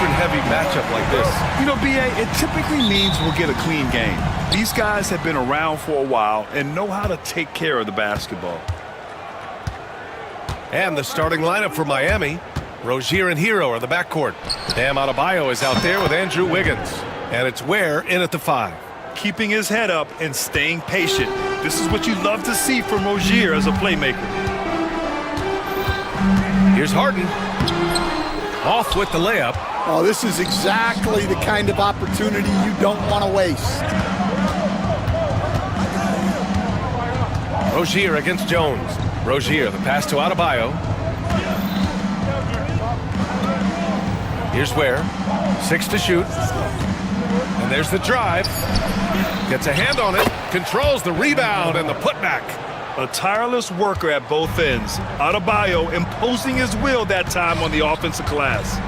possession-heavy matchup like this? You know, B.A., it typically means we'll get a clean game. These guys have been around for a while and know how to take care of the basketball. And the starting lineup for Miami. Rozier and Hero are the backcourt. Bam Adebayo is out there with Andrew Wiggins. And it's Ware in at the 5. Keeping his head up and staying patient. This is what you love to see from Rozier as a playmaker. Here's Harden. Off with the layup. Oh, this is exactly the kind of opportunity you don't want to waste. Rozier against Jones. Rozier, the pass to Adebayo. Here's Ware. 6 to shoot. And there's the drive. Gets a hand on it. Controls the rebound and the putback. A tireless worker at both ends. Adebayo imposing his will that time on the offensive glass.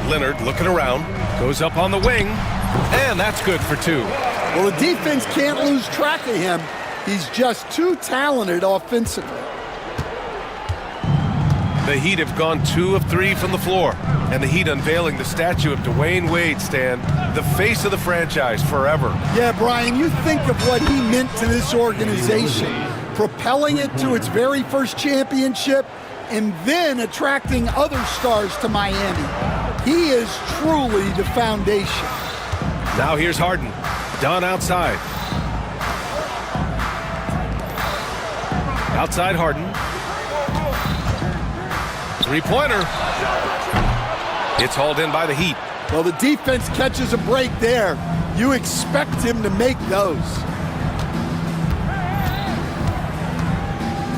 Leonard looking around. Goes up on the wing. And that's good for 2. Well, the defense can't lose track of him. He's just too talented offensively. The Heat have gone 2 of 3 from the floor. And the Heat unveiling the statue of Dwayne Wade, Stan, the face of the franchise forever. Yeah, Brian, you think of what he meant to this organization, propelling it to its very first championship, and then attracting other stars to Miami. He is truly the foundation. Now here's Harden. Dunn outside. Outside Harden. Three-pointer. It's hauled in by the Heat. Well, the defense catches a break there. You expect him to make those.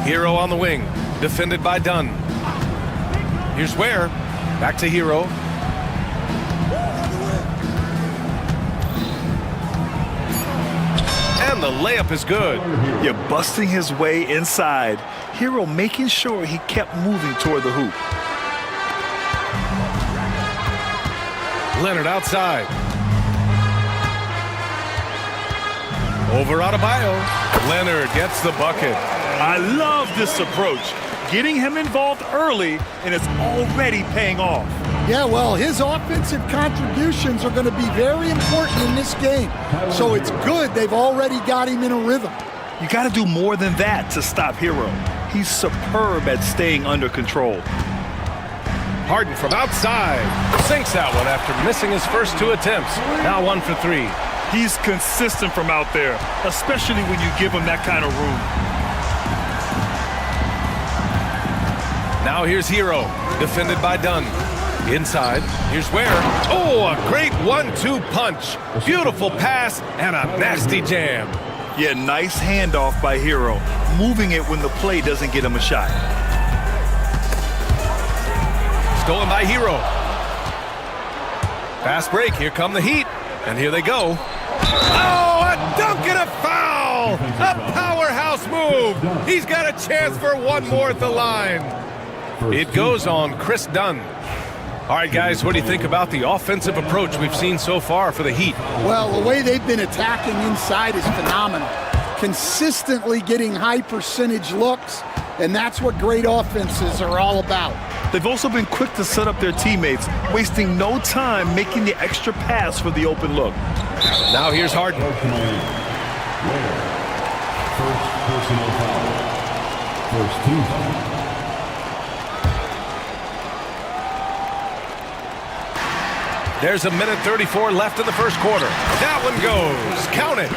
Hero on the wing. Defended by Dunn. Here's Ware. Back to Hero. And the layup is good. You're busting his way inside. Hero making sure he kept moving toward the hoop. Leonard outside. Over Adebayo. Leonard gets the bucket. I love this approach. Getting him involved early, and it's already paying off. Yeah, well, his offensive contributions are going to be very important in this game. So it's good they've already got him in a rhythm. You got to do more than that to stop Hero. He's superb at staying under control. Harden from outside. Sinks that one after missing his first 2 attempts. Now 1 for 3. He's consistent from out there, especially when you give him that kind of room. Now here's Hero. Defended by Dunn. Inside. Here's Ware. Oh, a great 1-2 punch. Beautiful pass and a nasty jam. Yeah, nice handoff by Hero. Moving it when the play doesn't get him a shot. Stolen by Hero. Fast break. Here come the Heat. And here they go. Oh, a dunk and a foul! A powerhouse move! He's got a chance for one more at the line. It goes on Chris Dunn. All right, guys, what do you think about the offensive approach we've seen so far for the Heat? Well, the way they've been attacking inside is phenomenal. Consistently getting high percentage looks, and that's what great offenses are all about. They've also been quick to set up their teammates, wasting no time making the extra pass for the open look. Now here's Harden. First personal foul. First team. There's 1:34 left in the first quarter. That one goes. Count it.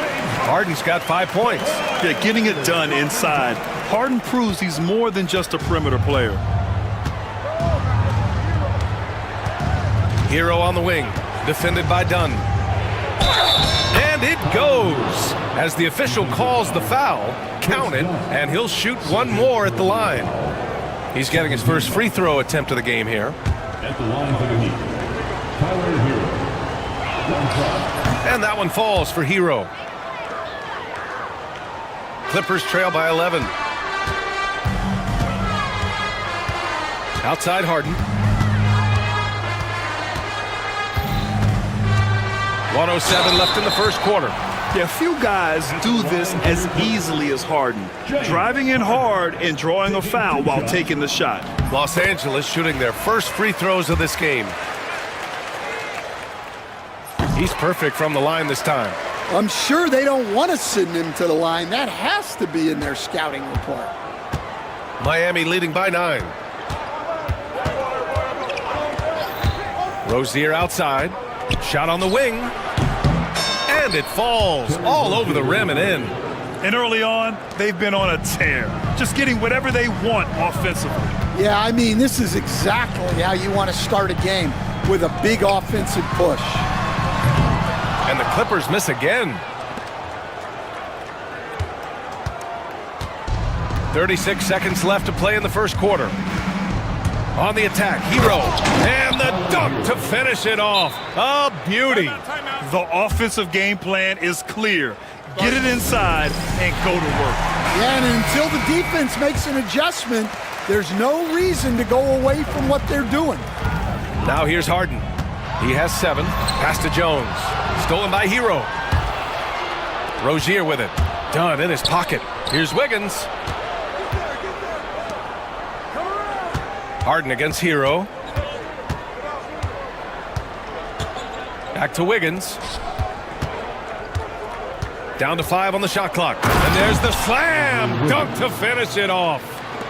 Harden's got 5 points. Yeah, getting it done inside. Harden proves he's more than just a perimeter player. Hero on the wing. Defended by Dunn. And it goes. As the official calls the foul, count it, and he'll shoot one more at the line. He's getting his first free throw attempt of the game here. At the line for the Heat. And that one falls for Hero. Clippers trail by 11. Outside Harden. 1:07 left in the first quarter. Yeah, few guys do this as easily as Harden. Driving in hard and drawing a foul while taking the shot. Los Angeles shooting their first free throws of this game. He's perfect from the line this time. I'm sure they don't want to send him to the line. That has to be in their scouting report. Miami leading by 9. Rozier outside. Shot on the wing. And it falls all over the rim and in. And early on, they've been on a tear, just getting whatever they want offensively. Yeah, I mean, this is exactly how you want to start a game, with a big offensive push. And the Clippers miss again. 36 seconds left to play in the first quarter. On the attack, Hero, and the dunk to finish it off. A beauty. The offensive game plan is clear. Get it inside and go to work. Yeah, and until the defense makes an adjustment, there's no reason to go away from what they're doing. Now here's Harden. He has 7. Pass to Jones. Stolen by Hero. Rozier with it. Done in his pocket. Here's Wiggins. Harden against Hero. Back to Wiggins. Down to 5 on the shot clock. And there's the slam dunk to finish it off.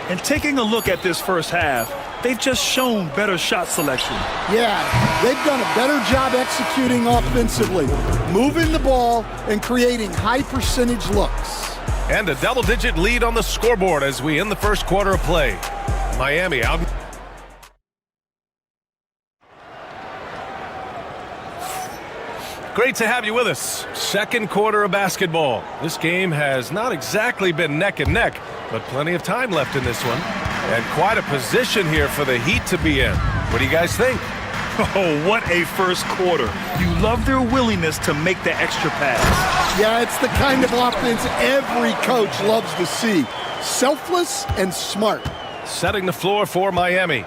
And taking a look at this first half, they've just shown better shot selection. Yeah, they've done a better job executing offensively, moving the ball and creating high percentage looks. And a double-digit lead on the scoreboard as we end the first quarter of play. Miami out. Great to have you with us. Second quarter of basketball. This game has not exactly been neck and neck, but plenty of time left in this one. And quite a position here for the Heat to be in. What do you guys think? Oh, what a first quarter. You love their willingness to make the extra pass. Yeah, it's the kind of offense every coach loves to see. Selfless and smart. Setting the floor for Miami.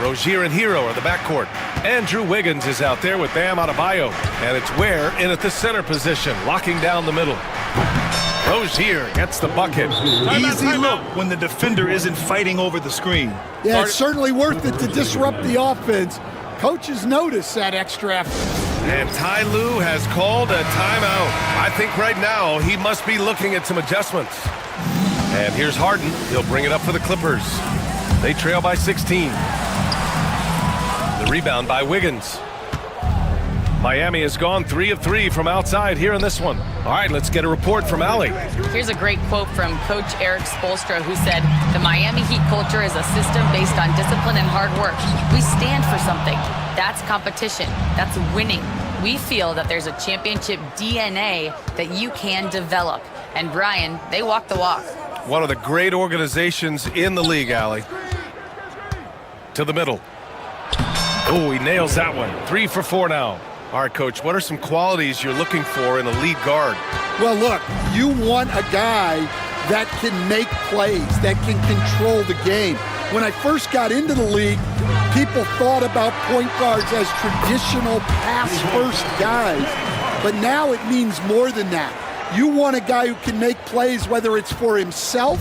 Rozier and Hero are the backcourt. Andrew Wiggins is out there with Bam Adebayo. And it's Ware in at the center position, locking down the middle. Rozier gets the bucket. Easy look when the defender isn't fighting over the screen. Yeah, it's certainly worth it to disrupt the offense. Coaches notice that extra effort. And Ty Lue has called a timeout. I think right now he must be looking at some adjustments. And here's Harden. He'll bring it up for the Clippers. They trail by 16. The rebound by Wiggins. Miami has gone 3 of 3 from outside here in this one. All right, let's get a report from Allie. Here's a great quote from Coach Eric Spoelstra, who said, "The Miami Heat culture is a system based on discipline and hard work. We stand for something. That's competition. That's winning. We feel that there's a championship DNA that you can develop." And Brian, they walk the walk. One of the great organizations in the league, Allie. To the middle. Oh, he nails that one. 3 for 4 now. All right, Coach, what are some qualities you're looking for in a lead guard? Well, look, you want a guy that can make plays, that can control the game. When I first got into the league, people thought about point guards as traditional pass-first guys. But now it means more than that. You want a guy who can make plays, whether it's for himself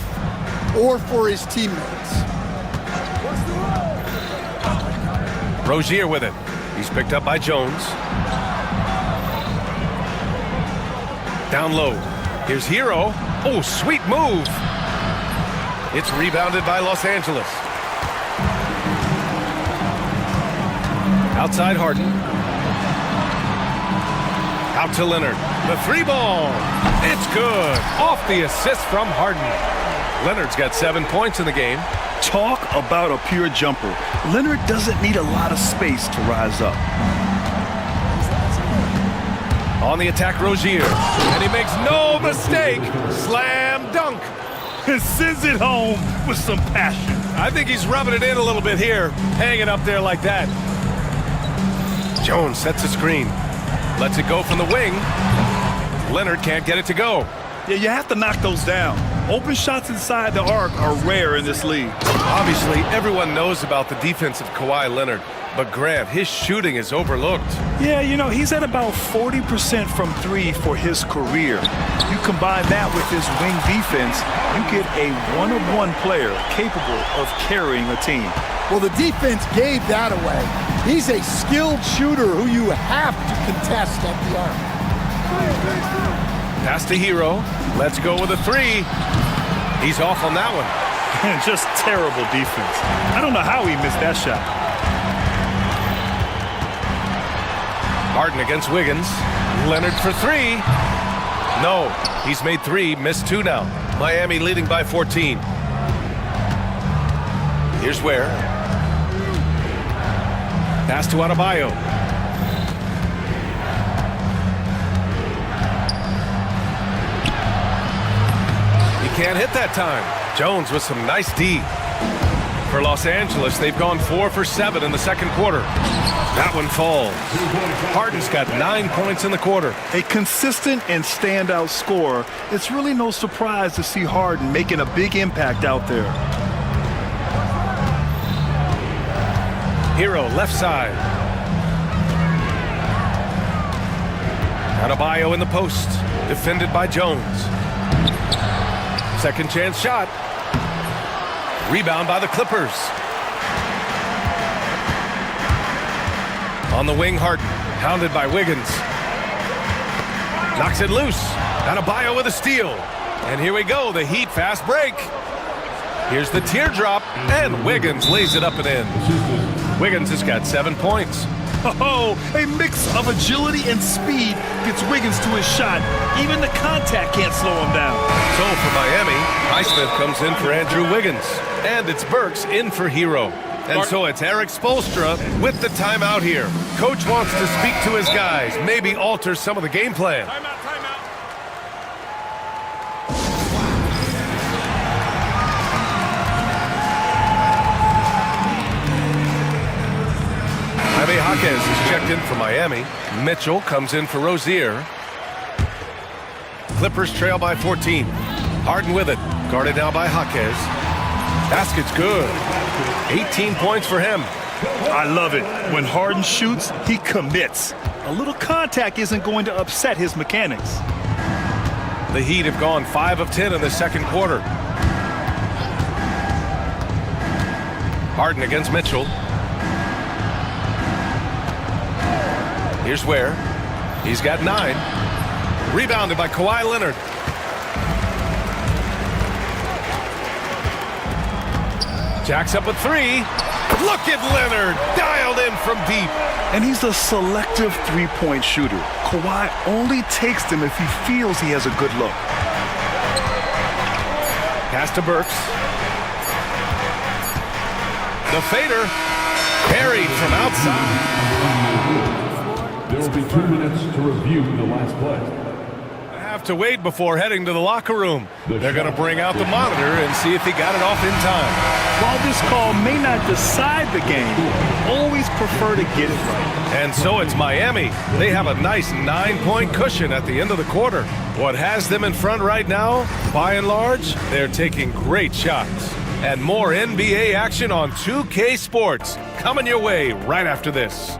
or for his teammates. Rozier with it. He's picked up by Jones. Down low. Here's Hero. Oh, sweet move. It's rebounded by Los Angeles. Outside Harden. Out to Leonard. The 3 ball. It's good. Off the assist from Harden. Leonard's got 7 points in the game. Talk about a pure jumper. Leonard doesn't need a lot of space to rise up. On the attack, Rozier. And he makes no mistake. Slam dunk. And sends it home with some passion. I think he's rubbing it in a little bit here. Hanging up there like that. Jones sets a screen. Lets it go from the wing. Leonard can't get it to go. Yeah, you have to knock those down. Open shots inside the arc are rare in this league. Obviously, everyone knows about the defense of Kawhi Leonard. But Grant, his shooting is overlooked. Yeah, you know, he's at about 40% from three for his career. You combine that with his wing defense, you get a one-of-one player capable of carrying a team. Well, the defense gave that away. He's a skilled shooter who you have to contest at the arc. Pass to Hero. Let's go with a three. He's off on that one. Just terrible defense. I don't know how he missed that shot. Harden against Wiggins. Leonard for three. No, he's made three, missed two now. Miami leading by 14. Here's Ware. Pass to Adebayo. He can't hit that time. Jones with some nice D. For Los Angeles, they've gone 4 for 7 in the second quarter. That one falls. Harden's got 9 points in the quarter. A consistent and standout scorer. It's really no surprise to see Harden making a big impact out there. Hero, left side. Adebayo in the post. Defended by Jones. Second chance shot. Rebound by the Clippers. On the wing, Harden. Hounded by Wiggins. Knocks it loose. Adebayo with a steal. And here we go, the Heat fast break. Here's the teardrop, and Wiggins lays it up and in. Wiggins has got 7 points. Oh, a mix of agility and speed gets Wiggins to his shot. Even the contact can't slow him down. So for Miami, Highsmith comes in for Andrew Wiggins. And it's Burks in for Hero. And so it's Eric Spoelstra with the timeout here. Coach wants to speak to his guys, maybe alter some of the game plan. Jaime Jaquez is checked in for Miami. Mitchell comes in for Rozier. Clippers trail by 14. Harden with it. Guarded now by Jaquez. Basket's good. 18 points for him. I love it. When Harden shoots, he commits. A little contact isn't going to upset his mechanics. The Heat have gone 5 of 10 in the second quarter. Harden against Mitchell. Here's Ware. He's got 9. Rebounded by Kawhi Leonard. Jacks up a 3. Look at Leonard, dialed in from deep. And he's a selective three-point shooter. Kawhi only takes them if he feels he has a good look. Pass to Burks. The fader, parried from outside. There will be 2 minutes to review the last play. Have to wait before heading to the locker room. They're going to bring out the monitor and see if he got it off in time. While this call may not decide the game, always prefer to get it right. And so it's Miami. They have a nice 9-point cushion at the end of the quarter. What has them in front right now? By and large, they're taking great shots. And more NBA action on 2K Sports coming your way right after this.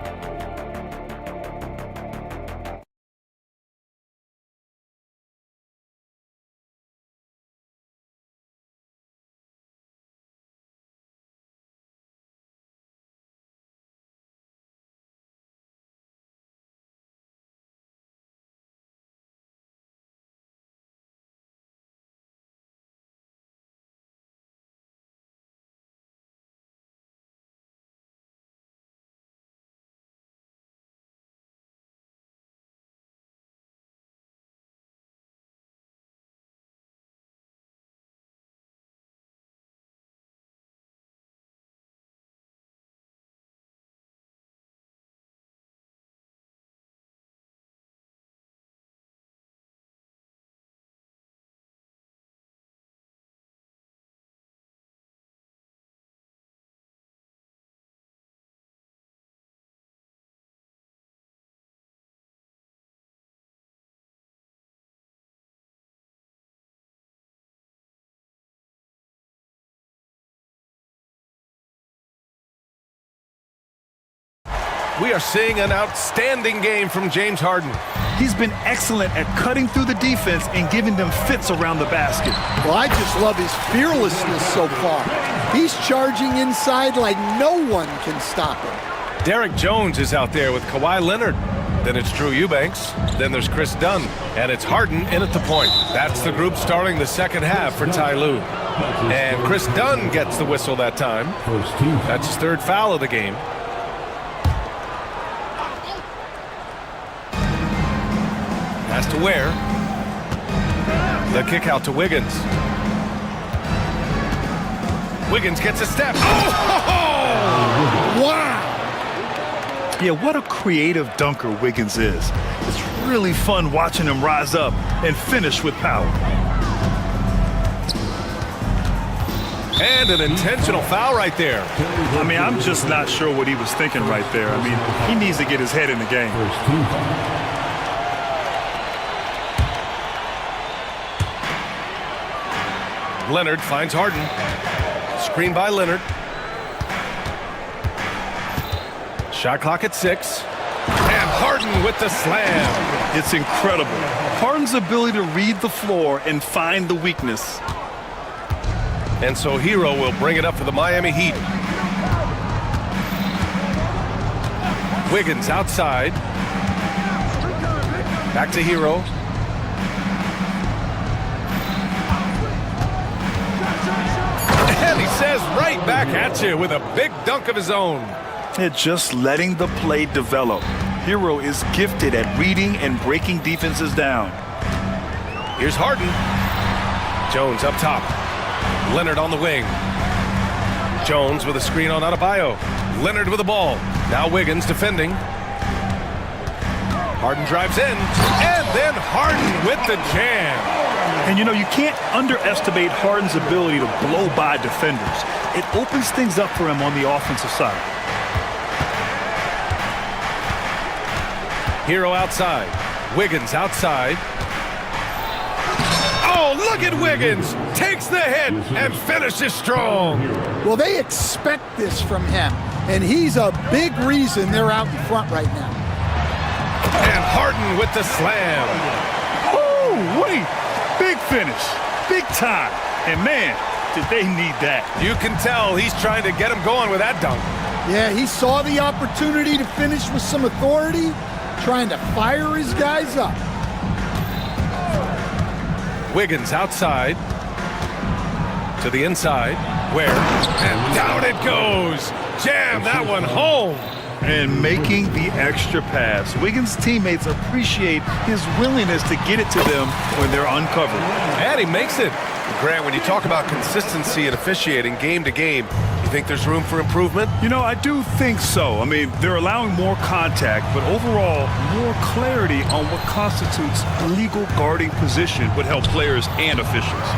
We are seeing an outstanding game from James Harden. He's been excellent at cutting through the defense and giving them fits around the basket. Well, I just love his fearlessness so far. He's charging inside like no one can stop him. Derek Jones is out there with Kawhi Leonard. Then it's Drew Eubanks. Then there's Chris Dunn. And it's Harden in at the point. That's the group starting the second half for Ty Lue. And Chris Dunn gets the whistle that time. That's his third foul of the game. Pass to Ware. The kick out to Wiggins. Wiggins gets a step. Oh! Wow! Yeah, what a creative dunker Wiggins is. It's really fun watching him rise up and finish with power. And an intentional foul right there. I mean, I'm just not sure what he was thinking right there. I mean, he needs to get his head in the game. Leonard finds Harden. Screen by Leonard. Shot clock at 6. And Harden with the slam. It's incredible. Harden's ability to read the floor and find the weakness. And so Hero will bring it up for the Miami Heat. Wiggins outside. Back to Hero. And he says right back at you with a big dunk of his own. Yeah, just letting the play develop. Hero is gifted at reading and breaking defenses down. Here's Harden. Jones up top. Leonard on the wing. Jones with a screen on Adebayo. Leonard with the ball. Now Wiggins defending. Harden drives in. And then Harden with the jam. And you know, you can't underestimate Harden's ability to blow by defenders. It opens things up for him on the offensive side. Hero outside. Wiggins outside. Oh, look at Wiggins. Takes the hit and finishes strong. Well, they expect this from him, and he's a big reason they're out in front right now. And Harden with the slam. Oh, wait. Big finish. Big time. And man, did they need that. You can tell he's trying to get him going with that dunk. Yeah, he saw the opportunity to finish with some authority, trying to fire his guys up. Wiggins outside. To the inside. Where? And down it goes. Jam that one home. And making the extra pass. Wiggins' teammates appreciate his willingness to get it to them when they're uncovered. And he makes it. Grant, when you talk about consistency and officiating game to game, you think there's room for improvement? You know, I do think so. I mean, they're allowing more contact, but overall, more clarity on what constitutes legal guarding position would help players and officials.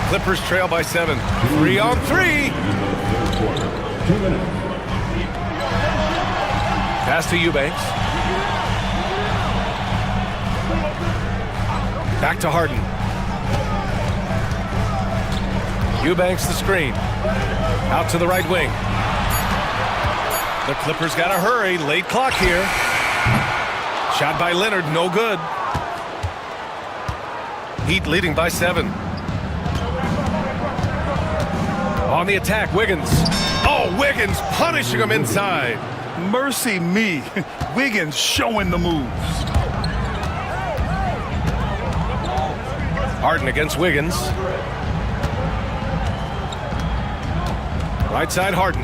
Clippers trail by 7. 3 on 3. Pass to Eubanks. Back to Harden. Eubanks the screen. Out to the right wing. The Clippers got to hurry. Late clock here. Shot by Leonard, no good. Heat leading by 7. On the attack, Wiggins. Oh, Wiggins punishing him inside. Mercy me. Wiggins showing the moves. Harden against Wiggins. Right side, Harden.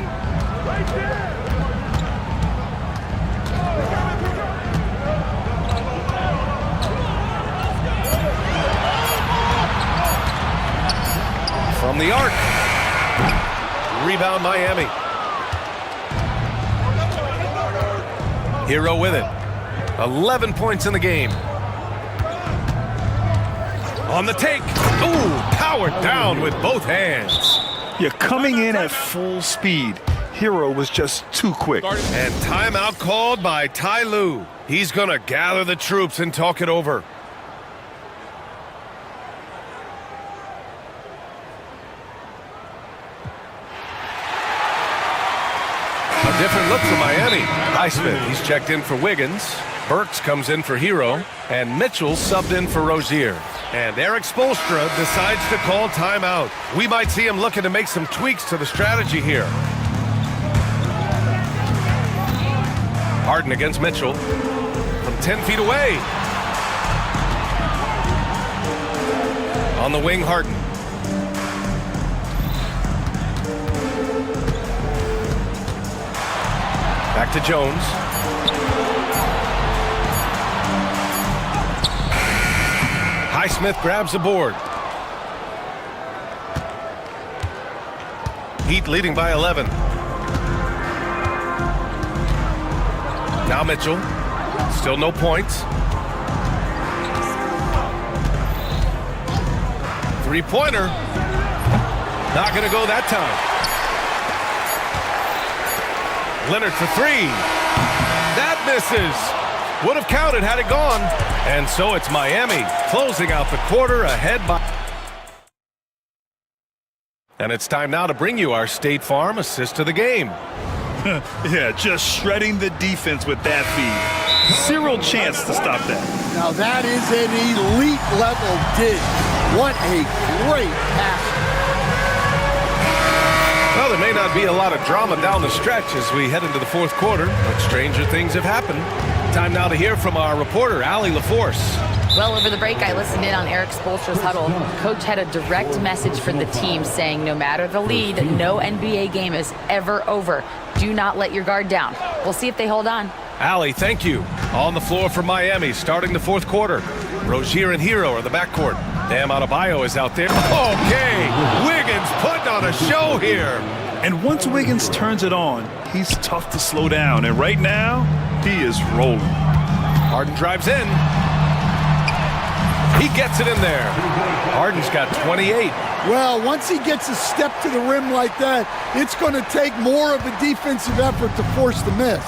From the arc. Rebound, Miami. Hero with it. 11 points in the game. On the take. Ooh, powered down with both hands. You're coming in at full speed. Hero was just too quick. And timeout called by Ty Lue. He's going to gather the troops and talk it over. different look for Miami. Highsmith, he's checked in for Wiggins. Burks comes in for Hero. And Mitchell subbed in for Rozier. And Eric Spoelstra decides to call timeout. We might see him looking to make some tweaks to the strategy here. Harden against Mitchell from 10 feet away. On the wing, Harden. Back to Jones. Highsmith grabs the board. Heat leading by 11. Now Mitchell. Still no points. Three-pointer. Not going to go that time. Leonard for three. That misses. Would have counted had it gone. And so it's Miami closing out the quarter ahead by... And it's time now to bring you our State Farm assist of the game. Yeah, just shredding the defense with that feed. Zero chance to stop that. Now that is an elite level dig. What a great pass. Well, there may not be a lot of drama down the stretch as we head into the fourth quarter, but stranger things have happened. Time now to hear from our reporter, Allie LaForce. Well, over the break, I listened in on Eric Spoelstra's huddle. Coach had a direct message for the team saying no matter the lead, no NBA game is ever over. Do not let your guard down. We'll see if they hold on. Allie, thank you. On the floor for Miami, starting the fourth quarter. Rozier and Hero are the backcourt. Bam Adebayo is out there. Okay, Wiggins putting on a show here. And once Wiggins turns it on, he's tough to slow down. And right now, he is rolling. Harden drives in. He gets it in there. Harden's got 28. Well, once he gets a step to the rim like that, it's going to take more of a defensive effort to force the miss.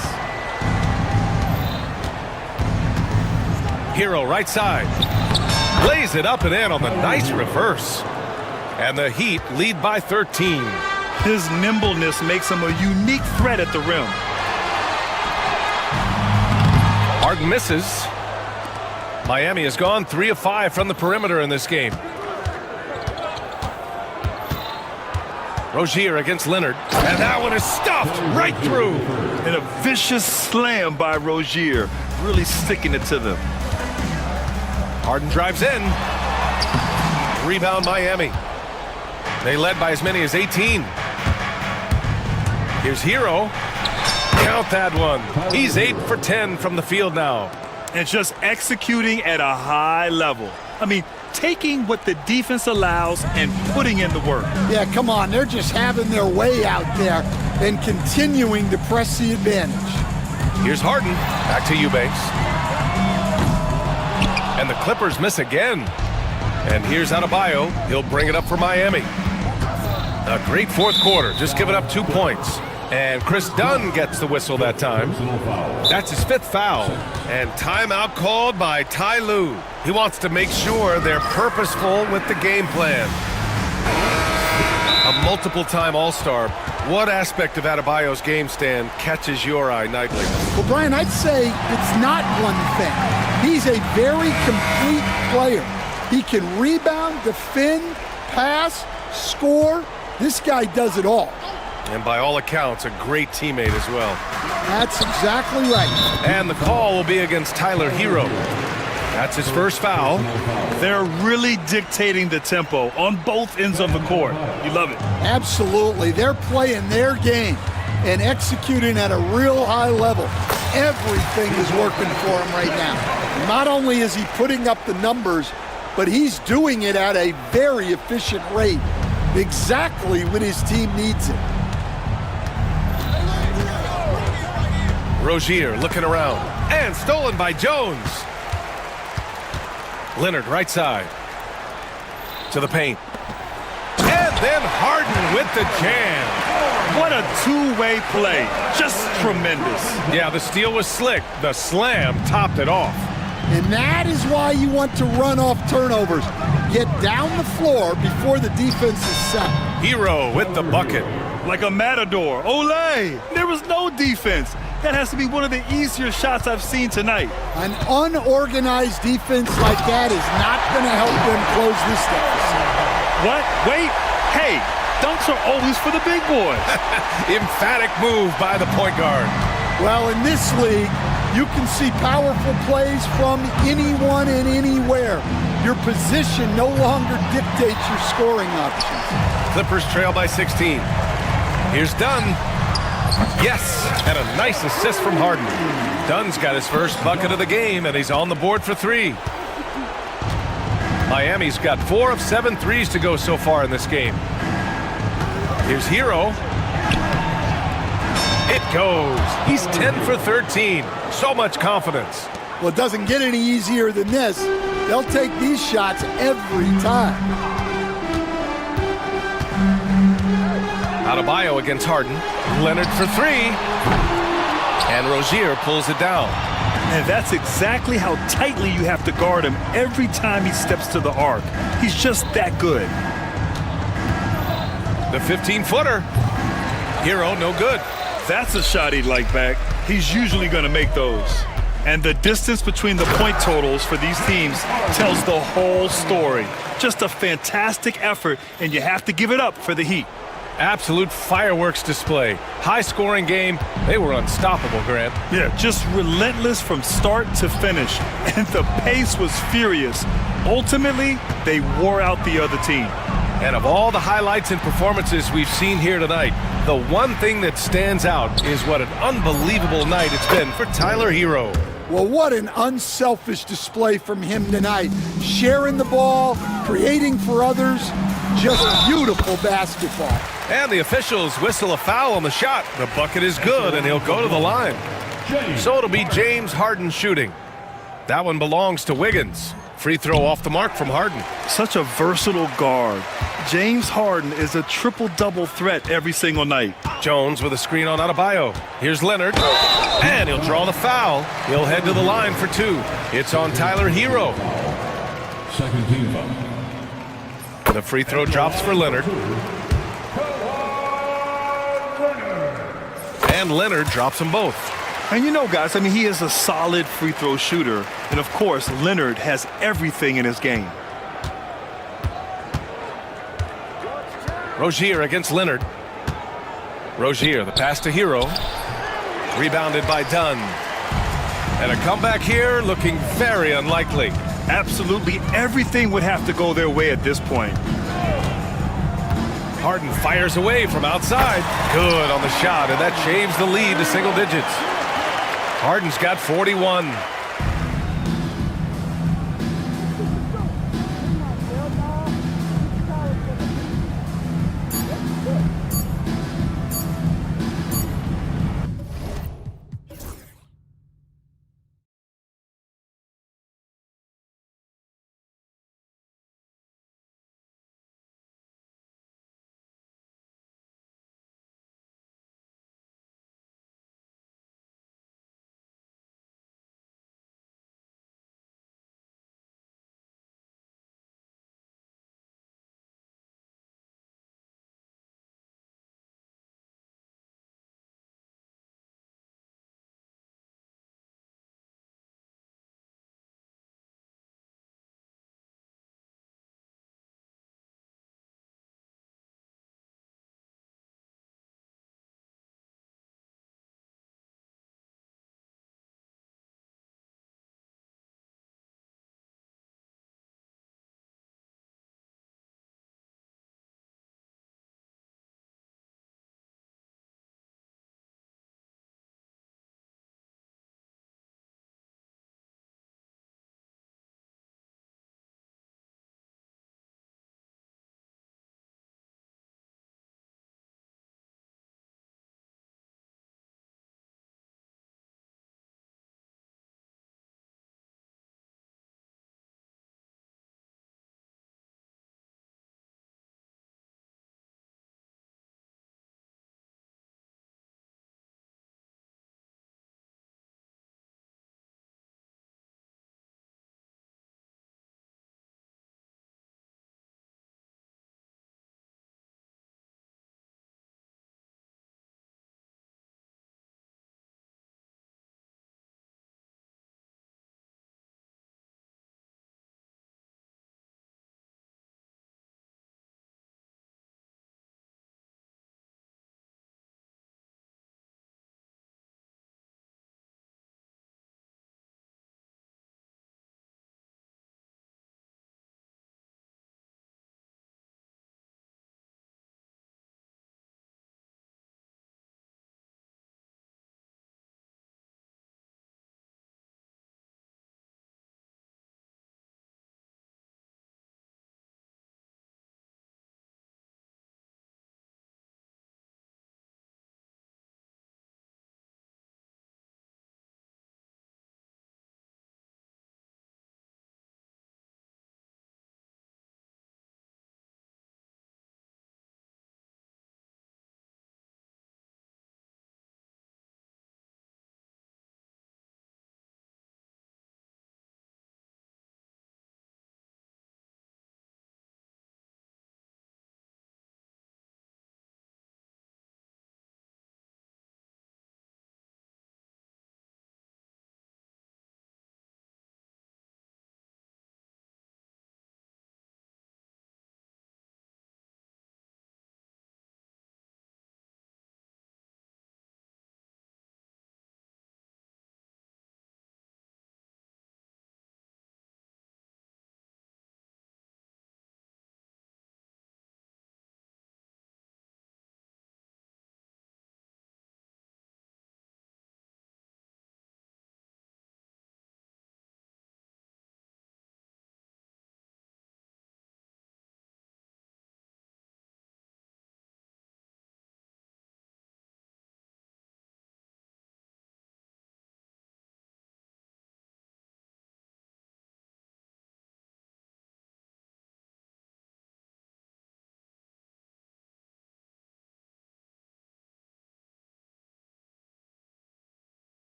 Hero right side. Lays it up and in on the nice reverse. And the Heat lead by 13. His nimbleness makes him a unique threat at the rim. Harden misses. Miami has gone 3 of 5 from the perimeter in this game. Rozier against Leonard. And that one is stuffed right through. And a vicious slam by Rozier, really sticking it to them. Harden drives in. Rebound Miami. They led by as many as 18. Here's Hero. Count that one. He's 8 for 10 from the field now. And just executing at a high level. I mean, taking what the defense allows and putting in the work. Yeah, come on. They're just having their way out there and continuing to press the advantage. Here's Harden. Back to Eubanks. And the Clippers miss again. And here's Adebayo. He'll bring it up for Miami. A great fourth quarter. Just giving up 2 points. And Chris Dunn gets the whistle that time. That's his 5th foul. And timeout called by Ty Lue. He wants to make sure they're purposeful with the game plan. A multiple-time All-Star. What aspect of Adebayo's game stand catches your eye nightly? Well, Brian, I'd say it's not one thing. He's a very complete player. He can rebound, defend, pass, score. This guy does it all. And by all accounts, a great teammate as well. That's exactly right. And the call will be against Tyler Hero. That's his first foul. They're really dictating the tempo on both ends of the court. You love it. Absolutely. They're playing their game and executing at a real high level. Everything is working for him right now. Not only is he putting up the numbers, but he's doing it at a very efficient rate, exactly when his team needs it. Rozier looking around. And stolen by Jones. Leonard right side. To the paint. And then Harden with the jam. What a two-way play. Just tremendous. Yeah, the steal was slick. The slam topped it off. And that is why you want to run off turnovers. Get down the floor before the defense is set. Hero with the bucket. like a matador. Olay! There was no defense. That has to be one of the easier shots I've seen tonight. An unorganized defense like that is not going to help them close this deficit. What? Wait. Hey, dunks are always for the big boys. Emphatic move by the point guard. Well, in this league, you can see powerful plays from anyone and anywhere. Your position no longer dictates your scoring options. Clippers trail by 16. Here's Dunn. Yes, and a nice assist from Harden. Dunn's got his first bucket of the game, and he's on the board for 3. Miami's got 4 of 7 threes to go so far in this game. Here's Hero. It goes. He's 10 for 13. So much confidence. Well, it doesn't get any easier than this. They'll take these shots every time. Adebayo against Harden. Leonard for 3. And Rozier pulls it down. And that's exactly how tightly you have to guard him every time he steps to the arc. He's just that good. The 15-footer. Hero, no good. That's a shot he'd like back. He's usually going to make those. And the distance between the point totals for these teams tells the whole story. Just a fantastic effort, and you have to give it up for the Heat. Absolute fireworks display. High-scoring game. They were unstoppable, Grant. Yeah, just relentless from start to finish. And the pace was furious. Ultimately, they wore out the other team. And of all the highlights and performances we've seen here tonight, the one thing that stands out is what an unbelievable night it's been for Tyler Hero. Well, what an unselfish display from him tonight. Sharing the ball, creating for others, just beautiful basketball. And the officials whistle a foul on the shot. The bucket is good, and he'll go to the line. So it'll be James Harden shooting. That one belongs to Wiggins. Free throw off the mark from Harden. Such a versatile guard. James Harden is a triple-double threat every single night. Jones with a screen on Adebayo. Here's Leonard. And he'll draw the foul. He'll head to the line for 2. It's on Tyler Hero. Second team foul. The free throw drops for Leonard. And Leonard drops them both. And you know, guys, I mean, he is a solid free throw shooter. And, of course, Leonard has everything in his game. Rozier against Leonard. Rozier, the pass to Hero. Rebounded by Dunn. And a comeback here looking very unlikely. Absolutely everything would have to go their way at this point. Harden fires away from outside. Good on the shot, and that shaves the lead to single digits. Harden's got 41.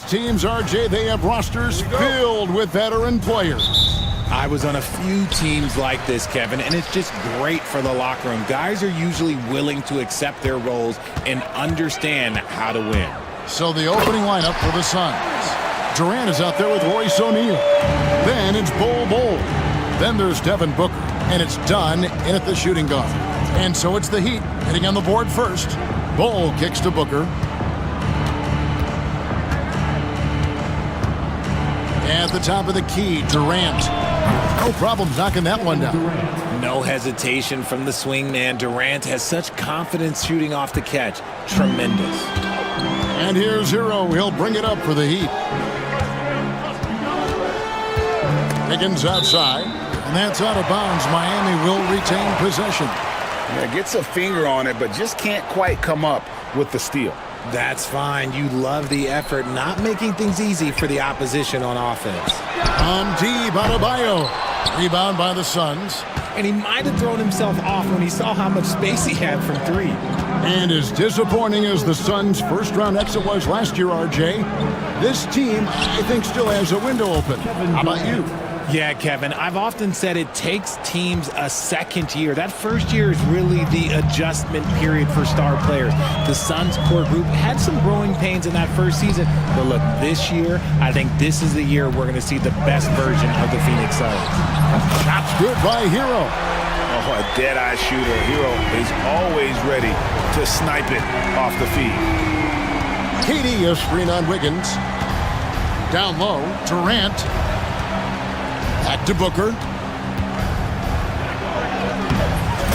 teams, RJ, they have rosters filled with veteran players. I was on a few teams like this, Kevin, and it's just great for the locker room. Guys are usually willing to accept their roles and understand how to win. So the opening lineup for the Suns. Durant is out there with Royce O'Neal. Then it's Bol Bol. Then there's Devin Booker, and it's Dunn in at the shooting guard. And so it's the Heat hitting on the board first. Bol kicks to Booker. At the top of the key, Durant. No problems knocking that one down. No hesitation from the swing man. Durant has such confidence shooting off the catch. Tremendous. And here's Hero. He'll bring it up for the Heat. Higgins outside. And that's out of bounds. Miami will retain possession. Yeah, gets a finger on it, but just can't quite come up with the steal. That's fine. You love the effort, not making things easy for the opposition on offense. On deep, Adebayo. Rebound by the Suns. And he might have thrown himself off when he saw how much space he had from three. And as disappointing as the Suns' first-round exit was last year, RJ, this team, I think, still has a window open. How about you? Yeah, Kevin, I've often said it takes teams a second year. That first year is really the adjustment period for star players. The Suns core group had some growing pains in that first season, but look, this year, I think this is the year we're going to see the best version of the Phoenix Suns. Shots good by Hero. Oh, a dead-eye shooter. Hero is always ready to snipe it off the feed. KD, a screen on Wiggins. Down low, Durant. Back to Booker.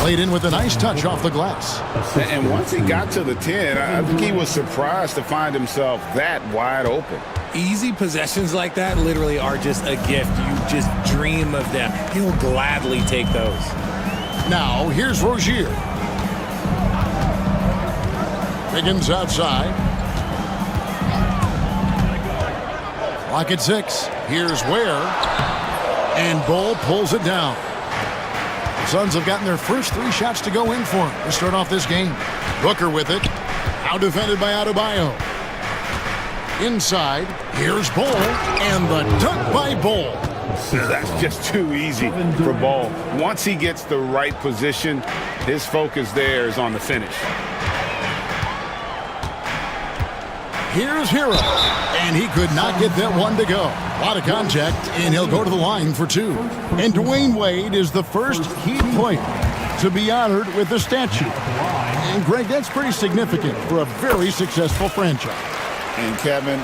Played in with a nice touch off the glass. And once he got to the 10, I think he was surprised to find himself that wide open. Easy possessions like that literally are just a gift. You just dream of them. He'll gladly take those. Now, here's Rozier. Wiggins outside. Lock at 6. Here's Ware. And Bol pulls it down. The Suns have gotten their first 3 shots to go in for him to start off this game. Booker with it. Out defended by Adebayo. Inside, here's Bol. And the dunk by Bol. That's just too easy for Bol. Once he gets the right position, his focus there is on the finish. Here's Hero. And he could not get that one to go. A lot of contact, and he'll go to the line for 2. And Dwayne Wade is the first Heat player to be honored with a statue. And Greg, that's pretty significant for a very successful franchise. And Kevin,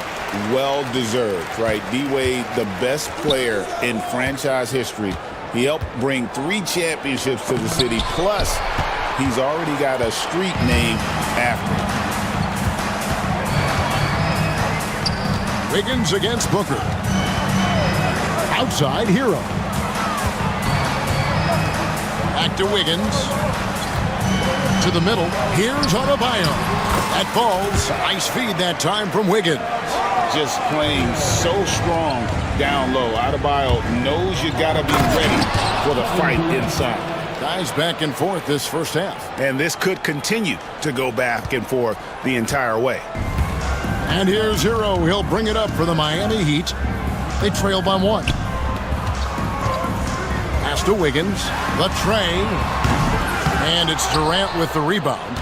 well-deserved, right? D-Wade, the best player in franchise history. He helped bring 3 championships to the city, plus he's already got a street named after him. Wiggins against Booker. Outside, Hero. Back to Wiggins. To the middle. Here's Adebayo. That falls. Nice feed that time from Wiggins. Just playing so strong down low. Adebayo knows you got to be ready for the fight inside. Guys back and forth this first half. And this could continue to go back and forth the entire way. And here's Hero. He'll bring it up for the Miami Heat. They trail by 1. Pass to Wiggins. The tray. And it's Durant with the rebound.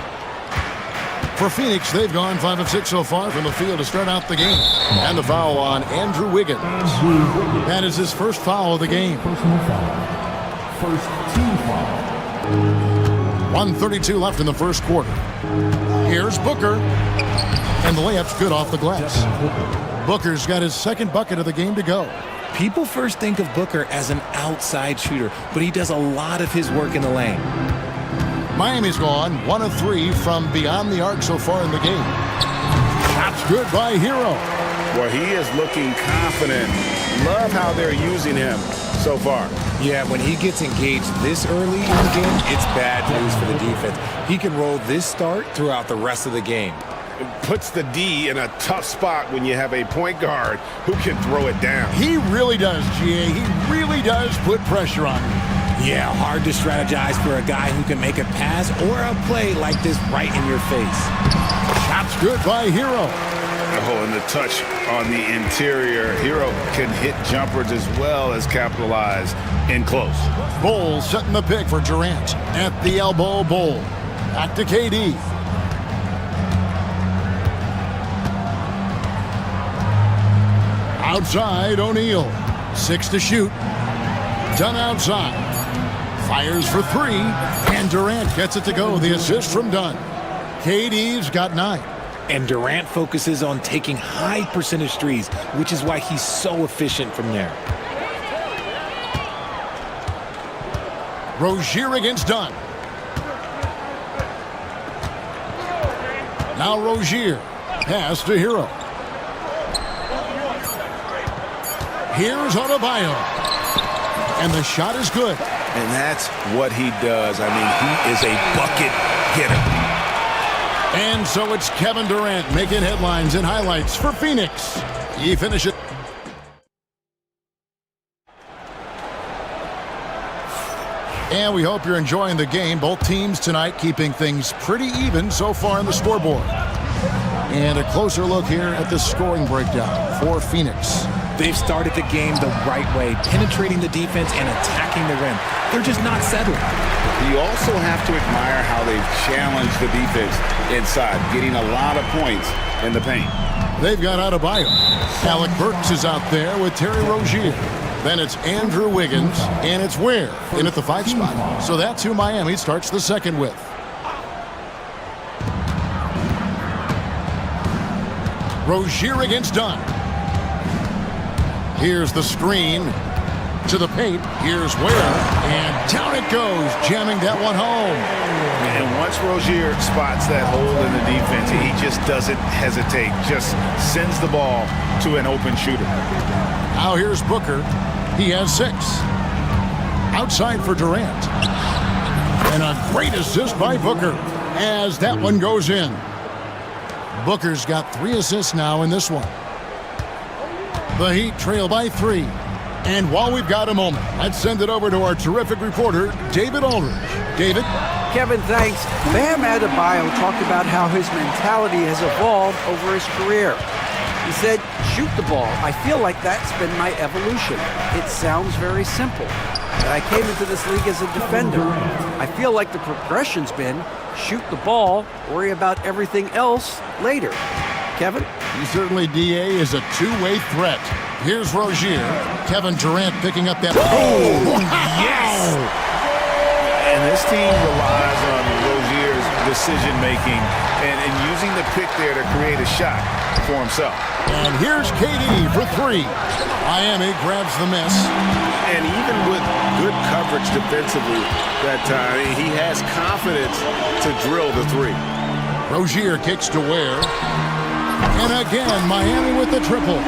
For Phoenix, they've gone 5 of 6 so far from the field to start out the game. And the foul on Andrew Wiggins. That is his first foul of the game. First team foul. 1:32 left in the first quarter. Here's Booker. And the layup's good off the glass. Booker's got his second bucket of the game to go. People first think of Booker as an outside shooter, but he does a lot of his work in the lane. Miami's gone 1 of 3 from beyond the arc so far in the game. Shots good by Hero. Well, he is looking confident. Love how they're using him so far. Yeah, when he gets engaged this early in the game, it's bad news for the defense. He can roll this start throughout the rest of the game. It puts the D in a tough spot when you have a point guard who can throw it down. He really does, GA. He really does put pressure on you. Yeah, hard to strategize for a guy who can make a pass or a play like this right in your face. Shots good by Hero. Oh, and the touch on the interior. Hero can hit jumpers as well as capitalize in close. Bull setting the pick for Durant. At the elbow, Bull. Back to KD. Outside, O'Neal. 6 to shoot. Done outside. Fires for 3. And Durant gets it to go. The assist from Dunn. KD's got 9. And Durant focuses on taking high percentage threes, which is why he's so efficient from there. Rozier against Dunn. Now Rozier. Pass to Hero. Here's Adebayo. And the shot is good. And that's what he does. I mean, he is a bucket getter. And so it's Kevin Durant making headlines and highlights for Phoenix. He finishes. And we hope you're enjoying the game. Both teams tonight keeping things pretty even so far in the scoreboard. And a closer look here at the scoring breakdown for Phoenix. They've started the game the right way, penetrating the defense and attacking the rim. They're just not settling. You also have to admire how they've challenged the defense inside, getting a lot of points in the paint. They've got Adebayo. Alec Burks is out there with Terry Rozier. Then it's Andrew Wiggins, and it's Ware in at the 5 spot. So that's who Miami starts the second with. Rozier against Dunn. Here's the screen to the paint. Here's Ware, and down it goes, jamming that one home. And once Rozier spots that hole in the defense, he just doesn't hesitate, just sends the ball to an open shooter. Now here's Booker. He has 6. Outside for Durant. And a great assist by Booker as that one goes in. Booker's got 3 assists now in this one. The Heat trail by 3. And while we've got a moment, let's send it over to our terrific reporter, David Aldridge. David? Kevin, thanks. Bam Adebayo talked about how his mentality has evolved over his career. He said, shoot the ball. I feel like that's been my evolution. It sounds very simple. But I came into this league as a defender. I feel like the progression's been shoot the ball, worry about everything else later. Kevin? Certainly, DA is a two-way threat. Here's Rozier. Kevin Durant picking up that. Oh, yes! And this team relies on Rozier's decision-making and using the pick there to create a shot for himself. And here's KD for 3. Miami grabs the miss. And even with good coverage defensively that time, he has confidence to drill the 3. Rozier kicks to Ware. And again, Miami with the triple.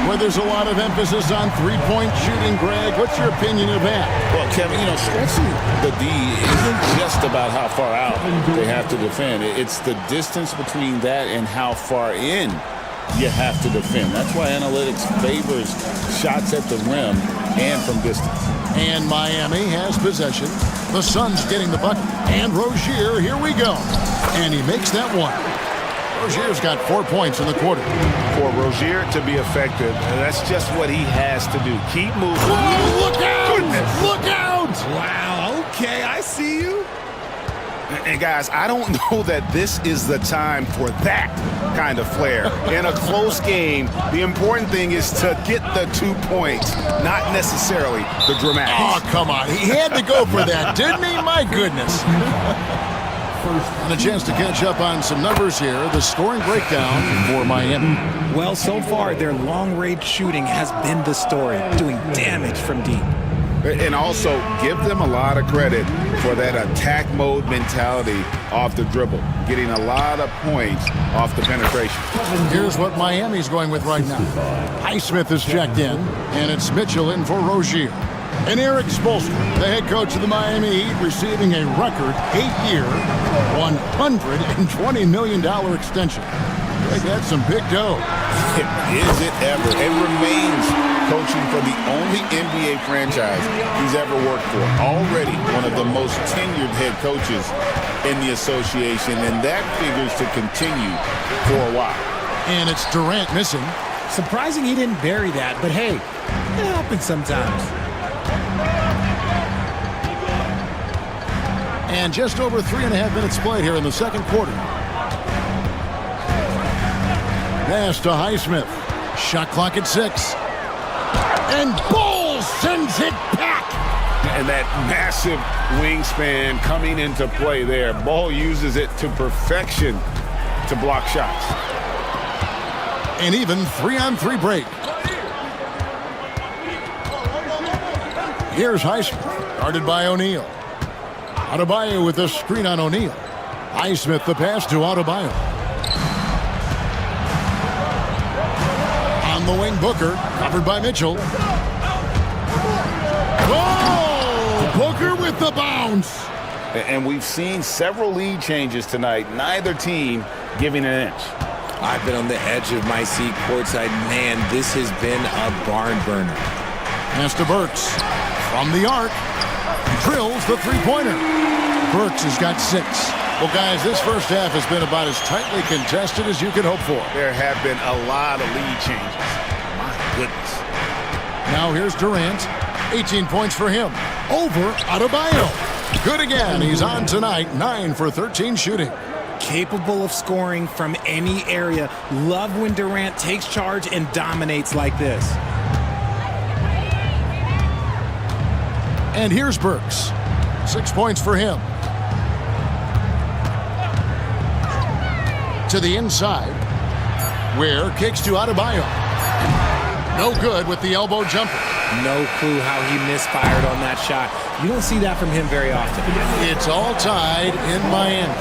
Where there's a lot of emphasis on three-point shooting, Greg. What's your opinion of that? Well, Kevin, stretching the D isn't just about how far out they have to defend. It's the distance between that and how far in you have to defend. That's why analytics favors shots at the rim and from distance. And Miami has possession. The Suns getting the bucket. And Rozier, here we go. And he makes that one. Rozier's got 4 points in the quarter. For Rozier to be effective, that's just what he has to do. Keep moving. Whoa, look out! Goodness. Look out! Wow, okay, I see you. And guys, I don't know that this is the time for that kind of flair. In a close game, the important thing is to get the 2 points, not necessarily the dramatics. Oh, come on. He had to go for that, didn't he? My goodness. And a chance to catch up on some numbers here. The scoring breakdown for Miami. Well, so far, their long-range shooting has been the story, doing damage from deep. And also, give them a lot of credit for that attack mode mentality off the dribble, getting a lot of points off the penetration. Here's what Miami's going with right now. Highsmith is checked in, and it's Mitchell in for Rozier. And Eric Spoelstra, the head coach of the Miami Heat, receiving a record 8-year, $120 million extension. Greg, that's some big dough. Is it ever? It remains coaching for the only NBA franchise he's ever worked for. Already one of the most tenured head coaches in the association, and that figures to continue for a while. And it's Durant missing. Surprising he didn't bury that, but hey, it happens sometimes. And just over 3.5 minutes played here in the second quarter. Pass to Highsmith. Shot clock at 6. And Ball sends it back. And that massive wingspan coming into play there. Ball uses it to perfection to block shots. An even 3-on-3 break. Here's Highsmith, guarded by O'Neal. Adebayo with the screen on O'Neal. Highsmith the pass to Adebayo. On the wing, Booker, covered by Mitchell. Oh! Booker with the bounce. And we've seen several lead changes tonight. Neither team giving an inch. I've been on the edge of my seat courtside. Man, this has been a barn burner. Pass to Burks. From the arc. Drills the three-pointer. Burks has got 6. Well, guys, this first half has been about as tightly contested as you could hope for. There have been a lot of lead changes. My goodness. Now here's Durant. 18 points for him. Over Adebayo. Good again. He's on tonight. 9 for 13 shooting. Capable of scoring from any area. Love when Durant takes charge and dominates like this. And here's Burks. 6 points for him. To the inside. Where kicks to Adebayo. No good with the elbow jumper. No clue how he misfired on that shot. You don't see that from him very often. It's all tied in Miami.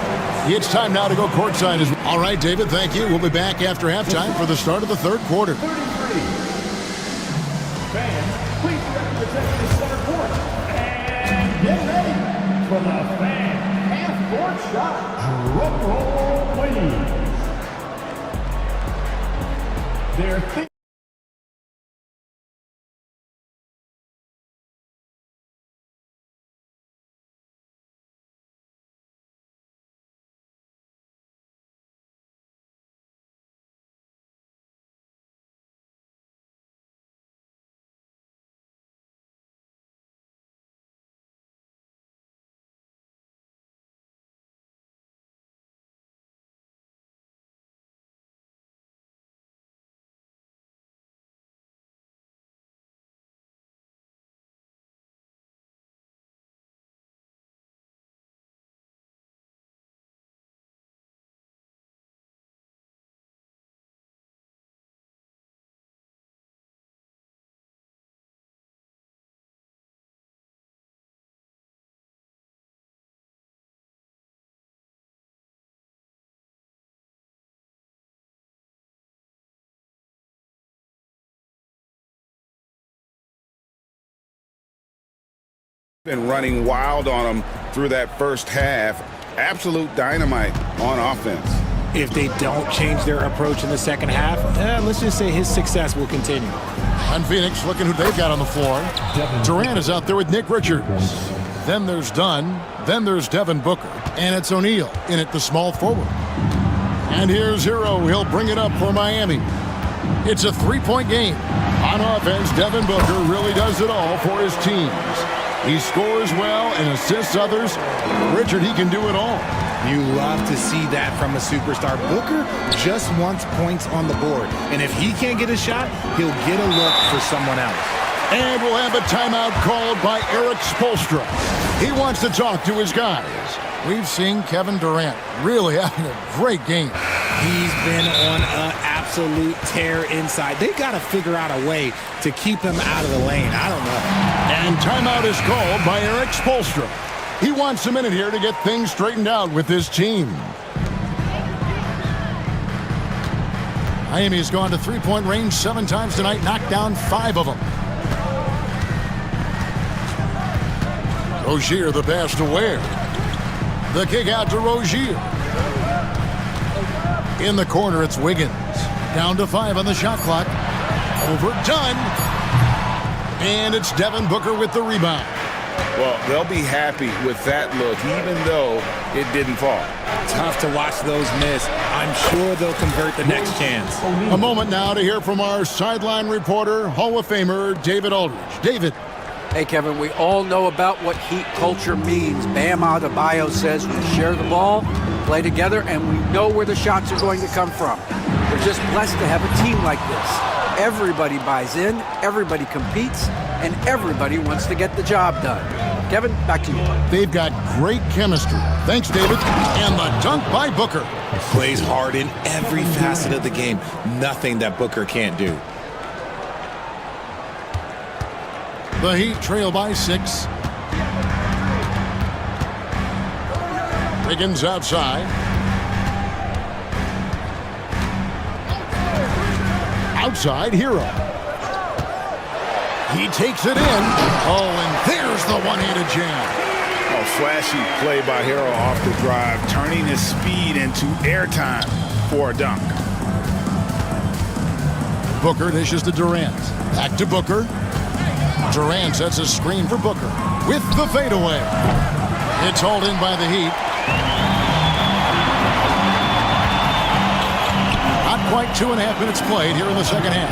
It's time now to go courtside. All right, David, thank you. We'll be back after halftime for the start of the third quarter. Fans, please represent the center court. And get ready for the fan half-court shot. Drum roll, please. They're been running wild on them through that first half. Absolute dynamite on offense. If they don't change their approach in the second half, let's just say his success will continue. On Phoenix, looking who they've got on the floor. Durant is out there with Nick Richards. Then there's Dunn. Then there's Devin Booker. And it's O'Neal in at the small forward. And here's Hero. He'll bring it up for Miami. It's a 3-point game. On offense, Devin Booker really does it all for his teams. He scores well and assists others. Richard, he can do it all. You love to see that from a superstar. Booker just wants points on the board. And if he can't get a shot, he'll get a look for someone else. And we'll have a timeout called by Eric Spoelstra. He wants to talk to his guys. We've seen Kevin Durant really having a great game. He's been on an absolute tear inside. They've got to figure out a way to keep him out of the lane. I don't know. And timeout is called by Eric Spoelstra. He wants a minute here to get things straightened out with his team. Miami's gone to three-point range 7 times tonight, knocked down 5 of them. Rozier the pass to Ware. The kick out to Rozier. In the corner, it's Wiggins. Down to 5 on the shot clock. Overdone. And it's Devin Booker with the rebound. Well, they'll be happy with that look, even though it didn't fall. Tough to watch those miss. I'm sure they'll convert the next chance. A moment now to hear from our sideline reporter, Hall of Famer David Aldridge. David. Hey, Kevin, we all know about what heat culture means. Bam Adebayo says we share the ball, play together, and we know where the shots are going to come from. We're just blessed to have a team like this. Everybody buys in, everybody competes, and everybody wants to get the job done. Kevin, back to you. They've got great chemistry. Thanks, David. And the dunk by Booker. Plays hard in every facet of the game. Nothing that Booker can't do. The Heat trail by 6. Wiggins outside. Outside, Hero. He takes it in. Oh, and there's the one-handed jam. A flashy play by Hero off the drive, turning his speed into airtime for a dunk. Booker dishes to Durant. Back to Booker. Durant sets a screen for Booker with the fadeaway. It's hauled in by the Heat. Not quite 2.5 minutes played here in the second half.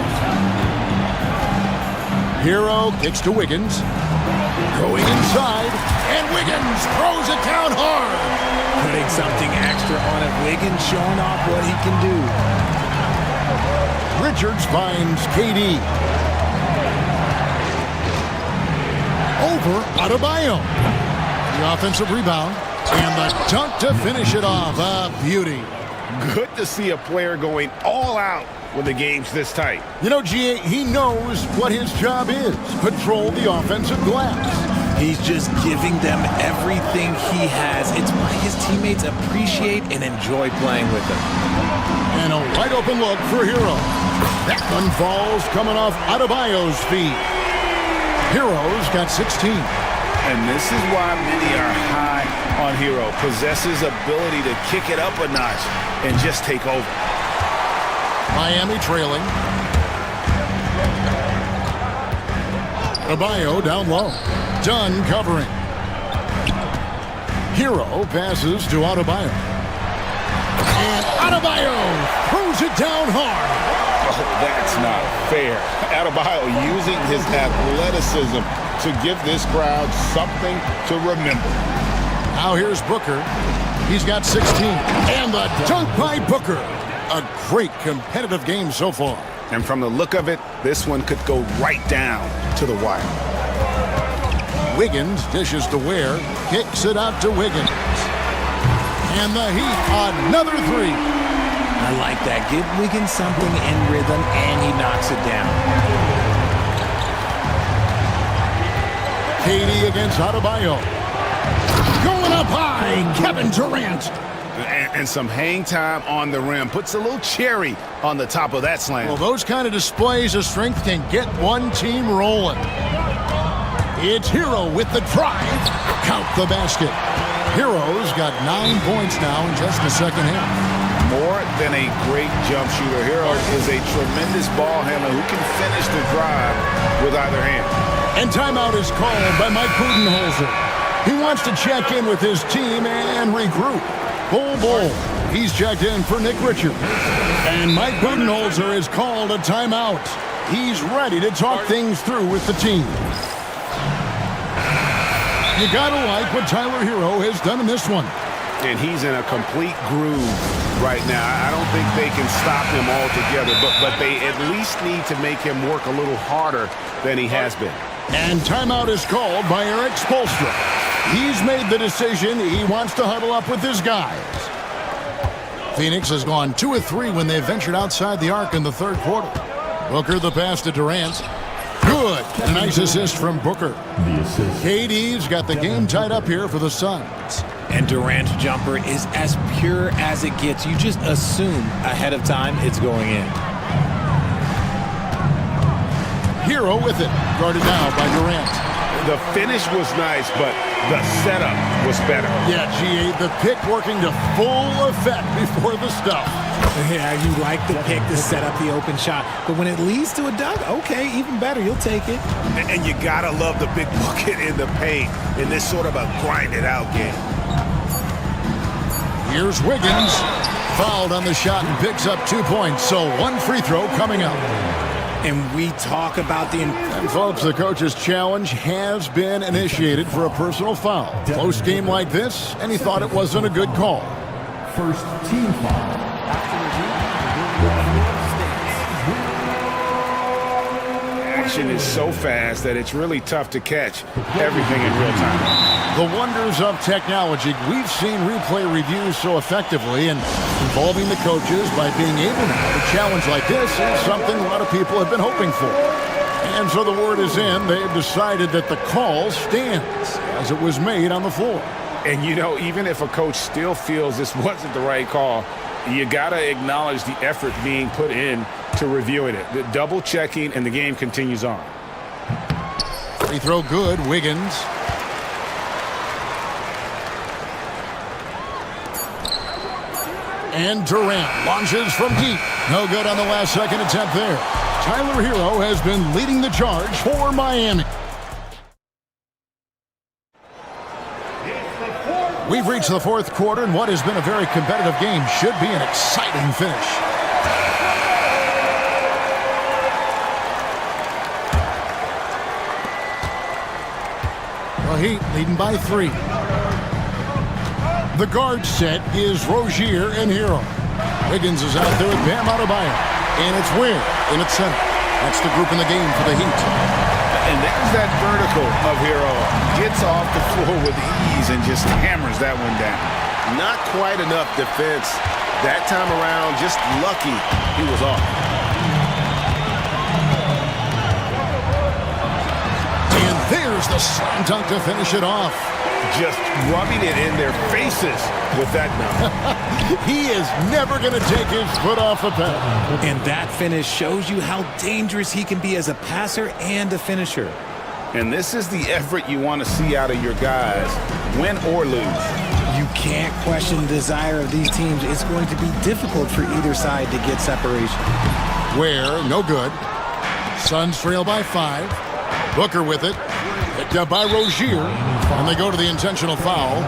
Hero kicks to Wiggins. Going inside, and Wiggins throws it down hard. Putting something extra on it. Wiggins showing off what he can do. Richards finds KD. Over Adebayo. The offensive rebound. And the dunk to finish it off. A beauty. Good to see a player going all out when the game's this tight. You know, GA, he knows what his job is. Control the offensive glass. He's just giving them everything he has. It's why his teammates appreciate and enjoy playing with him. And a wide open look for Hero. That one falls coming off Adebayo's feet. Hero's got 16. And this is why many are high on Hero. Possesses ability to kick it up a notch and just take over. Miami trailing. Adebayo down low. Dunn covering. Hero passes to Adebayo. And Adebayo throws it down hard. Oh, that's not fair. Adebayo using his athleticism to give this crowd something to remember. Now here's Booker. He's got 16. And the dunk by Booker. A great competitive game so far. And from the look of it, this one could go right down to the wire. Wiggins dishes to Ware. Kicks it out to Wiggins. And the Heat, another three. I like that. Give Wiggins something in rhythm, and he knocks it down. KD against Adebayo. Going up high, Kevin Durant. And some hang time on the rim. Puts a little cherry on the top of that slam. Well, those kind of displays of strength can get one team rolling. It's Hero with the drive. Count the basket. Hero's got 9 points now in just the second half. More than a great jump shooter, Hero is a tremendous ball handler who can finish the drive with either hand. And timeout is called by Mike Budenholzer. He wants to check in with his team and regroup. Bull. He's checked in for Nick Richards. And Mike Budenholzer has called a timeout. He's ready to talk things through with the team. You gotta like what Tyler Hero has done in this one. And he's in a complete groove right now. I don't think they can stop him altogether, but they at least need to make him work a little harder than he has been. And timeout is called by Eric Spoelstra. He's made the decision he wants to huddle up with his guys. Phoenix has gone 2 of 3 when they ventured outside the arc in the third quarter. Booker the pass to Durant. Good. A nice assist from Booker. KD's got the game tied up here for the Suns. And Durant's jumper is as pure as it gets. You just assume ahead of time it's going in. Hero with it. Guarded now by Durant. The finish was nice, but the setup was better. Yeah, GA, the pick working to full effect before the stuff. Yeah, you like the pick to set up the open shot. But when it leads to a dunk, okay, even better. You'll take it. And you gotta love the big bucket in the paint in this sort of a grind-it-out game. Here's Wiggins. Fouled on the shot and picks up 2 points. So one free throw coming up. And we talk about the... And folks, the coach's challenge has been initiated for a personal foul. Close game like this, and he thought it wasn't a good call. First team foul. Action is so fast that it's really tough to catch everything in real time. The wonders of technology. We've seen replay reviews so effectively, and involving the coaches by being able now to challenge like this is something a lot of people have been hoping for. And so the word is in. They've decided that the call stands as it was made on the floor. And you know, even if a coach still feels this wasn't the right call, you gotta acknowledge the effort being put in to reviewing it. The double checking, and the game continues on. Free throw good, Wiggins. And Durant launches from deep. No good on the last second attempt there. Tyler Hero has been leading the charge for Miami. We've reached the fourth quarter, and what has been a very competitive game should be an exciting finish. The Heat leading by 3. The guard set is Rozier and Hero. Wiggins is out there with Bam Adebayo. And it's Ware in its center. That's the group in the game for the Heat. And there's that vertical of Hero. Gets off the floor with ease and just hammers that one down. Not quite enough defense that time around. Just lucky he was off. And there's the slam dunk to finish it off. Just rubbing it in their faces with that dunk. He is never going to take his foot off the pedal. And that finish shows you how dangerous he can be as a passer and a finisher. And this is the effort you want to see out of your guys, win or lose. You can't question the desire of these teams. It's going to be difficult for either side to get separation. Ware, no good. Suns trail by 5. Booker with it. Picked up by Rozier. And they go to the intentional foul.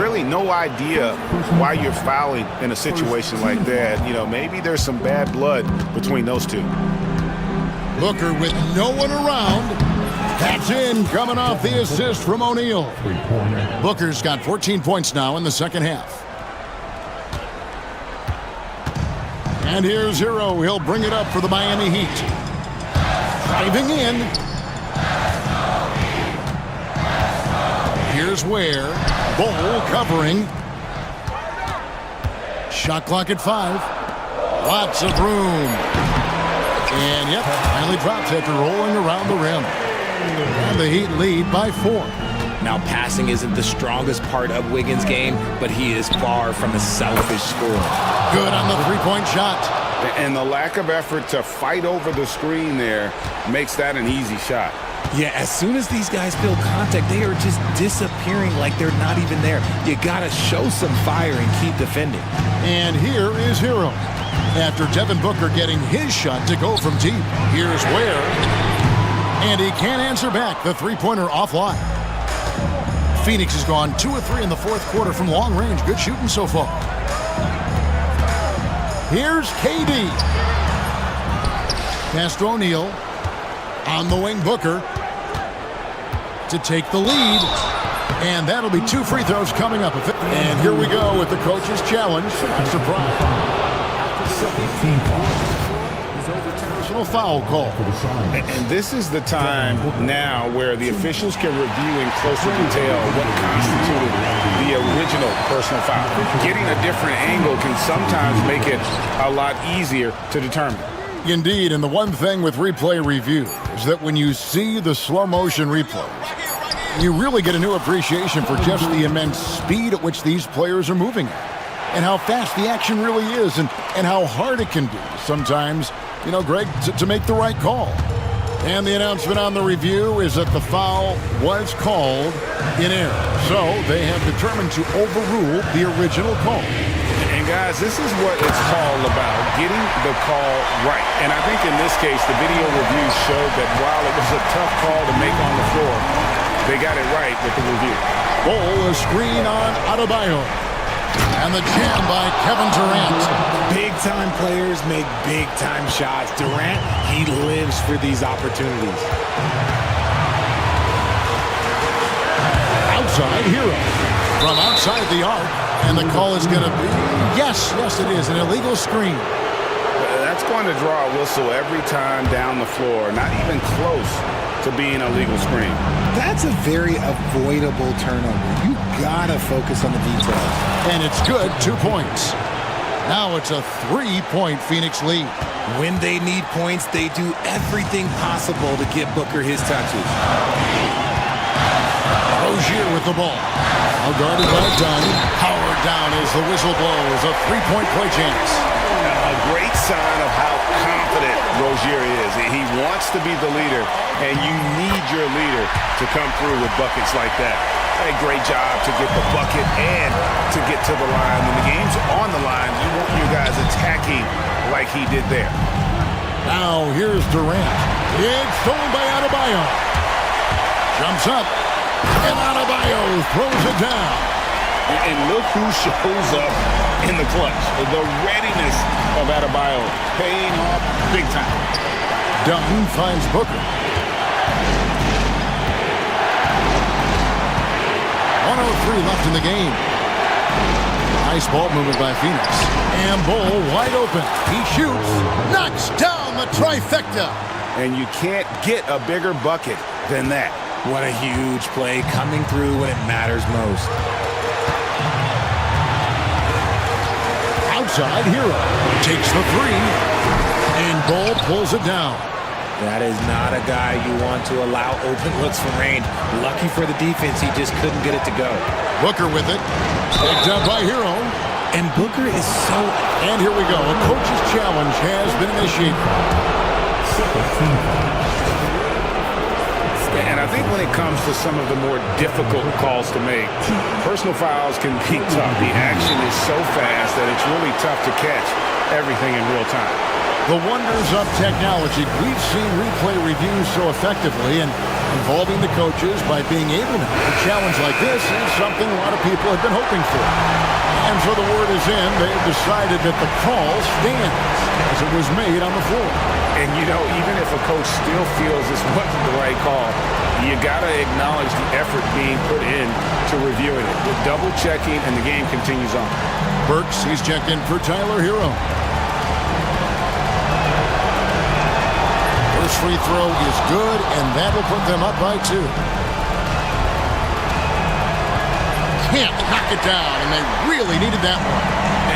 Really no idea why you're fouling in a situation like that. You know, maybe there's some bad blood between those two. Booker with no one around. That's in, coming off the assist from O'Neal. Booker's got 14 points now in the second half. And here's Hero. He'll bring it up for the Miami Heat. Driving in. Here's Ware. Bull covering. Shot clock at 5. Lots of room. And yep, finally drops after rolling around the rim. And the Heat lead by 4. Now, passing isn't the strongest part of Wiggins' game, but he is far from a selfish scorer. Good on the three-point shot. And the lack of effort to fight over the screen there makes that an easy shot. Yeah, as soon as these guys feel contact, they are just disappearing like they're not even there. You got to show some fire and keep defending. And here is Hero. After Devin Booker getting his shot to go from deep, here's Ware. And he can't answer back. The three-pointer offline. Phoenix has gone 2 of 3 in the fourth quarter from long range. Good shooting so far. Here's KD. Pass to O'Neal. On the wing, Booker to take the lead. And that'll be 2 free throws coming up. And here we go with the coach's challenge. Not surprised. Personal foul call. And this is the time now where the officials can review in closer detail what constituted the original personal foul. Getting a different angle can sometimes make it a lot easier to determine. Indeed, and the one thing with replay review is that when you see the slow motion replays, you really get a new appreciation for just the immense speed at which these players are moving at, and how fast the action really is, and how hard it can be sometimes, you know, Greg, to make the right call. And the announcement on the review is that the foul was called in error, so they have determined to overrule the original call. And And guys, this is what it's all about, getting the call right. And I think in this case, the video review showed that while it was a tough call to make on the floor, they got it right with the review. Ball, a screen on Adebayo. And the jam by Kevin Durant. Big-time players make big-time shots. Durant, he lives for these opportunities. Outside Hero. From outside the arc. And the call is going to be, yes, it is, an illegal screen. That's going to draw a whistle every time down the floor, not even close to being a legal screen. That's a very avoidable turnover. You gotta focus on the details. And it's good, 2 points. Now it's a 3-point Phoenix lead. When they need points, they do everything possible to get Booker his touches. Rozier with the ball. Now guarded by Dunn. Powered down as the whistle blows. A 3-point play chance. A great sign of how confident Rozier is. He wants to be the leader, and you need your leader to come through with buckets like that. A great job to get the bucket and to get to the line. When the game's on the line, you want your guys attacking like he did there. Now here's Durant. It's stolen by Adebayo. Jumps up. And Adebayo throws it down. And look who shows up in the clutch. The readiness of Adebayo paying off big time. Dunn finds Booker. 1:03 left in the game. Nice ball movement by Phoenix. And Bull wide open. He shoots. Knocks down the trifecta. And you can't get a bigger bucket than that. What a huge play coming through when it matters most. Outside Hero takes the three, and Bull pulls it down. That is not a guy you want to allow open looks from range. Lucky for the defense, he just couldn't get it to go. Booker with it, picked up by Hero. And Booker is so... And here we go, a coach's challenge has been initiated. And I think when it comes to some of the more difficult calls to make, personal fouls can be tough. The action is so fast that it's really tough to catch everything in real time. The wonders of technology. We've seen replay reviews so effectively, and involving the coaches by being able to have a challenge like this is something a lot of people have been hoping for. And so the word is in, they've decided that the call stands as it was made on the floor. And you know, even if a coach still feels this wasn't the right call, you gotta acknowledge the effort being put in to reviewing it. The double checking, and the game continues on. Burks, he's checked in for Tyler Hero. First free throw is good, and that will put them up by 2. Can't knock it down, and they really needed that one.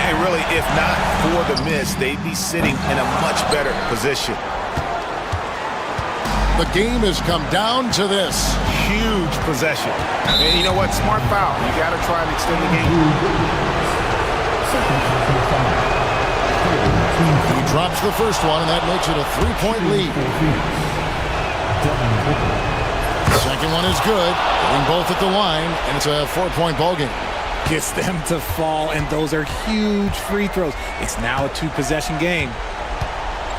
And really, if not for the miss, they'd be sitting in a much better position. The game has come down to this. Huge possession. And you know what? Smart foul. You got to try and extend the game. He drops the first one, and that makes it a 3-point lead. The second one is good. Getting both at the line, and it's a 4-point ball game. Gets them to fall, and those are huge free throws. It's now a 2-possession game.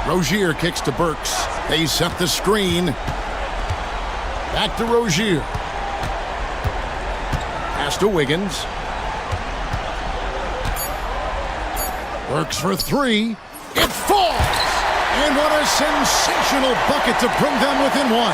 Rozier kicks to Burks. They set the screen. Back to Rozier. Pass to Wiggins. Burks for 3. It falls! And what a sensational bucket to bring them within 1.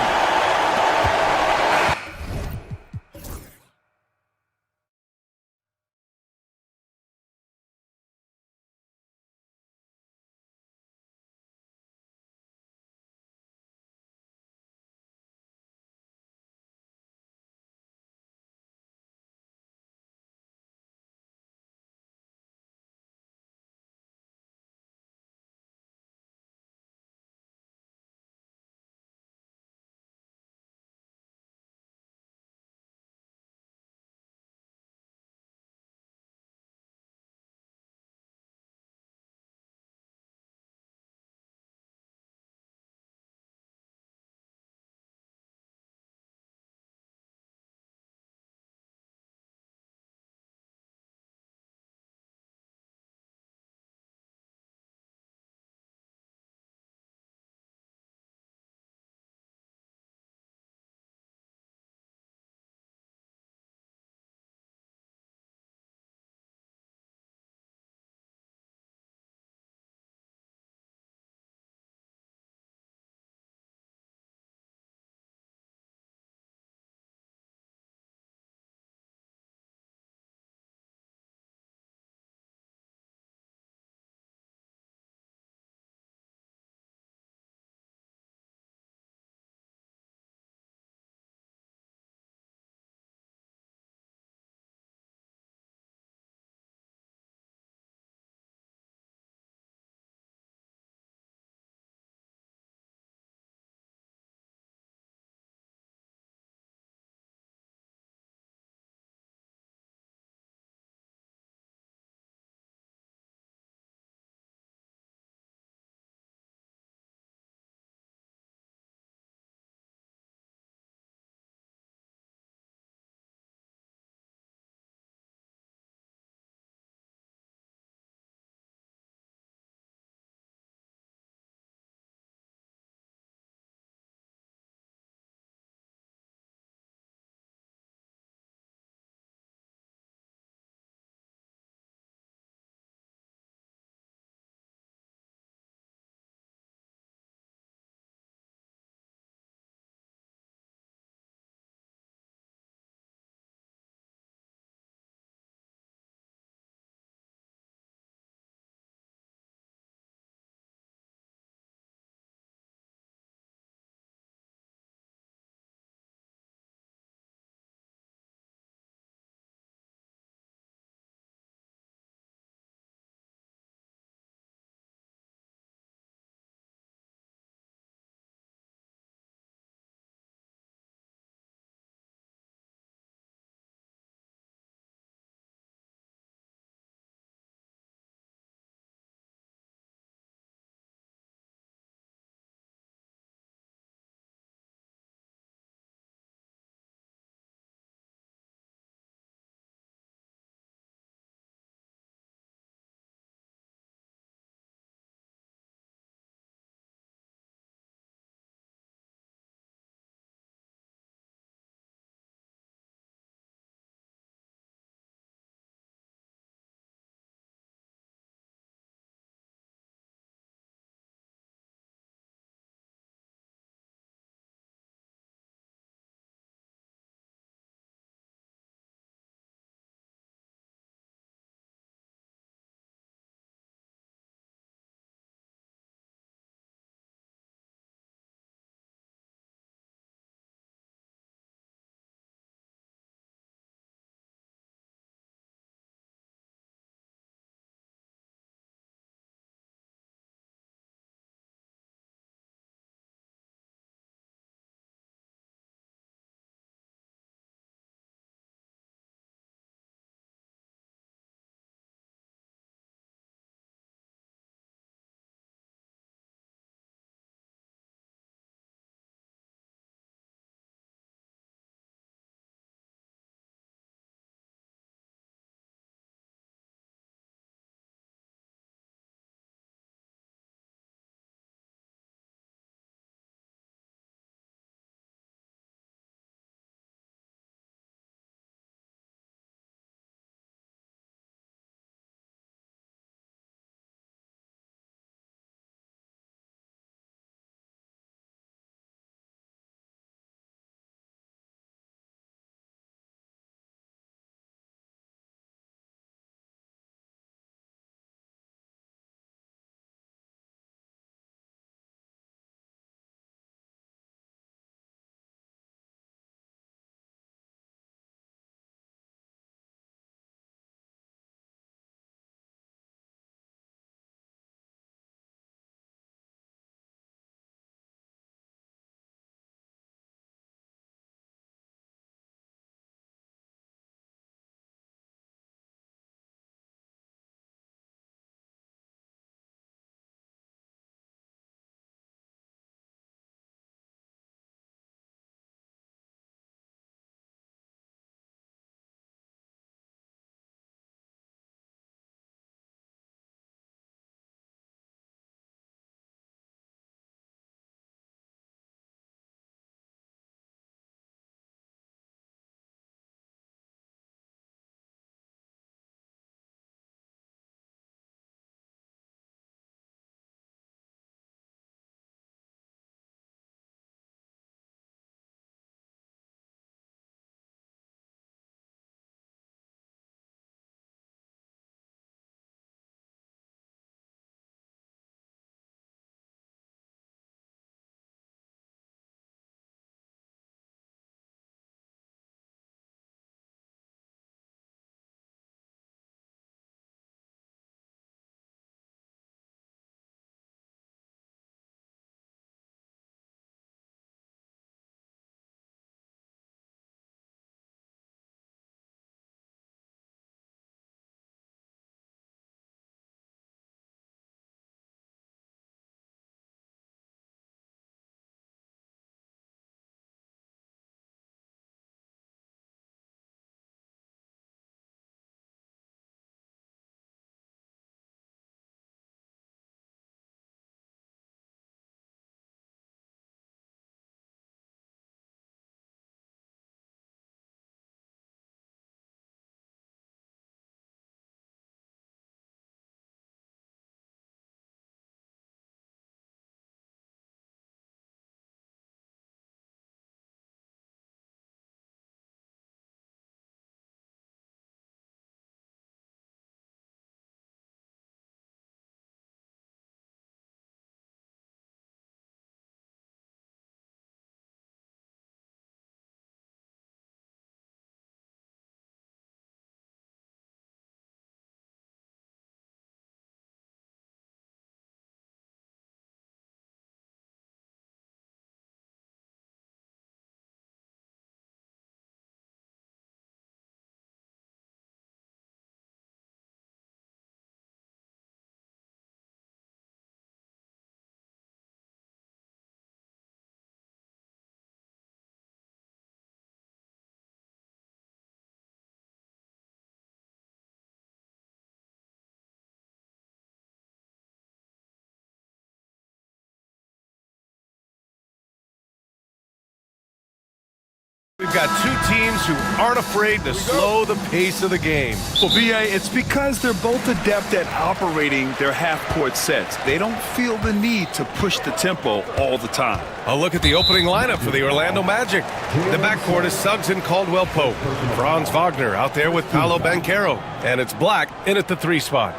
got two teams who aren't afraid to slow the pace of the game. Well, B.A., it's because they're both adept at operating their half-court sets. They don't feel the need to push the tempo all the time. A look at the opening lineup for the Orlando Magic. The backcourt is Suggs and Caldwell Pope. Franz Wagner out there with Paolo Banchero. And it's Black in at the 3 spot.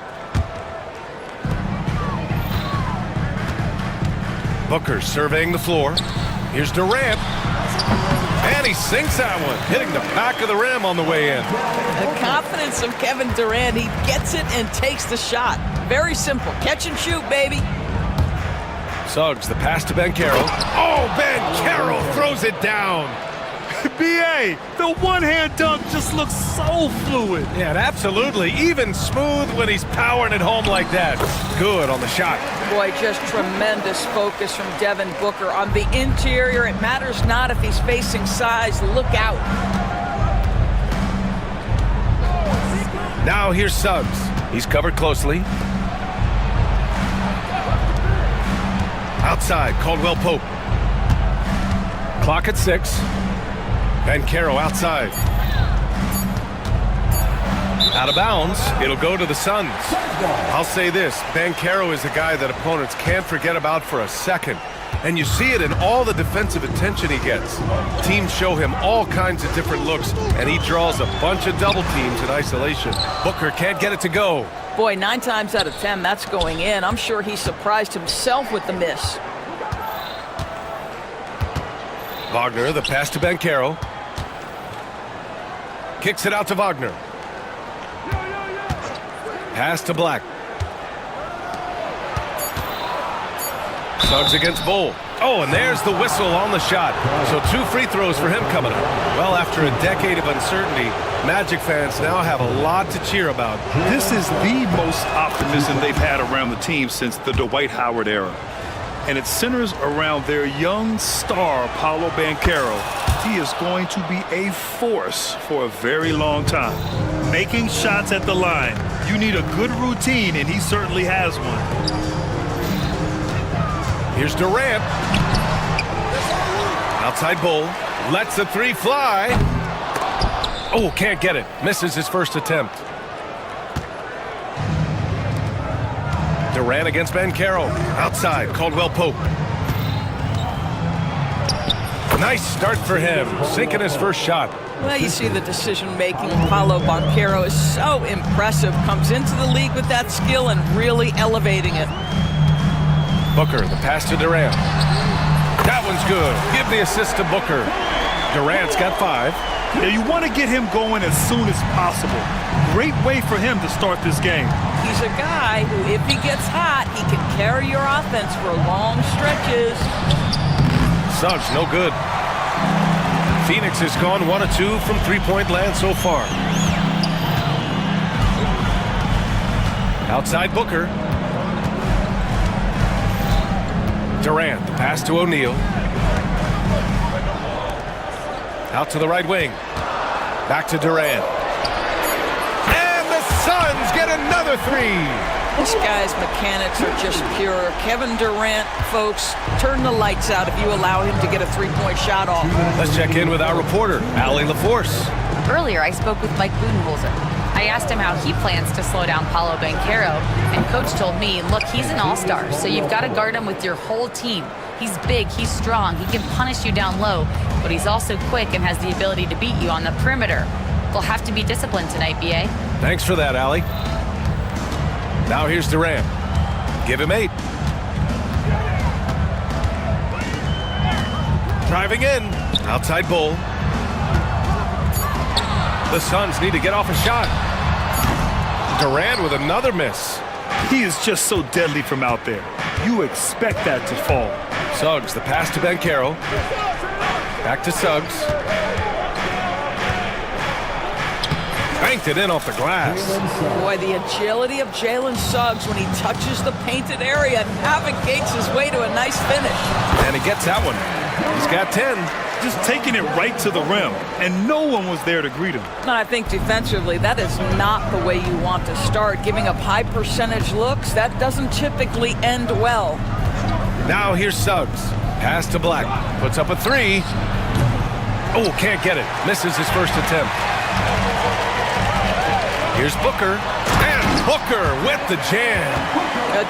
Booker surveying the floor. Here's Durant. And he sinks that one, hitting the back of the rim on the way in. The confidence of Kevin Durant. He gets it and takes the shot. Very simple. Catch and shoot, baby. Suggs, the pass to Banchero. Oh, Banchero throws it down. B.A., the one-hand dunk just looks so fluid. Yeah, and absolutely. Even smooth when he's powering it home like that. Good on the shot. Boy, just tremendous focus from Devin Booker. On the interior, it matters not if he's facing size. Look out. Now here's Suggs. He's covered closely. Outside, Caldwell Pope. Clock at 6. Banchero outside. Out of bounds. It'll go to the Suns. I'll say this. Banchero is a guy that opponents can't forget about for a second. And you see it in all the defensive attention he gets. Teams show him all kinds of different looks, and he draws a bunch of double teams in isolation. Booker can't get it to go. Boy, 9 times out of 10, that's going in. I'm sure he surprised himself with the miss. Wagner, the pass to Banchero. Kicks it out to Wagner. Pass to Black. Suggs against Bull. Oh, and there's the whistle on the shot. So 2 free throws for him coming up. Well, after a decade of uncertainty, Magic fans now have a lot to cheer about. This is the most optimism they've had around the team since the Dwight Howard era. And it centers around their young star, Paolo Banchero. He is going to be a force for a very long time. Making shots at the line. You need a good routine, and he certainly has one. Here's Durant. Outside Bull. Lets the 3 fly. Oh, can't get it. Misses his first attempt. Durant against Banchero. Outside, Caldwell Pope. Nice start for him, sinking his first shot. Well, you see the decision-making. Paolo Banchero is so impressive. Comes into the league with that skill and really elevating it. Booker, the pass to Durant. That one's good. Give the assist to Booker. Durant's got 5. Yeah, you want to get him going as soon as possible. Great way for him to start this game. He's a guy who, if he gets hot, he can carry your offense for long stretches. Suggs, no good. Phoenix has gone 1 of 2 from 3-point land so far. Outside Booker. Durant, the pass to O'Neal. Out to the right wing. Back to Durant. And the Suns get another 3. This guy's mechanics are just pure. Kevin Durant, folks, turn the lights out if you allow him to get a 3-point shot off. Let's check in with our reporter, Allie LaForce. Earlier, I spoke with Mike Budenholzer. I asked him how he plans to slow down Paolo Banchero, and Coach told me, look, he's an all-star, so you've got to guard him with your whole team. He's big, he's strong, he can punish you down low, but he's also quick and has the ability to beat you on the perimeter. They'll have to be disciplined tonight, B.A. Thanks for that, Allie. Now here's Durant. Give him 8. Driving in. Outside Bull. The Suns need to get off a shot. Durant with another miss. He is just so deadly from out there. You expect that to fall. Suggs, the pass to Banchero. Back to Suggs. Banked it in off the glass. Boy, the agility of Jalen Suggs when he touches the painted area and navigates his way to a nice finish. And he gets that one. He's got 10. Just taking it right to the rim, and no one was there to greet him. I think defensively, that is not the way you want to start. Giving up high percentage looks, that doesn't typically end well. Now here's Suggs. Pass to Black. Puts up a 3. Oh, can't get it. Misses his first attempt. Here's Booker. And Booker with the jam.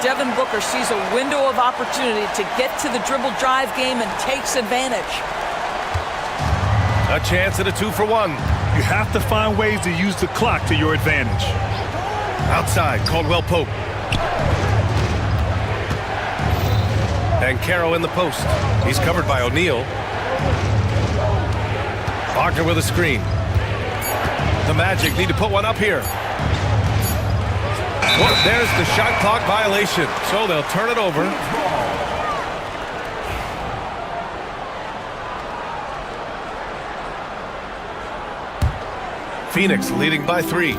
Devin Booker sees a window of opportunity to get to the dribble drive game and takes advantage. A chance at a 2-for-1. You have to find ways to use the clock to your advantage. Outside, Caldwell Pope. And Caro in the post. He's covered by O'Neal. Wagner with a screen. The Magic need to put one up here. Well, there's the shot clock violation, so they'll turn it over. Phoenix leading by 3.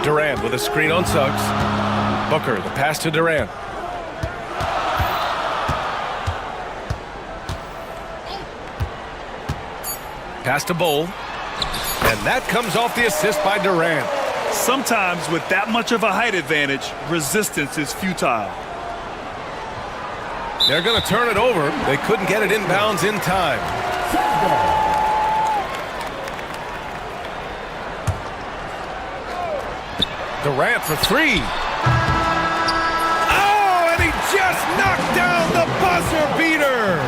Durant with a screen on Suggs. Booker, the pass to Durant. Pass to Bowl. And that comes off the assist by Durant. Sometimes with that much of a height advantage, resistance is futile. They're going to turn it over. They couldn't get it inbounds in time. Durant for 3. Oh, and he just knocked down the buzzer beater.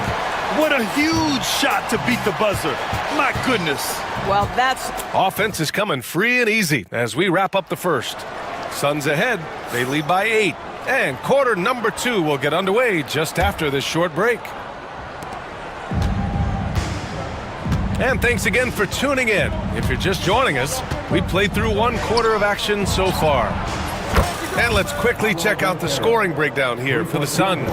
What a huge shot to beat the buzzer. My goodness. Well, that's... Offense is coming free and easy as we wrap up the first. Suns ahead. They lead by 8. And quarter number 2 will get underway just after this short break. And thanks again for tuning in. If you're just joining us, we played through 1 quarter of action so far. And let's quickly check out the scoring breakdown here for the Suns.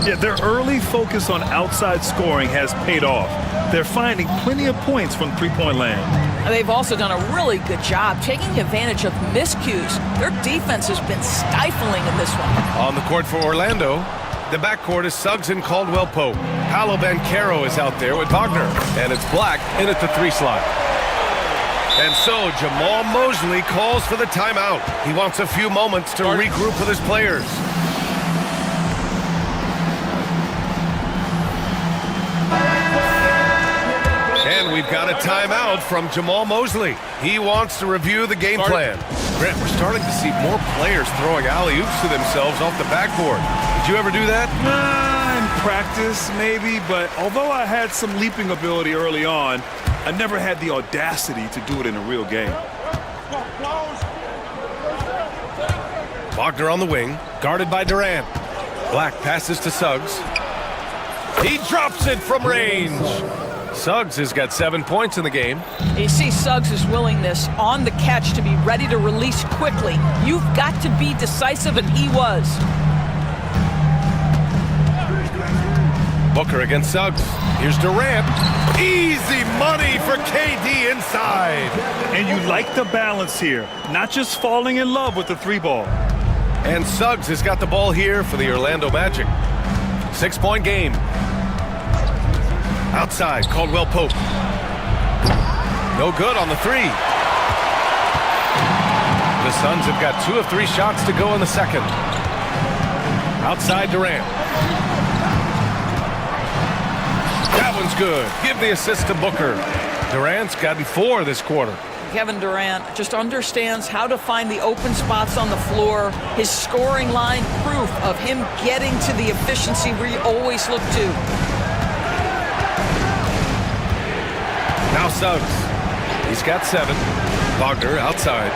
Yeah, their early focus on outside scoring has paid off. They're finding plenty of points from three-point land. They've also done a really good job taking advantage of miscues. Their defense has been stifling in this one. On the court for Orlando, the backcourt is Suggs and Caldwell Pope. Paolo Banchero is out there with Wagner. And it's Black in at the 3 slot. And so Jamal Mosley calls for the timeout. He wants a few moments to regroup with his players. And we've got a timeout from Jamal Mosley. He wants to review the game plan. Grant, we're starting to see more players throwing alley-oops to themselves off the backboard. Did you ever do that? In practice, maybe, but although I had some leaping ability early on, I never had the audacity to do it in a real game. Wagner on the wing, guarded by Durant. Black passes to Suggs. He drops it from range. Suggs has got 7 points in the game. You see Suggs' willingness on the catch to be ready to release quickly. You've got to be decisive, and he was. Booker against Suggs. Here's Durant. Easy money for KD inside. And you like the balance here, not just falling in love with the 3-ball. And Suggs has got the ball here for the Orlando Magic. 6-point game. Outside, Caldwell Pope. No good on the 3. The Suns have got 2 of 3 shots to go in the second. Outside Durant. That one's good. Give the assist to Booker. Durant's gotten 4 this quarter. Kevin Durant just understands how to find the open spots on the floor. His scoring line, proof of him getting to the efficiency we always look to. Now Suggs. He's got 7. Wagner outside.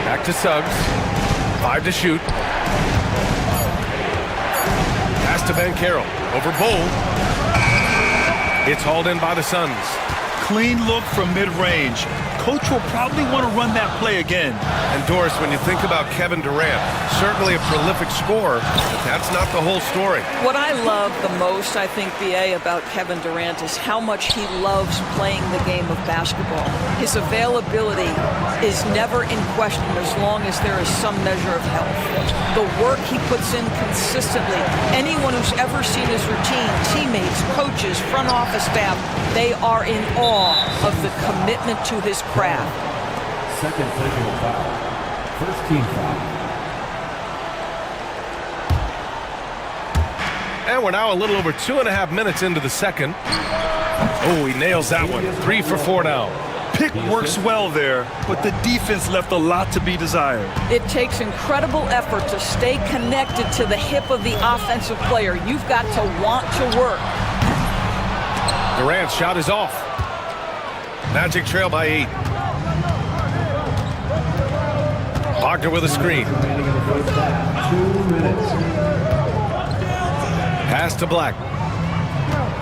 Back to Suggs. 5 to shoot. Pass to Banchero. Over Bowl. It's hauled in by the Suns. Clean look from mid-range. Coach will probably want to run that play again. And Doris, when you think about Kevin Durant, certainly a prolific scorer, but that's not the whole story. What I love the most, I think, BA, about Kevin Durant is how much he loves playing the game of basketball. His availability is never in question as long as there is some measure of health. The work he puts in consistently, anyone who's ever seen his routine, teammates, coaches, front office staff, they are in awe of the commitment to his craft. Second technical foul. First team foul. And we're now a little over 2.5 minutes into the second. Oh, he nails that one. 3 for 4 now. Pick works well there, but the defense left a lot to be desired. It takes incredible effort to stay connected to the hip of the offensive player. You've got to want to work. Durant's shot is off. Magic trail by 8. Wagner with a screen. 2 minutes. Pass to Black.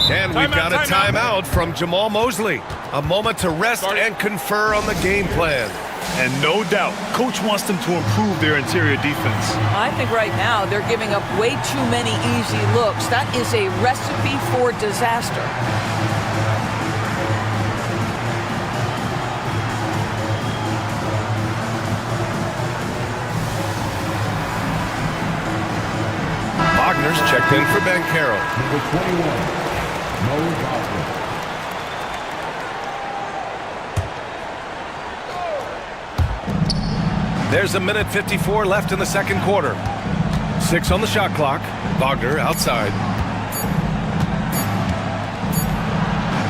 And we've got a timeout from Jamal Mosley. A moment to rest and confer on the game plan. And no doubt, coach wants them to improve their interior defense. I think right now they're giving up way too many easy looks. That is a recipe for disaster. Wagner's checked in for Ben Carroll. Number 21, Mo Wagner. There's a minute 54 left in the second quarter. 6 on the shot clock. Wagner outside.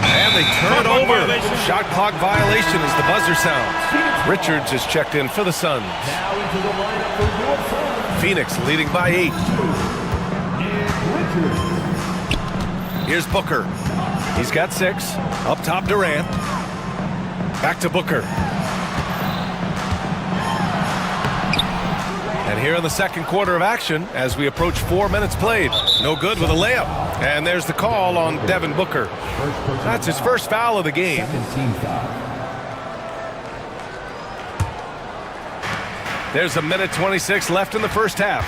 And they turn it over. Shot clock violation as the buzzer sounds. Richards is checked in for the Suns. Now into the lineup for your Suns. Phoenix leading by 8. And Richards. Here's Booker. He's got 6. Up top, Durant. Back to Booker. And here in the second quarter of action, as we approach 4 minutes played. No good with a layup. And there's the call on Devin Booker. That's his first foul of the game. Second team foul. There's a minute 26 left in the first half.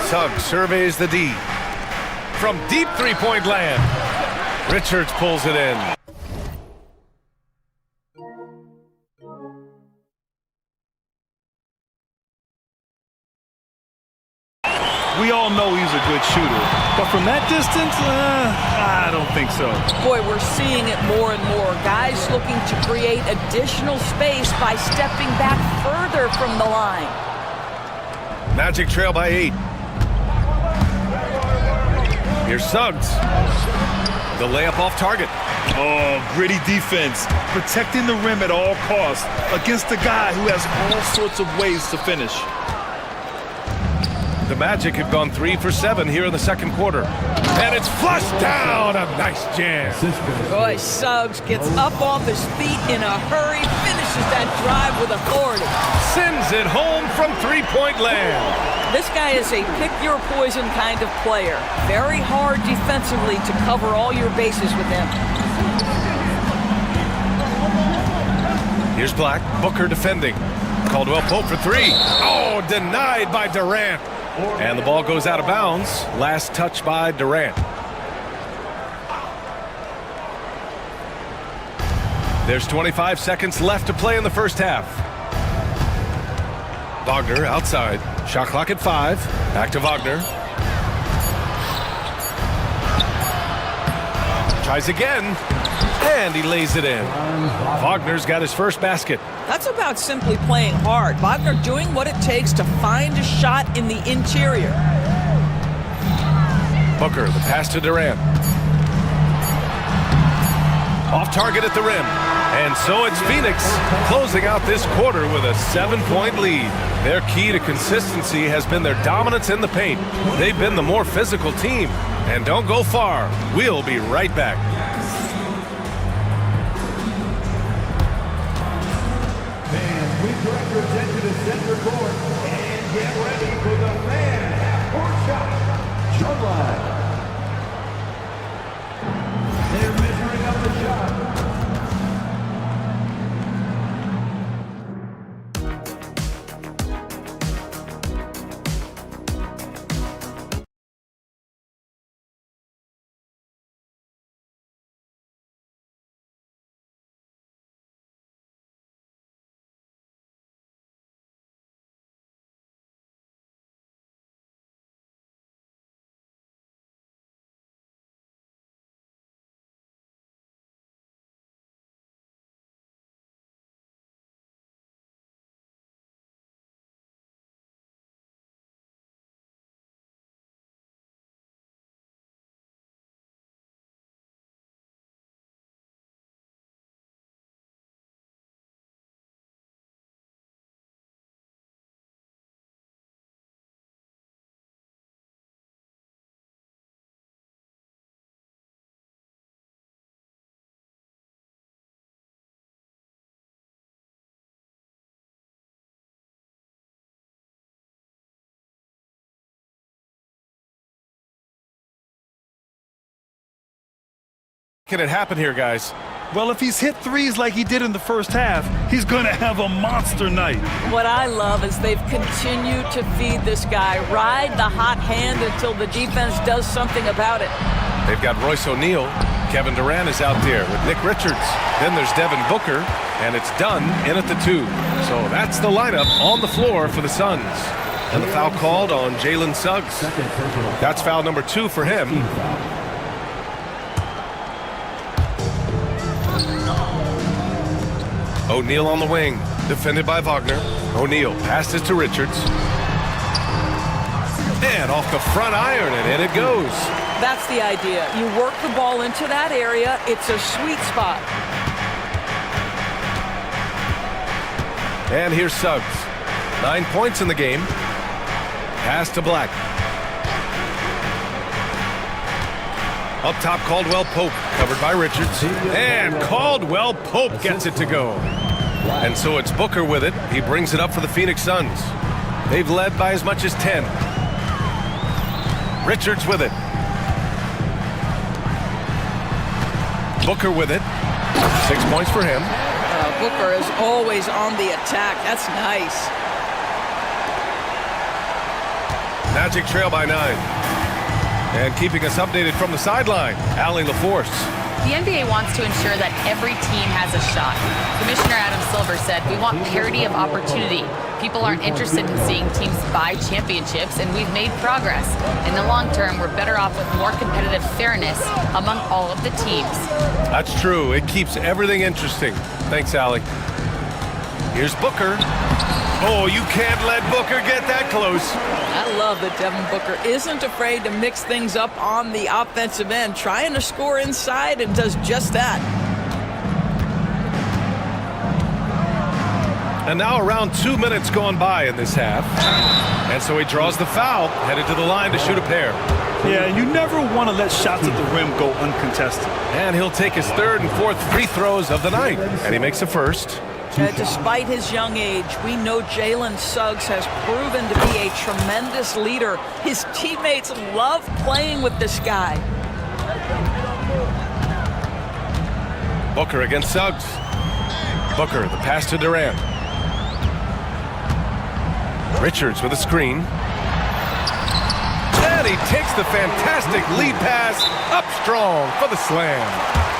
Suggs surveys the D. From deep three-point land. Richards pulls it in. We all know he's a good shooter, but from that distance, I don't think so. Boy, we're seeing it more and more. Guys looking to create additional space by stepping back further from the line. Magic trail by 8. Here's Suggs. The layup off target. Oh, gritty defense, protecting the rim at all costs against a guy who has all sorts of ways to finish. The Magic have gone 3 for 7 here in the second quarter. And it's flushed down. A nice jam. Boy, Suggs gets up off his feet in a hurry, finishes that drive with authority. Sends it home from three-point land. This guy is a pick-your-poison kind of player. Very hard defensively to cover all your bases with him. Here's Black. Booker defending. Caldwell Pope for 3. Oh, denied by Durant. And the ball goes out of bounds. Last touch by Durant. There's 25 seconds left to play in the first half. Wagner outside. Shot clock at 5. Back to Wagner. Tries again. And he lays it in. Wagner's got his first basket. That's about simply playing hard. Wagner doing what it takes to find a shot in the interior. Booker, the pass to Durant. Off target at the rim. And so it's Phoenix closing out this quarter with a 7-point lead. Their key to consistency has been their dominance in the paint. They've been the more physical team. And don't go far. We'll be right back. Fans, we direct your attention to center court and get ready for the fan half-court shot. Shot line. They're measuring up the shot. Can it happen here, guys? Well, if he's hit threes like he did in the first half, he's going to have a monster night. What I love is they've continued to feed this guy, ride the hot hand until the defense does something about it. They've got Royce O'Neal. Kevin Durant is out there with Nick Richards. Then there's Devin Booker, and it's done in at the 2. So that's the lineup on the floor for the Suns. And the foul called on Jalen Suggs. That's foul number 2 for him. O'Neal on the wing, defended by Wagner. O'Neal passes to Richards. And off the front iron, and in it goes. That's the idea. You work the ball into that area. It's a sweet spot. And here's Suggs. 9 points in the game. Pass to Black. Up top, Caldwell Pope, covered by Richards. And Caldwell Pope gets it to go. And so it's Booker with it. He brings it up for the Phoenix Suns. They've led by as much as 10. Richards with it. Booker with it. 6 points for him. Booker is always on the attack. That's nice. Magic trail by 9. And keeping us updated from the sideline, Allie LaForce. The NBA wants to ensure that every team has a shot. Commissioner Adam Silver said, "We want parity of opportunity. People aren't interested in seeing teams buy championships, and we've made progress. In the long term, we're better off with more competitive fairness among all of the teams." That's true. It keeps everything interesting. Thanks, Allie. Here's Booker. Oh, you can't let Booker get that close. I love that Devin Booker isn't afraid to mix things up on the offensive end, trying to score inside, and does just that. And now around 2 minutes gone by in this half. And so he draws the foul, headed to the line to shoot a pair. Yeah, you never want to let shots at the rim go uncontested. And he'll take his 3rd and 4th free throws of the night. And he makes the first. Despite his young age, we know Jalen Suggs has proven to be a tremendous leader. His teammates love playing with this guy. Booker against Suggs. Booker, the pass to Durant. Richards with a screen. And he takes the fantastic lead pass up strong for the slam.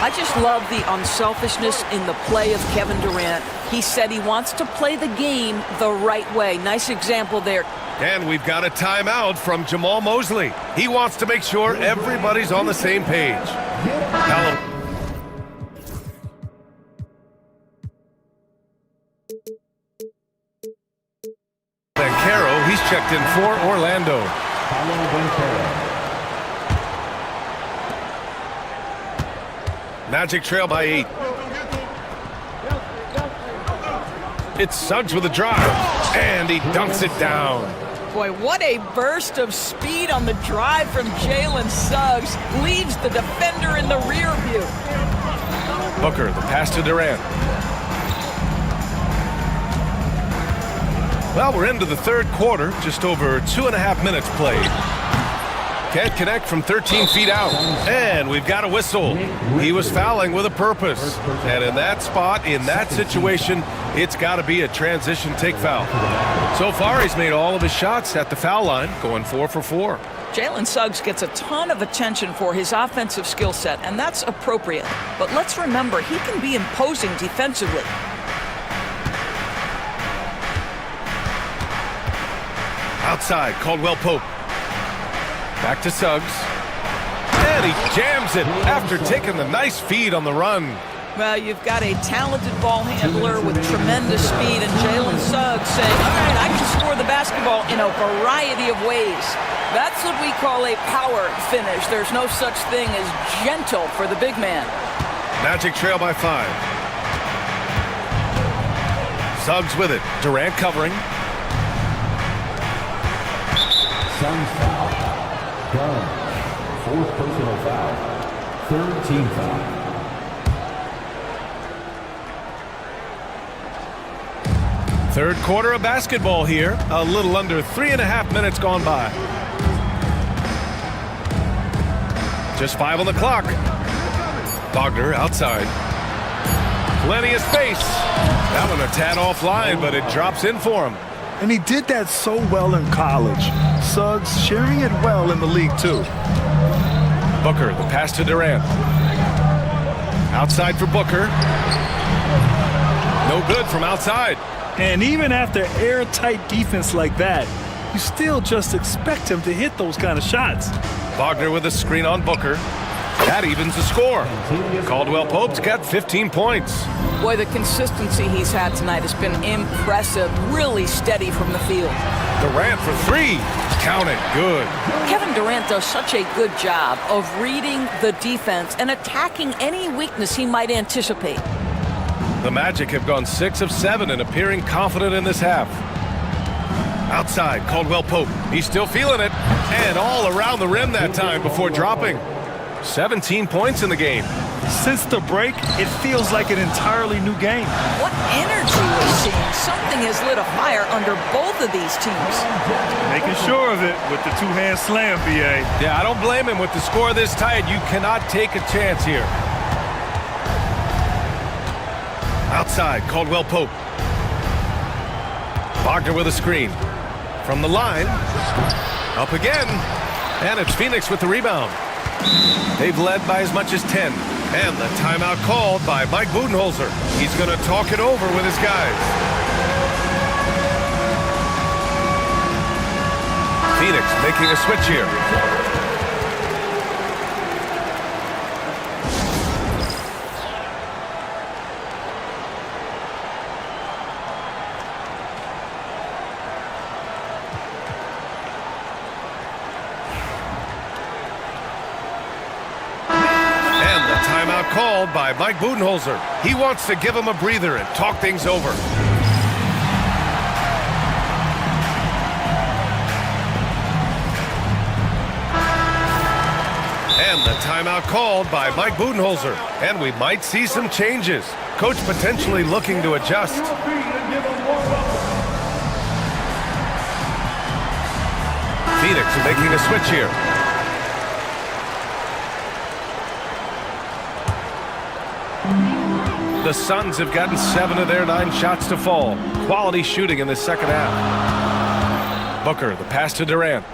I just love the unselfishness in the play of Kevin Durant. He said he wants to play the game the right way. Nice example there. And we've got a timeout from Jamal Mosley. He wants to make sure everybody's on the same page. Bancaro, he's checked in for Orlando. Magic trail by 8. It's Suggs with a drive, and he dunks it down. Boy, what a burst of speed on the drive from Jalen Suggs. Leaves the defender in the rear view. Booker, the pass to Durant. Well, we're into the 3rd quarter, just over 2.5 minutes played. Can't connect from 13 feet out. And we've got a whistle. He was fouling with a purpose. And in that spot, in that situation, it's got to be a transition take foul. So far, he's made all of his shots at the foul line, going 4 for 4. Jalen Suggs gets a ton of attention for his offensive skill set, and that's appropriate. But let's remember, he can be imposing defensively. Outside, Caldwell Pope. Back to Suggs. And he jams it after taking the nice feed on the run. Well, you've got a talented ball handler with tremendous speed, and Jalen Suggs saying, all right, I can score the basketball in a variety of ways. That's what we call a power finish. There's no such thing as gentle for the big man. Magic trail by 5. Suggs with it. Durant covering. Suns foul. Done. 4th personal foul. 3rd team foul. Third quarter of basketball here. A little under 3.5 minutes gone by. Just 5 on the clock. Wagner outside. Plenty of space. That one a tad offline, but it drops in for him. And he did that so well in college. Suggs sharing it well in the league, too. Booker, the pass to Durant. Outside for Booker. No good from outside. And even after airtight defense like that, you still just expect him to hit those kind of shots. Wagner with a screen on Booker. That evens the score. Caldwell Pope's got 15 points. Boy, the consistency he's had tonight has been impressive, really steady from the field. Durant for three. Count it. Good. Kevin Durant does such a good job of reading the defense and attacking any weakness he might anticipate. The Magic have gone 6 of 7 and appearing confident in this half. Outside, Caldwell Pope. He's still feeling it. And all around the rim that time before dropping. 17 points in the game. Since the break, it feels like an entirely new game. What energy we're seeing. Something has lit a fire under both of these teams. Making sure of it with the two-hand slam, BA. Yeah, I don't blame him. With the score this tight, you cannot take a chance here. Outside, Caldwell Pope. Wagner with a screen. From the line. Up again. And it's Phoenix with the rebound. They've led by as much as 10. And the timeout called by Mike Budenholzer. He's going to talk it over with his guys. Phoenix making a switch here. Called by Mike Budenholzer. He wants to give him a breather and talk things over. And the timeout called by Mike Budenholzer. And we might see some changes. Coach potentially looking to adjust. Phoenix making a switch here. The Suns have gotten 7 of their 9 shots to fall. Quality shooting in the second half. Booker, the pass to Durant.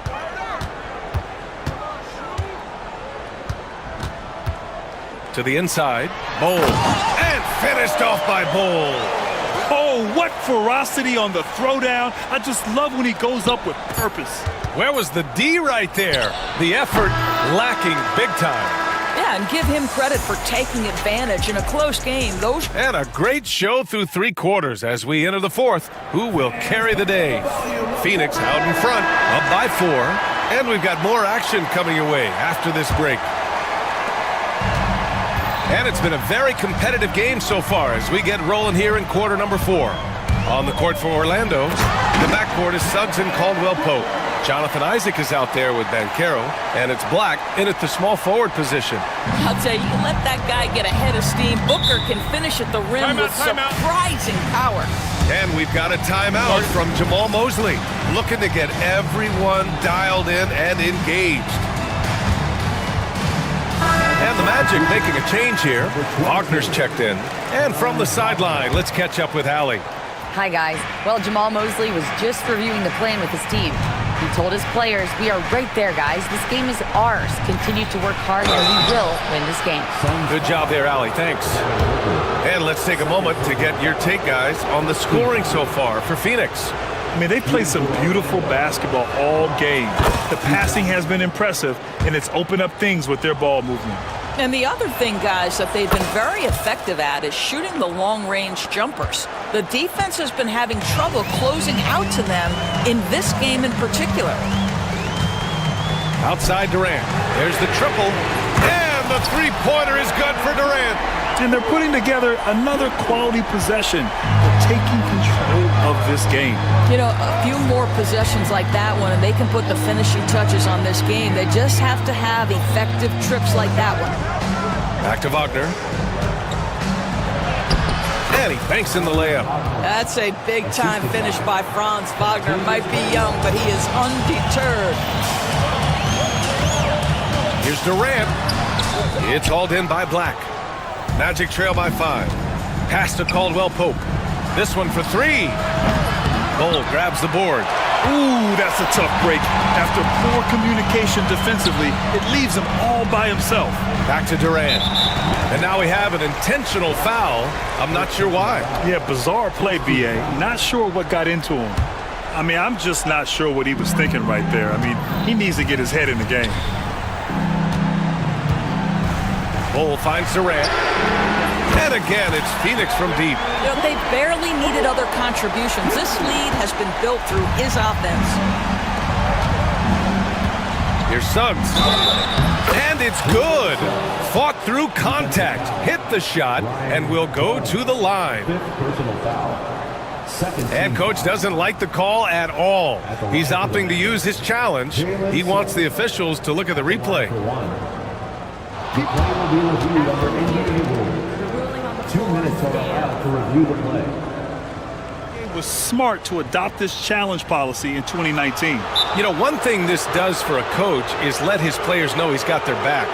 To the inside. Bowl. And finished off by Bowl. Oh, what ferocity on the throwdown. I just love when he goes up with purpose. Where was the D right there? The effort lacking big time. Yeah, and give him credit for taking advantage in a close game. And a great show through 3 quarters as we enter the 4th. Who will carry the day? Phoenix out in front, up by 4. And we've got more action coming your way after this break. And it's been a very competitive game so far as we get rolling here in quarter number 4. On the court for Orlando, the backcourt is Suggs and Caldwell Pope. Jonathan Isaac is out there with Banchero, and it's Black in at the small forward position. I'll tell you, you let that guy get ahead of steam. Booker can finish at the rim with surprising power. And we've got a timeout from Jamal Mosley, looking to get everyone dialed in and engaged. And the Magic making a change here. Wagner's checked in. And from the sideline, let's catch up with Allie. Hi, guys. Well, Jamal Mosley was just reviewing the plan with his team. He told his players, we are right there, guys. This game is ours. Continue to work hard, and we will win this game. Good job there, Allie. Thanks. And let's take a moment to get your take, guys, on the scoring so far for Phoenix. I mean, they played some beautiful basketball all game. The passing has been impressive, and it's opened up things with their ball movement. And the other thing, guys, that they've been very effective at is shooting the long-range jumpers. The defense has been having trouble closing out to them in this game in particular. Outside Durant. There's the triple. And the three-pointer is good for Durant. And they're putting together another quality possession. They're taking control of this game. You know, a few more possessions like that one, and they can put the finishing touches on this game. They just have to have effective trips like that one. Back to Wagner. And he banks in the layup. That's a big-time finish by Franz Wagner. Might be young, but he is undeterred. Here's Durant. It's hauled in by Black. Magic trail by 5. Pass to Caldwell Pope. This one for 3. Bull grabs the board. Ooh, that's a tough break. After poor communication defensively, it leaves him all by himself. Back to Durant. And now we have an intentional foul. I'm not sure why. Yeah, bizarre play, BA. Not sure what got into him. I mean, I'm just not sure what he was thinking right there. I mean, he needs to get his head in the game. Bull finds Durant. And again, it's Phoenix from deep. You know, they barely needed other contributions. This lead has been built through his offense. Here's Suggs. And it's good. Fought through contact. Hit the shot and will go to the line. And coach doesn't like the call at all. He's opting to use his challenge. He wants the officials to look at the replay. The play will be reviewed under NBA rules. 2 minutes are allowed to review the play. It was smart to adopt this challenge policy in 2019. You know, one thing this does for a coach is let his players know he's got their back.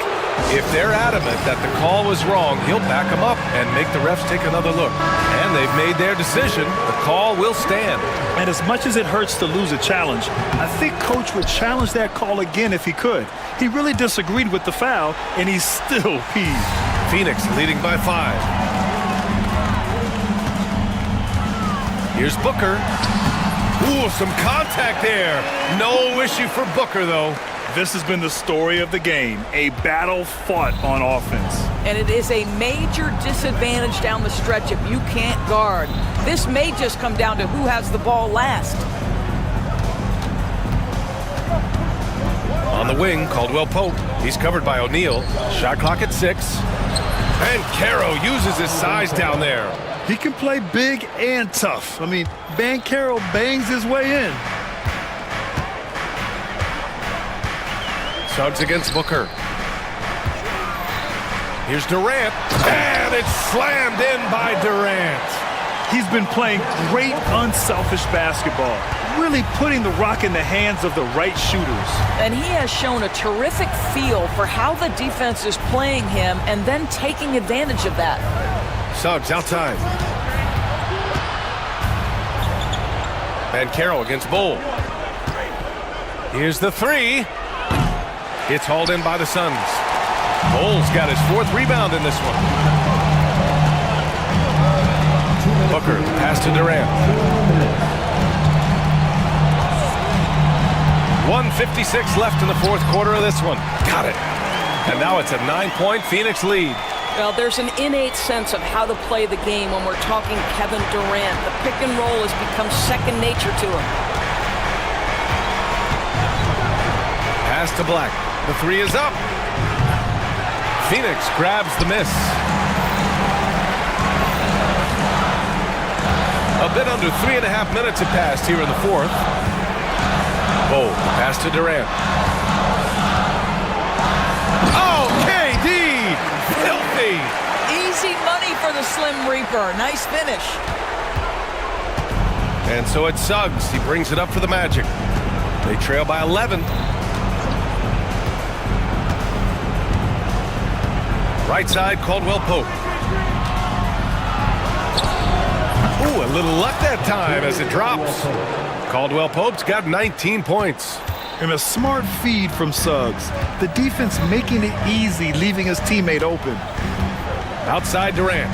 If they're adamant that the call was wrong, he'll back them up and make the refs take another look. And they've made their decision. The call will stand. And as much as it hurts to lose a challenge, I think coach would challenge that call again if he could. He really disagreed with the foul, and he's still peeved. Phoenix leading by 5. Here's Booker. Ooh, some contact there. No issue for Booker, though. This has been the story of the game, a battle fought on offense. And it is a major disadvantage down the stretch if you can't guard. This may just come down to who has the ball last. On the wing, Caldwell Pope. He's covered by O'Neal. Shot clock at 6. And Caro uses his size down there. He can play big and tough. I mean, Banchero bangs his way in. Suggs against Booker. Here's Durant. And it's slammed in by Durant. He's been playing great, unselfish basketball, really putting the rock in the hands of the right shooters. And he has shown a terrific feel for how the defense is playing him and then taking advantage of that. Suggs outside. Banchero against Bull. Here's the 3. It's hauled in by the Suns. Bull's got his 4th rebound in this one. Booker, pass to Durant. 1:56 left in the 4th quarter of this one. Got it. And now it's a 9-point Phoenix lead. Well, there's an innate sense of how to play the game when we're talking Kevin Durant. The pick and roll has become second nature to him. Pass to Black. The 3 is up. Phoenix grabs the miss. A bit under 3.5 minutes have passed here in the 4th. Oh, pass to Durant. Oh, KD! Filthy! Easy money for the Slim Reaper. Nice finish. And so it's Suggs. He brings it up for the Magic. They trail by 11. Right side, Caldwell Pope. Ooh, a little luck that time as it drops. Caldwell Pope's got 19 points. And a smart feed from Suggs. The defense making it easy, leaving his teammate open. Outside Durant.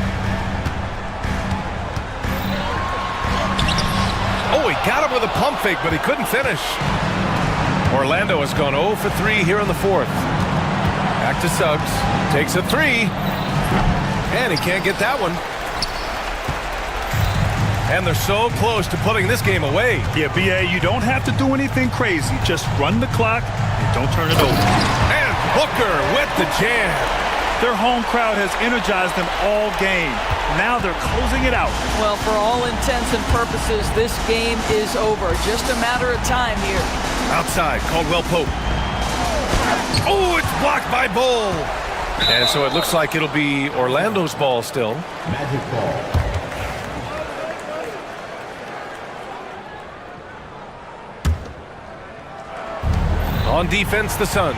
Oh, he got him with a pump fake, but he couldn't finish. Orlando has gone 0 for 3 here in the 4th. Back to Suggs. Takes a 3. And he can't get that one. And they're so close to putting this game away. Yeah, BA, you don't have to do anything crazy. Just run the clock and don't turn it over. And Booker with the jam. Their home crowd has energized them all game. Now they're closing it out. Well, for all intents and purposes, this game is over. Just a matter of time here. Outside, Caldwell Pope. Oh, it's blocked by Bull. And so it looks like it'll be Orlando's ball still. Magic ball. On defense, the Suns.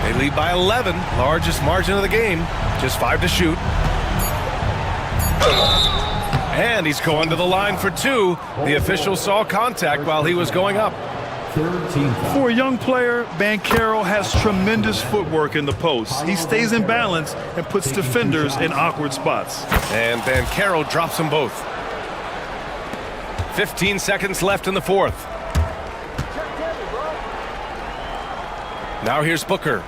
They lead by 11, largest margin of the game. Just 5 to shoot. And he's going to the line for 2. The official saw contact while he was going up. For a young player, Banchero has tremendous footwork in the post. He stays in balance and puts defenders in awkward spots. And Banchero drops them both. 15 seconds left in the fourth. Now here's Booker.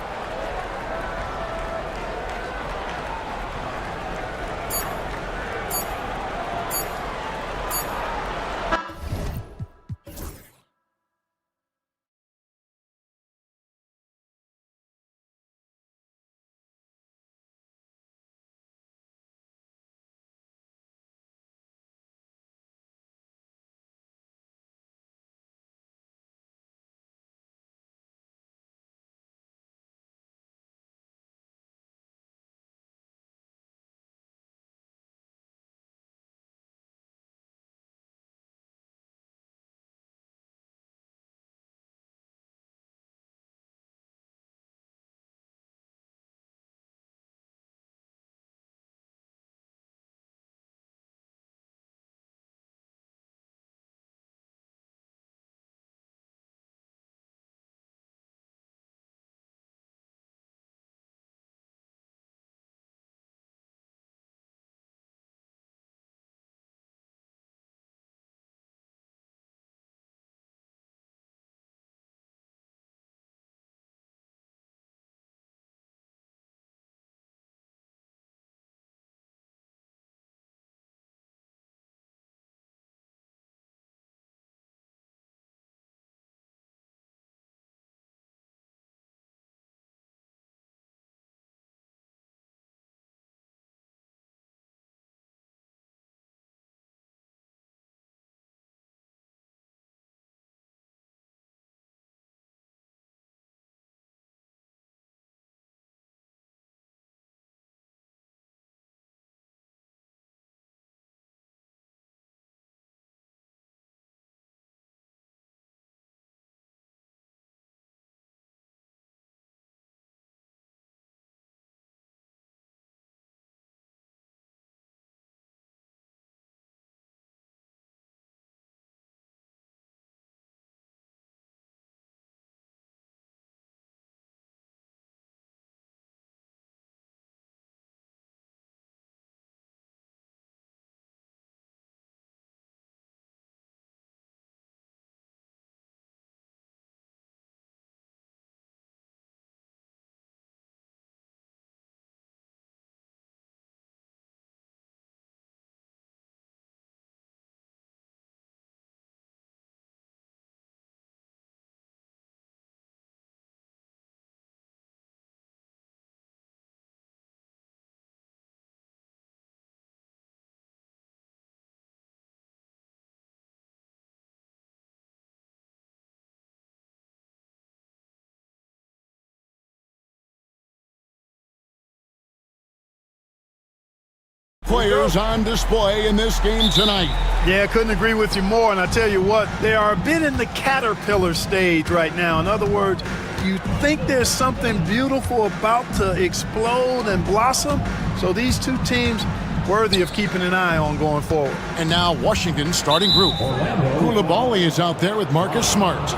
Players on display in this game tonight. Yeah, I couldn't agree with you more. And I tell you what, they are a bit in the caterpillar stage right now. In other words, you think there's something beautiful about to explode and blossom. So these two teams worthy of keeping an eye on going forward. And now Washington's starting group. Koulibaly is out there with Marcus Smart.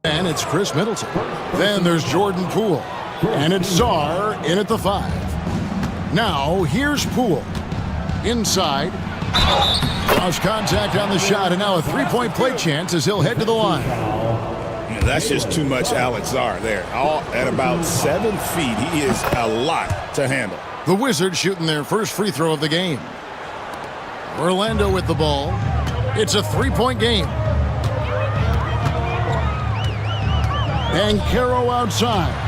And it's Chris Middleton. Then there's Jordan Poole. And it's Czar in at the 5. Now, here's Poole. Inside. Cross contact on the shot, and now a three-point play chance as he'll head to the line. Yeah, that's just too much Alex Czar there. All at about 7 feet. He is a lot to handle. The Wizards shooting their first free throw of the game. Orlando with the ball. It's a three-point game. Banchero outside.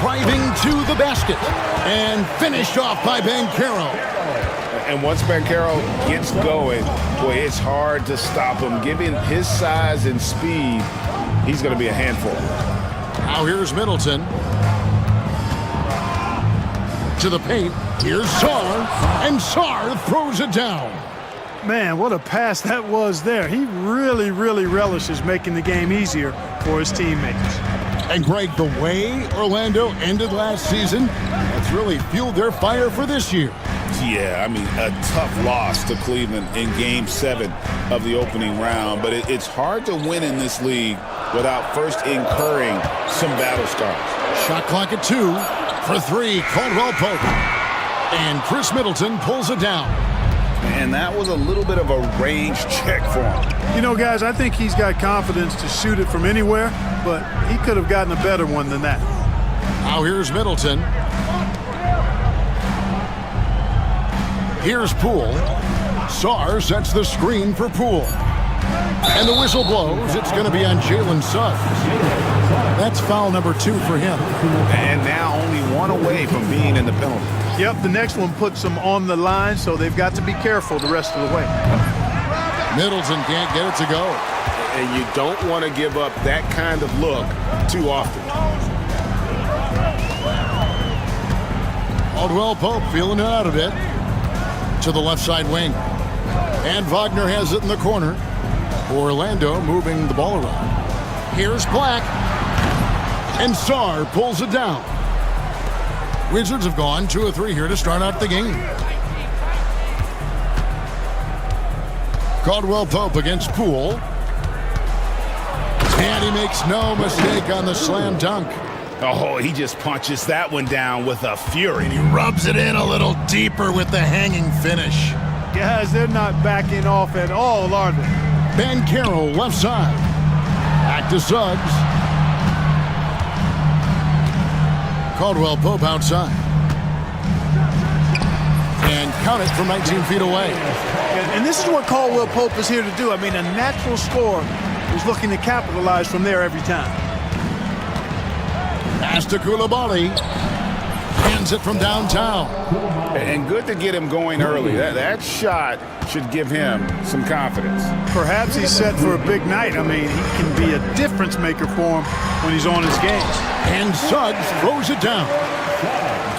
Driving to the basket. And finished off by Banchero. And once Banchero gets going, boy, it's hard to stop him. Given his size and speed, he's going to be a handful. Now here's Middleton. To the paint. Here's Czar. And Czar throws it down. Man, what a pass that was there. He really, really relishes making the game easier for his teammates. And Greg, the way Orlando ended last season, that's really fueled their fire for this year. Yeah, I mean, a tough loss to Cleveland in Game 7 of the opening round. But it's hard to win in this league without first incurring some battle scars. Shot clock at 2 for 3, Caldwell Pope. And Chris Middleton pulls it down. And that was a little bit of a range check for him. You know, guys, I think he's got confidence to shoot it from anywhere, but he could have gotten a better one than that. Now here's Middleton. Here's Poole. Sarr sets the screen for Poole. And the whistle blows. It's going to be on Jalen Suggs. That's foul number 2 for him. And now only one away from being in the penalty. Yep, the next one puts them on the line, so they've got to be careful the rest of the way. Middleton can't get it to go. And you don't want to give up that kind of look too often. Caldwell Pope feeling it out a bit. To the left side wing. And Wagner has it in the corner. Orlando moving the ball around. Here's Black. And Sarr pulls it down. Wizards have gone 2 of 3 here to start out the game. Caldwell Pope against Poole. And he makes no mistake on the slam dunk. Oh, he just punches that one down with a fury. And he rubs it in a little deeper with the hanging finish. Guys, they're not backing off at all, are they? Ben Carroll left side. Back to Suggs. Caldwell Pope outside. And count it from 19 feet away. And this is what Caldwell Pope is here to do. I mean, a natural scorer is looking to capitalize from there every time. Pass to Koulibaly. Hands it from downtown. And good to get him going early. That shot should give him some confidence. Perhaps he's set for a big night. I mean, he can be a difference maker for him when he's on his game. And Suggs throws it down.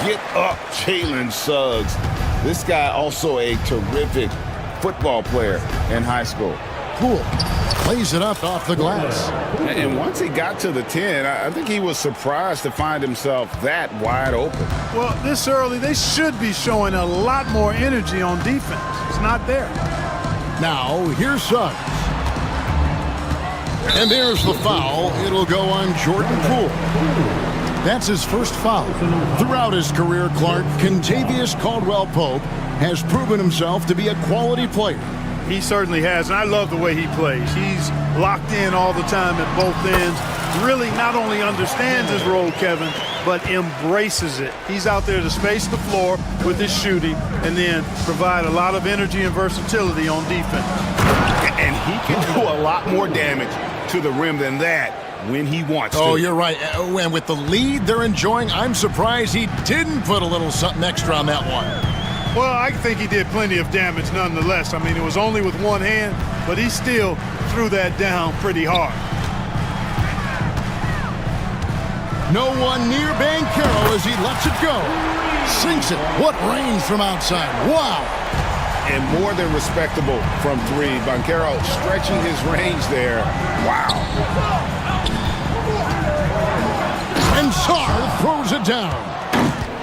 Get up, Jalen Suggs. This guy also a terrific football player in high school. Poole plays it up off the glass. And once he got to the 10, I think he was surprised to find himself that wide open. Well, this early, they should be showing a lot more energy on defense. It's not there. Now, here's Suggs. And there's the foul. It'll go on Jordan Poole. That's his first foul. Throughout his career, Clark, Kentavious Caldwell-Pope has proven himself to be a quality player. He certainly has, and I love the way he plays. He's locked in all the time at both ends. Really not only understands his role, Kevin, but embraces it. He's out there to space the floor with his shooting and then provide a lot of energy and versatility on defense. And he can do a lot more damage to the rim than that when he wants to. Oh, you're right. And with the lead they're enjoying, I'm surprised he didn't put a little something extra on that one. Well, I think he did plenty of damage nonetheless. I mean, it was only with one hand, but he still threw that down pretty hard. No one near Banchero as he lets it go. Sinks it. What range from outside. Wow. And more than respectable from 3. Banchero stretching his range there. Wow. And Sarr throws it down.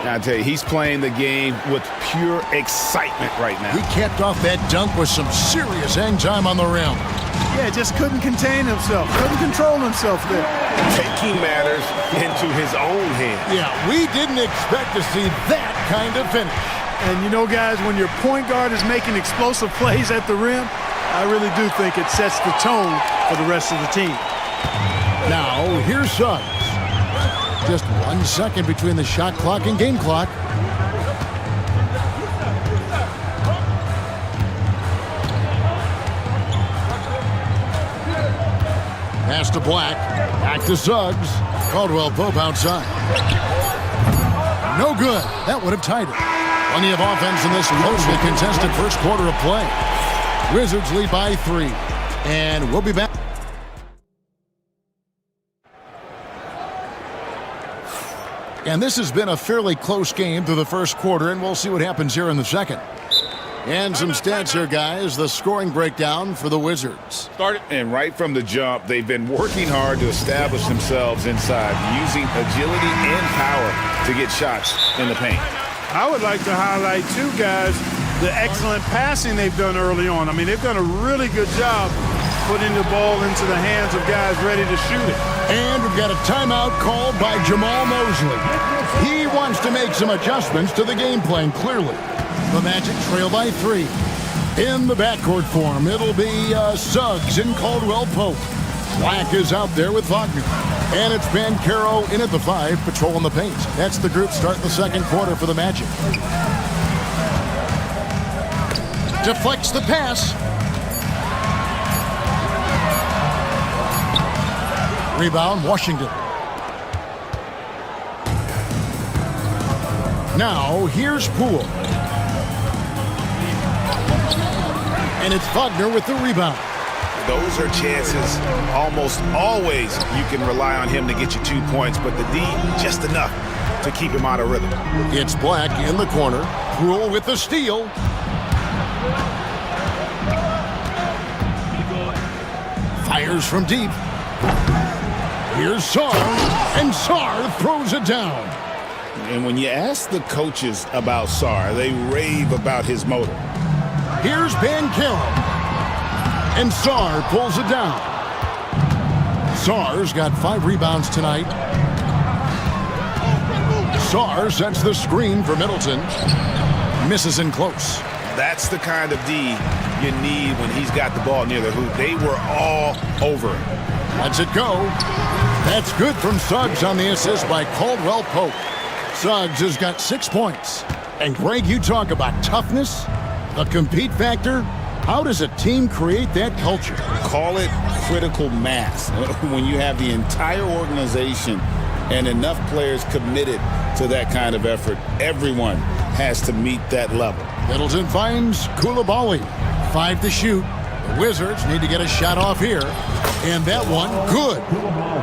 I tell you, he's playing the game with pure excitement right now. He capped off that dunk with some serious hang time on the rim. Yeah, just couldn't contain himself. Couldn't control himself there. Taking matters into his own hands. Yeah, we didn't expect to see that kind of finish. And you know, guys, when your point guard is making explosive plays at the rim, I really do think it sets the tone for the rest of the team. Now, here's Suggs. Just 1 second between the shot clock and game clock. Pass to Black. Back to Suggs. Caldwell Pope outside. No good. That would have tied it. Plenty of offense in this closely contested first quarter of play. Wizards lead by 3. And we'll be back. And this has been a fairly close game through the first quarter, and we'll see what happens here in the second. And some stats here, guys. The scoring breakdown for the Wizards. And right from the jump, they've been working hard to establish themselves inside, using agility and power to get shots in the paint. I would like to highlight, too, guys, the excellent passing they've done early on. I mean, they've done a really good job putting the ball into the hands of guys ready to shoot it. And we've got a timeout called by Jamal Mosley. He wants to make some adjustments to the game plan, clearly. The Magic trail by 3. In the backcourt form, it'll be Suggs and Caldwell Pope. Black is out there with Wagner. And it's Banchero in at the 5, patrolling the paint. That's the group starting the second quarter for the Magic. Deflects the pass. Rebound, Washington. Now, here's Poole. And it's Wagner with the rebound. Those are chances almost always you can rely on him to get you 2 points, but the D, just enough to keep him out of rhythm. It's Black in the corner. Poole with the steal. Fires from deep. Here's Sarr, and Sarr throws it down. And when you ask the coaches about Sarr, they rave about his motor. Here's Banchero, and Sarr pulls it down. Sarr's got 5 rebounds tonight. Sarr sets the screen for Middleton. Misses in close. That's the kind of D you need when he's got the ball near the hoop. They were all over it. Lets it go. That's good from Suggs on the assist by Caldwell Pope. Suggs has got 6 points. And Greg, you talk about toughness, the compete factor. How does a team create that culture? Call it critical mass. When you have the entire organization and enough players committed to that kind of effort, everyone has to meet that level. Middleton finds Koulibaly. 5 to shoot. The Wizards need to get a shot off here. And that one, good.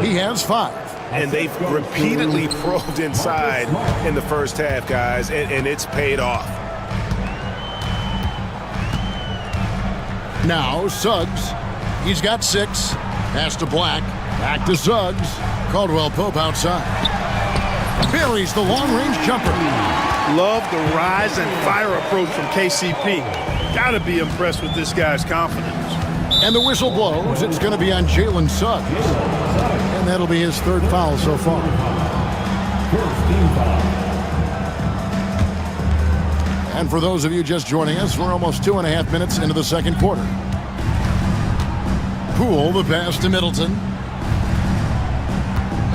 He has 5. And they've repeatedly probed inside in the first half, guys, and it's paid off. Now, Suggs. He's got 6. Pass to Black. Back to Suggs. Caldwell Pope outside. Buries the long-range jumper. Love the rise and fire approach from KCP. Gotta be impressed with this guy's confidence. And the whistle blows. It's going to be on Jalen Suggs. And that'll be his 3rd foul so far. And for those of you just joining us, we're almost 2.5 minutes into the second quarter. Poole, the pass to Middleton.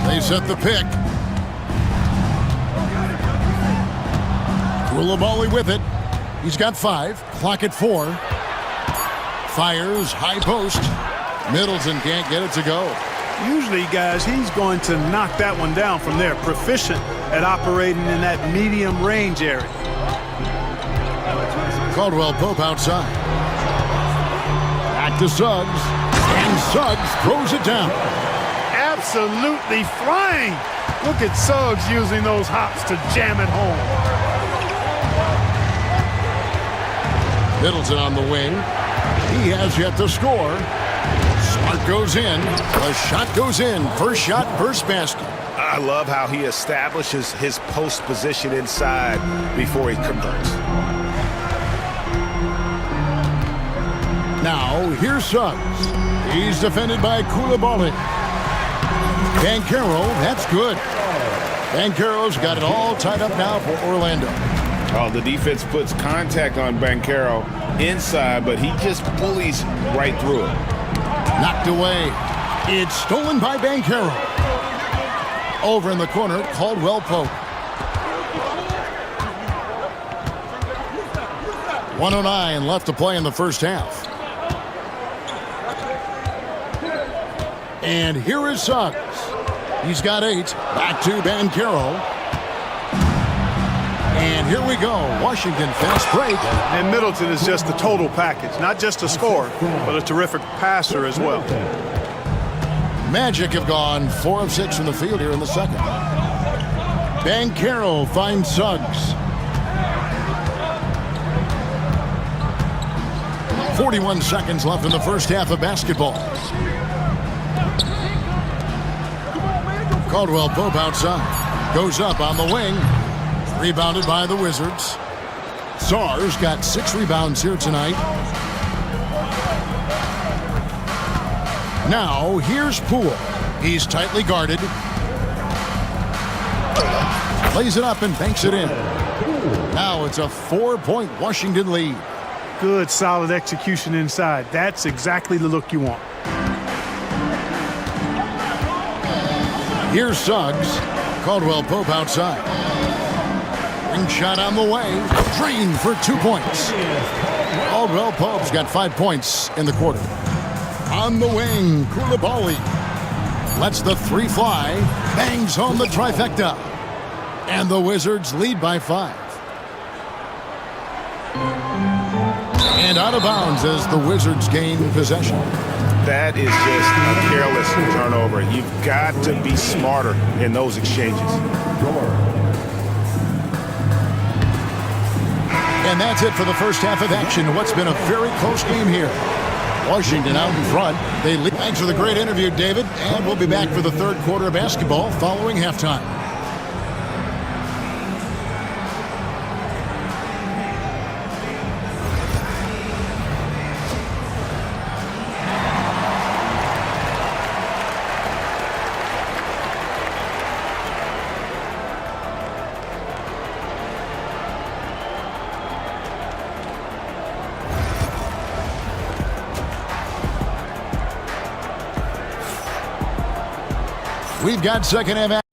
They set the pick. Koulibaly with it. He's got 5. Clock at 4. Fires, high post. Middleton can't get it to go. Usually, guys, he's going to knock that one down from there. Proficient at operating in that medium range area. Caldwell Pope outside. Back to Suggs. And Suggs throws it down. Absolutely flying. Look at Suggs using those hops to jam it home. Middleton on the wing. He has yet to score. Smart goes in. The shot goes in. First shot, first basket. I love how he establishes his post position inside before he converts. Now, here's Suggs. He's defended by Koulibaly. Banchero, that's good. Banchero's got it all tied up now for Orlando. Oh, the defense puts contact on Banchero inside, but he just bullies right through it. Knocked away. It's stolen by Banchero. Over in the corner, Caldwell Pope. 1:09 left to play in the first half. And here is Suggs. He's got 8. Back to Banchero. And here we go. Washington fast break. And Middleton is just the total package. Not just a scorer, but a terrific passer as well. Magic have gone 4 of 6 from the field here in the second. Banchero finds Suggs. 41 seconds left in the first half of basketball. Caldwell Pope outside. Goes up on the wing. Rebounded by the Wizards. Czar's got 6 rebounds here tonight. Now, here's Poole. He's tightly guarded. Plays it up and banks it in. Now it's a 4-point Washington lead. Good, solid execution inside. That's exactly the look you want. Here's Suggs. Caldwell Pope outside. Ring shot on the way. Drained for 2 points. Caldwell Pope's got 5 points in the quarter. On the wing, Koulibaly lets the 3 fly. Bangs home the trifecta. And the Wizards lead by 5. And out of bounds as the Wizards gain possession. That is just a careless turnover. You've got to be smarter in those exchanges. And that's it for the first half of action. What's been a very close game here. Washington out in front. They lead. Thanks for the great interview, David. And we'll be back for the third quarter of basketball following halftime. We've got second half action.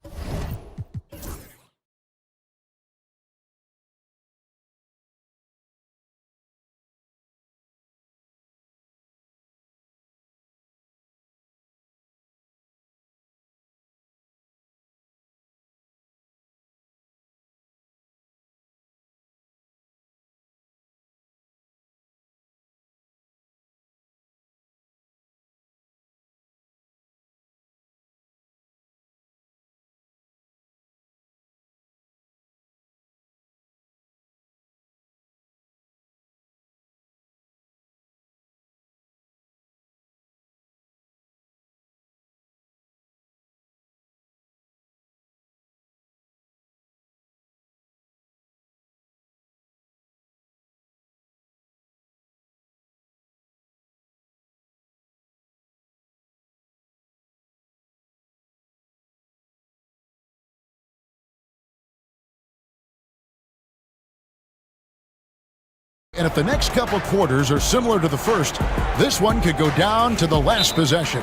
And if the next couple quarters are similar to the first, this one could go down to the last possession.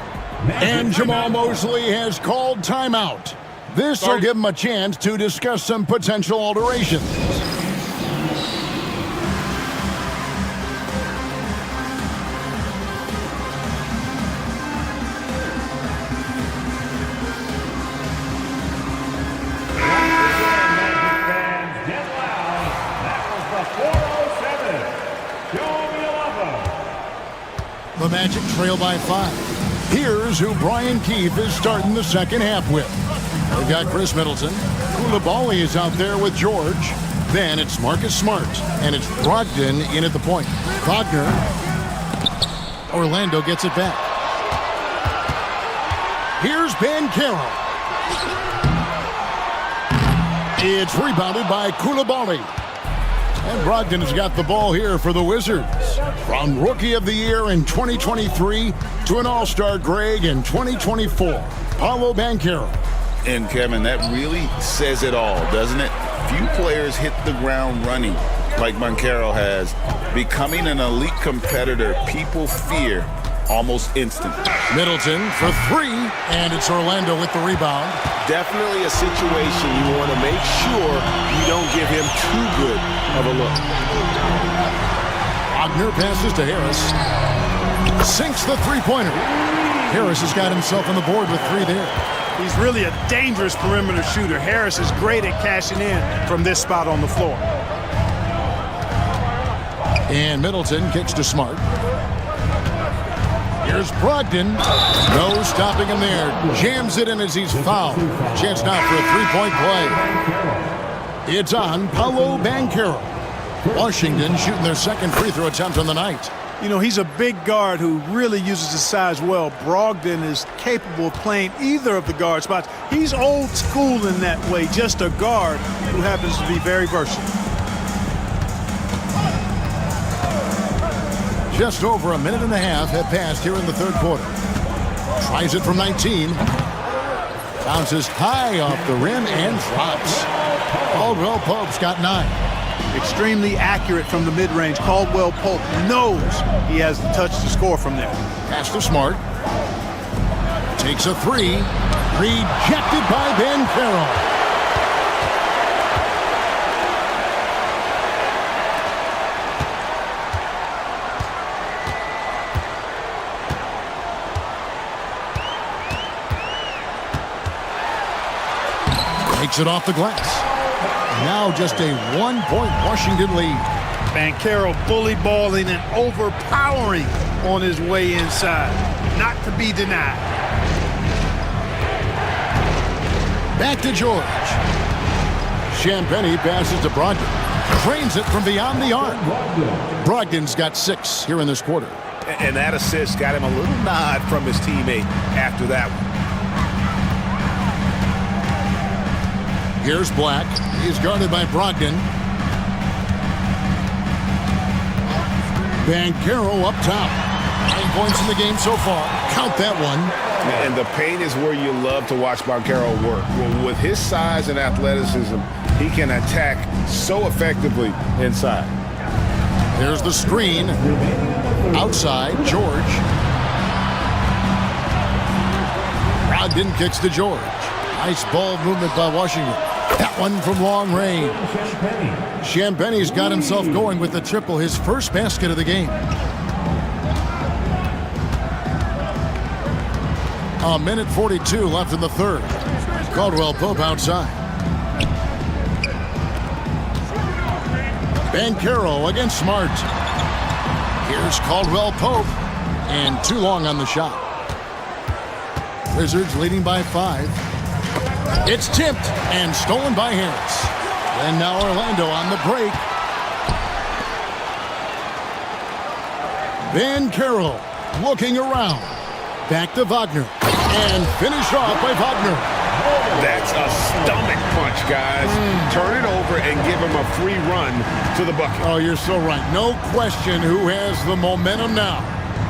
And Jamal Mosley has called timeout. This will give him a chance to discuss some potential alterations. The Magic trail by 5. Here's who Brian Keefe is starting the second half with. They've got Chris Middleton. Koulibaly is out there with George. Then it's Marcus Smart. And it's Brogdon in at the point. Wagner. Orlando gets it back. Here's Banchero. It's rebounded by Koulibaly. And Brogdon has got the ball here for the Wizards. From Rookie of the Year in 2023 to an All-Star Greg in 2024, Paolo Banchero. And Kevin, that really says it all, doesn't it? Few players hit the ground running like Banchero has. Becoming an elite competitor, people fear almost instant. Middleton for 3, and it's Orlando with the rebound. Definitely a situation you want to make sure you don't give him too good of a look. Wagner passes to Harris. Sinks the three-pointer. Harris has got himself on the board with 3 there. He's really a dangerous perimeter shooter. Harris is great at cashing in from this spot on the floor. And Middleton kicks to Smart. Here's Brogdon. No stopping him there. Jams it in as he's fouled. Chance now for a 3-point play. It's on Paolo Banchero. Washington shooting their second free throw attempt on the night. You know, he's a big guard who really uses his size well. Brogdon is capable of playing either of the guard spots. He's old school in that way, just a guard who happens to be very versatile. Just over a minute and a half have passed here in the third quarter. Tries it from 19. Bounces high off the rim and drops. Caldwell Pope's got 9. Extremely accurate from the mid-range. Caldwell Pope knows he has the touch to score from there. Pass to Smart. Takes a 3. Rejected by Ben Carroll. Takes it off the glass. Now just a 1-point Washington lead. Banchero bully balling and overpowering on his way inside. Not to be denied. Back to George. Champagny passes to Brogdon. Drains it from beyond the arc. Brogdon's got 6 here in this quarter. And that assist got him a little nod from his teammate after that one. Here's Black. He's guarded by Brogdon. Banchero up top. 9 points in the game so far. Count that one. And the paint is where you love to watch Banchero work. Well, with his size and athleticism, he can attack so effectively inside. There's the screen. Outside, George. Brogdon kicks to George. Nice ball movement by Washington. That one from long range. Champagny's got himself going with the triple, his first basket of the game. A minute 42 left in the third. Caldwell Pope outside. Banchero against Smart. Here's Caldwell Pope. And too long on the shot. Wizards leading by 5. It's tipped and stolen by Harris. And now Orlando on the break. Banchero looking around. Back to Wagner. And finish off by Wagner. That's a stomach punch, guys. Turn it over and give him a free run to the bucket. Oh, you're so right. No question who has the momentum now.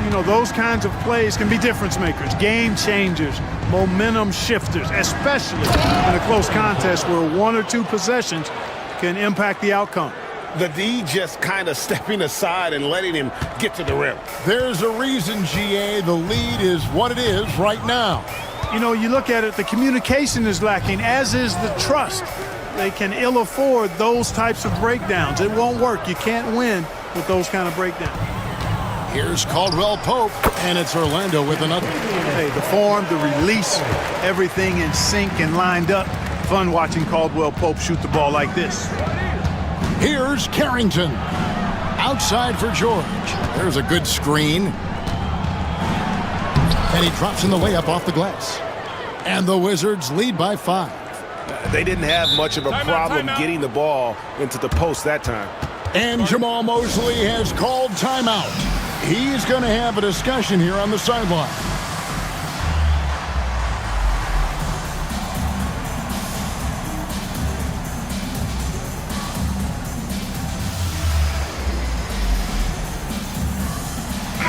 You know, those kinds of plays can be difference makers, game changers, momentum shifters, especially in a close contest where 1 or 2 possessions can impact the outcome. The D just kind of stepping aside and letting him get to the rim. There's a reason, GA, the lead is what it is right now. You know, you look at it, the communication is lacking, as is the trust. They can ill afford those types of breakdowns. It won't work. You can't win with those kind of breakdowns. Here's Caldwell Pope, and it's Orlando with another. Hey, the form, the release, everything in sync and lined up. Fun watching Caldwell Pope shoot the ball like this. Here's Carrington. Outside for George. There's a good screen. And he drops in the layup off the glass. And the Wizards lead by 5. They didn't have much of a problem getting the ball into the post that time. And Jamal Mosley has called timeout. He's going to have a discussion here on the sideline.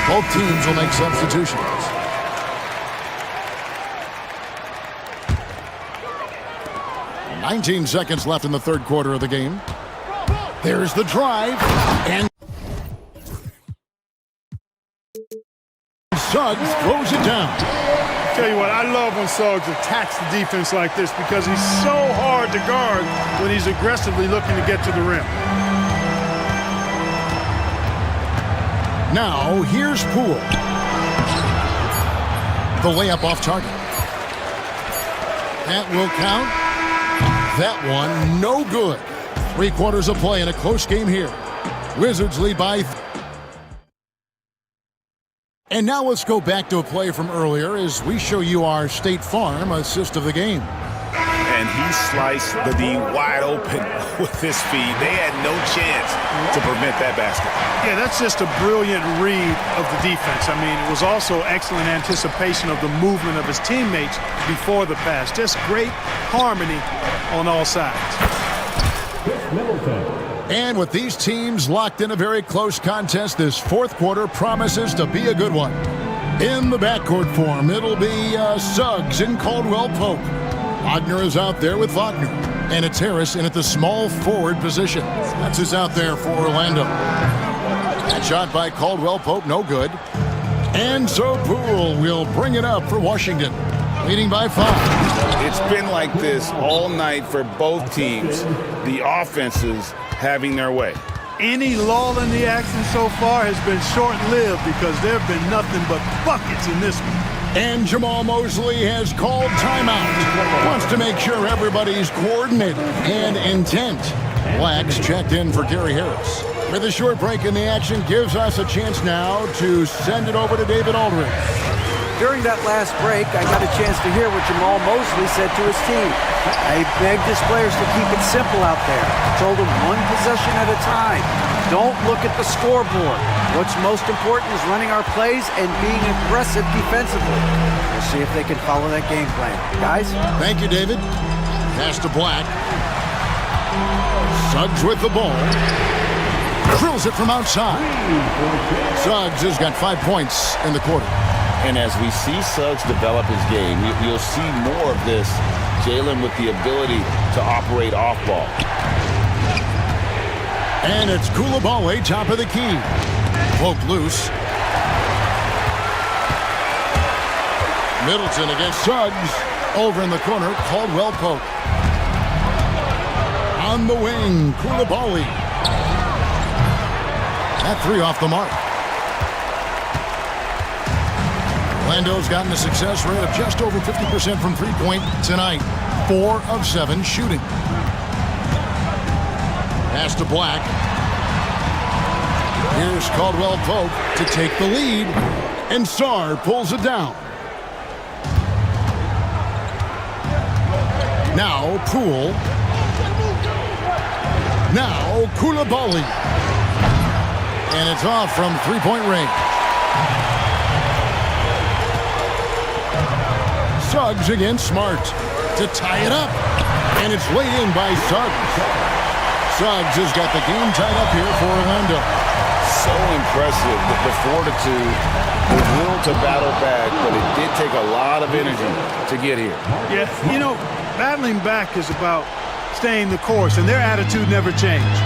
Both teams will make substitutions. "19 seconds left in the third quarter of the game. There's the drive, and Suggs throws it down. Tell you what, I love when Suggs attacks the defense like this because he's so hard to guard when he's aggressively looking to get to the rim. Now, here's Poole. The layup off target. That will count. That one, no good. 3 quarters of play in a close game here. Wizards lead by. And now let's go back to a play from earlier as we show you our State Farm assist of the game. and he sliced the D wide open with his feet. They had no chance to prevent that basket. Yeah, that's just a brilliant read of the defense. I mean, it was also excellent anticipation of the movement of his teammates before the pass. Just great harmony on all sides. And with these teams locked in a very close contest, this fourth quarter promises to be a good one. In the backcourt form, it'll be Suggs and Caldwell Pope. Wagner is out there with Wagner. And it's Harris in at the small forward position. That's who's out there for Orlando. That shot by Caldwell Pope, no good. And so Poole will bring it up for Washington, leading by 5. It's been like this all night for both teams. The offenses having their way. Any lull in the action so far has been short-lived because there have been nothing but buckets in this one. And Jamal Mosley has called timeout. Wants to make sure everybody's coordinated and intent. Blacks checked in for Gary Harris. With a short break in the action gives us a chance now to send it over to David Aldridge. During that last break, I got a chance to hear what Jamal Mosley said to his team. I begged his players to keep it simple out there. Told them one possession at a time. Don't look at the scoreboard. What's most important is running our plays and being aggressive defensively. We'll see if they can follow that game plan. Guys? Thank you, David. Pass to Black. Suggs with the ball. Drills it from outside. Suggs has got 5 points in the quarter. And as we see Suggs develop his game, you'll see more of this. Jalen with the ability to operate off ball. And it's Koulibaly, top of the key. Poke loose. Middleton against Suggs. Over in the corner, Caldwell Pope. On the wing, Koulibaly. That 3 off the mark. Orlando's gotten a success rate of just over 50% from three-point tonight. 4 of 7 shooting. Pass to Black. Here's Caldwell Pope to take the lead. And Sarr pulls it down. Now Poole. Now Koulibaly. And it's off from three-point range. Suggs against Smart to tie it up. And it's laid in by Suggs. Suggs has got the game tied up here for Orlando. So impressive, the fortitude, the will to battle back, but it did take a lot of energy to get here. Yeah, you know, battling back is about staying the course, and their attitude never changed.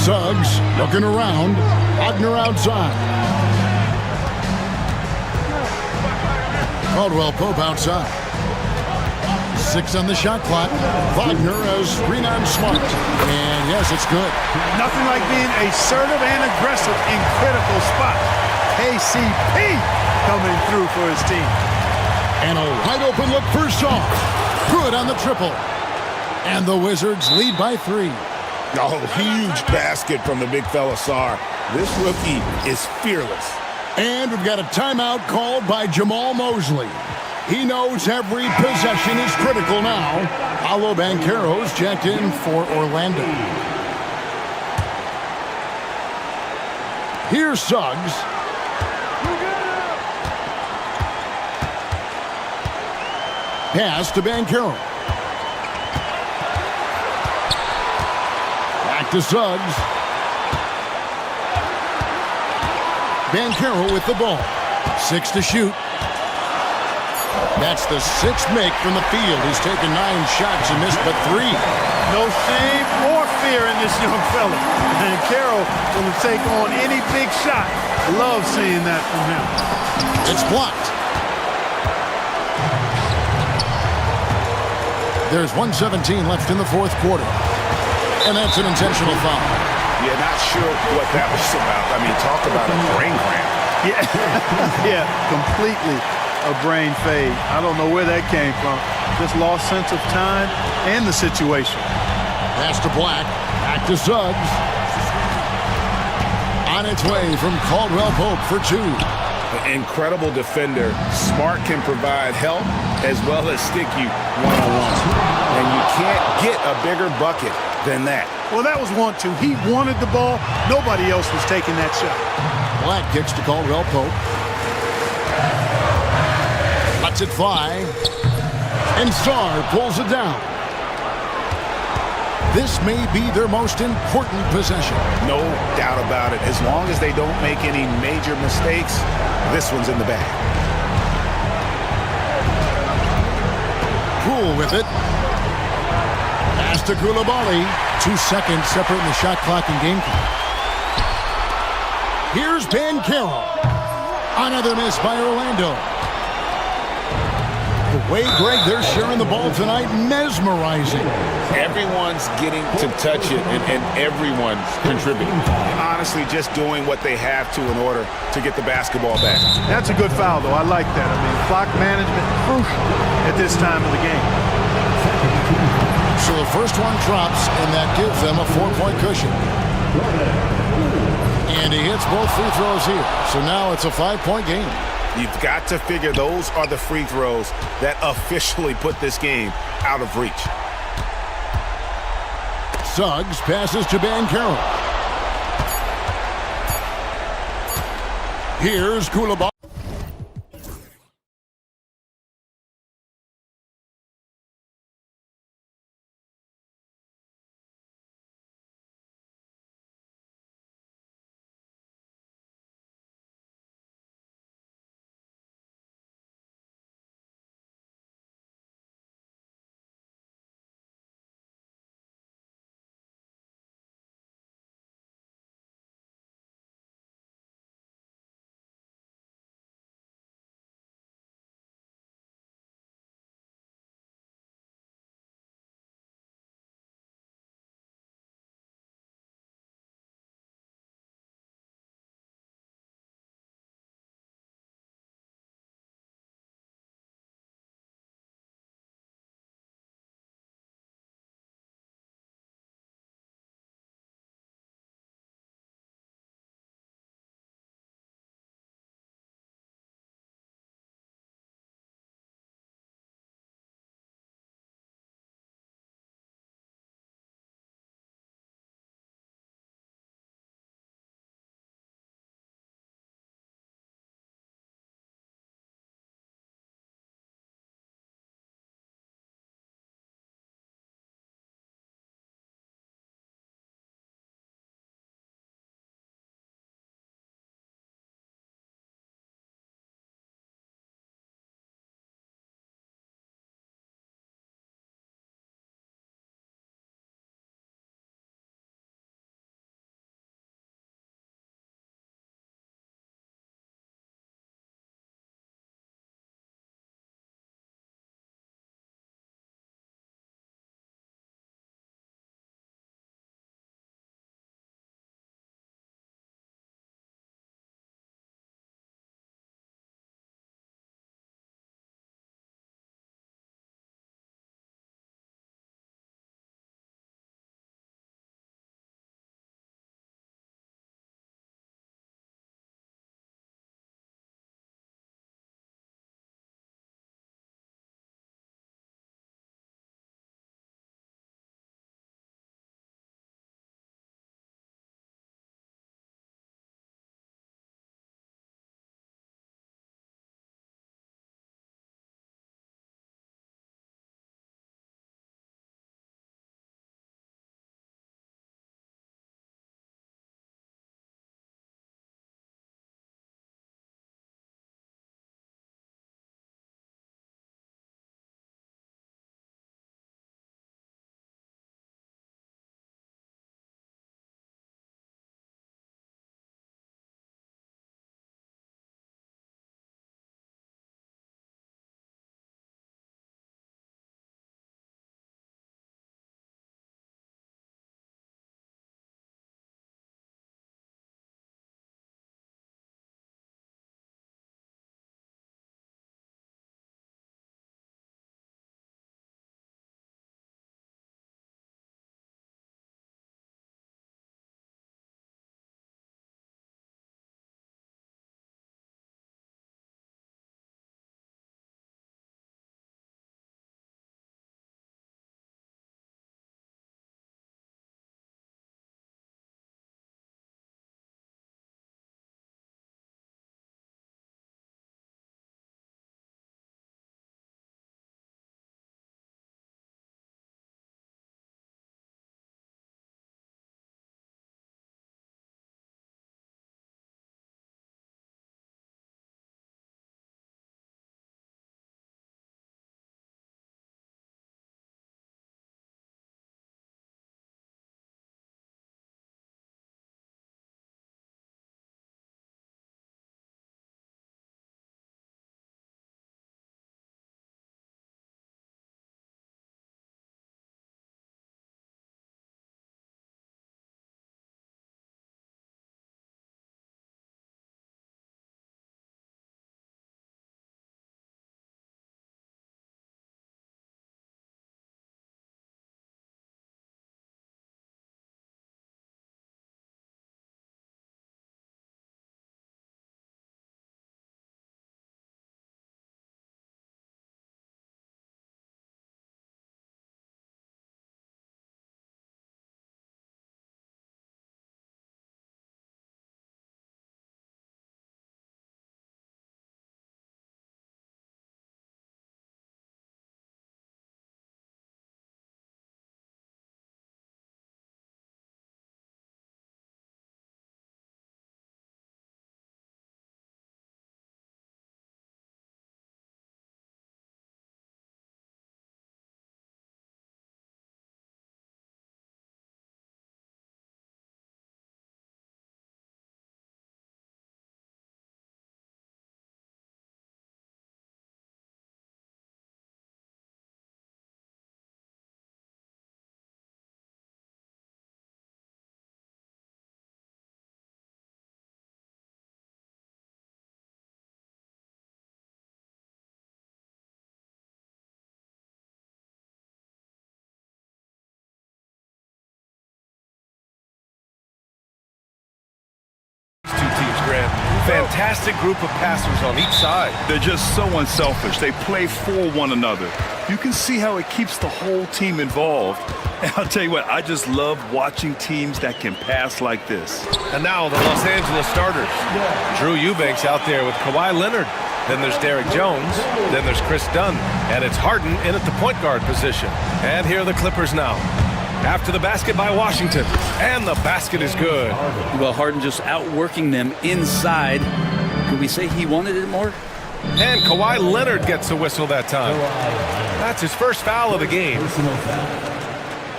Suggs looking around. Wagner outside. Caldwell Pope outside. 6 on the shot clock. Wagner as screen on Smart. And yes, it's good. Nothing like being assertive and aggressive in critical spots. KCP coming through for his team. And a wide open look for Shaw. Good on the triple. And the Wizards lead by 3. Oh, huge basket from the big fella Sarr. This rookie is fearless. And we've got a timeout called by Jamal Mosley. He knows every possession is critical now. Paolo Banchero's checked in for Orlando. Here's Suggs. Pass to Banchero. Back to Suggs. Banchero with the ball. 6 to shoot. That's the 6th make from the field. He's taken 9 shots and missed but 3. No shame or fear in this young fella. And Carroll will take on any big shot. Love seeing that from him. It's blocked. There's 1:17 left in the fourth quarter. And that's an intentional foul. Yeah, not sure what that was about. I mean, talk about a brain cramp. Yeah, yeah, completely a brain fade. I don't know where that came from. Just lost sense of time and the situation. Pass to Black. Back to Suggs. On its way from Caldwell Pope for 2. Incredible defender. Smart can provide help as well as stick you one-on-one. And you can't get a bigger bucket than that. Well, that was 1-2. He wanted the ball. Nobody else was taking that shot. Black kicks to Caldwell Pope. Lets it fly. And Starr pulls it down. This may be their most important possession. No doubt about it. As long as they don't make any major mistakes, this one's in the bag. Cool with it. Pass to Koulibaly. 2 seconds separating the shot clock and game clock. Here's Banchero. Another miss by Orlando. The way, Greg, they're sharing the ball tonight, mesmerizing. Everyone's getting to touch it, and everyone's contributing. Honestly, just doing what they have to in order to get the basketball back. That's a good foul, though. I like that. I mean, clock management crucial at this time of the game. So the first one drops, and that gives them a 4-point cushion. And he hits both free throws here. So now it's a 5-point game. You've got to figure those are the free throws that officially put this game out of reach. Suggs passes to Banchero. Here's Koulibaly. Fantastic group of passers on each side. They're just so unselfish. They play for one another. You can see how it keeps the whole team involved. And I'll tell you what, I just love watching teams that can pass like this. And now the Los Angeles starters. Drew Eubanks out there with Kawhi Leonard. Then there's Derek Jones. Then there's Chris Dunn. And it's Harden in at the point guard position. And here are the Clippers now. After the basket by Washington. And the basket is good. Well, Harden just outworking them inside. Could we say he wanted it more? And Kawhi Leonard gets a whistle that time. That's his first foul of the game.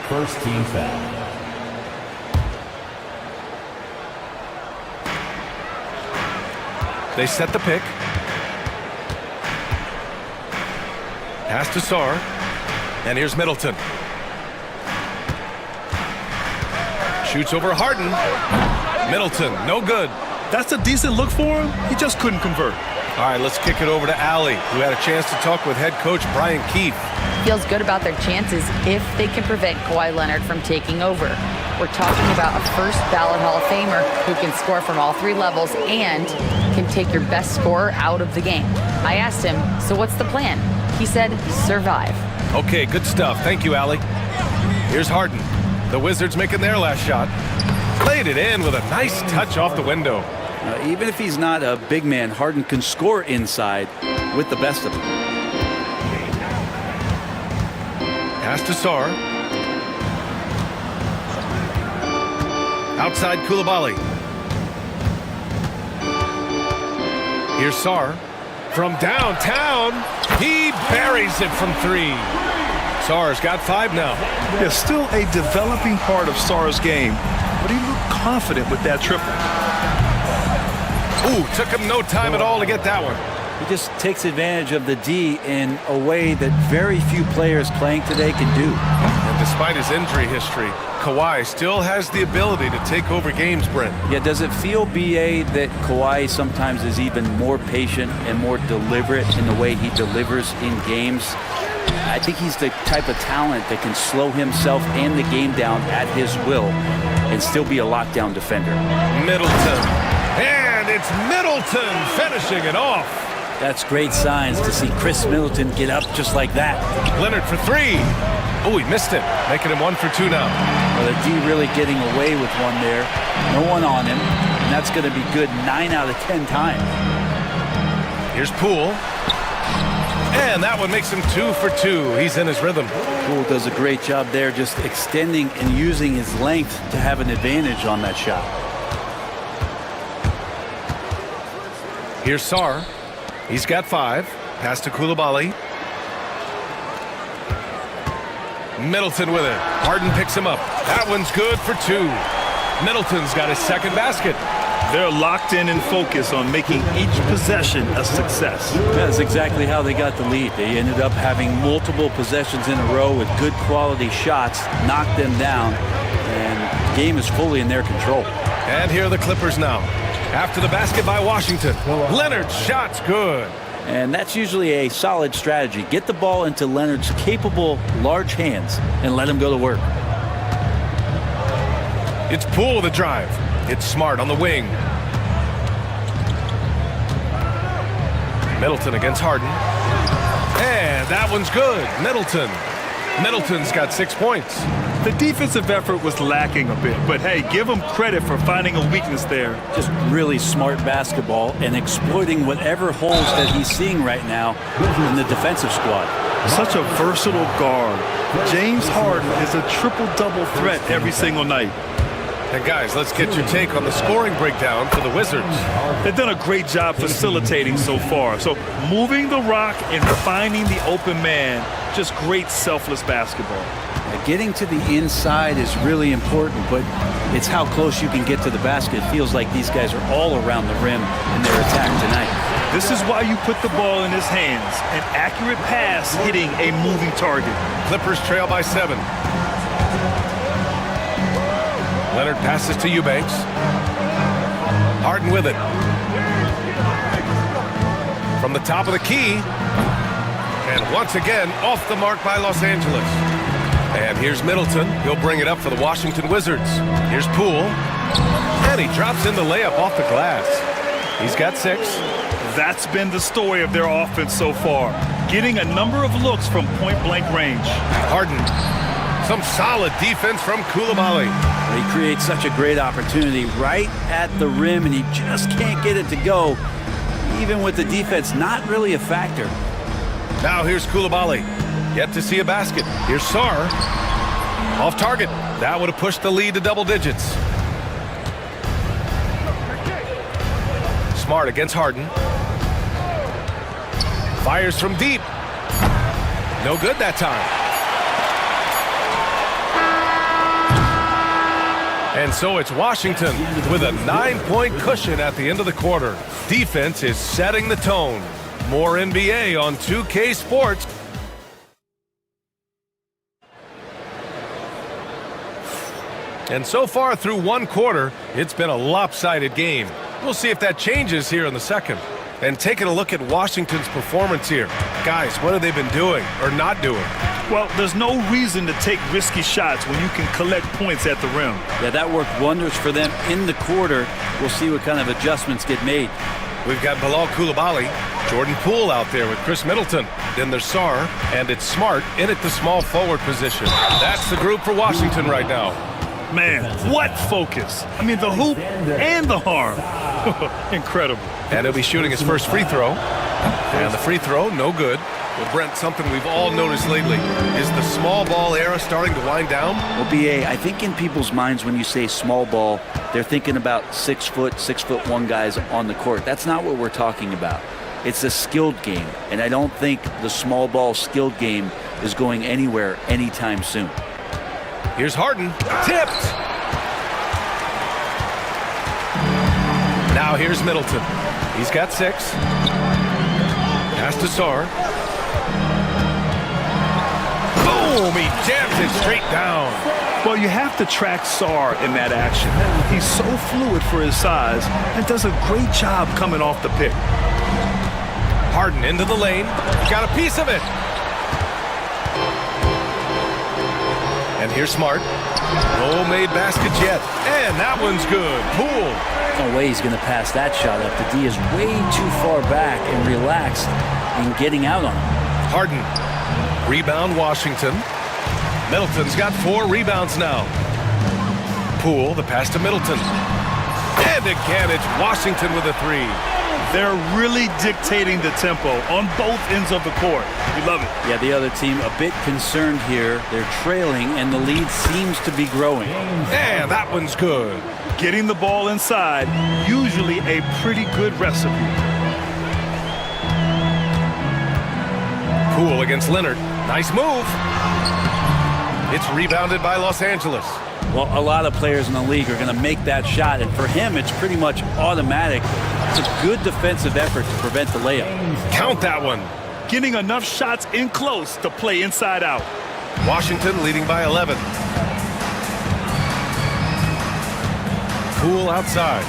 First team foul. They set the pick. Pass to Sarr. And here's Middleton. Shoots over Harden. Middleton, no good. That's a decent look for him. He just couldn't convert. All right, let's kick it over to Allie, who had a chance to talk with head coach Brian Keefe. Feels good about their chances if they can prevent Kawhi Leonard from taking over. We're talking about a first ballot Hall of Famer who can score from all three levels and can take your best scorer out of the game. I asked him, so what's the plan? He said, survive. Okay, good stuff. Thank you, Allie. Here's Harden. The Wizards making their last shot. Played it in with a nice touch off the window. Even if he's not a big man, Harden can score inside with the best of them. Pass to Sarr. Outside Koulibaly. Here's Sarr. From downtown, he buries it from three. Sarr's got 5 now. There's still a developing part of Sarr's game, but he looked confident with that triple. Ooh, took him no time at all to get that one. He just takes advantage of the D in a way that very few players playing today can do. And despite his injury history, Kawhi still has the ability to take over games, Brent. Yeah, does it feel, B.A., that Kawhi sometimes is even more patient and more deliberate in the way he delivers in games? I think he's the type of talent that can slow himself and the game down at his will and still be a lockdown defender. Middleton. And it's Middleton finishing it off. That's great signs to see Chris Middleton get up just like that. Leonard for 3. Oh, he missed it, making him 1 for 2 now. Well, the D really getting away with one there. No one on him, and that's going to be good 9 out of 10 times. Here's Poole. And that one makes him 2 for 2. He's in his rhythm. Poole does a great job there, just extending and using his length to have an advantage on that shot. Here's Sarr. He's got 5. Pass to Koulibaly. Middleton with it. Harden picks him up. That one's good for 2. Middleton's got his second basket. They're locked in and focused on making each possession a success. That's exactly how they got the lead. They ended up having multiple possessions in a row with good quality shots, knocked them down, and the game is fully in their control. And here are the Clippers now. After the basket by Washington. Leonard's shot's good. And that's usually a solid strategy. Get the ball into Leonard's capable, large hands and let him go to work. It's Poole with the drive. It's Smart on the wing. Middleton against Harden. And that one's good. Middleton's got 6 points. The defensive effort was lacking a bit, but hey, give him credit for finding a weakness there. Just really smart basketball and exploiting whatever holes that he's seeing right now in the defensive squad. Such a versatile guard. James Harden is a triple-double threat every single night. And guys, let's get your take on the scoring breakdown for the Wizards. They've done a great job facilitating so far. So moving the rock and finding the open man, just great selfless basketball. Getting to the inside is really important, but it's how close you can get to the basket. It feels like these guys are all around the rim in their attack tonight. This is why you put the ball in his hands. An accurate pass hitting a moving target. Clippers trail by 7. Leonard passes to Eubanks. Harden with it. From the top of the key. And once again, off the mark by Los Angeles. And here's Middleton. He'll bring it up for the Washington Wizards. Here's Poole. And he drops in the layup off the glass. He's got 6. That's been the story of their offense so far, getting a number of looks from point-blank range. Harden. Some solid defense from Coulibaly. He creates such a great opportunity right at the rim, and he just can't get it to go, even with the defense not really a factor. Now here's Coulibaly. Yet to see a basket. Here's Sarr. Off target. That would have pushed the lead to double digits. Smart against Harden. Fires from deep. No good that time. And so it's Washington with a 9-point cushion at the end of the quarter. Defense is setting the tone. More NBA on 2K Sports. And so far through one quarter, it's been a lopsided game. We'll see if that changes here in the second. And taking a look at Washington's performance here. Guys, what have they been doing or not doing? Well, there's no reason to take risky shots when you can collect points at the rim. Yeah, that worked wonders for them in the quarter. We'll see what kind of adjustments get made. We've got Bilal Coulibaly, Jordan Poole out there with Chris Middleton. Then there's Sarr, and it's Smart in at the small forward position. That's the group for Washington right now. Man, what focus. I mean, the hoop and the harm. Incredible. And he'll be shooting his first free throw. And the free throw, no good. Well, Brent, something we've all noticed lately. Is the small ball era starting to wind down? Well, B.A., I think in people's minds when you say small ball, they're thinking about 6'1" guys on the court. That's not what we're talking about. It's a skilled game. And I don't think the small ball skilled game is going anywhere anytime soon. Here's Harden. Tipped. Now here's Middleton. He's got 6. Pass to Sarr. Boom! He jams it straight down. Well, you have to track Sarr in that action. He's so fluid for his size and does a great job coming off the pick. Harden into the lane. Got a piece of it. And here's Smart. No made baskets yet. And that one's good. Poole. No way he's going to pass that shot up. The D is way too far back and relaxed in getting out on him. Harden. Rebound Washington. Middleton's got 4 rebounds now. Poole, the pass to Middleton. And again, it's Washington with a 3. They're really dictating the tempo on both ends of the court. We love it. Yeah, the other team a bit concerned here. They're trailing, and the lead seems to be growing. And that one's good. Getting the ball inside, usually a pretty good recipe. Poole against Leonard. Nice move. It's rebounded by Los Angeles. Well, a lot of players in the league are going to make that shot, and for him, it's pretty much automatic. It's a good defensive effort to prevent the layup. Count that one. Getting enough shots in close to play inside out. Washington leading by 11. Poole outside.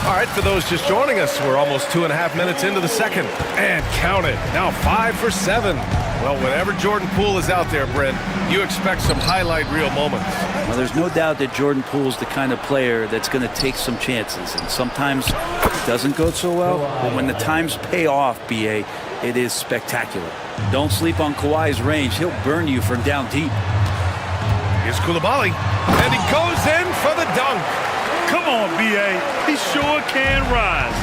All right, for those just joining us, we're almost 2.5 minutes into the second. And count it. Now 5 for 7. Well, whenever Jordan Poole is out there, Brent, you expect some highlight reel moments. Well, there's no doubt that Jordan Poole's the kind of player that's going to take some chances. And sometimes it doesn't go so well. But when the times pay off, B.A., it is spectacular. Don't sleep on Kawhi's range. He'll burn you from down deep. Here's Coulibaly. And he goes in for the dunk. Come on, B.A. He sure can rise.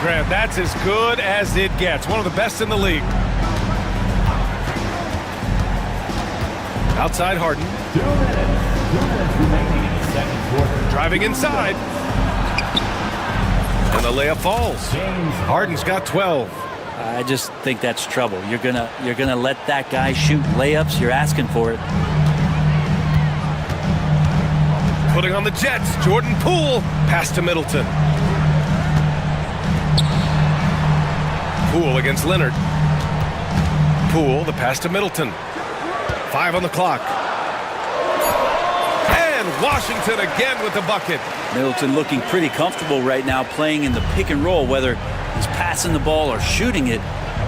Grant, that's as good as it gets. One of the best in the league. Outside Harden. 2 minutes remaining in the second quarter. Driving inside. And the layup falls. Harden's got 12. I just think that's trouble. You're gonna let that guy shoot layups. You're asking for it. Putting on the Jets, Jordan Poole. Pass to Middleton. Poole against Leonard. Poole, the pass to Middleton. 5 on the clock. And Washington again with the bucket. Middleton looking pretty comfortable right now playing in the pick and roll, whether he's passing the ball or shooting it.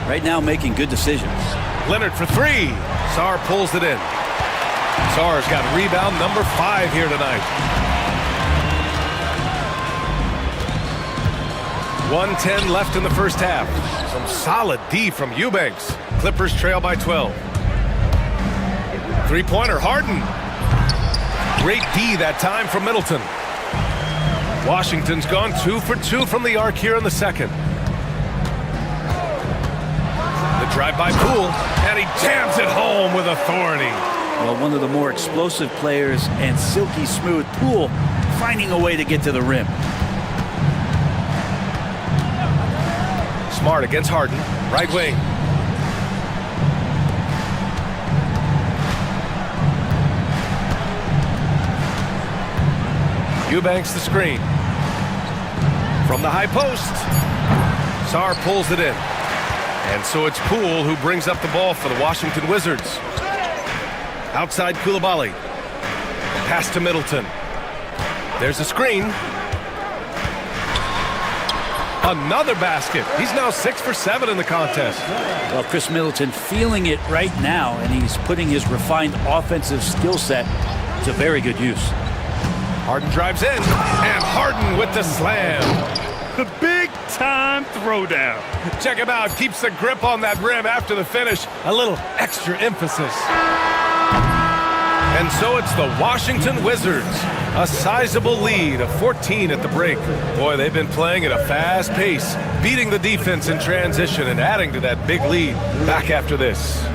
Right now making good decisions. Leonard for 3. Sarr pulls it in. Sarr's got rebound number 5 here tonight. 1:10 left in the first half. Some solid D from Eubanks. Clippers trail by 12. Three-pointer, Harden. Great D that time from Middleton. Washington's gone 2 for 2 from the arc here in the second. The drive by Poole, and he jams it home with authority. Well, one of the more explosive players and silky smooth, Poole finding a way to get to the rim. Smart against Harden, right wing. Eubanks the screen. From the high post. Sarr pulls it in. And so it's Poole who brings up the ball for the Washington Wizards. Outside Koulibaly. Pass to Middleton. There's a screen. Another basket. He's now 6 for 7 in the contest. Well, Chris Middleton feeling it right now, and he's putting his refined offensive skill set to very good use. Harden drives in, and Harden with the slam. The big-time throwdown. Check him out. Keeps the grip on that rim after the finish. A little extra emphasis. And so it's the Washington Wizards. A sizable lead of 14 at the break. Boy, they've been playing at a fast pace, beating the defense in transition and adding to that big lead. Back after this.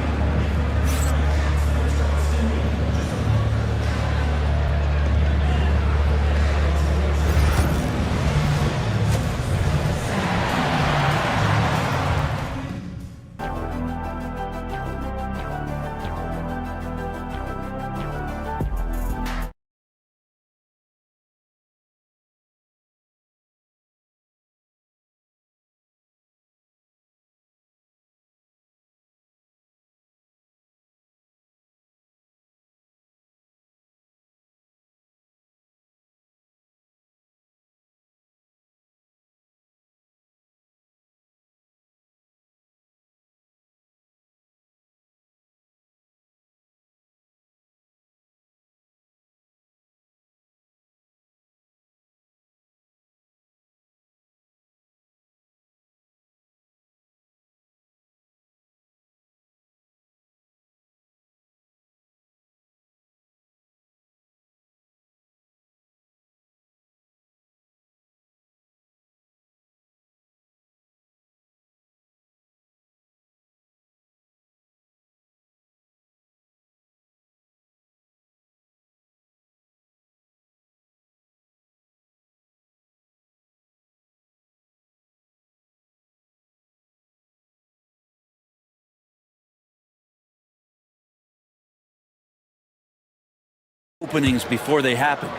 Openings before they happen.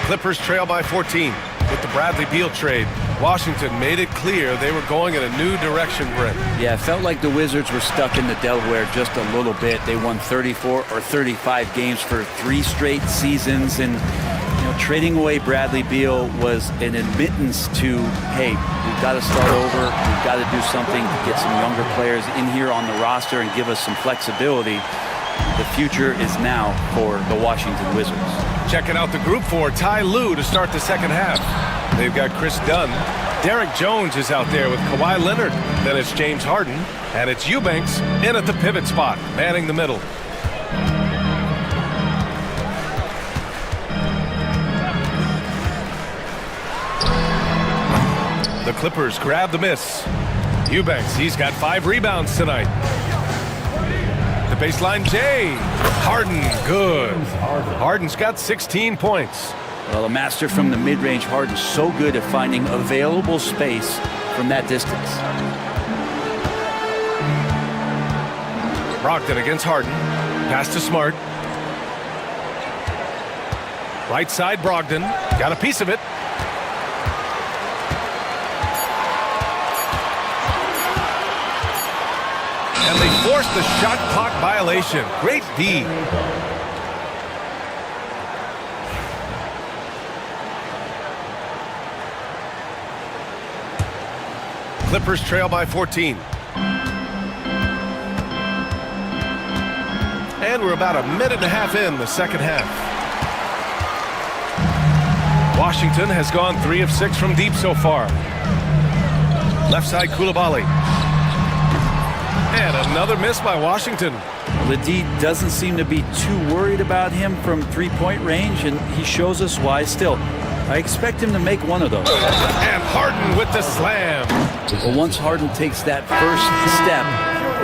Clippers trail by 14 with the Bradley Beal trade. Washington made it clear they were going in a new direction, Brent. Yeah, it felt like the Wizards were stuck in the Delaware just a little bit. They won 34 or 35 games for 3 straight seasons, and trading away Bradley Beal was an admittance to, hey, we've got to start over. We've got to do something to get some younger players in here on the roster and give us some flexibility. The future is now for the Washington Wizards. Checking out the group for Ty Lue to start the second half. They've got Chris Dunn. Derek Jones is out there with Kawhi Leonard. Then it's James Harden. And it's Eubanks in at the pivot spot, manning the middle. The Clippers grab the miss. Eubanks, he's got 5 rebounds tonight. The baseline J. Harden, good. Harden's got 16 points. Well, a master from the mid-range. Harden so good at finding available space from that distance. Brogdon against Harden. Pass to Smart. Right side Brogdon. Got a piece of it. And they forced the shot clock violation. Great D. Clippers trail by 14. And we're about a minute and a half in the second half. Washington has gone 3 of 6 from deep so far. Left side Koulibaly. And another miss by Washington. The D doesn't seem to be too worried about him from three-point range, and he shows us why still. I expect him to make one of those. And Harden with the slam. But once Harden takes that first step,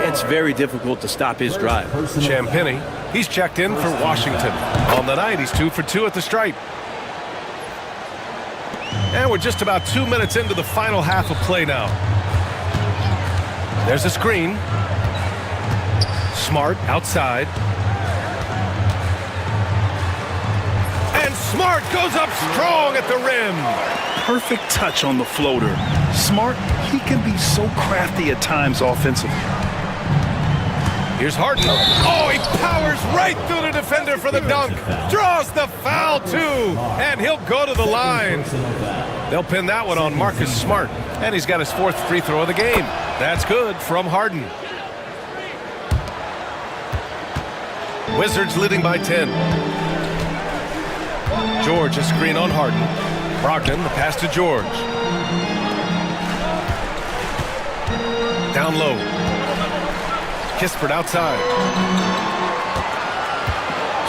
it's very difficult to stop his drive. Champagny, he's checked in for Washington. On the night, he's 2 for 2 at the stripe. And we're just about 2 minutes into the final half of play now. There's a screen. Smart outside. And Smart goes up strong at the rim. Perfect touch on the floater. Smart, he can be so crafty at times offensively. Here's Harden. Oh, he powers right through the defender for the dunk. Draws the foul, too. And he'll go to the line. They'll pin that one on Marcus Smart. And he's got his 4th free throw of the game. That's good from Harden. Wizards leading by 10. George, a screen on Harden. Brogdon, the pass to George. Down low. Kispert outside.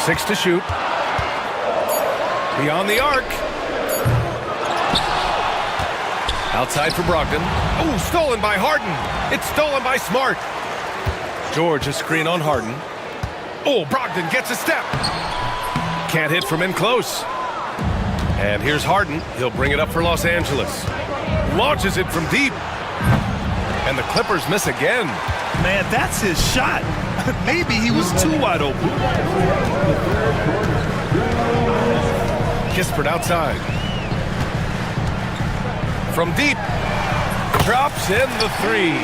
6 to shoot. Beyond the arc. Outside for Brogdon. Oh, stolen by Harden. It's stolen by Smart. George, a screen on Harden. Oh, Brogdon gets a step. Can't hit from in close. And here's Harden. He'll bring it up for Los Angeles. Launches it from deep. And the Clippers miss again. Man, that's his shot. Maybe he was too wide open. Kispert outside. From deep. Drops in the 3.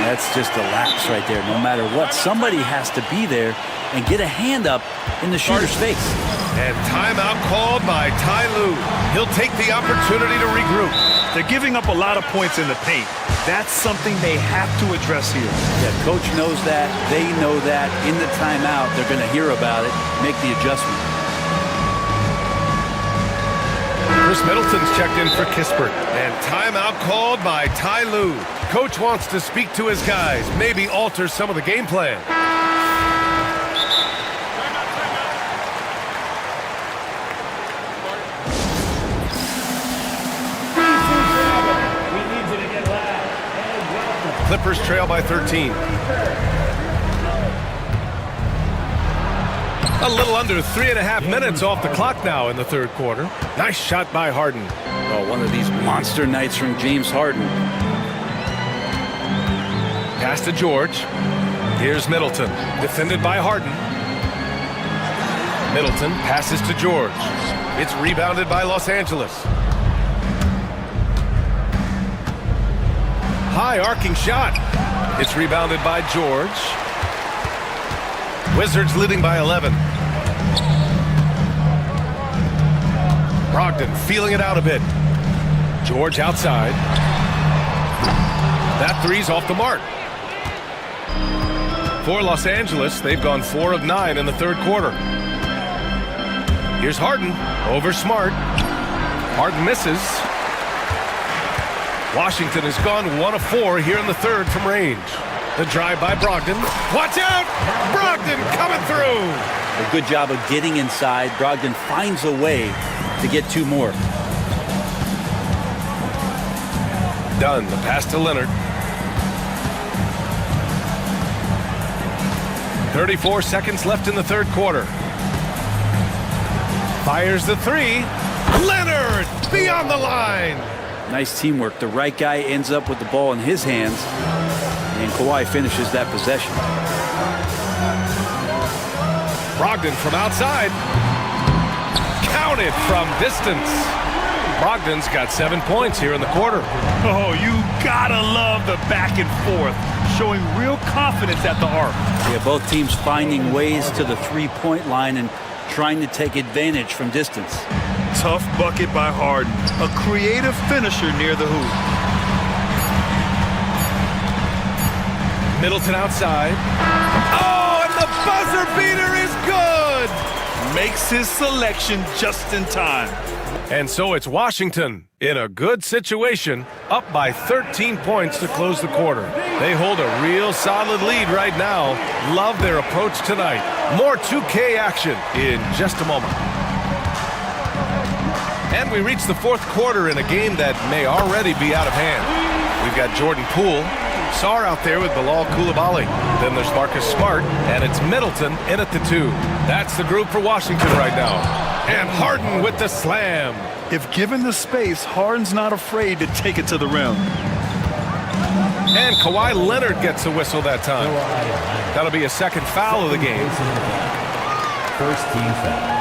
That's just a lapse right there. No matter what, somebody has to be there and get a hand up in the shooter's face. And timeout called by Ty Lue. He'll take the opportunity to regroup. They're giving up a lot of points in the paint. That's something they have to address here. Yeah, coach knows that. They know that. In the timeout, they're going to hear about it, make the adjustment. Chris Middleton's checked in for Kispert. And timeout called by Ty Lue. Coach wants to speak to his guys, maybe alter some of the game plan. Clippers trail by 13. A little under 3.5 minutes off the clock now in the third quarter. Nice shot by Harden. Oh, one of these monster nights from James Harden. Pass to George. Here's Middleton, defended by Harden. Middleton passes to George. It's rebounded by Los Angeles. High arcing shot. It's rebounded by George. Wizards leading by 11. Brogdon feeling it out a bit. George outside. That 3's off the mark. For Los Angeles, they've gone 4 of 9 in the third quarter. Here's Harden over Smart. Harden misses. Washington has gone 1 of 4 here in the third from range. The drive by Brogdon. Watch out! Brogdon coming through! A good job of getting inside. Brogdon finds a way to get 2 more. Dunn, the pass to Leonard. 34 seconds left in the third quarter. Fires the 3. Leonard beyond the line. Nice teamwork. The right guy ends up with the ball in his hands, and Kawhi finishes that possession. Brogdon from outside. Counted from distance. Brogdon's got 7 points here in the quarter. Oh, you gotta love the back and forth, showing real confidence at the arc. Yeah, both teams finding ways to the three-point line and trying to take advantage from distance. Tough bucket by Harden, a creative finisher near the hoop. Middleton outside. Oh, and the buzzer beater is good! Makes his selection just in time. And so it's Washington in a good situation, up by 13 points to close the quarter. They hold a real solid lead right now. Love their approach tonight. More 2K action in just a moment. And we reach the fourth quarter in a game that may already be out of hand. We've got Jordan Poole, Sarr out there with Bilal Coulibaly. Then there's Marcus Smart, and it's Middleton in at the 2. That's the group for Washington right now. And Harden with the slam. If given the space, Harden's not afraid to take it to the rim. And Kawhi Leonard gets a whistle that time. That'll be a second foul of the game. First team foul.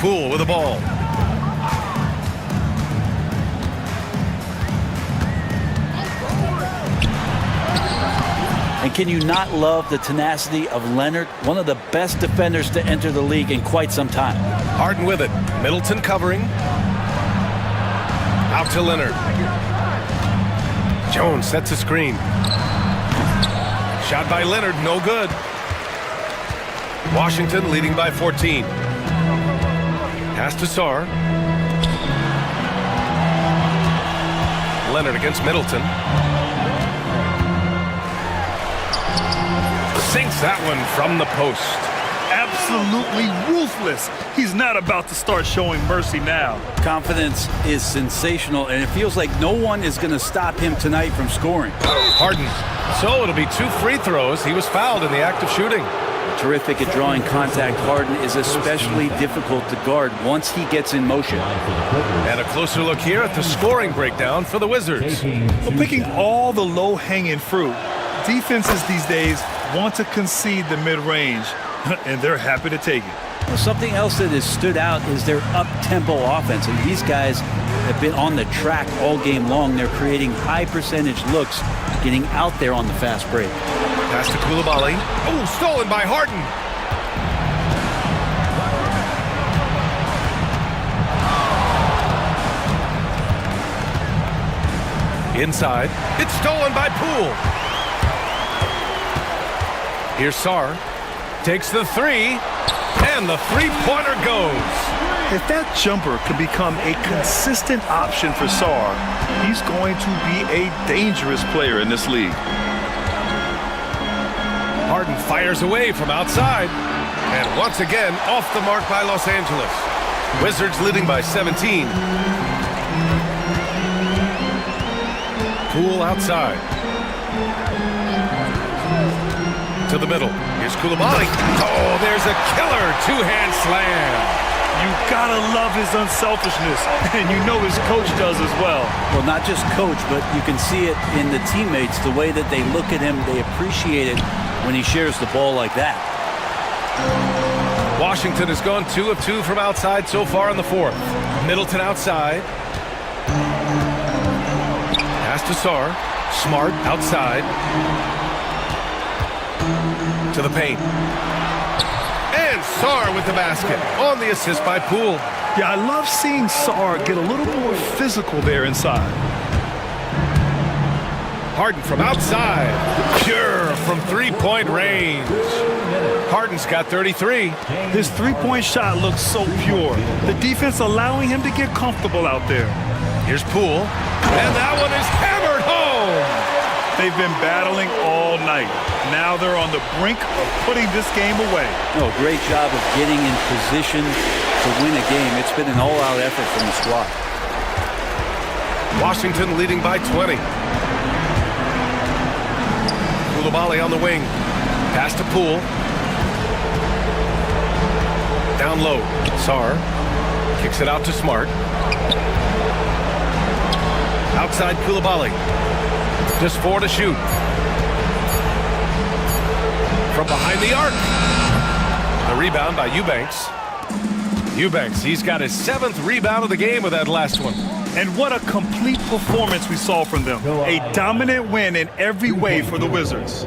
Poole with the ball. And can you not love the tenacity of Leonard, one of the best defenders to enter the league in quite some time? Harden with it. Middleton covering. Out to Leonard. Jones sets a screen. Shot by Leonard, no good. Washington leading by 14. Pass to Sarr. Leonard against Middleton. Sinks that one from the post. Absolutely ruthless. He's not about to start showing mercy now. Confidence is sensational, and it feels like no one is going to stop him tonight from scoring. Harden. So it'll be 2 free throws. He was fouled in the act of shooting. Terrific at drawing contact. Harden is especially difficult to guard once he gets in motion. And a closer look here at the scoring breakdown for the Wizards. Well, picking all the low-hanging fruit, defenses these days want to concede the mid-range, and they're happy to take it. Well, something else that has stood out is their up-tempo offense. And these guys have been on the track all game long. They're creating high-percentage looks, getting out there on the fast break. Pass to Coulibaly. Oh, stolen by Harden. Inside. It's stolen by Poole. Here's Sarr. Takes the 3. And the three-pointer goes. If that jumper could become a consistent option for Sarr, he's going to be a dangerous player in this league. Harden fires away from outside. And once again, off the mark by Los Angeles. Wizards leading by 17. Poole outside. To the middle. Here's Coulibaly. Oh, there's a killer two-hand slam. You gotta love his unselfishness, and you know his coach does as well. Well, not just coach, but you can see it in the teammates, the way that they look at him. They appreciate it when he shares the ball like that. Washington has gone 2 of 2 from outside so far in the fourth. Middleton outside. Pass to Sarr. Smart outside. To the paint. And Sarr with the basket on the assist by Poole. Yeah, I love seeing Sarr get a little more physical there inside. Harden from outside. Pure from three-point range. Harden's got 33. His three-point shot looks so pure. The defense allowing him to get comfortable out there. Here's Poole. And that one is hammered home. They've been battling all night. Now they're on the brink of putting this game away. No, great job of getting in position to win a game. It's been an all-out effort from the squad. Washington leading by 20. Coulibaly on the wing. Pass to Poole. Down low. Sarr kicks it out to Smart. Outside Coulibaly. Just 4 to shoot. From behind the arc. The rebound by Eubanks. Eubanks, he's got his 7th rebound of the game with that last one. And what a complete performance we saw from them. A dominant win in every way for the Wizards.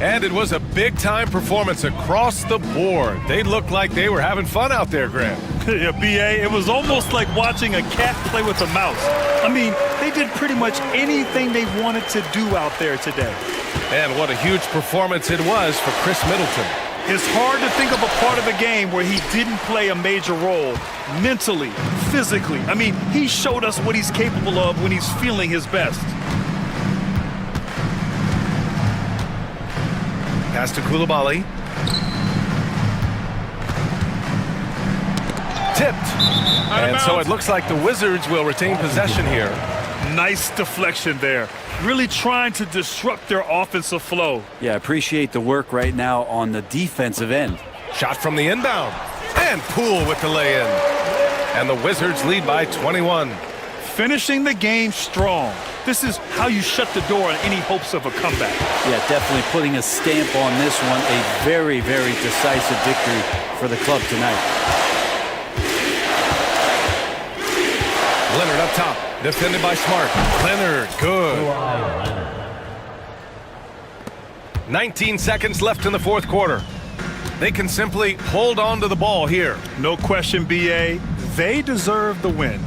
And it was a big-time performance across the board. They looked like they were having fun out there, Graham. Yeah, B.A., it was almost like watching a cat play with a mouse. I mean, they did pretty much anything they wanted to do out there today. And what a huge performance it was for Chris Middleton. It's hard to think of a part of the game where he didn't play a major role, mentally, physically. I mean, he showed us what he's capable of when he's feeling his best. Pass to Koulibaly. Tipped. And so it looks like the Wizards will retain possession here. Nice deflection there. Really trying to disrupt their offensive flow. Yeah, appreciate the work right now on the defensive end. Shot from the inbound. And Poole with the lay-in. And the Wizards lead by 21. Finishing the game strong. This is how you shut the door on any hopes of a comeback. Yeah, definitely putting a stamp on this one. A very, very decisive victory for the club tonight. Leonard up top. Defended by Smart. Leonard, good. 19 seconds left in the fourth quarter. They can simply hold on to the ball here. No question, BA. They deserve the win.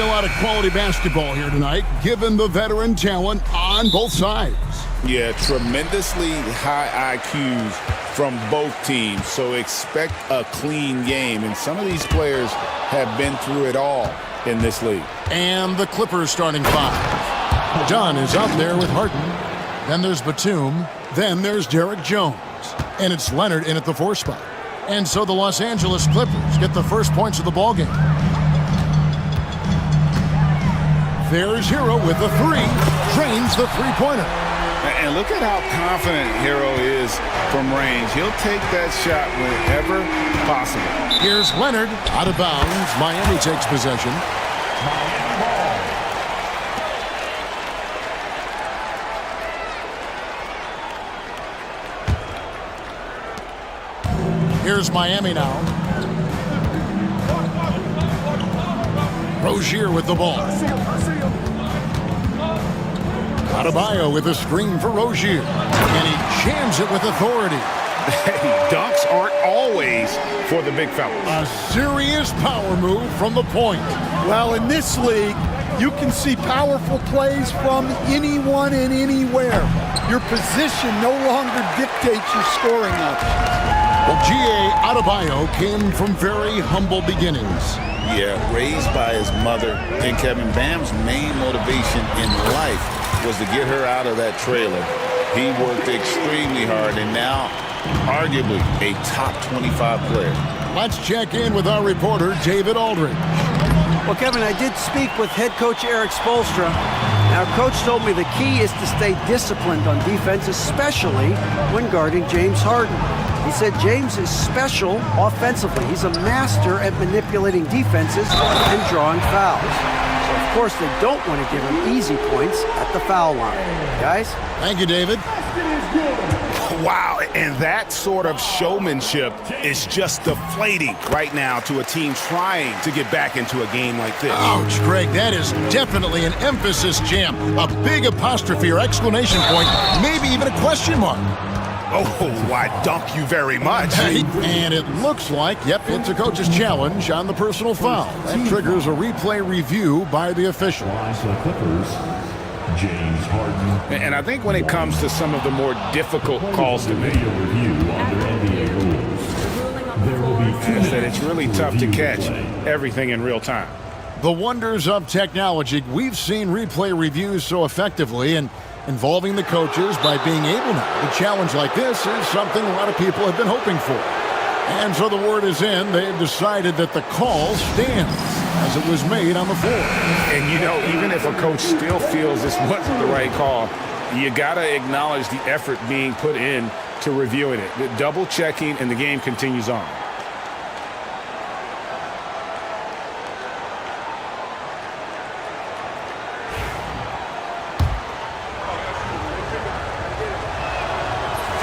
a lot of quality basketball here tonight, given the veteran talent on both sides. Yeah, tremendously high IQs from both teams, so expect a clean game. And some of these players have been through it all in this league. And the Clippers starting five. Dunn is out there with Harden. Then there's Batum. Then there's Derek Jones. And it's Leonard in at the 4 spot. And so the Los Angeles Clippers get the first points of the ballgame. There's Hero with the 3. Drains the three-pointer. And look at how confident Hero is from range. He'll take that shot whenever possible. Here's Leonard out of bounds. Miami takes possession. Here's Miami now. Rozier with the ball. Adebayo with a screen for Rozier. And he jams it with authority. Hey, dunks aren't always for the big fellas. A serious power move from the point. Well, in this league, you can see powerful plays from anyone and anywhere. Your position no longer dictates your scoring options. Well, G.A. Adebayo came from very humble beginnings. Yeah, raised by his mother. And Kevin, Bam's main motivation in life was to get her out of that trailer. He worked extremely hard and now arguably a top 25 player. Let's check in with our reporter, David Aldridge. Well, Kevin, I did speak with head coach Eric Spoelstra. Our coach told me the key is to stay disciplined on defense, especially when guarding James Harden. He said James is special offensively. He's a master at manipulating defenses and drawing fouls. So, of course, they don't want to give him easy points at the foul line. Guys? Thank you, David. Wow, and that sort of showmanship is just deflating right now to a team trying to get back into a game like this. Ouch, Greg, that is definitely an emphasis jam. A big apostrophe or exclamation point, maybe even a question mark. Oh, I dunk you very much. And it looks like, yep, it's a coach's challenge on the personal foul. That triggers a replay review by the official. James Harden. And I think when it comes to some of the more difficult calls to make, it's really tough to catch everything in real time. The wonders of technology. We've seen replay reviews so effectively, and involving the coaches by being able now to challenge like this is something a lot of people have been hoping for. And so the word is in. They've decided that the call stands as it was made on the floor. And, you know, even if a coach still feels this wasn't the right call, you got to acknowledge the effort being put in to reviewing it. The double checking, and the game continues on.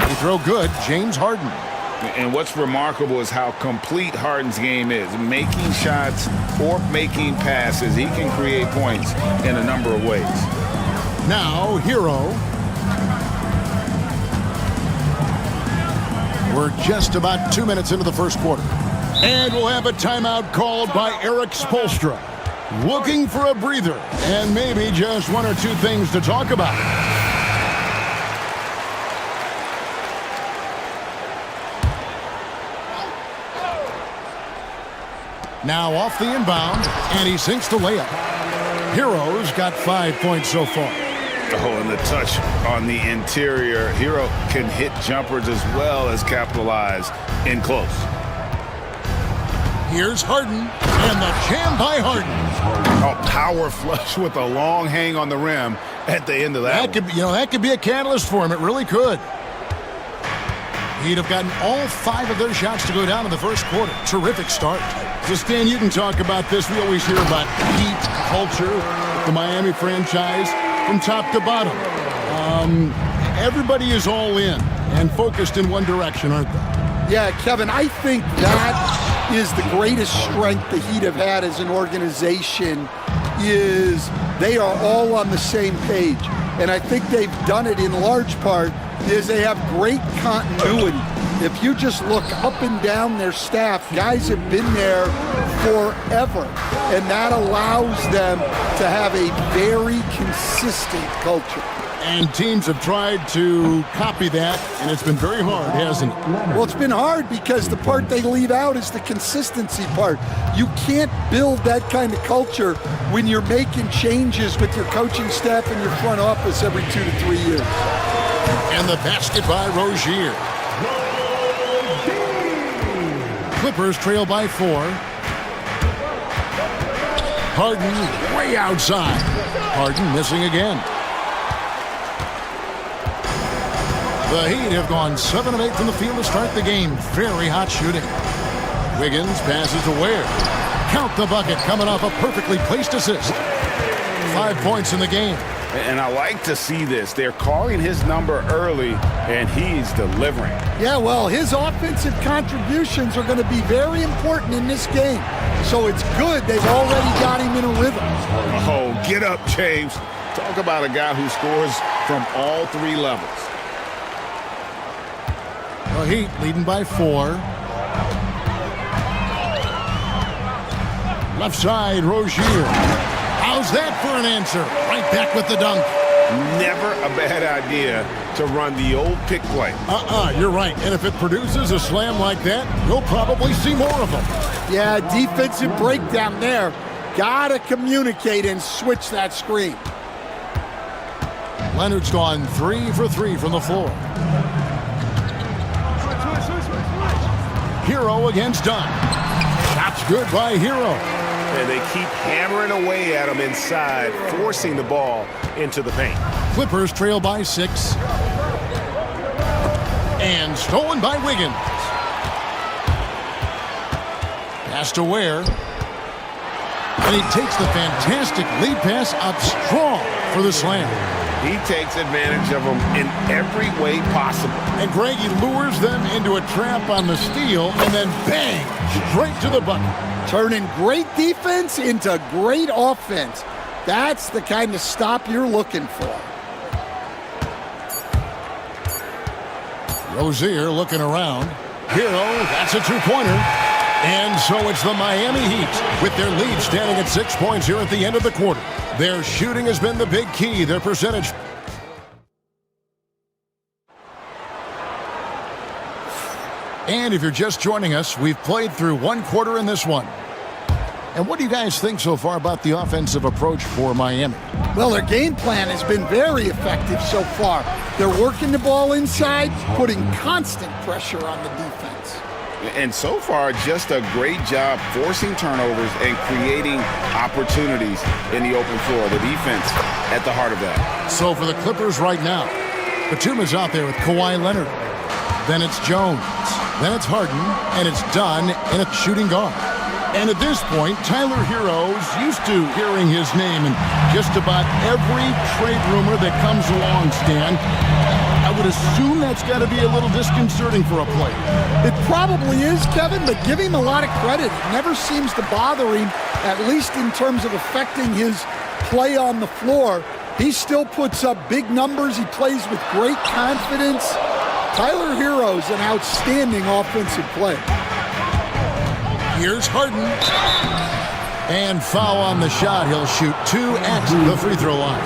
They throw good, James Harden. And what's remarkable is how complete Harden's game is. Making shots or making passes, he can create points in a number of ways. Now, Hero. We're just about 2 minutes into the first quarter. And we'll have a timeout called by Eric Spoelstra. Looking for a breather and maybe just one or two things to talk about. Now off the inbound, and he sinks the layup. Hero's got 5 points so far. Oh, and the touch on the interior. Hero can hit jumpers as well as capitalize in close. Here's Harden, and the jam by Harden. A power flush with a long hang on the rim at the end of that. That could be a catalyst for him. It really could. He'd have gotten all 5 of their shots to go down in the first quarter. Terrific start. So, Stan, you can talk about this. We always hear about heat culture, the Miami franchise, from top to bottom. Everybody is all in and focused in one direction, aren't they? Yeah, Kevin, I think that is the greatest strength the Heat have had as an organization, is they are all on the same page. And I think they've done it in large part is they have great continuity. If you just look up and down their staff, guys have been there forever. And that allows them to have a very consistent culture. And teams have tried to copy that, and it's been very hard, hasn't it? Well, it's been hard because the part they leave out is the consistency part. You can't build that kind of culture when you're making changes with your coaching staff and your front office every 2 to 3 years. And the basket by Rozier. Clippers trail by 4. Harden way outside. Harden missing again. The Heat have gone 7 of 8 from the field to start the game. Very hot shooting. Wiggins passes to Ware. Count the bucket coming off a perfectly placed assist. 5 points in the game. And I like to see this. They're calling his number early, and he's delivering. Yeah, well, his offensive contributions are going to be very important in this game. So it's good they've already got him in a rhythm. Oh, get up, James. Talk about a guy who scores from all 3 levels. The Heat leading by 4. Left side, Rozier. How's that for an answer? Right back with the dunk. Never a bad idea to run the old pick play. You're right. And if it produces a slam like that, you'll probably see more of them. Yeah, defensive breakdown there. Gotta communicate and switch that screen. Leonard's gone 3 for 3 from the floor. Hero against Dunn. Shot's good by Hero. And they keep hammering away at him inside, forcing the ball into the paint. Clippers trail by 6. And stolen by Wiggins. Pass to Ware. And he takes the fantastic lead pass up strong for the slam. He takes advantage of them in every way possible. And Greg, he lures them into a trap on the steal, and then bang, straight to the bucket. Turning great defense into great offense. That's the kind of stop you're looking for. Rozier looking around. Hero, that's a 2-pointer. And so it's the Miami Heat with their lead standing at 6 points here at the end of the quarter. Their shooting has been the big key, their percentage. And if you're just joining us, we've played through 1 quarter in this one. And what do you guys think so far about the offensive approach for Miami? Well, their game plan has been very effective so far. They're working the ball inside, putting constant pressure on the defense. And so far, just a great job forcing turnovers and creating opportunities in the open floor. The defense at the heart of that. So for the Clippers right now, Batum is out there with Kawhi Leonard. Then it's Jones. Then it's Harden. And it's Dunn in a shooting guard. And at this point, Tyler Hero's used to hearing his name in just about every trade rumor that comes along, Stan. I would assume that's got to be a little disconcerting for a player. It probably is, Kevin, but give him a lot of credit. It never seems to bother him, at least in terms of affecting his play on the floor. He still puts up big numbers. He plays with great confidence. Tyler Hero's an outstanding offensive player. Here's Harden. And foul on the shot. He'll shoot 2 at the free throw line.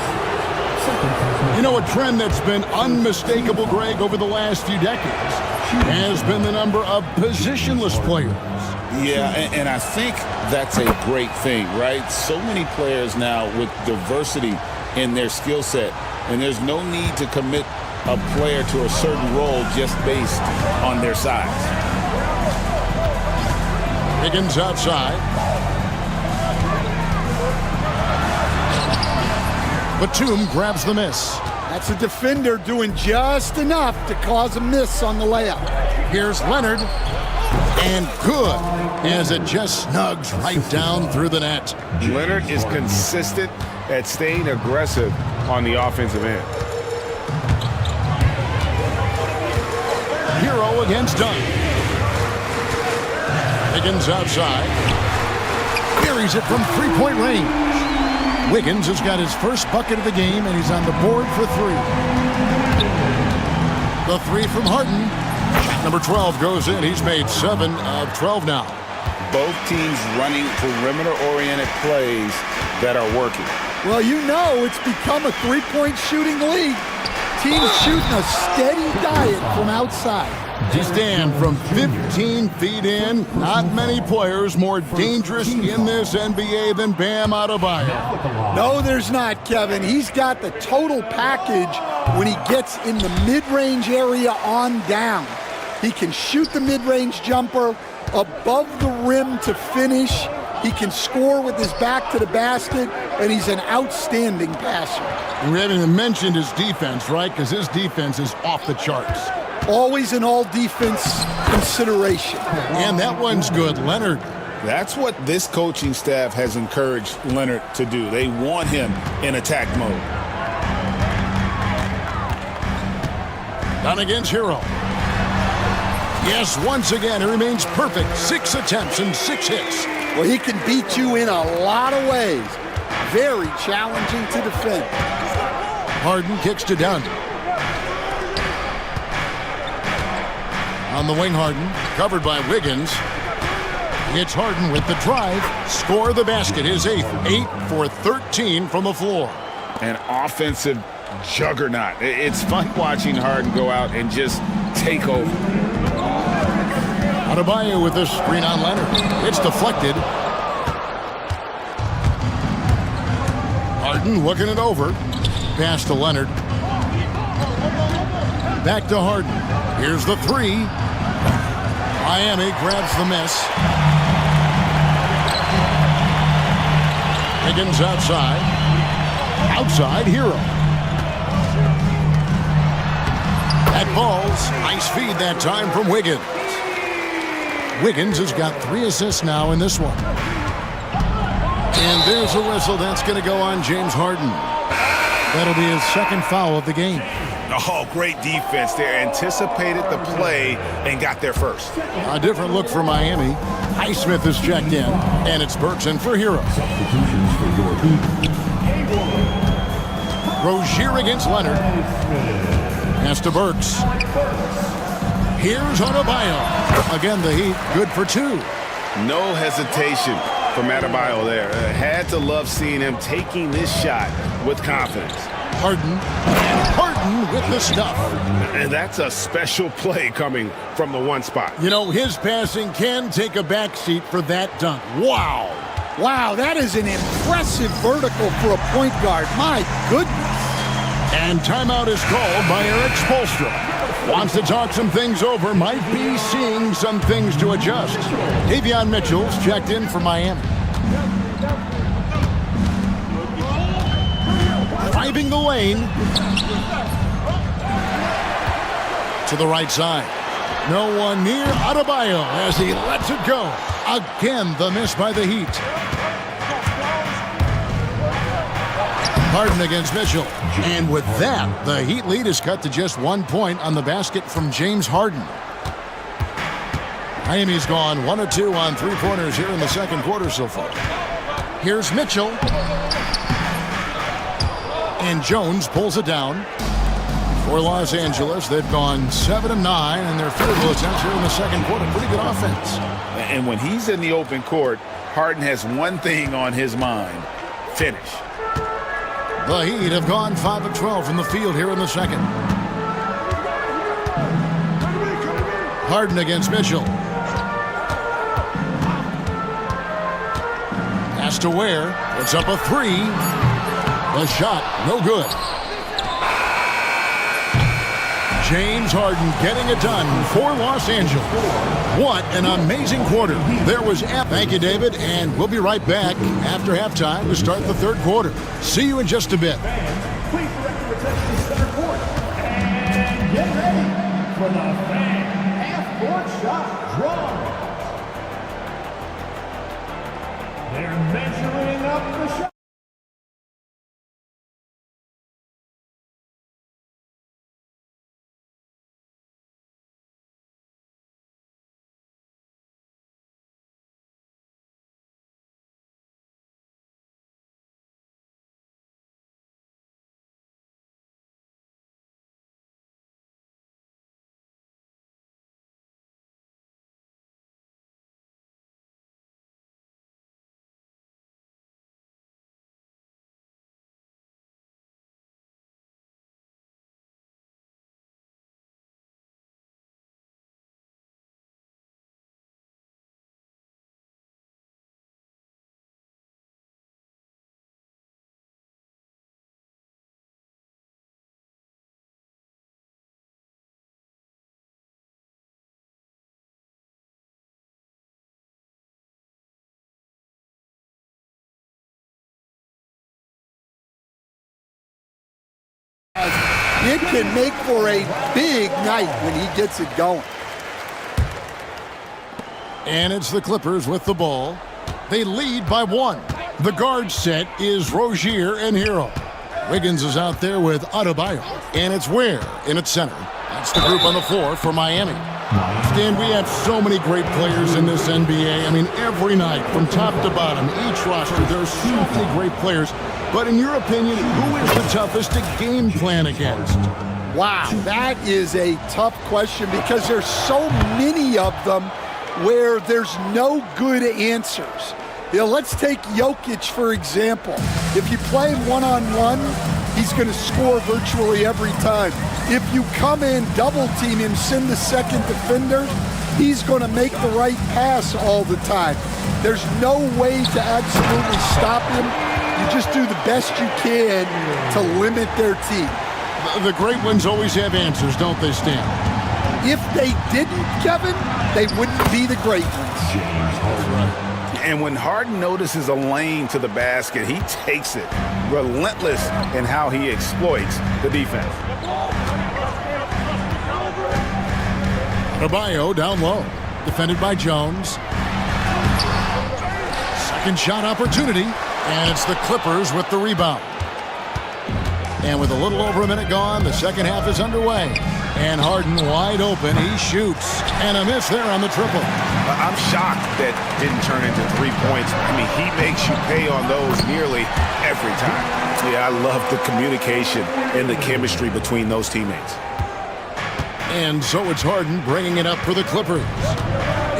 You know, a trend that's been unmistakable, Greg, over the last few decades has been the number of positionless players. Yeah, and I think that's a great thing, right? So many players now with diversity in their skill set, and there's no need to commit a player to a certain role just based on their size. Higgins outside. Batum grabs the miss. That's a defender doing just enough to cause a miss on the layup. Here's Leonard. And good, as it just snugs right down through the net. Leonard is consistent at staying aggressive on the offensive end. Hero against Dunn. Higgins outside. Buries it from 3-point range. Wiggins has got his first bucket of the game, and he's on the board for 3. The 3 from Harden. Shot number 12 goes in. He's made 7 of 12 now. both teams running perimeter-oriented plays that are working. Well, you know it's become a three-point shooting league. Teams shooting a steady diet from outside. To stand from 15 feet in, not many players more dangerous in this NBA than Bam Adebayo. No, there's not, Kevin. He's got the total package when he gets in the mid-range area on down. He can shoot the mid-range jumper above the rim to finish. He can score with his back to the basket, and he's an outstanding passer. We haven't even mentioned his defense, right? Because his defense is off the charts. Always an all-defense consideration. And that one's good, Leonard. That's what this coaching staff has encouraged Leonard to do. They want him in attack mode. Donnegan's hero. Yes, once again, he remains perfect. 6 attempts and 6 hits. Well, he can beat you in a lot of ways. Very challenging to defend. Harden kicks to Dunn. On the wing, Harden, covered by Wiggins. It's Harden with the drive. Score the basket, his 8th. 8 for 13 from the floor. An offensive juggernaut. It's fun watching Harden go out and just take over. Adebayo with the screen on Leonard. It's deflected. Harden looking it over. Pass to Leonard. Back to Harden. Here's the 3. Miami grabs the miss. Higgins outside. Outside, Hero. That ball's nice feed that time from Wiggins. Wiggins has got 3 assists now in this one. And there's a whistle. That's going to go on James Harden. That'll be his 2nd foul of the game. Oh, great defense there. Anticipated the play and got there first. A different look for Miami. Highsmith is checked in, and it's Burks in for Hero. Rozier against Leonard. Pass to Burks. Here's Adebayo. Again, the Heat, good for 2. No hesitation from Adebayo there. Had to love seeing him taking this shot with confidence. Harden, and Harden with the stuff. And that's a special play coming from the one spot. You know, his passing can take a backseat for that dunk. Wow. Wow, that is an impressive vertical for a point guard. My goodness. And timeout is called by Eric Spoelstra. Wants to talk some things over, might be seeing some things to adjust. Davion Mitchell's checked in for Miami. Driving the lane. To the right side. No one near Adebayo as he lets it go. Again, the miss by the Heat. Harden against Mitchell. And with that, the Heat lead is cut to just 1 point on the basket from James Harden. Miami's gone 1 of 2 on 3-pointers here in the 2nd quarter so far. Here's Mitchell. And Jones pulls it down. For Los Angeles, they've gone 7 of 9 in their field goal attempts here in the 2nd quarter. Pretty good offense. And when he's in the open court, Harden has one thing on his mind: finish. The Heat have gone 5 of 12 from the field here in the 2nd. Harden against Mitchell. Pass to Ware. It's up a 3. The shot, no good. James Harden getting it done for Los Angeles. What an amazing quarter. There was Thank you, David, and we'll be right back after halftime to start the 3rd quarter. See you in just a bit. Please direct your attention to center court. And get ready for the fan half-court shot draw. They're measuring up the shot. it can make for a big night when he gets it going. And it's the Clippers with the ball. They lead by 1. The guard set is Rozier and Hero. Wiggins is out there with Adebayo. And it's Ware in its center. That's the group on the floor for Miami. Stan, we have so many great players in this NBA. I mean, every night, from top to bottom, each roster, there are so many great players. But in your opinion, who is the toughest to game plan against? Wow, that is a tough question because there's so many of them where there's no good answers. You know, let's take Jokic, for example. If you play him one-on-one, he's going to score virtually every time. If you come in, double-team him, send the second defender, he's going to make the right pass all the time. There's no way to absolutely stop him. You just do the best you can to limit their team. The great ones always have answers, don't they, Stan? If they didn't, Kevin, they wouldn't be the great ones. And when Harden notices a lane to the basket, he takes it. Relentless in how he exploits the defense. Adebayo down low. Defended by Jones. Second shot opportunity. And it's the Clippers with the rebound. And with a little over a minute gone, the second half is underway. And Harden wide open. He shoots. And a miss there on the triple. I'm shocked that didn't turn into 3 points. I mean, he makes you pay on those nearly every time. Yeah, I love the communication and the chemistry between those teammates. And so it's Harden bringing it up for the Clippers.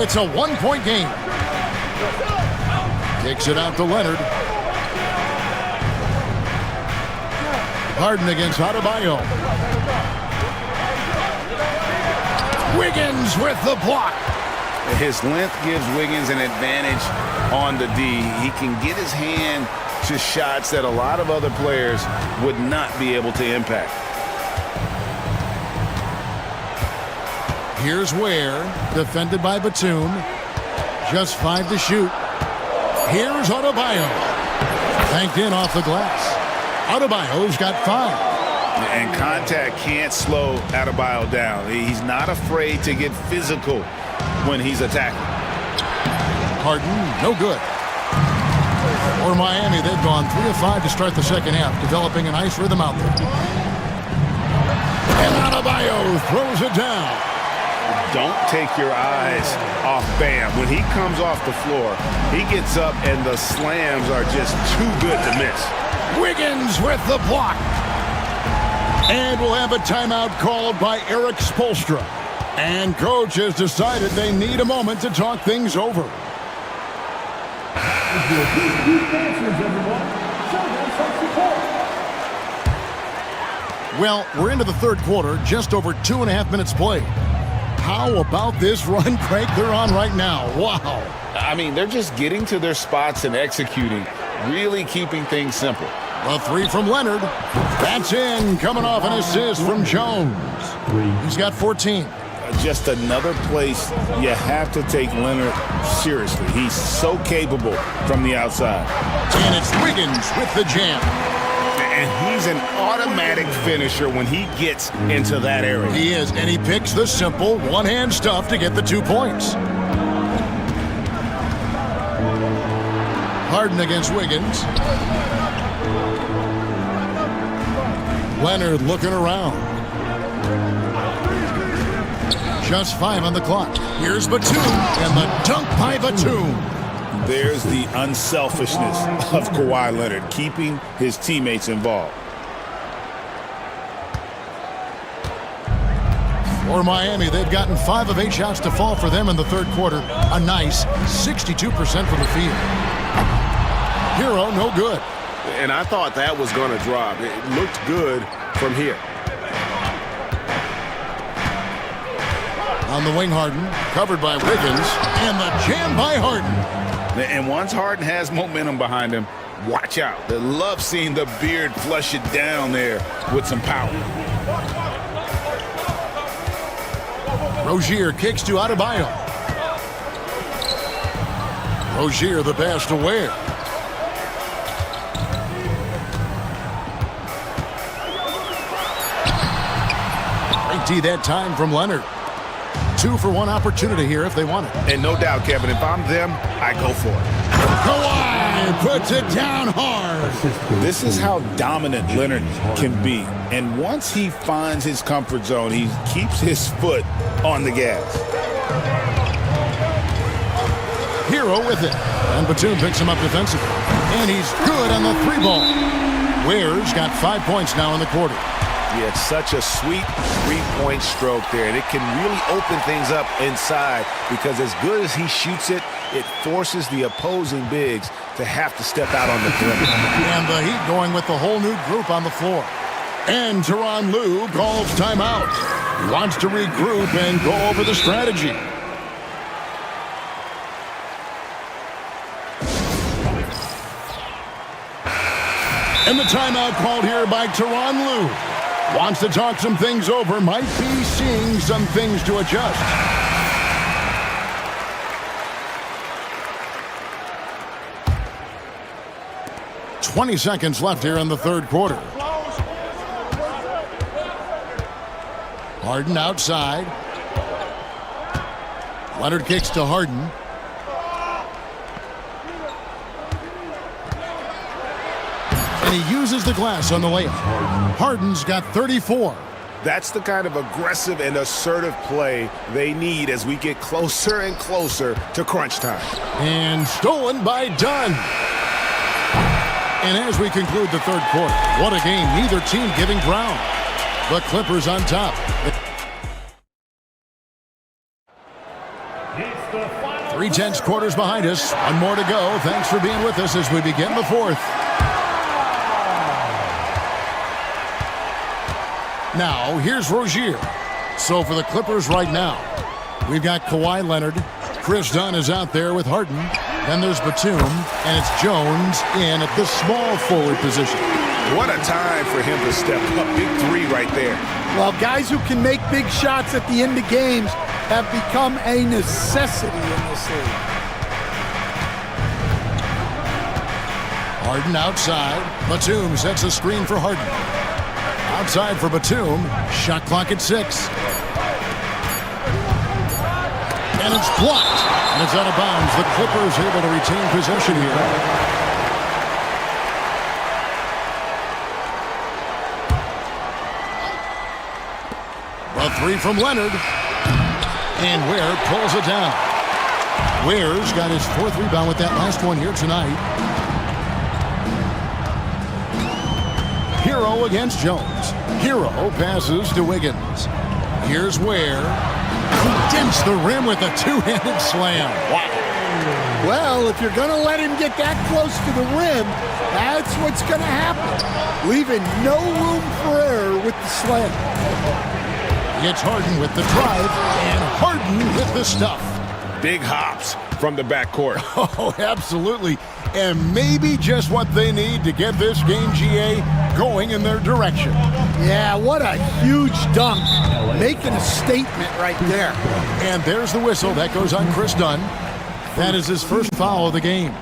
It's a 1-point game. Kicks it out to Leonard. Harden against Adebayo. Wiggins with the block. His length gives Wiggins an advantage on the D. He can get his hand to shots that a lot of other players would not be able to impact. Here's Ware, defended by Batum. Just 5 to shoot. Here's Adebayo. Banked in off the glass. Adebayo's got 5. And contact can't slow Adebayo down. He's not afraid to get physical when he's attacking. Harden, no good. For Miami, they've gone 3 of 5 to start the second half, developing a nice rhythm out there. And Adebayo throws it down. Don't take your eyes off Bam. When he comes off the floor, he gets up and the slams are just too good to miss. Wiggins with the block. And we'll have a timeout called by Eric Spoelstra. And coach has decided they need a moment to talk things over. Well, we're into the third quarter, just over 2.5 minutes played. How about this run break they're on right now? Wow. I mean, they're just getting to their spots and executing, really keeping things simple. A 3 from Leonard. That's in, coming off an assist from Jones. He's got 14. Just another place you have to take Leonard seriously. He's so capable from the outside. And it's Wiggins with the jam. And he's an automatic finisher when he gets into that area. He is, and he picks the simple one-hand stuff to get the 2 points. Harden against Wiggins. Leonard looking around. Just 5 on the clock. Here's Batum, and the dunk by Batum. There's the unselfishness of Kawhi Leonard, keeping his teammates involved. For Miami, they've gotten 5 of 8 shots to fall for them in the third quarter. A nice 62% from the field. Hero, no good. And I thought that was going to drop. It looked good from here. On the wing, Harden, covered by Wiggins, and the jam by Harden. And once Harden has momentum behind him, watch out. They love seeing the beard flush it down there with some power. Rozier kicks to Adebayo. Rozier the pass to Ware. Great D that time from Leonard. 2-for-1 opportunity here if they want it. And no doubt, Kevin, if I'm them, I go for it. Kawhi puts it down hard. This is how dominant Leonard can be. And once he finds his comfort zone, he keeps his foot on the gas. Hero with it. And Batum picks him up defensively. And he's good on the 3-ball. Ware's got 5 points now in the quarter. Yeah, it's such a sweet 3-point stroke there, and it can really open things up inside because as good as he shoots it, it forces the opposing bigs to have to step out on the perimeter. And the Heat going with the whole new group on the floor. And Tyronn Lue calls timeout. He wants to regroup and go over the strategy. And the timeout called here by Tyronn Lue. Wants to talk some things over, might be seeing some things to adjust. "20 seconds left here in the third quarter. Harden outside. Leonard kicks to Harden. And he uses the glass on the layup. Harden's got 34. That's the kind of aggressive and assertive play they need as we get closer and closer to crunch time. And stolen by Dunn. And as we conclude the third quarter, what a game. Neither team giving ground. The Clippers on top. 3/10 quarters behind us. One more to go. Thanks for being with us as we begin the fourth. Now, here's Rozier. So for the Clippers right now, we've got Kawhi Leonard. Chris Dunn is out there with Harden. Then there's Batum, and it's Jones in at the small forward position. What a time for him to step up. Big three right there. Well, guys who can make big shots at the end of games have become a necessity in this league. Harden outside. Batum sets a screen for Harden. Outside for Batum. Shot clock at 6. And it's blocked. And it's out of bounds. The Clippers able to retain possession here. A three from Leonard. And Ware pulls it down. Ware's got his 4th rebound with that last one here tonight. Hero against Jones. Hero passes to Wiggins. Here's Ware. He dents the rim with a 2-handed slam. Wow. Well, if you're going to let him get that close to the rim, that's what's going to happen. Leaving no room for error with the slam. It's Harden with the drive, and Harden with the stuff. Big hops from the backcourt. Oh, absolutely. And maybe just what they need to get this game, GA, going in their direction. Yeah, what a huge dunk. Making a statement right there. And there's the whistle. That goes on Chris Dunn. That is his first foul of the game.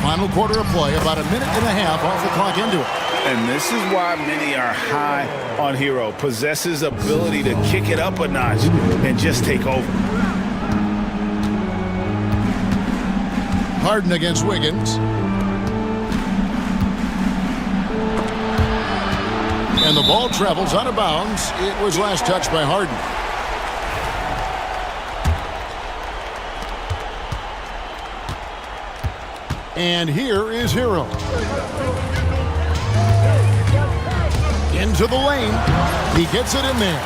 Final quarter of play, about a minute and a half off the clock into it. And this is why many are high on Hero. Possesses ability to kick it up a notch and just take over. Harden against Wiggins. And the ball travels out of bounds. It was last touched by Harden. And here is Hero. Into the lane. He gets it in there.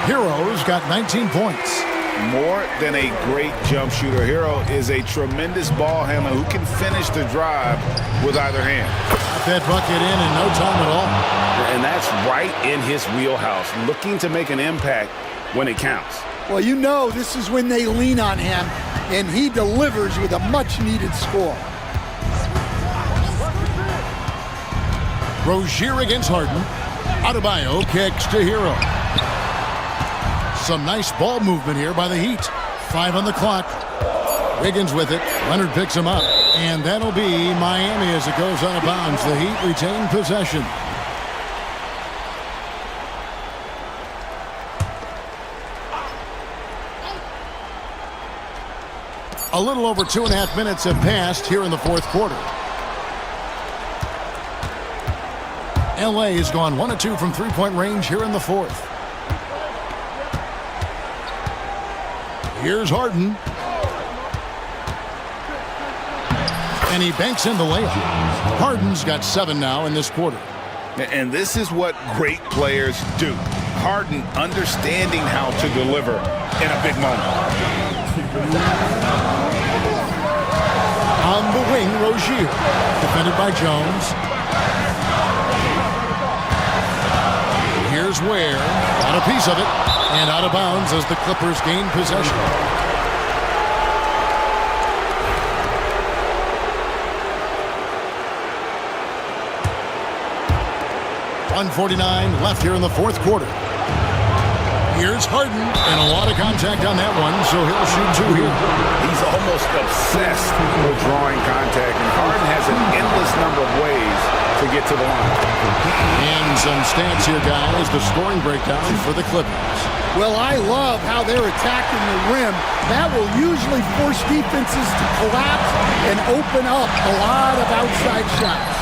Hero's got 19 points. More than a great jump shooter, Hero is a tremendous ball handler who can finish the drive with either hand. Got that bucket in no time at all. And that's right in his wheelhouse, looking to make an impact when it counts. Well, you know this is when they lean on him, and he delivers with a much-needed score. Rozier against Harden. Adebayo kicks to Hero. Some nice ball movement here by the Heat. 5 on the clock. Wiggins with it. Leonard picks him up. And that'll be Miami as it goes out of bounds. The Heat retain possession. A little over 2.5 minutes have passed here in the fourth quarter. LA has gone 1 of 2 from three-point range here in the fourth. Here's Harden. And he banks in the layup. Harden's got 7 now in this quarter. And this is what great players do. Harden understanding how to deliver in a big moment. On the wing, Rozier. Defended by Jones. Here's Ware. Got a piece of it. And out of bounds as the Clippers gain possession. .149 left here in the fourth quarter. Here's Harden, and a lot of contact on that one, so he'll shoot 2 here. He's almost obsessed with drawing contact, and Harden has an endless number of ways to get to the line. And some stats here, guys, the scoring breakdown for the Clippers. Well, I love how they're attacking the rim. That will usually force defenses to collapse and open up a lot of outside shots.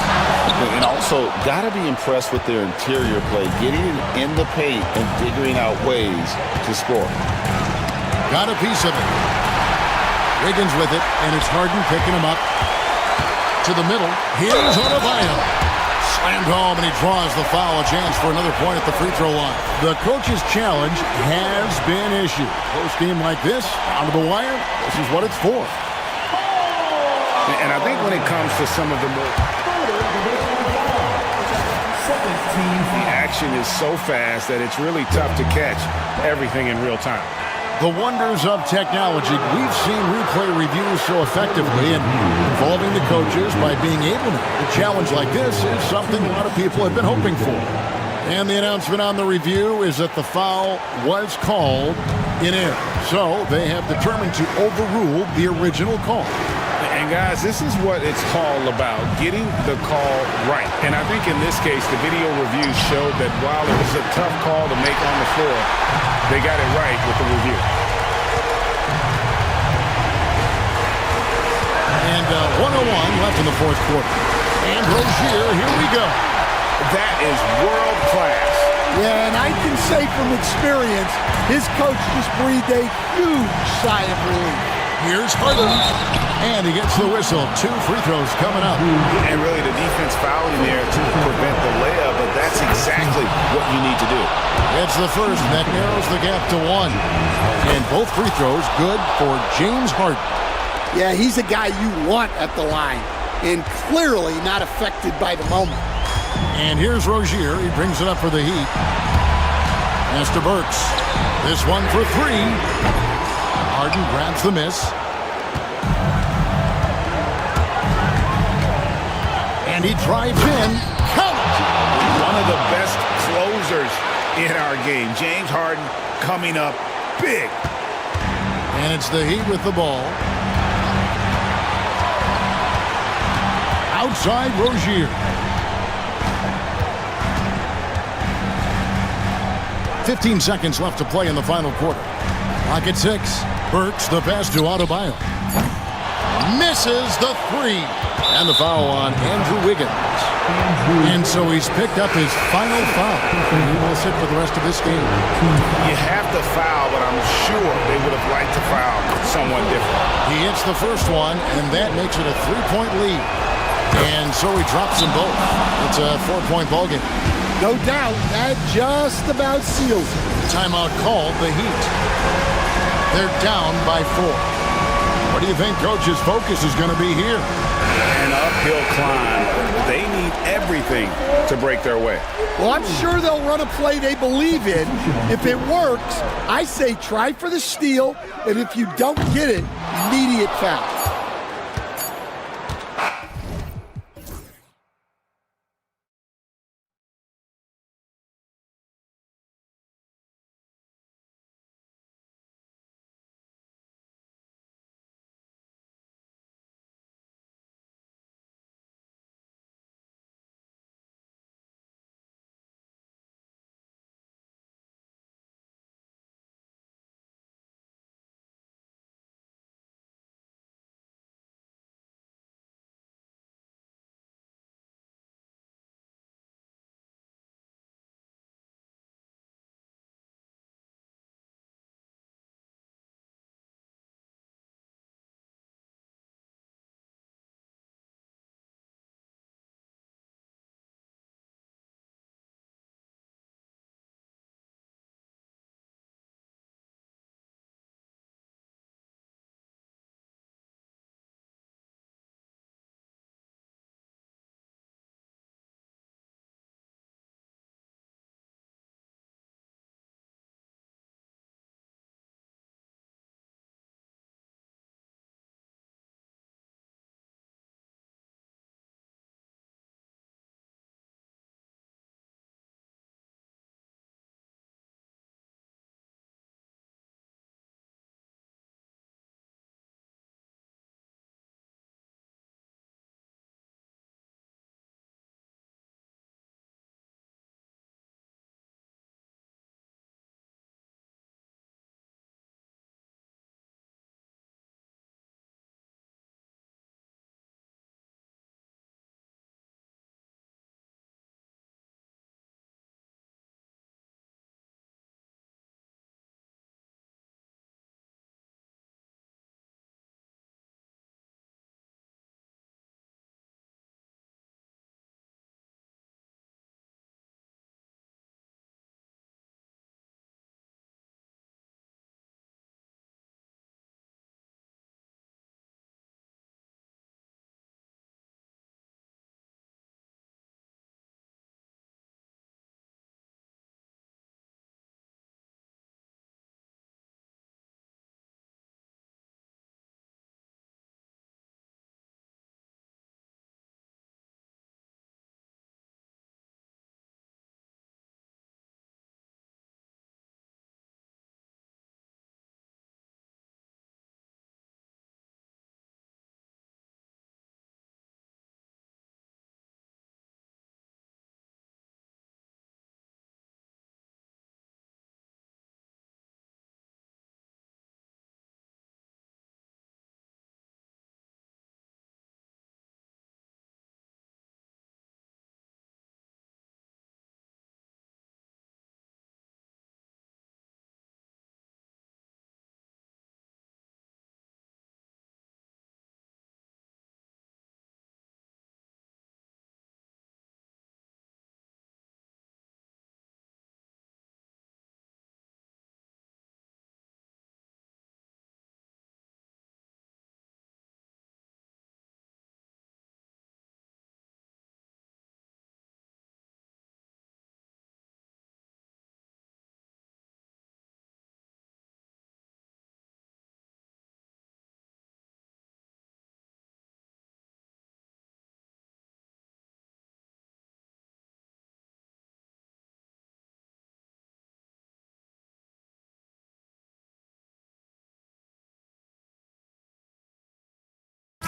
And also, got to be impressed with their interior play, getting in the paint and figuring out ways to score. Got a piece of it. Wiggins with it, and it's Harden picking him up to the middle. Here's Adebayo. Slammed home, and he draws the foul. A chance for another point at the free throw line. The coach's challenge has been issued. Close game like this, onto the wire, this is what it's for. And I think when it comes to some of the more... the action is so fast that it's really tough to catch everything in real time. The wonders of technology. We've seen replay reviews so effectively and involving the coaches by being able to. A challenge like this is something a lot of people have been hoping for. And the announcement on the review is that the foul was called in error. So they have determined to overrule the original call. And guys, this is what it's all about, getting the call right. And I think in this case, the video review showed that while it was a tough call to make on the floor, they got it right with the review. And 101 left in the fourth quarter. And Rozier, here we go. That is world class. Yeah, and I can say from experience, his coach just breathed a huge sigh of relief. Here's Harden. And he gets the whistle. 2 free throws coming up. And really the defense fouling there to prevent the layup, but that's exactly what you need to do. It's the first that narrows the gap to 1. And both free throws good for James Harden. Yeah, he's a guy you want at the line, and clearly not affected by the moment. And here's Rozier. He brings it up for the Heat. Mr. Burks. This one for 3. Harden grabs the miss. And he drives in. Count! One of the best closers in our game. James Harden coming up big. And it's the Heat with the ball. Outside Rozier. 15 seconds left to play in the final quarter. Clock at 6. Burks, the pass to Adebayo. Misses the 3. And the foul on Andrew Wiggins. And so he's picked up his final foul. He will sit for the rest of this game. You have to foul, but I'm sure they would have liked to foul someone different. He hits the first one, and that makes it a 3-point lead. And so he drops them both. It's a 4-point ball game. No doubt, that just about seals it. Timeout called, the Heat. They're down by 4. What do you think Coach's focus is going to be here? An uphill climb. They need everything to break their way. Well, I'm sure they'll run a play they believe in. If it works, I say try for the steal, and if you don't get it, immediate foul.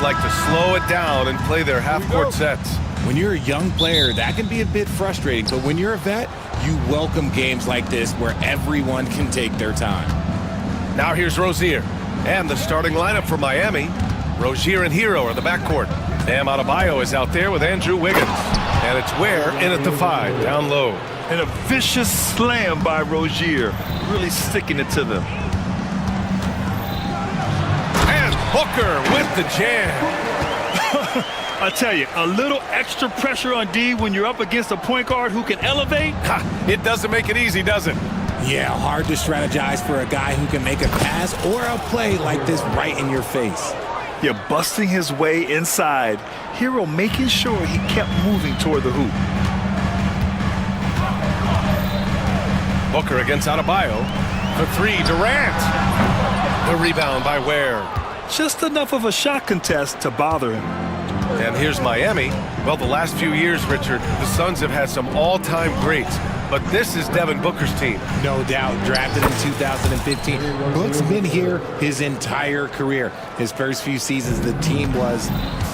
like to slow it down and play their half-court sets. When you're a young player, that can be a bit frustrating. But when you're a vet, you welcome games like this where everyone can take their time. Now here's Rozier. And the starting lineup for Miami. Rozier and Hero are the backcourt. Bam Adebayo is out there with Andrew Wiggins. And it's Ware in at the 5, down low. And a vicious slam by Rozier, really sticking it to them. And Booker with the jam. I tell you, a little extra pressure on D when you're up against a point guard who can elevate. It doesn't make it easy, does it? Yeah, hard to strategize for a guy who can make a pass or a play like this right in your face. Yeah, busting his way inside. Hero making sure he kept moving toward the hoop. Booker against Adebayo. For 3, Durant. The rebound by Ware. Just enough of a shot contest to bother him. And here's Miami. Well, the last few years, Richard, the Suns have had some all-time greats. But this is Devin Booker's team. No doubt. Drafted in 2015. Book's been here his entire career. His first few seasons, the team was,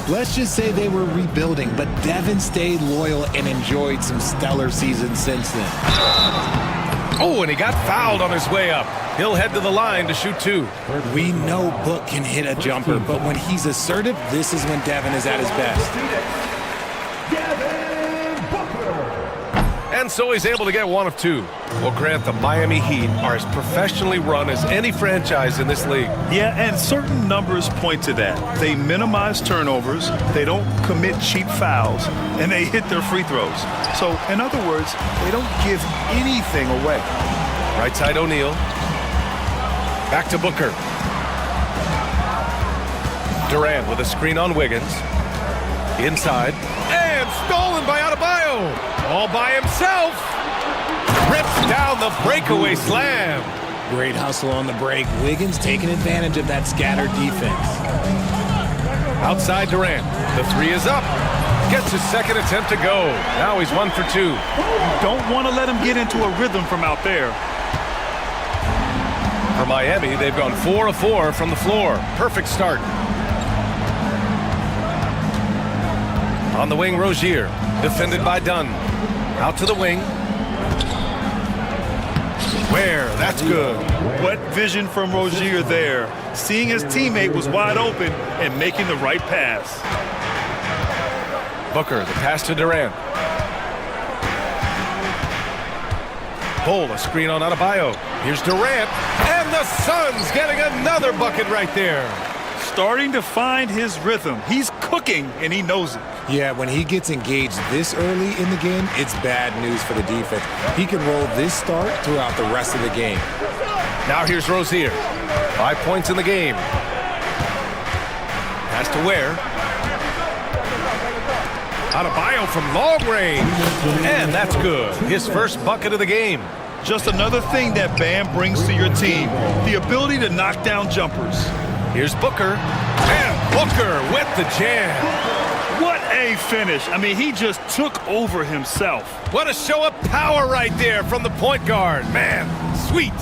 let's just say they were rebuilding. But Devin stayed loyal and enjoyed some stellar seasons since then. Oh, and he got fouled on his way up. He'll head to the line to shoot 2. We know Book can hit a jumper, but when he's assertive, this is when Devin is at his best. And so he's able to get 1 of 2. Well, Grant, the Miami Heat are as professionally run as any franchise in this league. Yeah, and certain numbers point to that. They minimize turnovers, they don't commit cheap fouls, and they hit their free throws. So, in other words, they don't give anything away. Right side O'Neal. Back to Booker. Durant with a screen on Wiggins. Inside. And stolen by Adebayo. All by himself. Rips down the breakaway slam. Great hustle on the break. Wiggins taking advantage of that scattered defense. Outside Durant. The 3 is up. Gets his second attempt to go. Now he's 1 for 2. You don't want to let him get into a rhythm from out there. For Miami, they've gone 4 of 4 from the floor. Perfect start. On the wing, Rozier. Defended by Dunn. Out to the wing. Ware, that's good. What vision from Rozier there. Seeing his teammate was wide open and making the right pass. Booker, the pass to Durant. Pull, a screen on Adebayo. Here's Durant, and the Suns getting another bucket right there. Starting to find his rhythm. He's cooking, and he knows it. Yeah, when he gets engaged this early in the game, it's bad news for the defense. He can roll this start throughout the rest of the game. Now here's Rozier. 5 points in the game. Pass to Ware. Adebayo from long range. And that's good. His first bucket of the game. Just another thing that Bam brings to your team. The ability to knock down jumpers. Here's Booker. And Booker with the jam. What a finish. I mean, he just took over himself. What a show of power right there from the point guard. Man, sweet.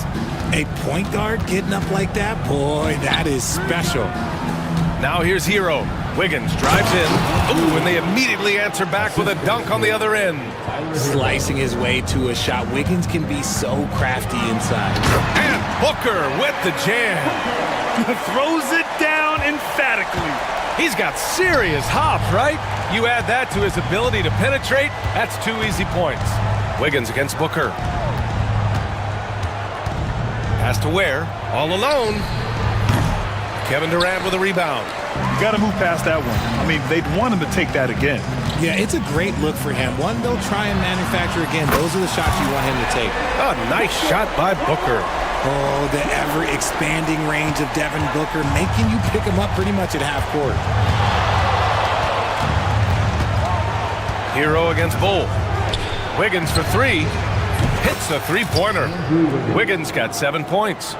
A point guard getting up like that? Boy, that is special. Now here's Hero. Wiggins drives in. Ooh, and they immediately answer back with a dunk on the other end. Slicing his way to a shot. Wiggins can be so crafty inside. And Booker with the jam. Throws it down emphatically. He's got serious hops, right? You add that to his ability to penetrate, that's 2 easy points. Wiggins against Booker. Pass to Ware, all alone. Kevin Durant with a rebound. You got to move past that one. I mean, they'd want him to take that again. Yeah, it's a great look for him. One they'll try and manufacture again. Those are the shots you want him to take. A nice shot by Booker. Oh, the ever-expanding range of Devin Booker, making you pick him up pretty much at half court. Hero against Bull. Wiggins for 3. Hits a 3-pointer. Wiggins got 7 points.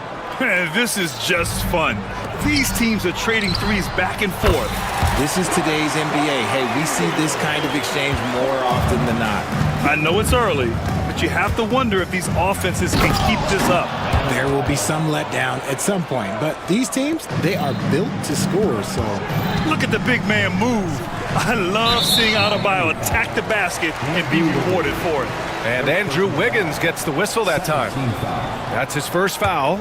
This is just fun. These teams are trading threes back and forth. This is today's NBA. Hey, we see this kind of exchange more often than not. I know it's early, but you have to wonder if these offenses can keep this up. There will be some letdown at some point, but these teams, they are built to score, so. Look at the big man move. I love seeing Adebayo attack the basket and be rewarded for it. And Andrew Wiggins gets the whistle that time. That's his first foul.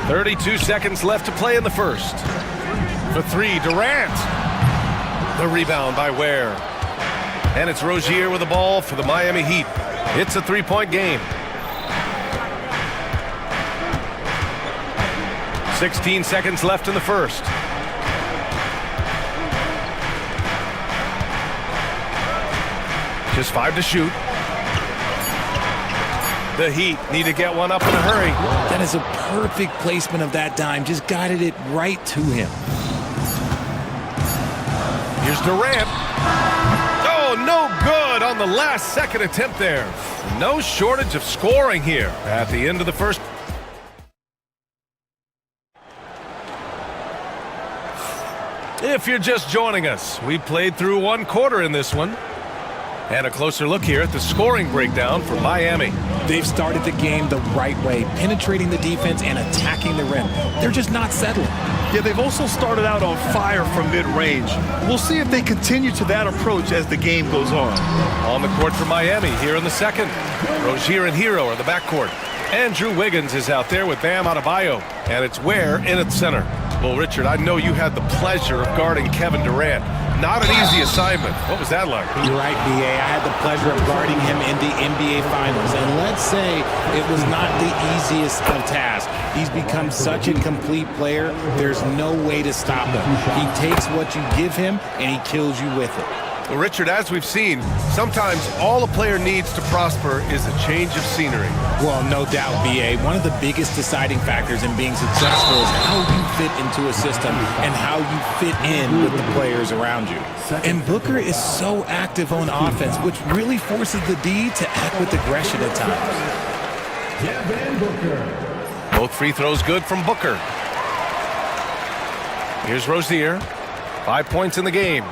32 seconds left to play in the first. For three, Durant. The rebound by Ware. And it's Rozier with the ball for the Miami Heat. It's a three-point game. 16 seconds left in the first. Just 5 to shoot. The Heat need to get one up in a hurry. That is a perfect placement of that dime. Just guided it right to him. Here's Durant. Oh, no good on the last second attempt there. No shortage of scoring here at the end of the first. If you're just joining us, we played through one quarter in this one. And a closer look here at the scoring breakdown for Miami. They've started the game the right way, penetrating the defense and attacking the rim. They're just not settling. Yeah, they've also started out on fire from mid-range. We'll see if they continue to that approach as the game goes on. On the court for Miami here in the second. Rozier and Hero are the backcourt. Andrew Wiggins is out there with Bam Adebayo. And it's Ware in at center. Well, Richard, I know you had the pleasure of guarding Kevin Durant. Not an easy assignment. What was that like? You're right, B.A. I had the pleasure of guarding him in the NBA Finals. And let's say it was not the easiest of tasks. He's become such a complete player, there's no way to stop him. He takes what you give him, and he kills you with it. Well, Richard, as we've seen, sometimes all a player needs to prosper is a change of scenery. Well, no doubt, B.A. One of the biggest deciding factors in being successful is how you fit into a system and how you fit in with the players around you. And Booker is so active on offense, which really forces the D to act with aggression at times. Both free throws good from Booker. Here's Rozier. 5 points in the game.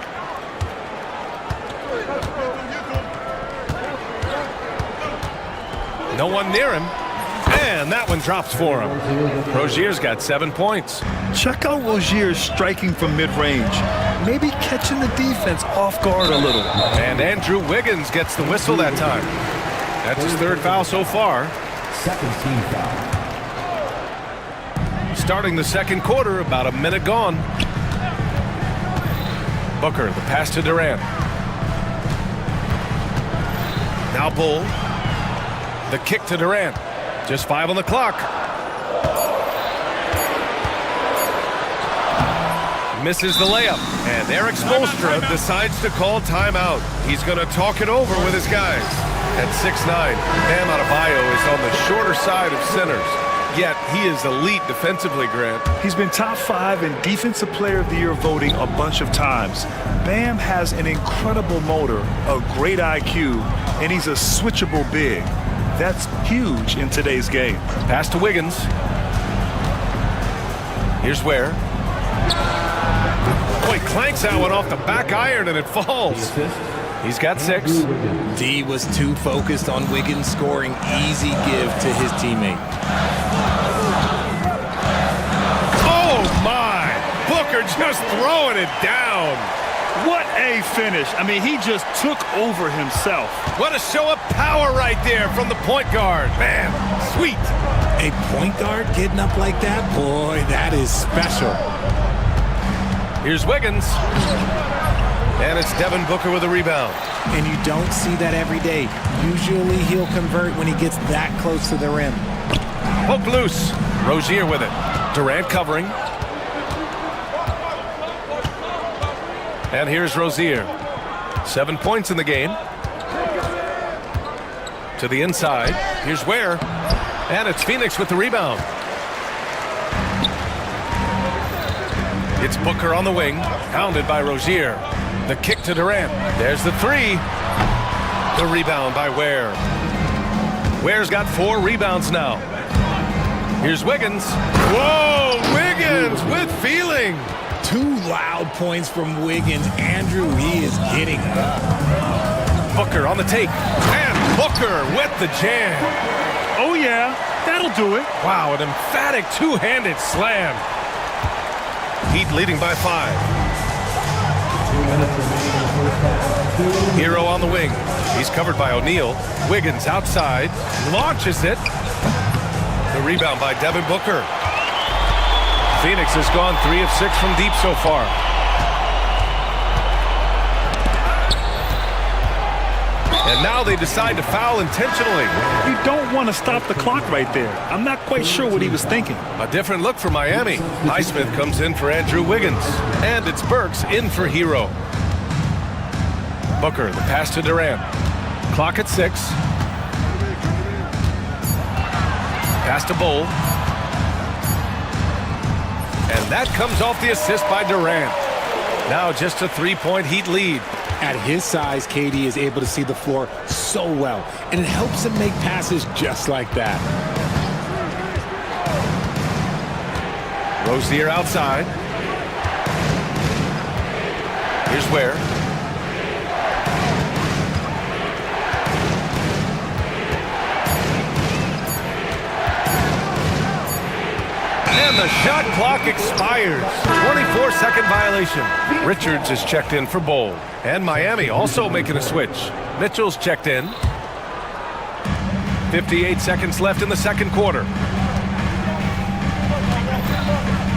No one near him. And that one drops for him. Rozier's got 7 points. Check out Rozier's striking from mid-range. Maybe catching the defense off guard a little. And Andrew Wiggins gets the whistle that time. That's his third foul so far. Second team foul. Starting the second quarter, about a minute gone. Booker, the pass to Durant. Now Bull. The kick to Durant. Just 5 on the clock. Misses the layup. And Eric Spoelstra decides to call timeout. He's going to talk it over with his guys. At 6'9", Bam Adebayo is on the shorter side of centers. Yet he is elite defensively, Grant. He's been top 5 in Defensive Player of the Year voting a bunch of times. Bam has an incredible motor, a great IQ, and he's a switchable big. That's huge in today's game. Pass to Wiggins. Here's Ware. Boy, clanks that one off the back iron and it falls. He's got 6. D was too focused on Wiggins scoring. Easy give to his teammate. Oh, my! Booker just throwing it down. What a finish. I mean, he just took over himself. What a show of power right there from the point guard. Man, sweet. A point guard getting up like that? Boy, that is special. Here's Wiggins. And it's Devin Booker with a rebound. And you don't see that every day. Usually he'll convert when he gets that close to the rim. Poke loose. Rozier with it. Durant covering. And here's Rozier. 7 points in the game. To the inside. Here's Ware. And it's Phoenix with the rebound. It's Booker on the wing. Pounded by Rozier. The kick to Durant. There's the 3. The rebound by Ware. Ware's got 4 rebounds now. Here's Wiggins. Whoa, Wiggins with feeling. 2 loud points from Wiggins. Andrew, he is getting up. Booker on the take. And Booker with the jam. Oh, yeah, that'll do it. Wow, an emphatic two-handed slam. Heat leading by 5. Hero on the wing. He's covered by O'Neal. Wiggins outside. Launches it. The rebound by Devin Booker. Phoenix has gone 3 of 6 from deep so far. And now they decide to foul intentionally. You don't want to stop the clock right there. I'm not quite sure what he was thinking. A different look for Miami. Highsmith comes in for Andrew Wiggins. And it's Burks in for Hero. Booker, the pass to Durant. Clock at 6. Pass to Bull. And that comes off the assist by Durant. Now just a 3-point Heat lead. At his size, KD is able to see the floor so well, and it helps him make passes just like that. Rozier outside. Here's Ware. And the shot clock expires. 24-second violation. Richards is checked in for Bowl. And Miami also making a switch. Mitchell's checked in. 58 seconds left in the second quarter.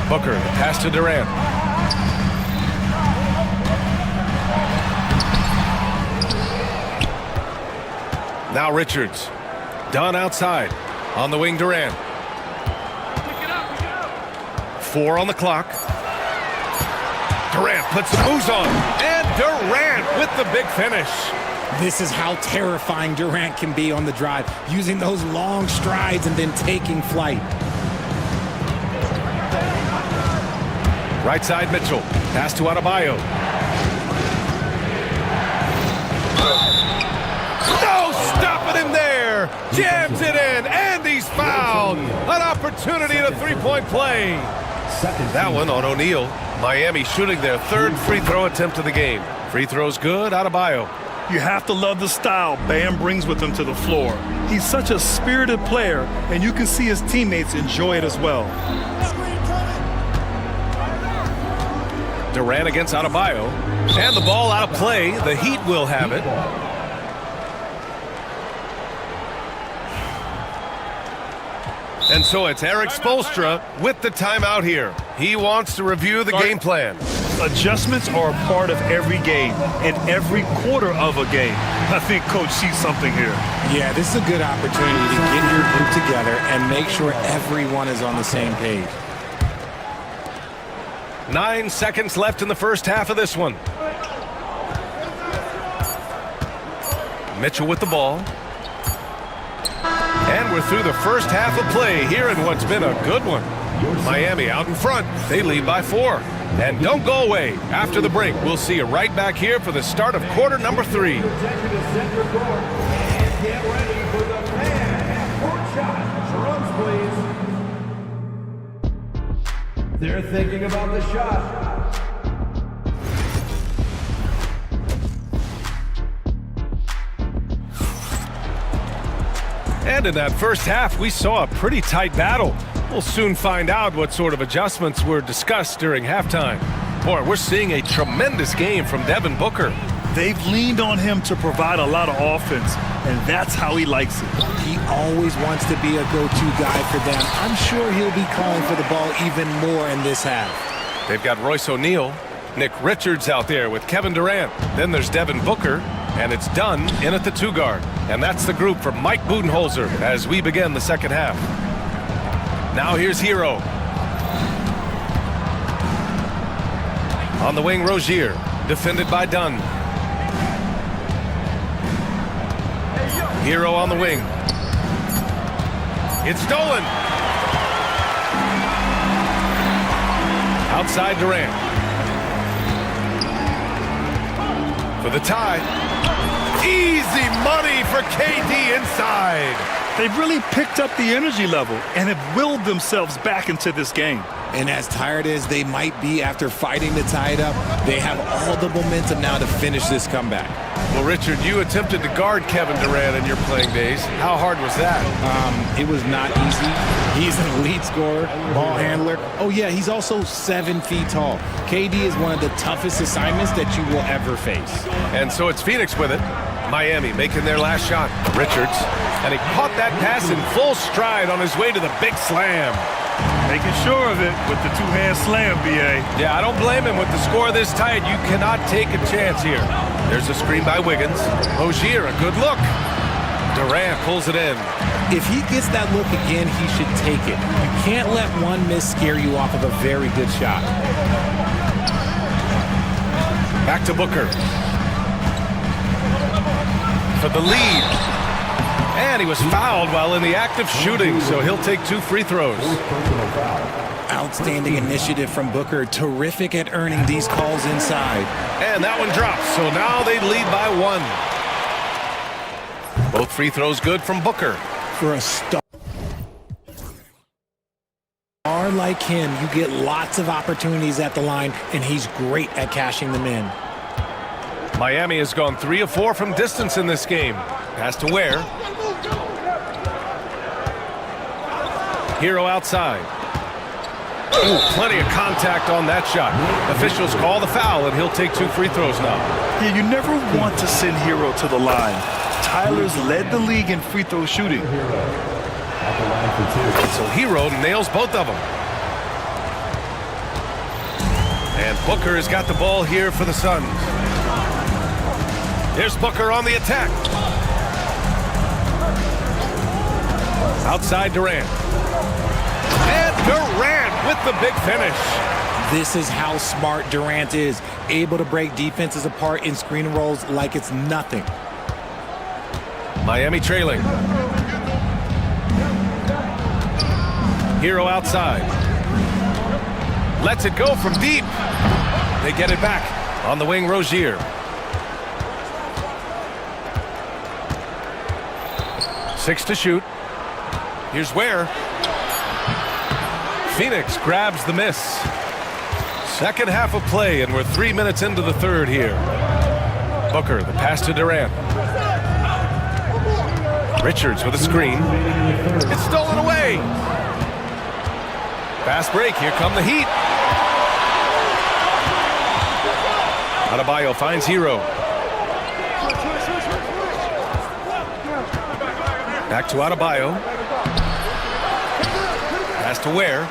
Booker, the pass to Durant. Now Richards. Dunn outside. On the wing, Durant. 4 on the clock. Durant puts the moves on. And Durant with the big finish. This is how terrifying Durant can be on the drive, using those long strides and then taking flight. Right side, Mitchell. Pass to Adebayo. No stopping him there. Jams it in, and he's fouled. An opportunity at a three-point play. That one on O'Neal. Miami shooting their 3rd free throw attempt of the game. Free throw's good. Adebayo. You have to love the style Bam brings with him to the floor. He's such a spirited player, and you can see his teammates enjoy it as well. Durant against Adebayo. And the ball out of play. The Heat will have it. And so it's Eric Spoelstra with the timeout here. He wants to review the game plan. Adjustments are a part of every game and every quarter of a game. I think Coach sees something here. Yeah, this is a good opportunity to get your group together and make sure everyone is on the same page. 9 seconds left in the first half of this one. Mitchell with the ball. And we're through the first half of play here in what's been a good one. Miami out in front. They lead by 4. And don't go away. After the break, we'll see you right back here for the start of quarter number 3. Get ready for the fan half-court shot. Drums, please. They're thinking about the shot. And in that first half, we saw a pretty tight battle. We'll soon find out what sort of adjustments were discussed during halftime. Boy, we're seeing a tremendous game from Devin Booker. They've leaned on him to provide a lot of offense, and that's how he likes it. He always wants to be a go-to guy for them. I'm sure he'll be calling for the ball even more in this half. They've got Royce O'Neal, Nick Richards out there with Kevin Durant. Then there's Devin Booker, and it's Dunn in at the 2 guard. And that's the group from Mike Budenholzer as we begin the second half. Now here's Hero. On the wing, Rozier, defended by Dunn. Hero on the wing. It's stolen. Outside Durant. For the tie. Easy money for KD inside. They've really picked up the energy level and have willed themselves back into this game. And as tired as they might be after fighting to tie it up, they have all the momentum now to finish this comeback. Well, Richard, you attempted to guard Kevin Durant in your playing days. How hard was that? It was not easy. He's an elite scorer, ball handler. Oh, yeah, he's also 7 feet tall. KD is one of the toughest assignments that you will ever face. And so it's Phoenix with it. Miami making their last shot. Richards. And he caught that pass in full stride on his way to the big slam. Making sure of it with the two-hand slam, B.A. Yeah, I don't blame him. With the score this tight, you cannot take a chance here. There's a screen by Wiggins. Rozier, a good look. Durant pulls it in. If he gets that look again, he should take it. You can't let one miss scare you off of a very good shot. Back to Booker. For the lead. And he was fouled while in the act of shooting, so he'll take 2 free throws. Outstanding initiative from Booker. Terrific at earning these calls inside. And that one drops, so now they lead by 1. Both free throws good from Booker. For a star like him, you get lots of opportunities at the line, and he's great at cashing them in. Miami has gone 3 of 4 from distance in this game. Pass to Ware. Hero outside. Ooh, plenty of contact on that shot. Officials call the foul, and he'll take 2 free throws now. Yeah, you never want to send Hero to the line. Tyler's led the league in free throw shooting. So Hero nails both of them. And Booker has got the ball here for the Suns. Here's Booker on the attack. Outside Durant. And Durant with the big finish. This is how smart Durant is. Able to break defenses apart in screen and rolls like it's nothing. Miami trailing. Hero outside. Lets it go from deep. They get it back. On the wing, Rozier. Six to shoot. Here's Ware. Phoenix grabs the miss. Second half of play, and we're 3 minutes into the third here. Booker, the pass to Durant. Richards with a screen. It's stolen away. Fast break. Here come the Heat. Adebayo finds Hero. Back to Adebayo. Pass to Ware.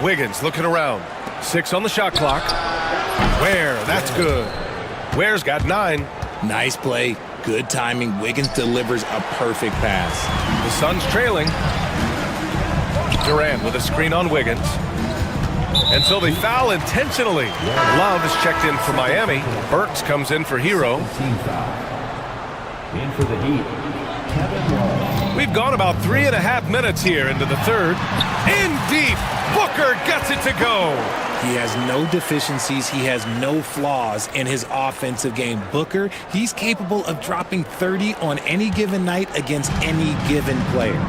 Wiggins looking around. 6 on the shot clock. Ware, that's good. Ware's got 9. Nice play. Good timing. Wiggins delivers a perfect pass. The Suns trailing. Durant with a screen on Wiggins. And so they foul intentionally. Love is checked in for Miami. Burks comes in for Hero. In for the Heat, Kevin Love. We've gone about 3.5 minutes here into the third. In deep. Booker gets it to go. He has no deficiencies. He has no flaws in his offensive game. Booker, he's capable of dropping 30 on any given night against any given player.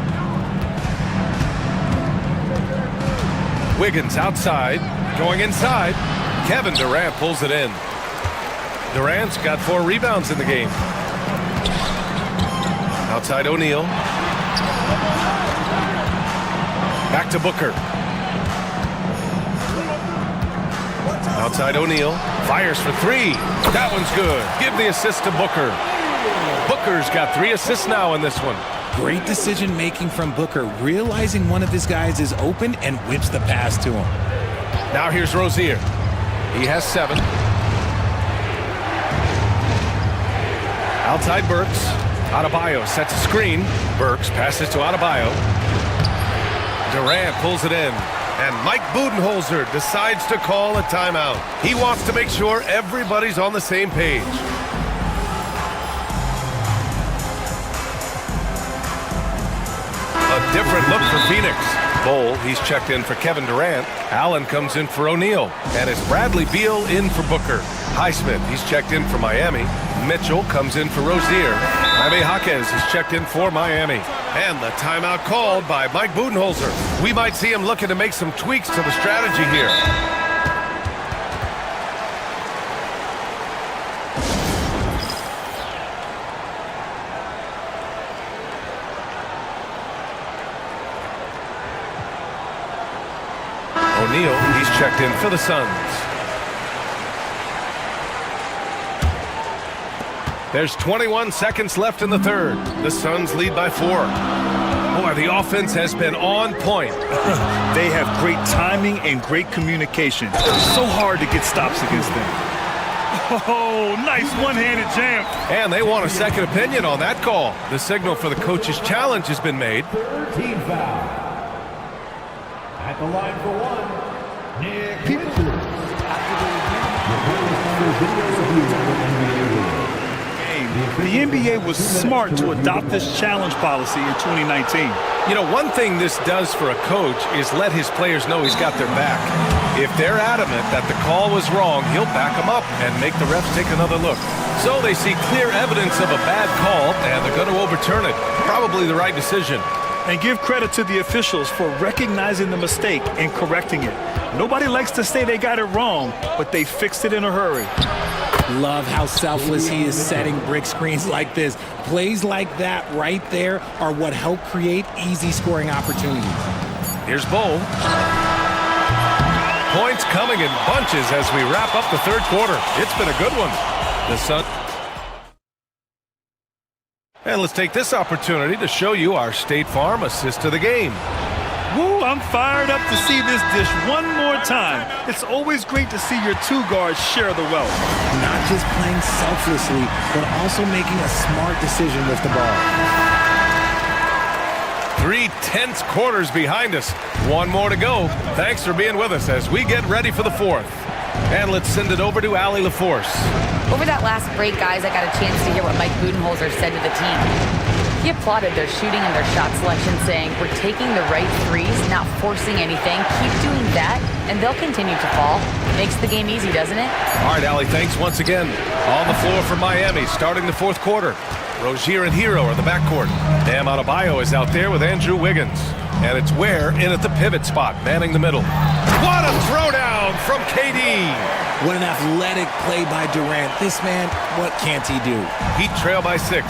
Wiggins outside, going inside. Kevin Durant pulls it in. Durant's got 4 rebounds in the game. Outside O'Neal. Back to Booker. Outside O'Neal. Fires for 3. That one's good. Give the assist to Booker. Booker's got 3 assists now in this one. Great decision making from Booker, realizing one of his guys is open and whips the pass to him. Now here's Rozier. He has 7. Outside Burks. Adebayo sets a screen. Burks passes to Adebayo. Durant pulls it in. And Mike Budenholzer decides to call a timeout. He wants to make sure everybody's on the same page. A different look for Phoenix. Bol, he's checked in for Kevin Durant. Allen comes in for O'Neal. And it's Bradley Beal in for Booker. Highsmith, he's checked in for Miami. Mitchell comes in for Rozier. Jaime Jaquez is checked in for Miami. And the timeout called by Mike Budenholzer. We might see him looking to make some tweaks to the strategy here. Neal. He's checked in for the Suns. There's 21 seconds left in the third. The Suns lead by 4. Boy, the offense has been on point. They have great timing and great communication. So hard to get stops against them. Oh, nice one-handed jam. And they want a second opinion on that call. The signal for the coach's challenge has been made. Third team foul. At the line for one, Nick Pitcher. The NBA was smart to adopt this challenge policy in 2019. You know, one thing this does for a coach is let his players know he's got their back. If they're adamant that the call was wrong, he'll back them up and make the refs take another look. So they see clear evidence of a bad call, and they're going to overturn it. Probably the right decision. And give credit to the officials for recognizing the mistake and correcting it. Nobody likes to say they got it wrong, but they fixed it in a hurry. Love how selfless he is setting brick screens like this. Plays like that right there are what help create easy scoring opportunities. Here's Bull. Points coming in bunches as we wrap up the third quarter. It's been a good one. The Sun. And let's take this opportunity to show you our State Farm assist to the game. Woo, I'm fired up to see this dish one more time. It's always great to see your two guards share the wealth. Not just playing selflessly, but also making a smart decision with the ball. 3 tense quarters behind us. One more to go. Thanks for being with us as we get ready for the fourth. And let's send it over to Allie LaForce. Over that last break, guys, I got a chance to hear what Mike Budenholzer said to the team. He applauded their shooting and their shot selection, saying, we're taking the right threes, not forcing anything. Keep doing that, and they'll continue to fall. Makes the game easy, doesn't it? All right, Allie, thanks once again. On the floor for Miami, starting the fourth quarter. Rozier and Hero are the backcourt. Bam Adebayo is out there with Andrew Wiggins. And it's Ware in at the pivot spot, manning the middle. What a throwdown from KD! What an athletic play by Durant. This man, what can't he do? Heat trail by 6.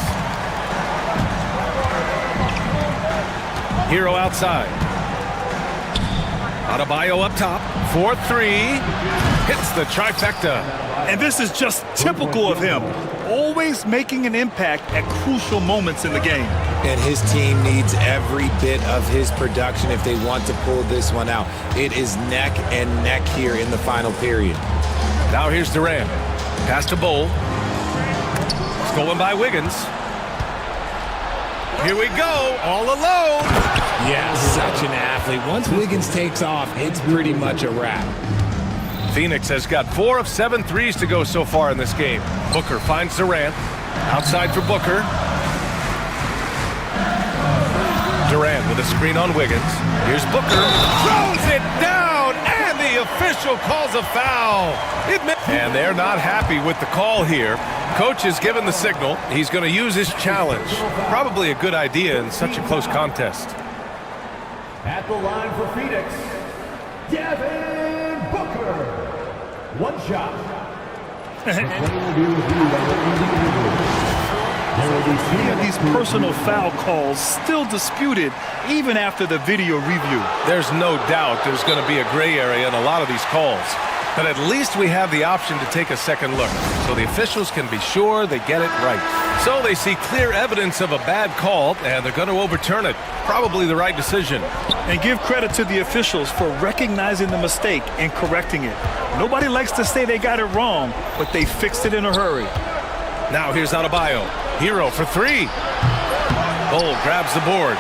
Hero outside. Adebayo up top. 4-3. Hits the trifecta. And this is just typical of him. Always making an impact at crucial moments in the game. And his team needs every bit of his production if they want to pull this one out. It is neck and neck here in the final period. Now here's Durant. Pass to Bull. Stolen by Wiggins. Here we go, all alone. Yeah, such an athlete. Once Wiggins takes off, it's pretty much a wrap. Phoenix has got 4 of 7 threes to go so far in this game. Booker finds Durant. Outside for Booker. Durant with a screen on Wiggins. Here's Booker. Throws it down, and the official calls a foul. And they're not happy with the call here. Coach has given the signal. He's going to use his challenge. Probably a good idea in such a close contest. At the line for Phoenix, Devin Booker. One shot. These personal foul calls still disputed even after the video review. There's no doubt there's going to be a gray area in a lot of these calls. But at least we have the option to take a second look, so the officials can be sure they get it right. So they see clear evidence of a bad call, and they're going to overturn it. Probably the right decision. And give credit to the officials for recognizing the mistake and correcting it. Nobody likes to say they got it wrong, but they fixed it in a hurry. Now here's Adebayo. Hero for 3. Bull grabs the board.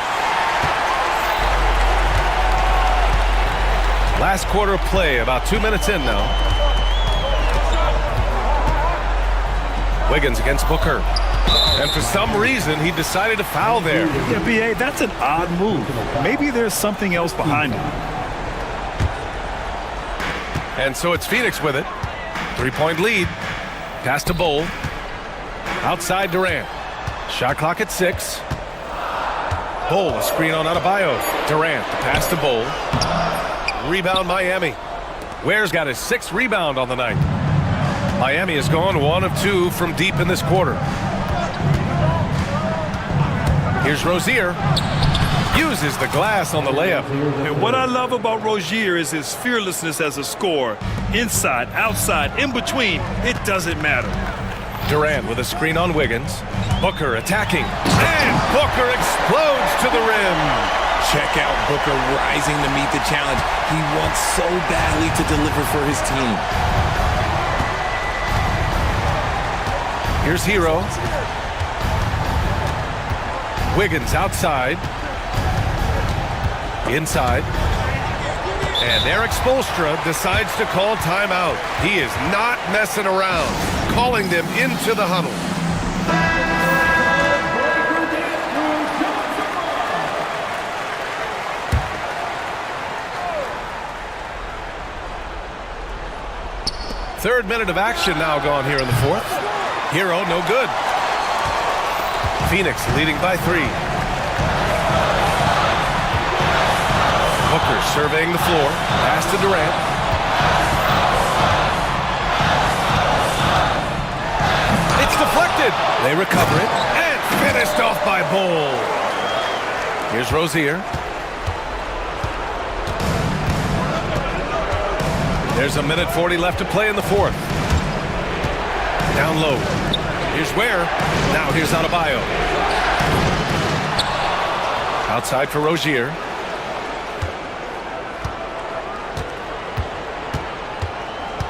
Last quarter of play, about 2 minutes in now. Wiggins against Booker. And for some reason, he decided to foul there. Yeah, B.A., that's an odd move. Maybe there's something else behind it. And so it's Phoenix with it. 3-point lead. Pass to Bull. Outside Durant. Shot clock at 6. Bull, a screen on Adebayo. Durant, the pass to Bull. Rebound Miami. Ware's got his 6th rebound on the night. Miami has gone 1 of 2 from deep in this quarter. Here's Rozier. Uses the glass on the layup. And what I love about Rozier is his fearlessness as a scorer. Inside, outside, in between, it doesn't matter. Durant with a screen on Wiggins. Booker attacking. And Booker explodes to the rim. Check out Booker rising to meet the challenge. He wants so badly to deliver for his team. Here's Hero. Wiggins outside. Inside. And Eric Spoelstra decides to call timeout. He is not messing around, calling them into the huddle. Third minute of action now gone here in the fourth. Hero, no good. Phoenix leading by 3. Booker surveying the floor. Pass to Durant. It's deflected. They recover it. And finished off by Bull. Here's Rozier. There's 1:40 left to play in the fourth. Down low. Here's Ware. Now here's Adebayo. Outside for Rozier.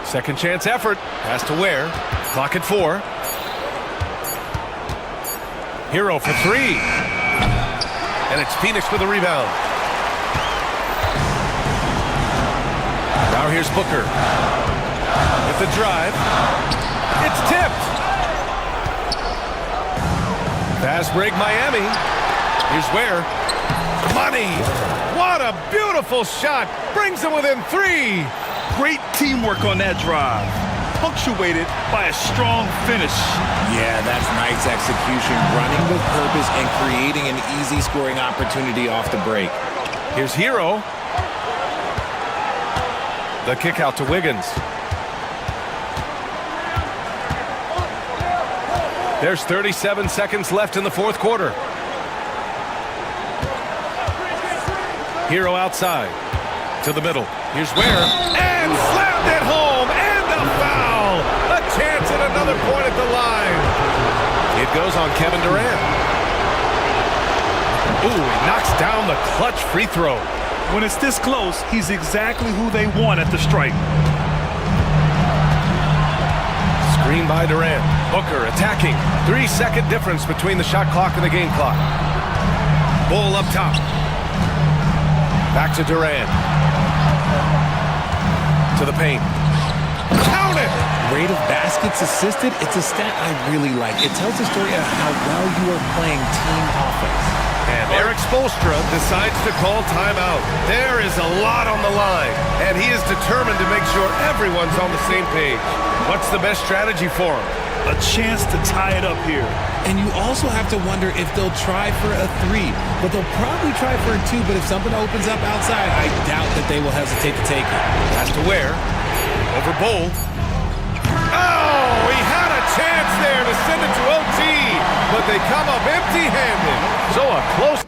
Second chance effort. Pass to Ware. Clock at 4. Hero for 3. And it's Phoenix with the rebound. Now here's Booker. With the drive. It's tipped. Fast break Miami. Here's Ware. Money. What a beautiful shot. Brings them within 3. Great teamwork on that drive, punctuated by a strong finish. Yeah, that's nice execution, running with purpose and creating an easy scoring opportunity off the break. Here's Hero. The kick out to Wiggins. There's 37 seconds left in the fourth quarter. Hero outside to the middle. Here's Ware. And slammed it home. And a foul. A chance at another point at the line. It goes on Kevin Durant. Ooh, he knocks down the clutch free throw. When it's this close, he's exactly who they want at the stripe. Screen by Durant. Booker attacking. 3-second difference between the shot clock and the game clock. Bull up top. Back to Durant. To the paint. Count it! Rate of baskets assisted, it's a stat I really like. It tells the story of how well you are playing team offense. And Eric Spoelstra decides to call timeout. There is a lot on the line, and he is determined to make sure everyone's on the same page. What's the best strategy for him? A chance to tie it up here. And you also have to wonder if they'll try for a 3, but they'll probably try for a 2, but if something opens up outside, I doubt that they will hesitate to take it. Pass to Ware. Over Bull. Oh, he had a chance there to send it to OT, but they come up empty-handed. So a close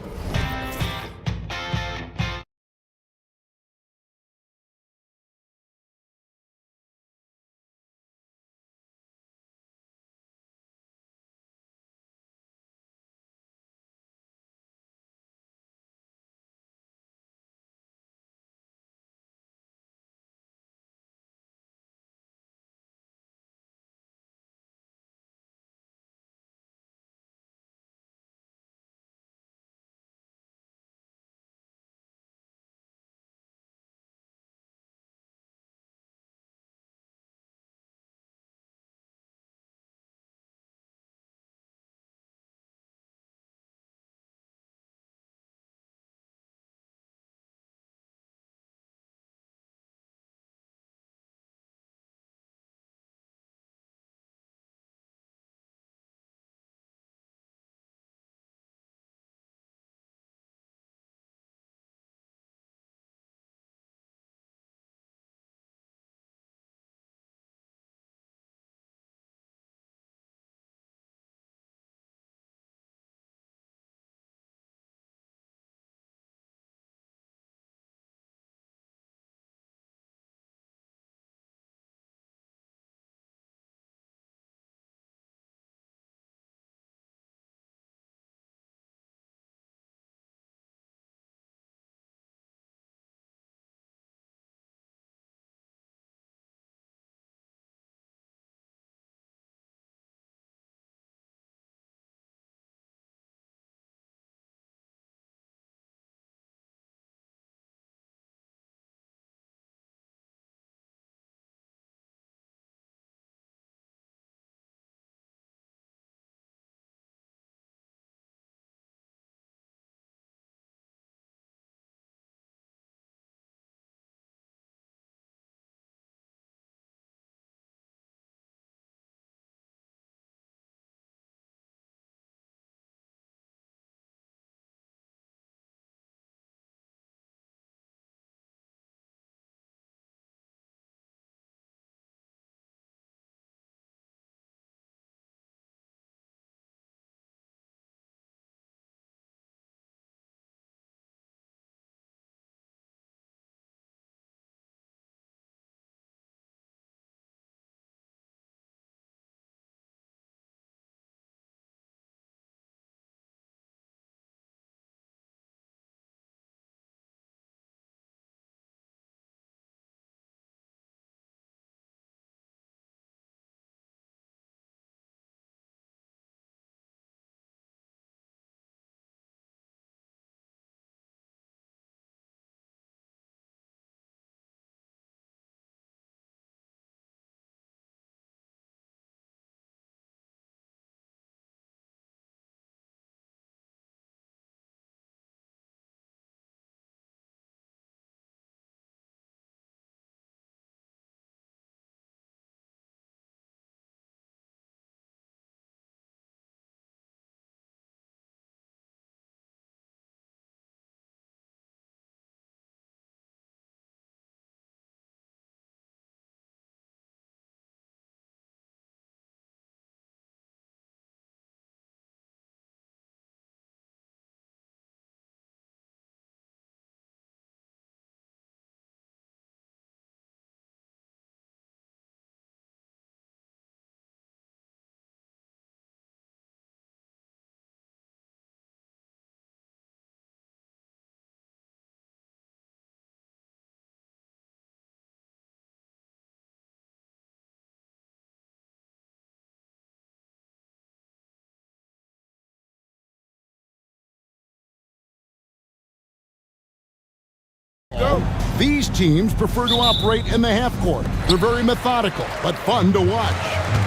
These teams prefer to operate in the half court. They're very methodical, but fun to watch.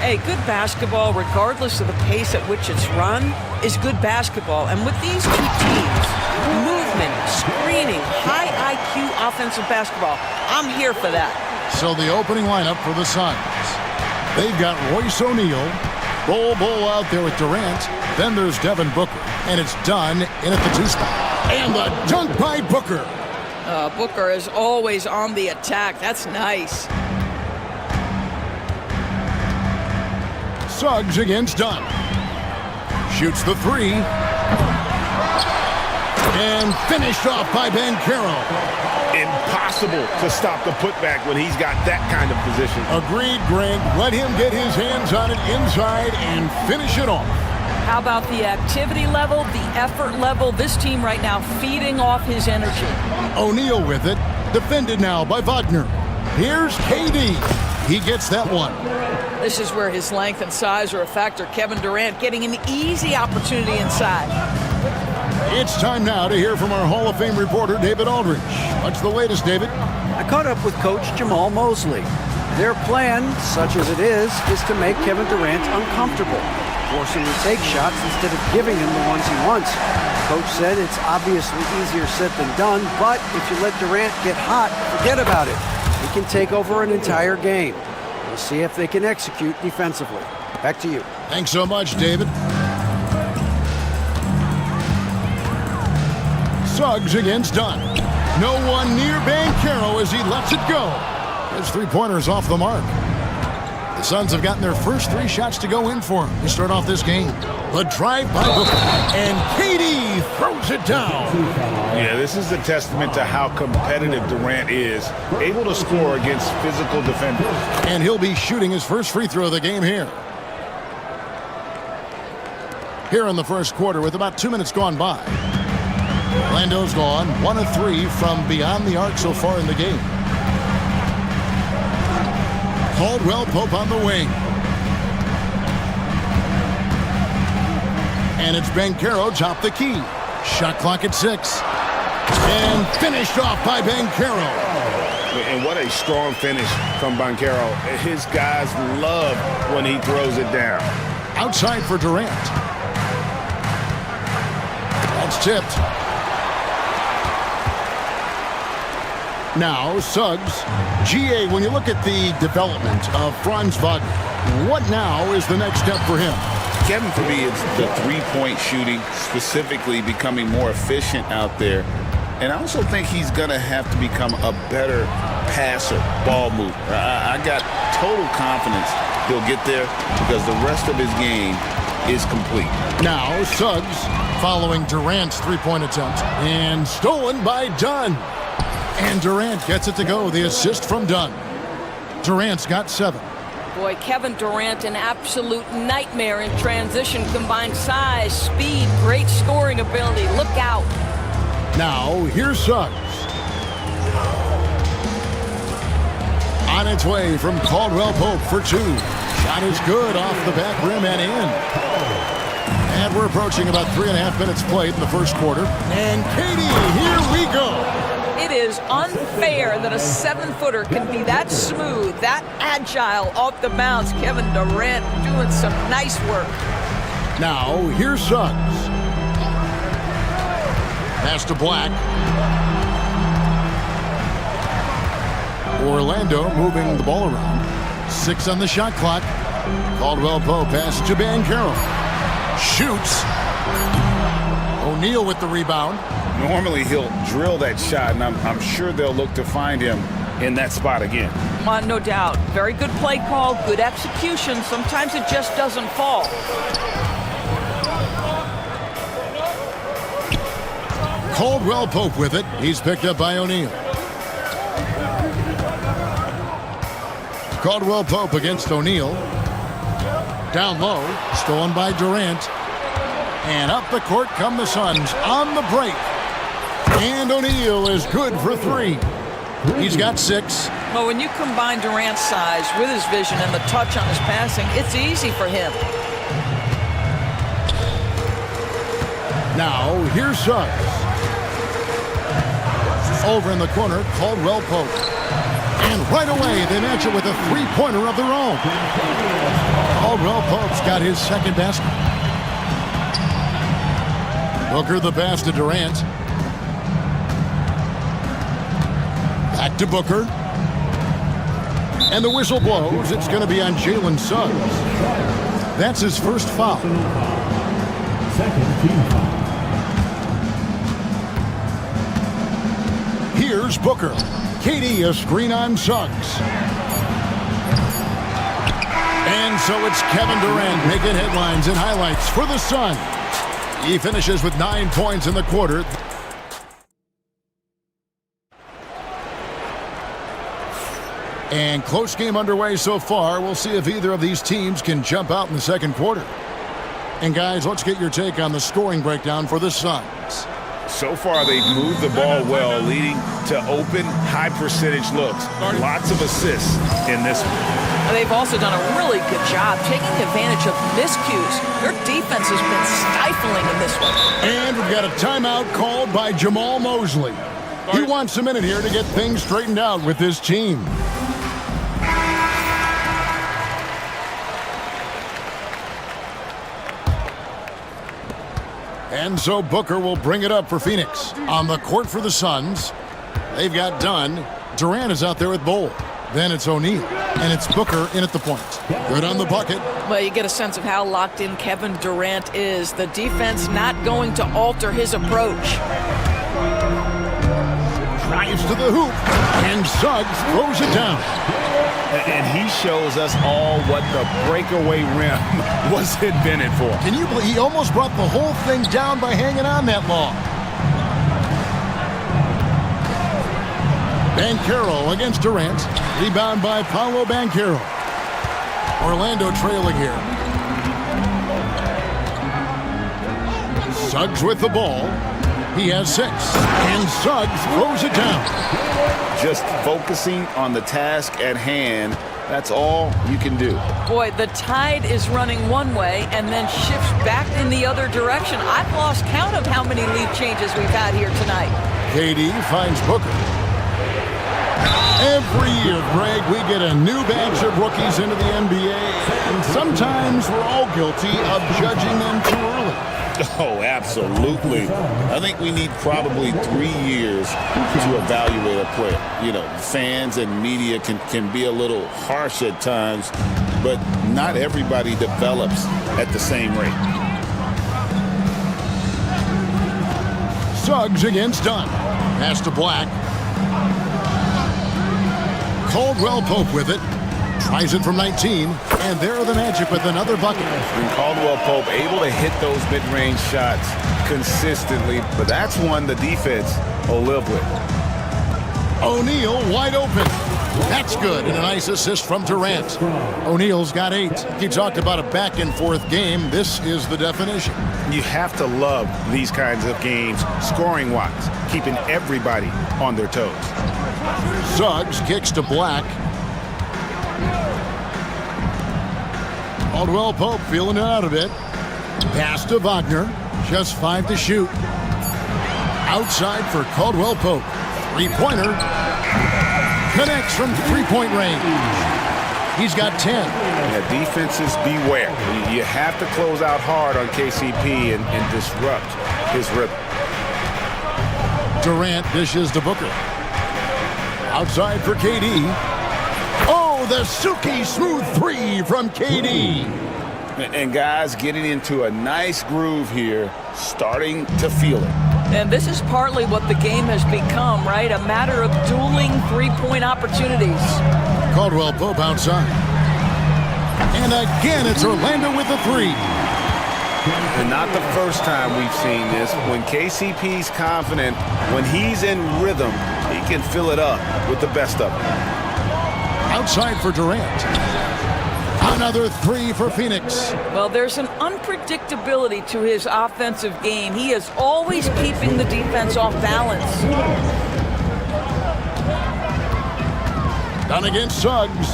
Hey, good basketball, regardless of the pace at which it's run, is good basketball. And with these two teams, movement, screening, high IQ offensive basketball, I'm here for that. So the opening lineup for the Suns. They've got Royce O'Neal, Bull out there with Durant. Then there's Devin Booker, and it's done in at the 2 spot. And the dunk by Booker. Booker is always on the attack. That's nice. Suggs against Dunn. Shoots the 3. And finished off by Banchero. Impossible to stop the putback when he's got that kind of position. Agreed, Greg. Let him get his hands on it inside and finish it off. How about the activity level, the effort level? This team right now feeding off his energy. O'Neal with it. Defended now by Wagner. Here's KD. He gets that one. This is where his length and size are a factor. Kevin Durant getting an easy opportunity inside. It's time now to hear from our Hall of Fame reporter, David Aldridge. What's the latest, David? I caught up with Coach Jamal Mosley. Their plan, such as it is to make Kevin Durant uncomfortable, force him to take shots instead of giving him the ones he wants. Coach said it's obviously easier said than done, but if you let Durant get hot, forget about it. He can take over an entire game. We'll see if they can execute defensively. Back to you. Thanks so much, David. Suggs against Dunn. No one near Banchero as he lets it go. His 3-pointers off the mark. The Suns have gotten their first 3 shots to go in for him to start off this game. The drive by Booker, and KD throws it down. Yeah, this is a testament to how competitive Durant is, able to score against physical defenders. And he'll be shooting his first free throw of the game here. Here in the first quarter with about 2 minutes gone by. Orlando's gone 1 of 3 from beyond the arc so far in the game. Caldwell Pope on the wing. And it's Banchero top the key. Shot clock at 6. And finished off by Banchero. And what a strong finish from Banchero. His guys love when he throws it down. Outside for Durant. That's tipped. Now, Suggs. GA, when you look at the development of Franz Wagner, what now is the next step for him? Kevin, for me, it's the 3-point shooting, specifically becoming more efficient out there. And I also think he's going to have to become a better passer, ball mover. I got total confidence he'll get there because the rest of his game is complete. Now, Suggs following Durant's 3-point attempt and stolen by Dunn. And Durant gets it to go. The assist from Dunn. Durant's got 7. Boy, Kevin Durant, an absolute nightmare in transition. Combined size, speed, great scoring ability. Look out. Now, here's Suggs. On its way from Caldwell Pope for 2. Shot is good off the back rim and in. And we're approaching about 3.5 minutes played in the first quarter. And KD, here we go. It is unfair that a 7-footer can be that smooth, that agile off the bounce. Kevin Durant doing some nice work. Now, here's Suggs. Pass to Black. Orlando moving the ball around. 6 on the shot clock. Caldwell Pope pass to Banchero. Shoots. O'Neal with the rebound. Normally he'll drill that shot, and I'm sure they'll look to find him in that spot again. No doubt. Very good play call, good execution. Sometimes it just doesn't fall. Caldwell Pope with it. He's picked up by O'Neal. Caldwell Pope against O'Neal. Down low, stolen by Durant. And up the court come the Suns on the break. And O'Neal is good for 3. He's got 6. Well, when you combine Durant's size with his vision and the touch on his passing, it's easy for him. Now, here's Suggs. Over in the corner, Caldwell Pope. And right away, they match it with a three-pointer of their own. Caldwell Pope's got his second basket. Booker the pass to Durant. Back to Booker. And the whistle blows. It's going to be on Jalen Suggs. That's his first foul. Second team foul. Here's Booker. KD a screen on Suggs. And so it's Kevin Durant making headlines and highlights for the Suns. He finishes with 9 points in the quarter. And close game underway so far. We'll see if either of these teams can jump out in the second quarter. And guys, let's get your take on the scoring breakdown for the Suns. So far, they've moved the ball well, leading to open, high-percentage looks. Lots of assists in this one. They've also done a really good job taking advantage of miscues. Their defense has been stifling in this one. And we've got a timeout called by Jamal Mosley. He wants a minute here to get things straightened out with his team. And so Booker will bring it up for Phoenix. On the court for the Suns, they've got Dunn. Durant is out there with Bowl. Then it's O'Neal. And it's Booker in at the point. Good on the bucket. Well, you get a sense of how locked in Kevin Durant is. The defense not going to alter his approach. Drives to the hoop. And Suggs throws it down. And he shows us all what the breakaway rim was invented for. Can you believe he almost brought the whole thing down by hanging on that long? Banchero against Durant. Rebound by Paolo Banchero. Orlando trailing here. Suggs with the ball. He has 6. And Suggs throws it down. Just focusing on the task at hand, that's all you can do. Boy, the tide is running one way and then shifts back in the other direction. I've lost count of how many lead changes we've had here tonight. KD finds Booker. Every year, Greg, we get a new batch of rookies into the NBA, and sometimes we're all guilty of judging them too early. Oh, absolutely. I think we need probably 3 years to evaluate a player. You know, fans and media can be a little harsh at times, but not everybody develops at the same rate. Suggs against Dunn. Pass to Black. Caldwell Pope with it. Tries it from 19, and there are the Magic with another bucket. And Caldwell Pope able to hit those mid-range shots consistently, but that's one the defense will live with. O'Neal wide open. That's good, and a nice assist from Durant. O'Neal's got 8. He talked about a back-and-forth game. This is the definition. You have to love these kinds of games, scoring-wise, keeping everybody on their toes. Suggs kicks to Black. Caldwell Pope feeling it out a bit. Pass to Wagner. Just 5 to shoot. Outside for Caldwell Pope. Three-pointer. Connects from three-point range. He's got 10. Yeah, defenses beware. You have to close out hard on KCP and disrupt his rhythm. Durant dishes to Booker. Outside for KD. Oh, the silky smooth 3 from KD. And guys getting into a nice groove here, starting to feel it. And this is partly what the game has become, right? A matter of dueling three-point opportunities. Caldwell Pope outside. And again, it's Orlando with the 3. And not the first time we've seen this. When KCP's confident, when he's in rhythm, he can fill it up with the best of them. Outside for Durant. Another 3 for Phoenix. Well, there's an unpredictability to his offensive game. He is always keeping the defense off balance. Done against Suggs.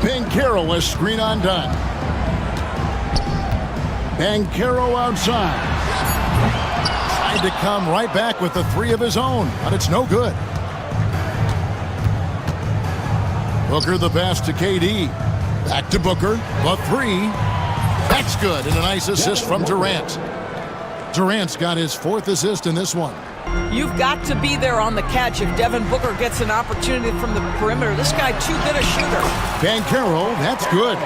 Banchero, a screen on Dunn. Banchero outside. Tried to come right back with the three of his own, but it's no good. Booker the pass to KD. Back to Booker. The three. That's good. And a nice assist from Durant. Durant's got his fourth assist in this one. You've got to be there on the catch if Devin Booker gets an opportunity from the perimeter. This guy too good a shooter. Banchero, that's good.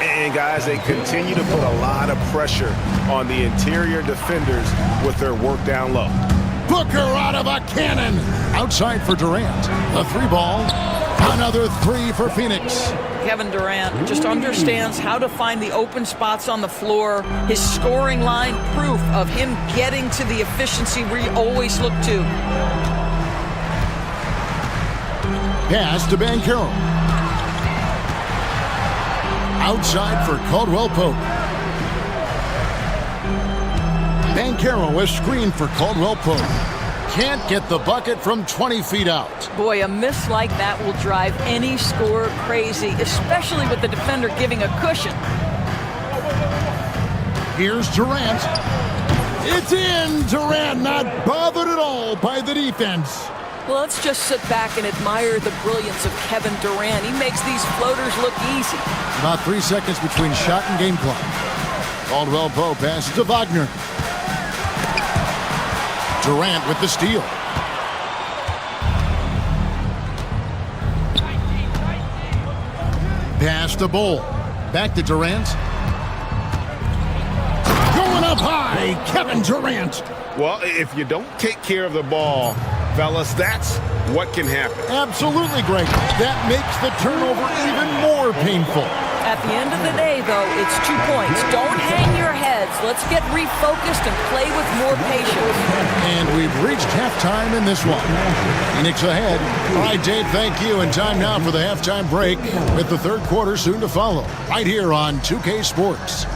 And guys, they continue to put a lot of pressure on the interior defenders with their work down low. Booker out of a cannon. Outside for Durant. The three ball. Another three for Phoenix. Kevin Durant just understands how to find the open spots on the floor. His scoring line, proof of him getting to the efficiency we always look to. Pass to Banchero. Outside for Caldwell Pope. Banchero is screened for Caldwell Pope. Can't get the bucket from 20 feet out. Boy, a miss like that will drive any scorer crazy, especially with the defender giving a cushion. Here's Durant. It's in! Durant not bothered at all by the defense. Well, let's just sit back and admire the brilliance of Kevin Durant. He makes these floaters look easy. About 3 seconds between shot and game clock. Caldwell Pope passes to Wagner. Durant with the steal. Pass to Bull. Back to Durant. Going up high, Kevin Durant. Well, if you don't take care of the ball, fellas, that's what can happen. Absolutely great. That makes the turnover even more painful. At the end of the day, though, it's 2 points. Don't hang your heads. Let's get refocused and play with more patience. And we've reached halftime in this one. Phoenix ahead. All right, Dave, thank you. And time now for the halftime break with the third quarter soon to follow. Right here on 2K Sports.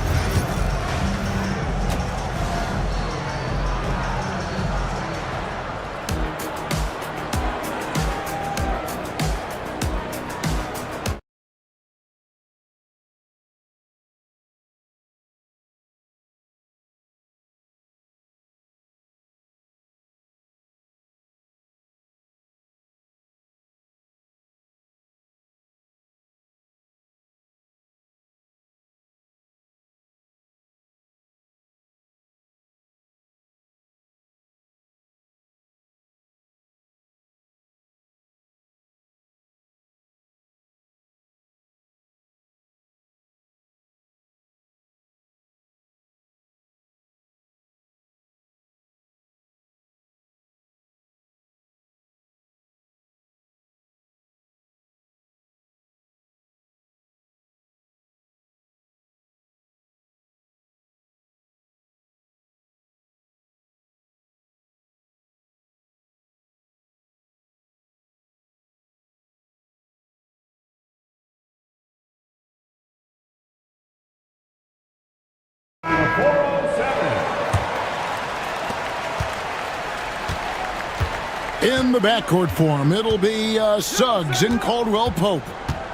In the backcourt form, it'll be Suggs and Caldwell Pope.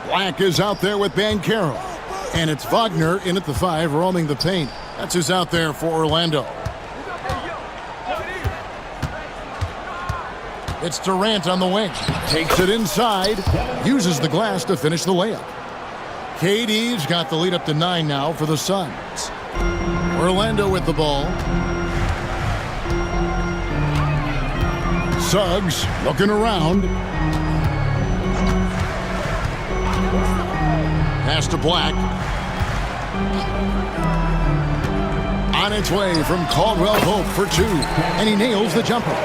Black is out there with Banchero. And it's Wagner in at the 5, roaming the paint. That's who's out there for Orlando. It's Durant on the wing. Takes it inside. Uses the glass to finish the layup. KD's got the lead up to 9 now for the Suns. Orlando with the ball. Suggs looking around. Pass to Black. On its way from Caldwell Pope for 2. And he nails the jumper.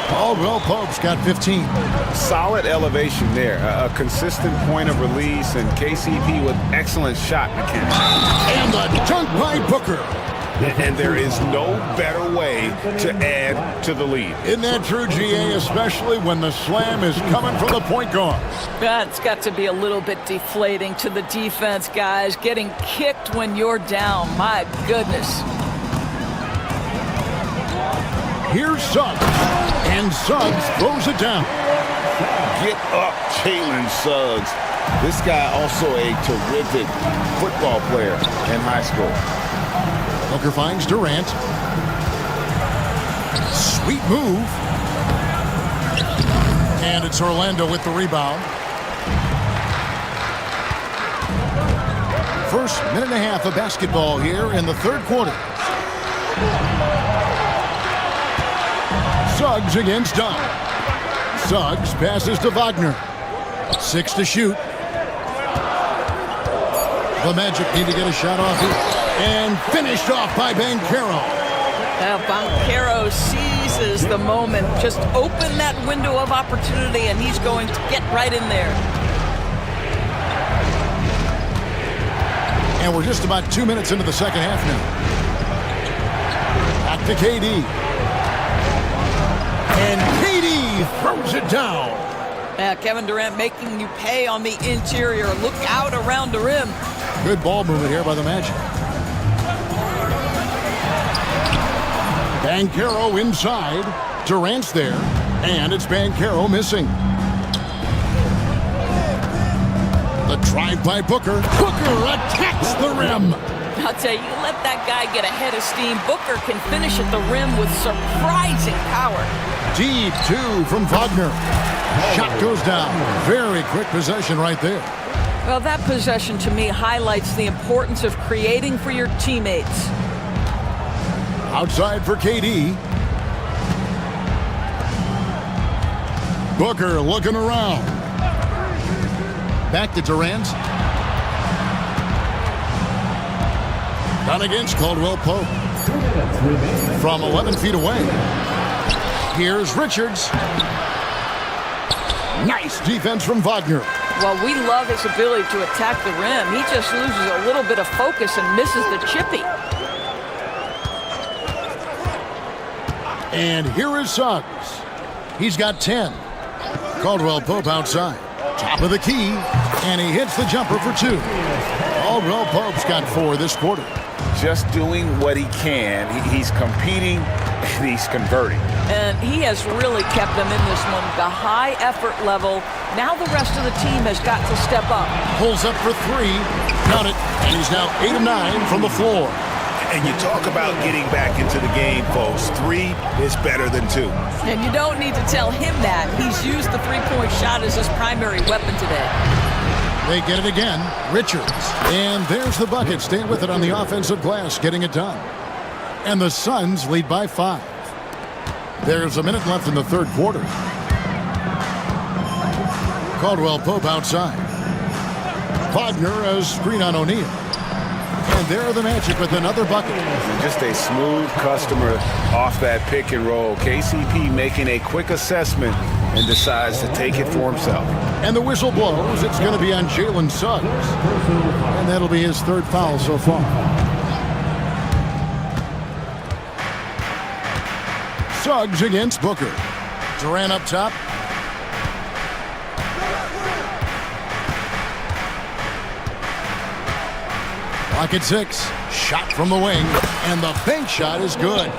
Caldwell Pope's got 15. Solid elevation there. A consistent point of release, and KCP with excellent shot mechanics. And the dunk by Booker. And there is no better way to add to the lead. Isn't that true, GA, especially when the slam is coming from the point guard? That's got to be a little bit deflating to the defense, guys. Getting kicked when you're down. My goodness. Here's Suggs. And Suggs throws it down. Get up, Jalen Suggs. This guy also a terrific football player in high school. Booker finds Durant. Sweet move. And it's Orlando with the rebound. First minute and a half of basketball here in the third quarter. Suggs against Dunn. Suggs passes to Wagner. 6 to shoot. The Magic need to get a shot off here. And finished off by Banchero. Banchero seizes the moment. Just open that window of opportunity, and he's going to get right in there. And we're just about 2 minutes into the second half now. Back to KD. And KD throws it down. Kevin Durant making you pay on the interior. Look out around the rim. Good ball movement here by the Magic. Banchero inside. Durant's there. And it's Banchero missing. The drive by Booker. Booker attacks the rim. I'll tell you, let that guy get a head of steam. Booker can finish at the rim with surprising power. Deep 2 from Wagner. Shot goes down. Very quick possession right there. Well, that possession to me highlights the importance of creating for your teammates. Outside for KD. Booker looking around. Back to Durant. Down against Caldwell Pope. From 11 feet away. Here's Richards. Nice defense from Wagner. Well, we love his ability to attack the rim. He just loses a little bit of focus and misses the chippy. And here is Suggs. He's got 10. Caldwell Pope outside. Top of the key. And he hits the jumper for 2. Caldwell Pope's got 4 this quarter. Just doing what he can. He's competing and he's converting. And he has really kept them in this one. The high effort level. Now the rest of the team has got to step up. Pulls up for 3. Count it. And he's now 8 of 9 from the floor. And you talk about getting back into the game, folks. 3 is better than 2. And you don't need to tell him that. He's used the three-point shot as his primary weapon today. They get it again. Richards. And there's the bucket. Staying with it on the offensive glass. Getting it done. And the Suns lead by 5. There's a minute left in the third quarter. Caldwell Pope outside. Wagner a screen on O'Neal. And there are the Magic with another bucket. Just a smooth customer off that pick and roll. KCP making a quick assessment and decides to take it for himself. And the whistle blows. It's going to be on Jalen Suggs. And that'll be his 3rd foul so far. Suggs against Booker. Durant up top. Clock at 6. Shot from the wing. And the bank shot is good.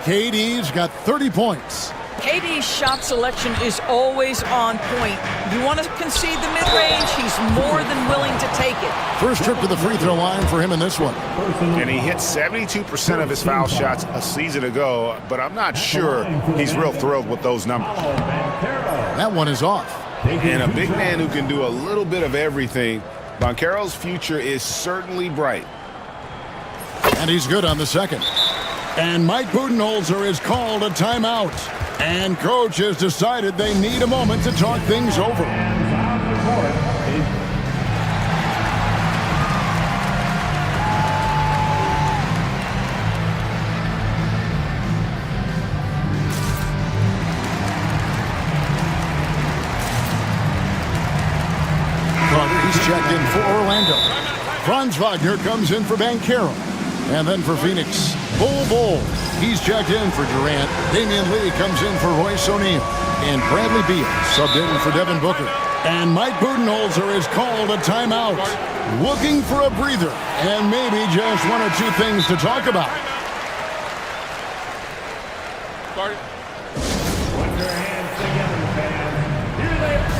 KD's got 30 points. KD's shot selection is always on point. You want to concede the mid-range, he's more than willing to take it. First trip to the free throw line for him in this one. And he hit 72% of his foul shots a season ago, but I'm not sure he's real thrilled with those numbers. That one is off. And a big man who can do a little bit of everything. Banchero's future is certainly bright. And he's good on the second. And Mike Budenholzer has called a timeout. And coach has decided they need a moment to talk things over. He's checked in for Orlando. Franz Wagner comes in for Banchero. And then for Phoenix, Bull. He's checked in for Durant. Damian Lee comes in for Royce O'Neal. And Bradley Beal subbed in for Devin Booker. And Mike Budenholzer has called a timeout. Looking for a breather. And maybe just 1 or 2 things to talk about. Start. Put your hands together, fans. Here they are.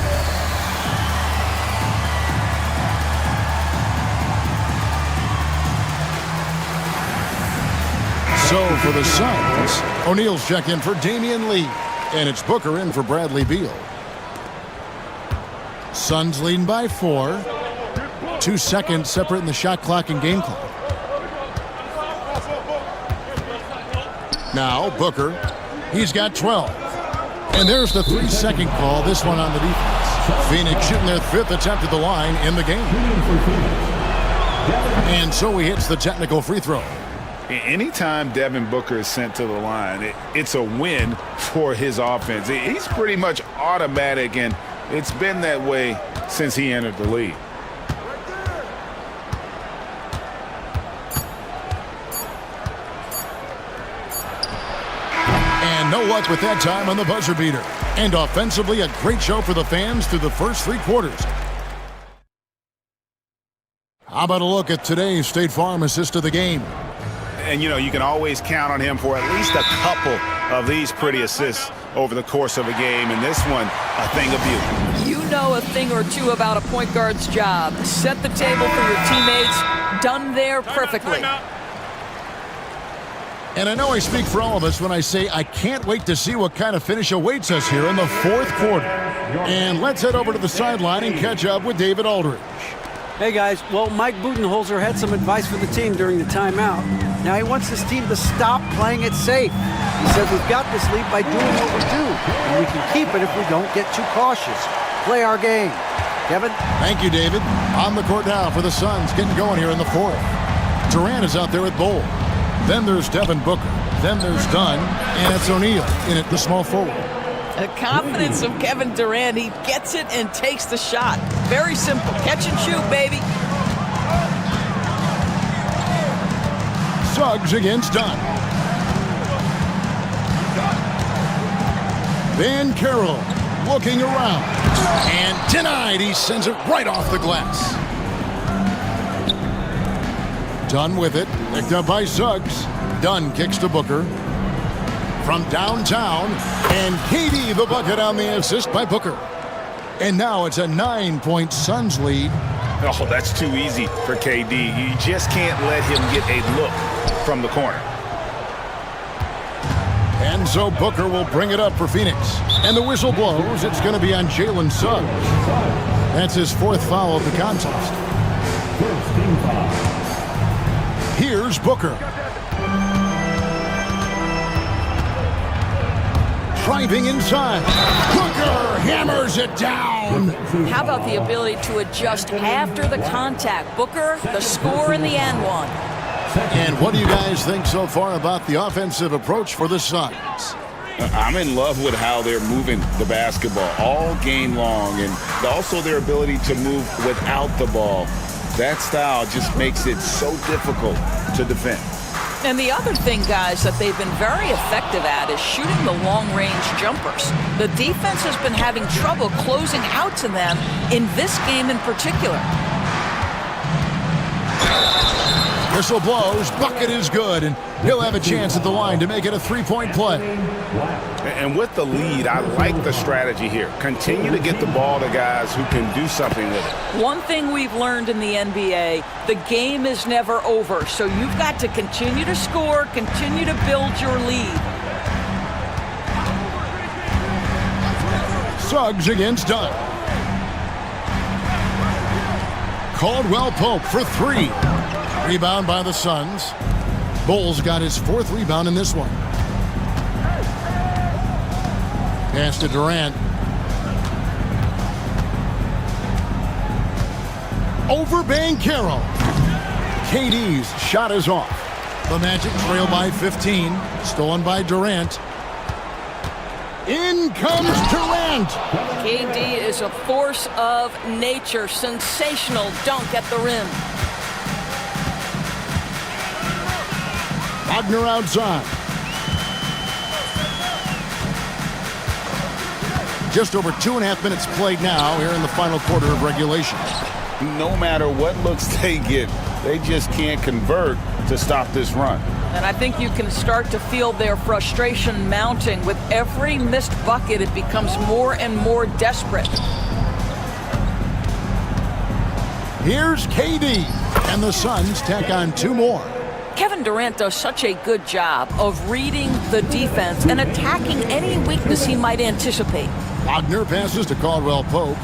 So for the Suns, O'Neal's check in for Damian Lee. And it's Booker in for Bradley Beal. Suns leading by 4. 2 seconds separating the shot clock and game clock. Now Booker, he's got 12. And there's the 3-second call, this one on the defense. Phoenix shooting their 5th attempt at the line in the game. And so he hits the technical free throw. Anytime Devin Booker is sent to the line, it's a win for his offense. He's pretty much automatic, and it's been that way since he entered the league. And no luck with that time on the buzzer beater. And offensively, a great show for the fans through the first 3 quarters. How about a look at today's State Farm assist of the game? And, you know, you can always count on him for at least a couple of these pretty assists over the course of a game. And this one, a thing of beauty. You know a thing or two about a point guard's job. Set the table for your teammates. Done there perfectly. And I know I speak for all of us when I say I can't wait to see what kind of finish awaits us here in the 4th quarter. And let's head over to the sideline and catch up with David Aldridge. Hey guys, well, Mike Budenholzer had some advice for the team during the timeout. Now he wants his team to stop playing it safe. He said we've got this lead by doing what we do, and we can keep it if we don't get too cautious. Play our game. Kevin? Thank you, David. On the court now for the Suns, getting going here in the 4th. Durant is out there with Bol. Then there's Devin Booker. Then there's Dunn, and it's O'Neal in at the small forward. The confidence of Kevin Durant. He gets it and takes the shot. Very simple. Catch and shoot, baby. Suggs against Dunn. Van Carroll looking around. And denied. He sends it right off the glass. Dunn with it. Picked up by Suggs. Dunn kicks to Booker. From downtown, and KD the bucket on the assist by Booker. And now it's a 9-point Suns lead. Oh, that's too easy for KD. You just can't let him get a look from the corner. And so Booker will bring it up for Phoenix. And the whistle blows. It's going to be on Jalen Suggs. That's his 4th foul of the contest. Here's Booker. Driving inside. Booker hammers it down. How about the ability to adjust after the contact? Booker, the score in the and one. And what do you guys think so far about the offensive approach for the Suns? I'm in love with how they're moving the basketball all game long, and also their ability to move without the ball. That style just makes it so difficult to defend. And the other thing, guys, that they've been very effective at is shooting the long-range jumpers. The defense has been having trouble closing out to them in this game in particular. Whistle blows, bucket is good, and he'll have a chance at the line to make it a 3-point play. And with the lead, I like the strategy here. Continue to get the ball to guys who can do something with it. One thing we've learned in the NBA, the game is never over, so you've got to continue to score, continue to build your lead. Suggs against Dunn. Caldwell Pope for 3. Rebound by the Suns. Bol's got his 4th rebound in this one. Pass to Durant. Over Van Carroll. KD's shot is off. The Magic trail by 15. Stolen by Durant. In comes Durant. KD is a force of nature. Sensational dunk at the rim. Wagner outside. Just over 2.5 minutes played now here in the final quarter of regulation. No matter what looks they get, they just can't convert to stop this run. And I think you can start to feel their frustration mounting. With every missed bucket, it becomes more and more desperate. Here's KD, and the Suns tack on 2 more. Kevin Durant does such a good job of reading the defense and attacking any weakness he might anticipate. Wagner passes to Caldwell Pope.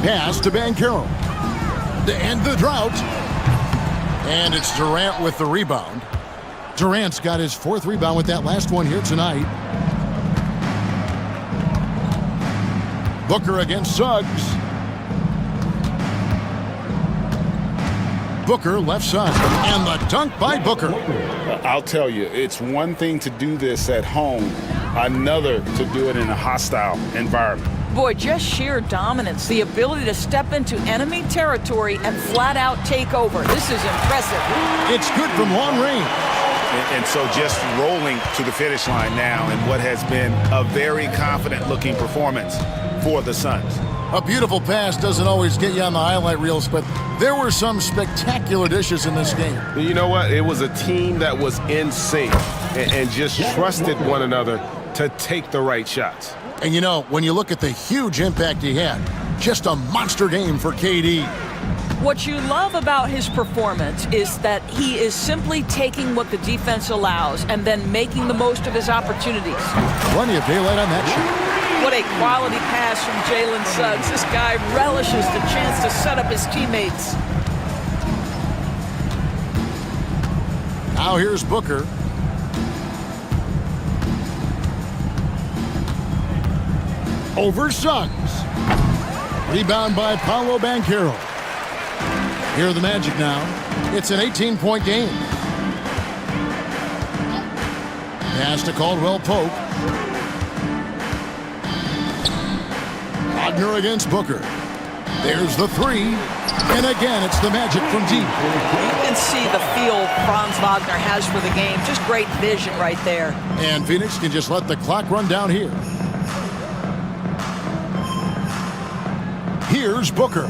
Pass to Banchero. To end the drought. And it's Durant with the rebound. Durant's got his 4th rebound with that last one here tonight. Booker against Suggs. Booker left side. And the dunk by Booker. I'll tell you, it's one thing to do this at home, another to do it in a hostile environment. Boy, just sheer dominance, the ability to step into enemy territory and flat out take over. This is impressive. It's good from long range. And so just rolling to the finish line now in what has been a very confident-looking performance for the Suns. A beautiful pass doesn't always get you on the highlight reels, but there were some spectacular dishes in this game. You know what? It was a team that was in sync and just trusted one another to take the right shots. And you know, when you look at the huge impact he had, just a monster game for KD. What you love about his performance is that he is simply taking what the defense allows and then making the most of his opportunities. Plenty of daylight on that shot. What a quality pass from Jalen Suggs. This guy relishes the chance to set up his teammates. Now here's Booker. Over Suggs. Rebound by Paolo Banchero. Here are the Magic now. It's an 18-point game. Pass to Caldwell Pope. Wagner against Booker. There's the 3. And again, it's the Magic from deep. You can see the feel Franz Wagner has for the game. Just great vision right there. And Phoenix can just let the clock run down here. Here's Booker.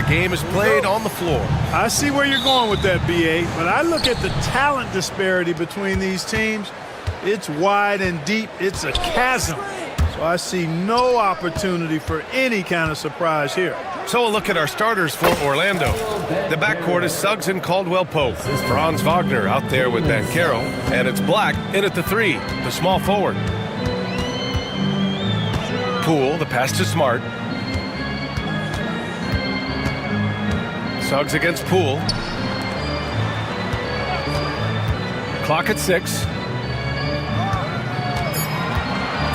game is played on the floor. I see where you're going with that, BA, but I look at the talent disparity between these teams. It's wide and deep. It's a chasm. So I see no opportunity for any kind of surprise here. So a look at our starters for Orlando. The backcourt is Suggs and Caldwell-Pope. Franz Wagner out there with Banchero. And it's Black in at the 3, the small forward. Poole, the pass to Smart. Suggs against Poole. Clock at 6.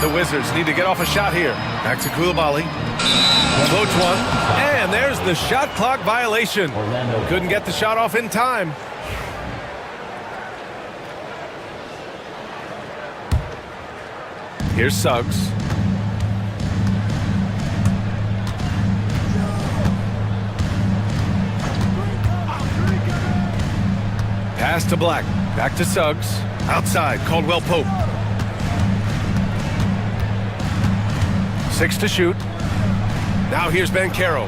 The Wizards need to get off a shot here. Back to Coulibaly. Floats one. And there's the shot clock violation. Couldn't get the shot off in time. Here's Suggs. Pass to Black. Back to Suggs. Outside, Caldwell-Pope. 6 to shoot. Now here's Banchero.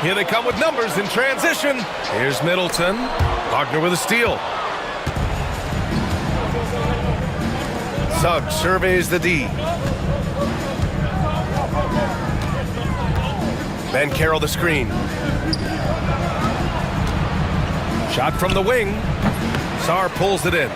Here they come with numbers in transition. Here's Middleton. Wagner with a steal. Suggs surveys the D. Banchero the screen. Shot from the wing. Sarr pulls it in.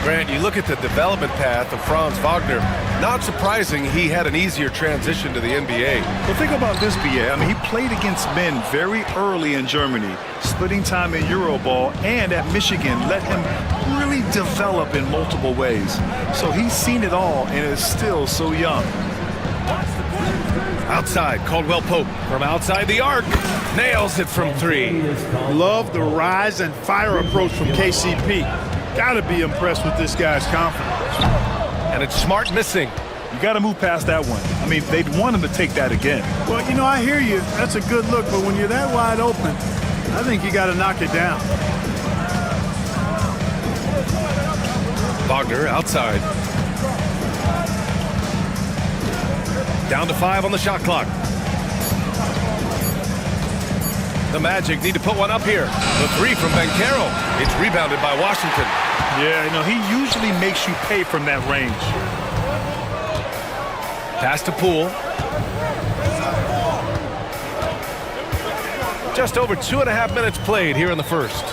Grant, you look at the development path of Franz Wagner, not surprising he had an easier transition to the NBA. Well, think about this, BA. I mean, he played against men very early in Germany, splitting time in Euroball, and at Michigan let him really develop in multiple ways. So he's seen it all and is still so young. Outside, Caldwell-Pope from outside the arc. Nails it from 3. Love the rise and fire approach from KCP. Got to be impressed with this guy's confidence. And it's Smart missing. You got to move past that one. I mean, they'd want him to take that again. Well, you know, I hear you. That's a good look, but when you're that wide open, I think you got to knock it down. Wagner outside. Down to 5 on the shot clock. The Magic need to put one up here. The 3 from Banchero. It's rebounded by Washington. Yeah, you know, he usually makes you pay from that range. Pass to Poole. Just over 2.5 minutes played here in the first.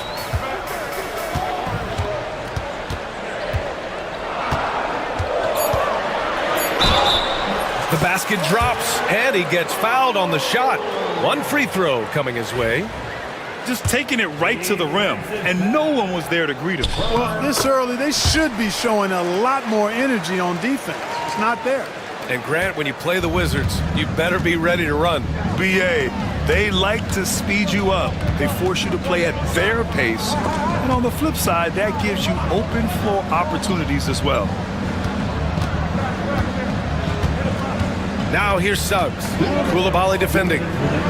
The basket drops, and he gets fouled on the shot. One free throw coming his way. Just taking it right to the rim, and no one was there to greet him. Well, this early, they should be showing a lot more energy on defense. It's not there. And Grant, when you play the Wizards, you better be ready to run. BA, they like to speed you up. They force you to play at their pace. And on the flip side, that gives you open floor opportunities as well. Now here's Suggs. Coulibaly defending.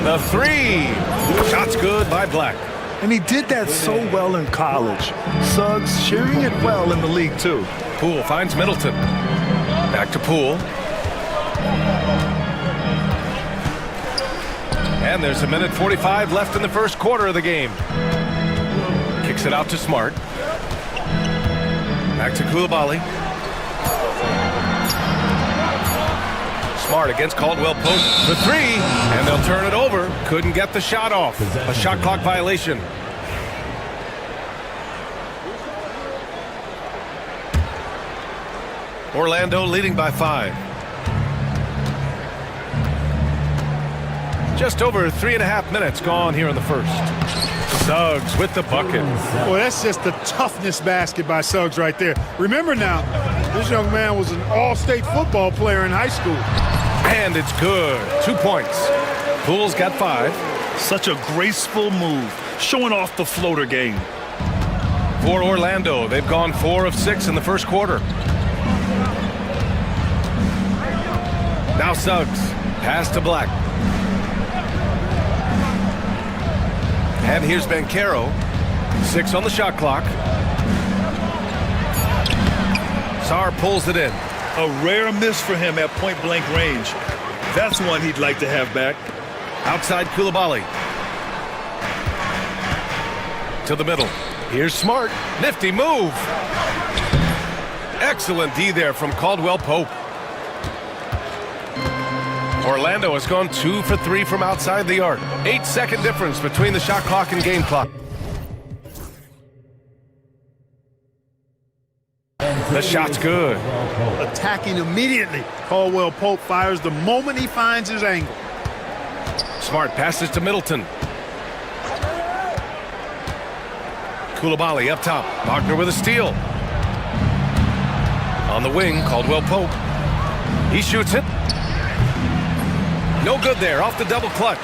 The 3. Shot's good by Black. And he did that so well in college. Suggs sharing it well in the league, too. Poole finds Middleton. Back to Poole. And there's 1:45 left in the first quarter of the game. Kicks it out to Smart. Back to Coulibaly. Smart against Caldwell-Pope for 3, and they'll turn it over. Couldn't get the shot off. A shot clock violation. Orlando leading by 5. Just over 3.5 minutes gone here in the first. Suggs with the bucket. Well, that's just the toughness basket by Suggs right there. Remember now, this young man was an all-state football player in high school. And it's good. 2 points. Poole's got 5. Such a graceful move, showing off the floater game. For Orlando, they've gone 4 of 6 in the first quarter. Now Suggs. Pass to Black. And here's Banchero. 6 on the shot clock. Sarr pulls it in. A rare miss for him at point-blank range. That's one he'd like to have back. Outside Koulibaly. To the middle. Here's Smart. Nifty move. Excellent D there from Caldwell Pope. Orlando has gone 2 for 3 from outside the arc. 8-second difference between the shot clock and game clock. The shot's good. Attacking immediately. Caldwell Pope fires the moment he finds his angle. Smart passes to Middleton. Koulibaly up top. Wagner with a steal. On the wing, Caldwell Pope. He shoots it. No good there, off the double clutch.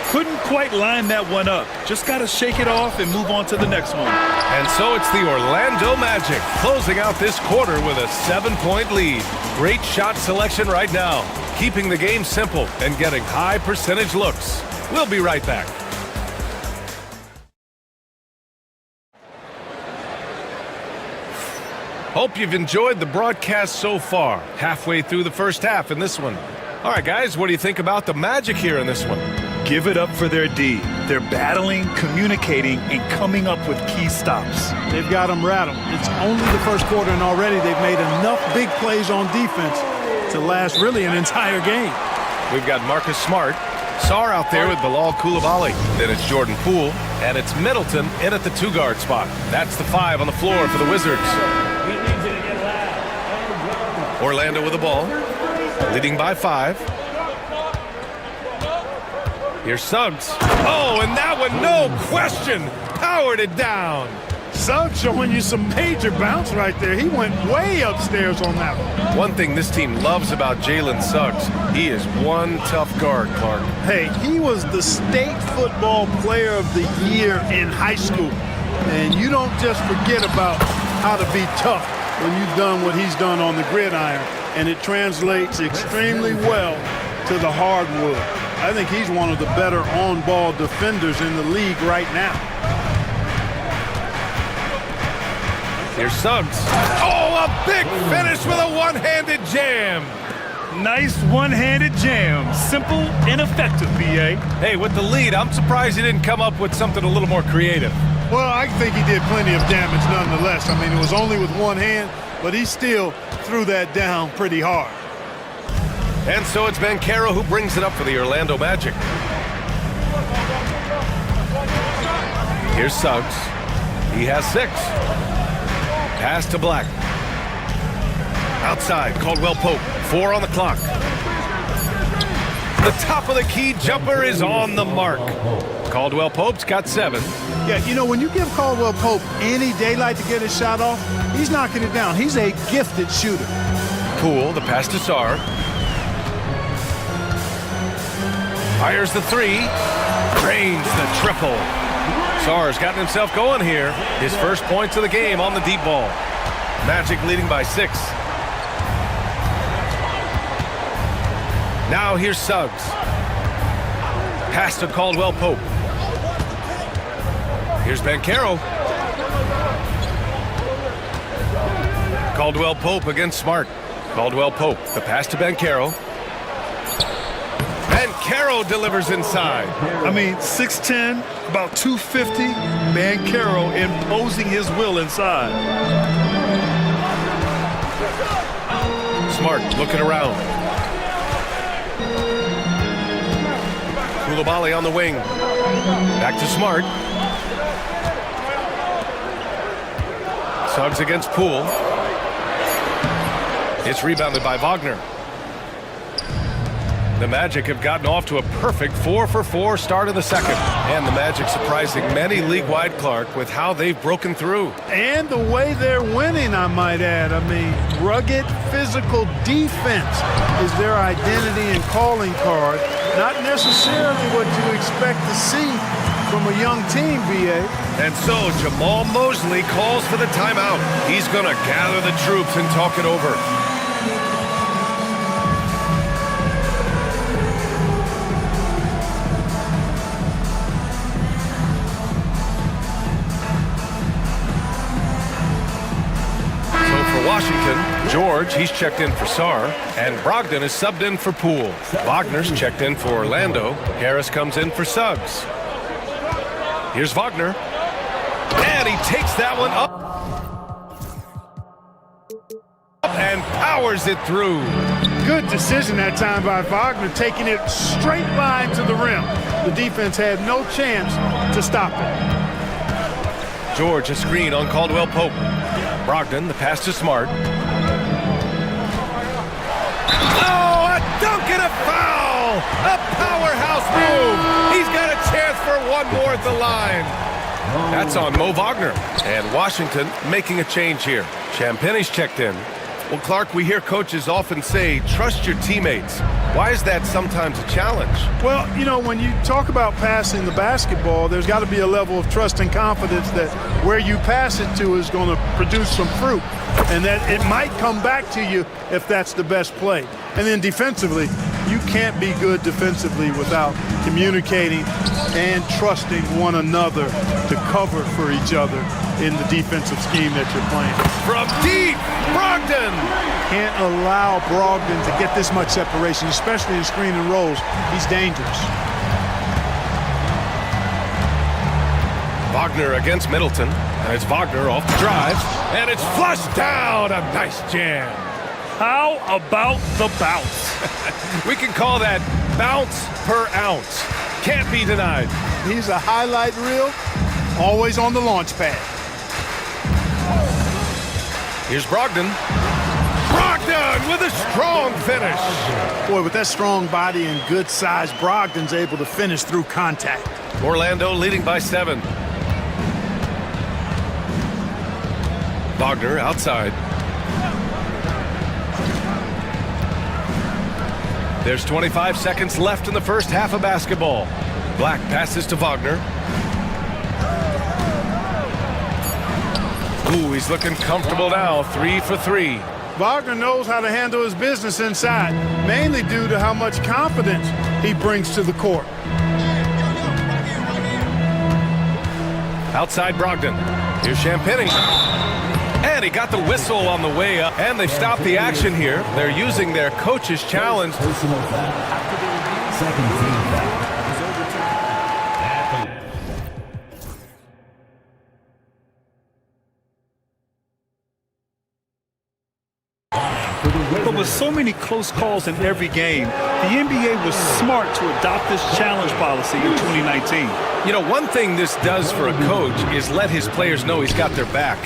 Couldn't quite line that one up. Just got to shake it off and move on to the next one. And so it's the Orlando Magic closing out this quarter with a 7-point lead. Great shot selection right now, keeping the game simple and getting high percentage looks. We'll be right back. Hope you've enjoyed the broadcast so far. Halfway through the first half in this one. All right, guys, what do you think about the Magic here in this one? Give it up for their D. They're battling, communicating, and coming up with key stops. They've got them rattled. It's only the first quarter, and already they've made enough big plays on defense to last really an entire game. We've got Marcus Smart, Sarr out there with Bilal Koulibaly. Then it's Jordan Poole, and it's Middleton in at the 2-guard spot. That's the 5 on the floor for the Wizards. Orlando with the ball, leading by 5. Here's Suggs. Oh, and that one, no question, powered it down. Suggs showing you some major bounce right there. He went way upstairs on that one. One thing this team loves about Jalen Suggs, he is one tough guard, Clark. Hey, he was the state football player of the year in high school. And you don't just forget about how to be tough when you've done what he's done on the gridiron. And it translates extremely well to the hardwood. I think he's one of the better on-ball defenders in the league right now. Here's Suggs. Oh, a big finish with a one-handed jam. Nice one-handed jam. Simple and effective, B.A. Hey, with the lead, I'm surprised he didn't come up with something a little more creative. Well, I think he did plenty of damage nonetheless. I mean, it was only with one hand, but he still threw that down pretty hard. And so it's Banchero who brings it up for the Orlando Magic. Here's Suggs. He has 6. Pass to Black. Outside, Caldwell Pope. 4 on the clock. The top of the key jumper is on the mark. Caldwell Pope's got 7. Yeah, you know, when you give Caldwell Pope any daylight to get his shot off, he's knocking it down. He's a gifted shooter. Poole, the pass to Sarr. Fires the 3. Drains the triple. Sarr's gotten himself going here. His first points of the game on the deep ball. Magic leading by 6. Now here's Suggs. Pass to Caldwell Pope. Here's Banchero. Caldwell Pope against Smart. Caldwell Pope, the pass to Banchero. Banchero delivers inside. I mean, 6'10", about 250. Banchero imposing his will inside. Smart looking around. Koulibaly on the wing. Back to Smart. Suggs against Poole. It's rebounded by Wagner. The Magic have gotten off to a perfect 4-for-4 start of the second. And the Magic surprising many league-wide, Clark, with how they've broken through. And the way they're winning, I might add. I mean, rugged physical defense is their identity and calling card. Not necessarily what you expect to see from a young team, B.A. And so Jamal Mosley calls for the timeout. He's going to gather the troops and talk it over. Washington, George, he's checked in for Sar, and Brogdon is subbed in for Poole. Wagner's checked in for Orlando. Harris comes in for Suggs. Here's Wagner, and he takes that one up and powers it through. Good decision that time by Wagner, taking it straight line to the rim. The defense had no chance to stop it. George, a screen on Caldwell Pope. Brogdon, the pass to Smart. Oh, a dunk and a foul! A powerhouse move! He's got a chance for one more at the line. That's on Mo Wagner. And Washington making a change here. Champagne's checked in. Well, Clark, we hear coaches often say, trust your teammates. Why is that sometimes a challenge? Well, you know, when you talk about passing the basketball, there's got to be a level of trust and confidence that where you pass it to is going to produce some fruit, and that it might come back to you if that's the best play. And then defensively, you can't be good defensively without communicating and trusting one another to cover for each other in the defensive scheme that you're playing. From deep, Brogdon! Can't allow Brogdon to get this much separation, especially in screen and rolls. He's dangerous. Wagner against Middleton, and it's Wagner off the drive, and it's flushed down. A nice jam. How about the bounce? We can call that bounce per ounce. Can't be denied. He's a highlight reel, always on the launch pad. Here's Brogdon. Brogdon with a strong finish. Boy, with that strong body and good size, Brogdon's able to finish through contact. Orlando leading by 7. Wagner outside. There's 25 seconds left in the first half of basketball. Black passes to Wagner. Ooh, he's looking comfortable now. 3 for 3. Wagner knows how to handle his business inside, mainly due to how much confidence he brings to the court. Outside Brogdon. Here's Champagnie. And he got the whistle on the way up. And they've stopped the action here. They're using their coach's challenge. Personal foul. Second team foul. But with so many close calls in every game, the NBA was smart to adopt this challenge policy in 2019. You know, one thing this does for a coach is let his players know he's got their back.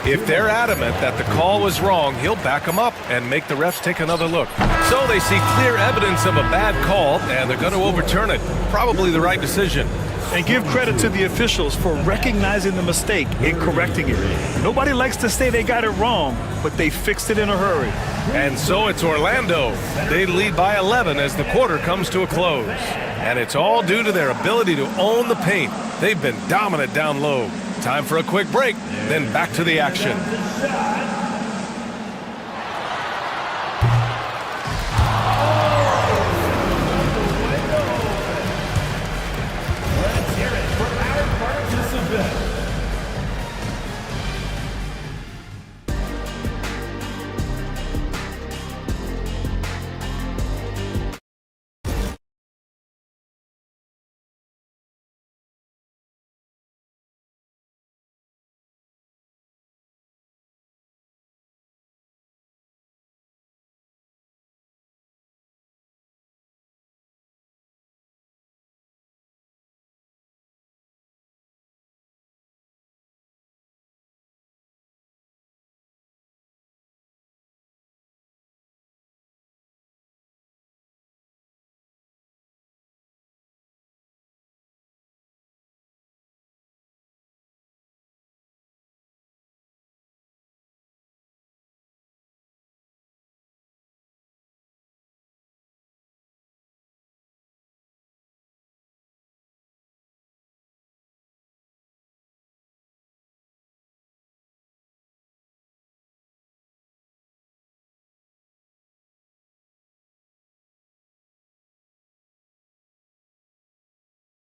If they're adamant that the call was wrong, he'll back them up and make the refs take another look. So they see clear evidence of a bad call, and they're going to overturn it. Probably the right decision. And give credit to the officials for recognizing the mistake and correcting it. Nobody likes to say they got it wrong, but they fixed it in a hurry. And so it's Orlando. They lead by 11 as the quarter comes to a close. And it's all due to their ability to own the paint. They've been dominant down low. Time for a quick break, then back to the action.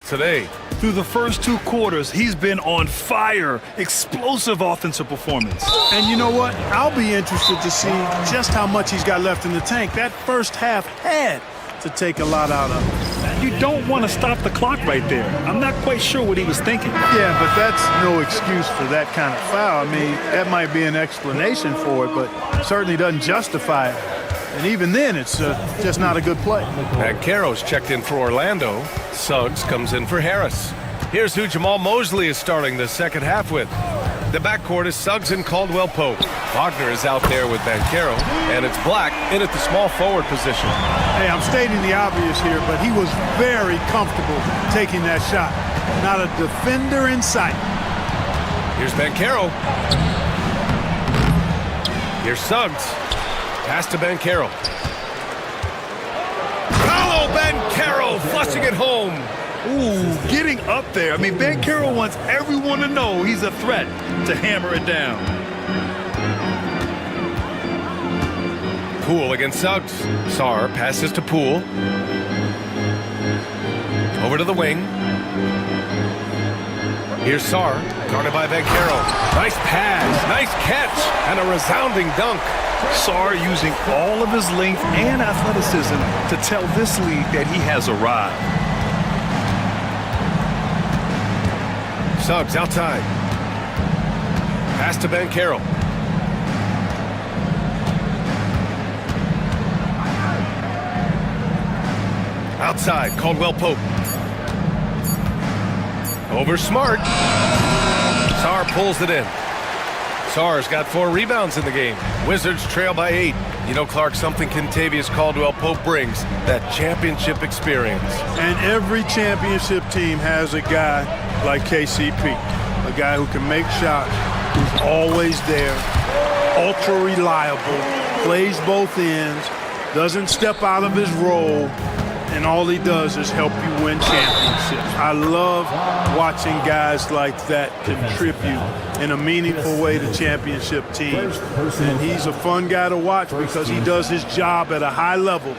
Today, Through the first 2 quarters, he's been on fire. Explosive offensive performance. And you know what? I'll be interested to see just how much he's got left in the tank. That first half had to take a lot out of him. You don't want to stop the clock right there. I'm not quite sure what he was thinking. Yeah, but that's no excuse for that kind of foul. I mean, that might be an explanation for it, but certainly doesn't justify it. And even then, it's just not a good play. Banchero's checked in for Orlando. Suggs comes in for Harris. Here's who Jamal Mosley is starting the second half with. The backcourt is Suggs and Caldwell Pope. Wagner is out there with Banchero, and it's Black in at the small forward position. Hey, I'm stating the obvious here, but he was very comfortable taking that shot. Not a defender in sight. Here's Banchero. Here's Suggs. Pass to Banchero. Paolo Banchero flushing it home. Ooh, getting up there. I mean, Banchero wants everyone to know he's a threat to hammer it down. Poole against Suggs. Sarr passes to Poole. Over to the wing. Here's Sarr, guarded by Banchero. Nice pass, nice catch, and a resounding dunk. Sarr using all of his length and athleticism to tell this league that he has arrived. Suggs outside. Pass to Banchero. Outside, Caldwell Pope. Over Smart. Sarr pulls it in. Sarr's got 4 rebounds in the game. Wizards trail by 8. You know, Clark, something Kentavious Caldwell Pope brings, that championship experience. And every championship team has a guy like KCP, a guy who can make shots, who's always there, ultra reliable, plays both ends, doesn't step out of his role, and all he does is help you win championships. I love watching guys like that contribute in a meaningful way to championship teams. And he's a fun guy to watch because he does his job at a high level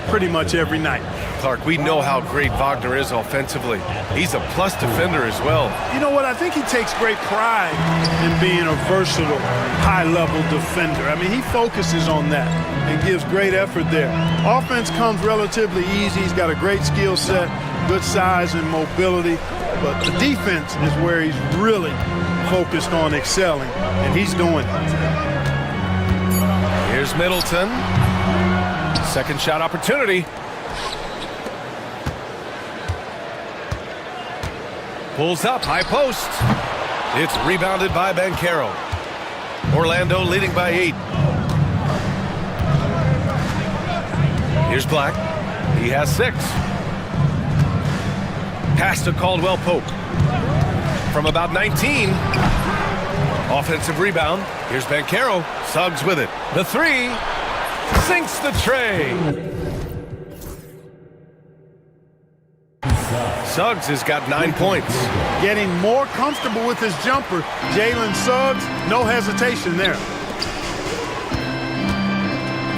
pretty much every night. Clark, we know how great Wagner is offensively. He's a plus defender as well. You know what? I think he takes great pride in being a versatile, high-level defender. I mean, he focuses on that and gives great effort there. Offense comes relatively easy. He's got a great skill set, good size and mobility. But the defense is where he's really focused on excelling, and he's doing it. Here's Middleton. Second shot opportunity. Pulls up, high post. It's rebounded by Banchero. Orlando leading by 8. Here's Black. He has 6. Pass to Caldwell Pope. From about 19. Offensive rebound. Here's Banchero. Suggs with it. The 3. Sinks the tray. Suggs has got 9 points. Getting more comfortable with his jumper. Jalen Suggs, no hesitation there.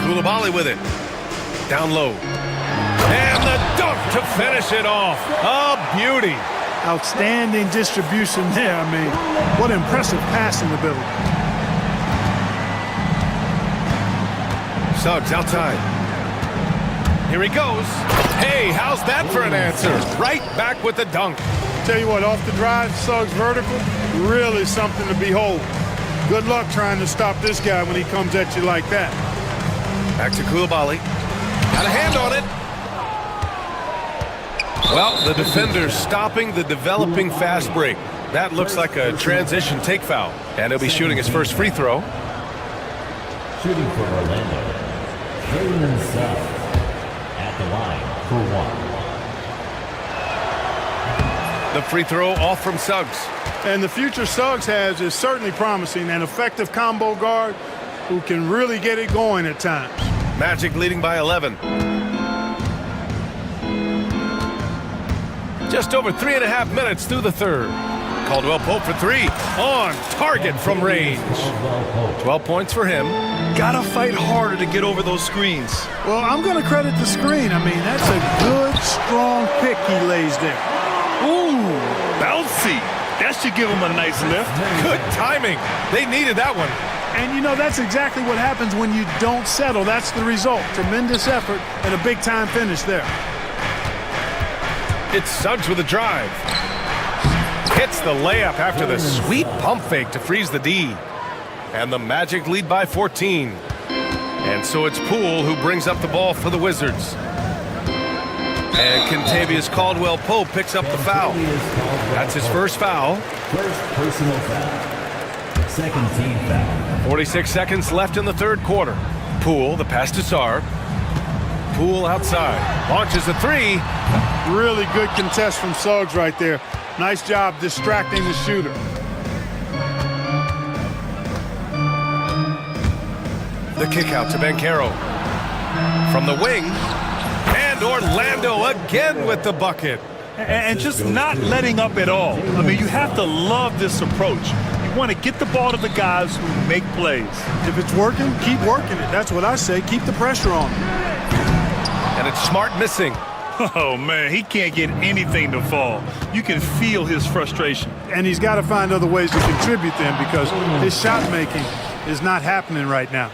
Coulibaly with it. Down low. And the dunk to finish it off. A beauty. Outstanding distribution there. I mean, what impressive passing ability. Suggs outside. Here he goes. Hey, how's that for an answer? Right back with the dunk. Tell you what, off the drive, Suggs vertical, really something to behold. Good luck trying to stop this guy when he comes at you like that. Back to Coulibaly. Got a hand on it. Well, the defender's stopping the developing fast break. That looks like a transition take foul. And he'll be shooting his first free throw. Shooting for Orlando, Jalen Suggs at the line for 1. The free throw off from Suggs. And the future Suggs has is certainly promising. An effective combo guard who can really get it going at times. Magic leading by 11. Just over 3.5 minutes through the third. Caldwell Pope for 3. On target from range. 12 points for him. Gotta fight harder to get over those screens. Well, I'm going to credit the screen. I mean, that's a good, strong pick he lays there. Ooh, bouncy. That should give him a nice lift. Good timing. They needed that one. And, you know, that's exactly what happens when you don't settle. That's the result. Tremendous effort and a big-time finish there. It's Suggs with a drive. Hits the layup after the sweet pump fake to freeze the D. And the Magic lead by 14. And so it's Poole who brings up the ball for the Wizards. And Kentavious Caldwell-Pope picks up the foul. That's his first foul. First personal foul. Second team foul. 46 seconds left in the third quarter. Poole, the pass to Sarr. Poole outside. Launches a three. Really good contest from Suggs right there. Nice job distracting the shooter. The kick out to Banchero. From the wing. And Orlando again with the bucket. And just not letting up at all. I mean, you have to love this approach. You want to get the ball to the guys who make plays. If it's working, keep working it. That's what I say. Keep the pressure on. And it's Smart missing. Oh, man, he can't get anything to fall. You can feel his frustration. And he's got to find other ways to contribute then because his shot making is not happening right now.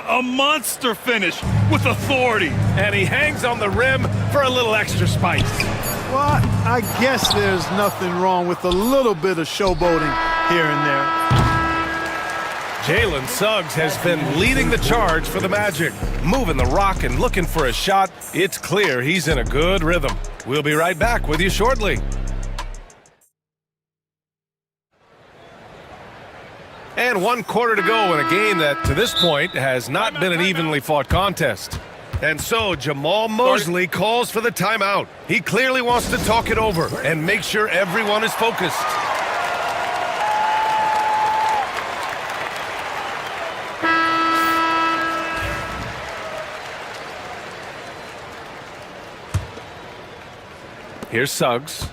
A monster finish with authority. And he hangs on the rim for a little extra spice. Well, I guess there's nothing wrong with a little bit of showboating here and there. Jalen Suggs has been leading the charge for the Magic. Moving the rock and looking for a shot. It's clear he's in a good rhythm. We'll be right back with you shortly. And 1 quarter to go in a game that, to this point, has not been an evenly fought contest. And so Jamal Mosley calls for the timeout. He clearly wants to talk it over and make sure everyone is focused. Here's Suggs.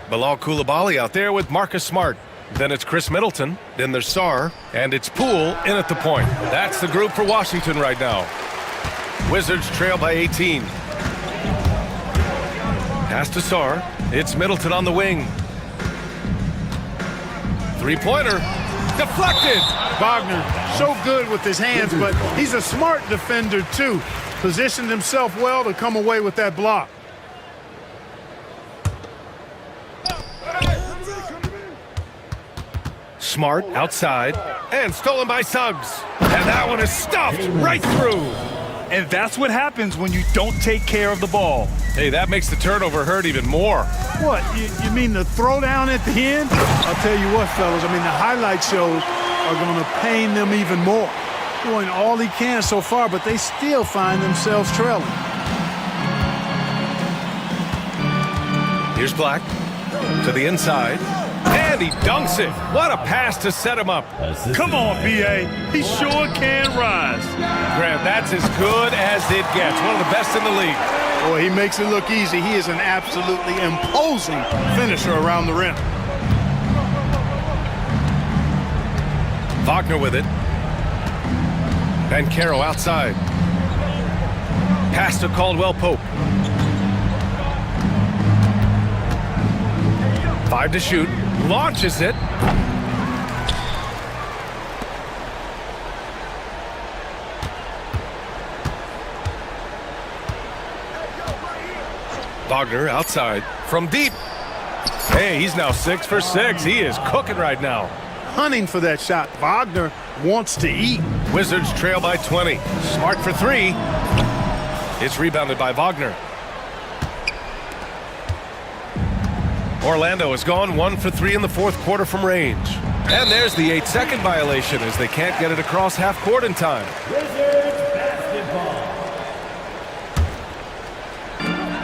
Bilal Coulibaly out there with Marcus Smart. Then it's Chris Middleton. Then there's Sarr. And it's Poole in at the point. That's the group for Washington right now. Wizards trail by 18. Pass to Sarr. It's Middleton on the wing. Three-pointer. Deflected. Wagner, so good with his hands, but he's a smart defender too. Positioned himself well to come away with that block. Smart outside and stolen by Suggs. And that one is stuffed right through. And that's what happens when you don't take care of the ball. Hey, that makes the turnover hurt even more. What, you mean the throwdown at the end? I'll tell you what, fellas, I mean, the highlight shows are going to pain them even more. Doing all he can so far, but they still find themselves trailing. Here's Black to the inside. And he dunks it. What a pass to set him up. Come on, B.A. He sure can rise. Grant, that's as good as it gets. One of the best in the league. Boy, he makes it look easy. He is an absolutely imposing finisher around the rim. Wagner with it. Banchero outside. Pass to Caldwell-Pope. 5 to shoot. Launches it. Wagner outside from deep. Hey, he's now 6 for 6. He is cooking right now. Hunting for that shot. Wagner wants to eat. Wizards trail by 20. Smart for 3. It's rebounded by Wagner. Orlando has gone 1 for 3 in the fourth quarter from range. And there's the 8-second violation as they can't get it across half court in time. Wizards basketball.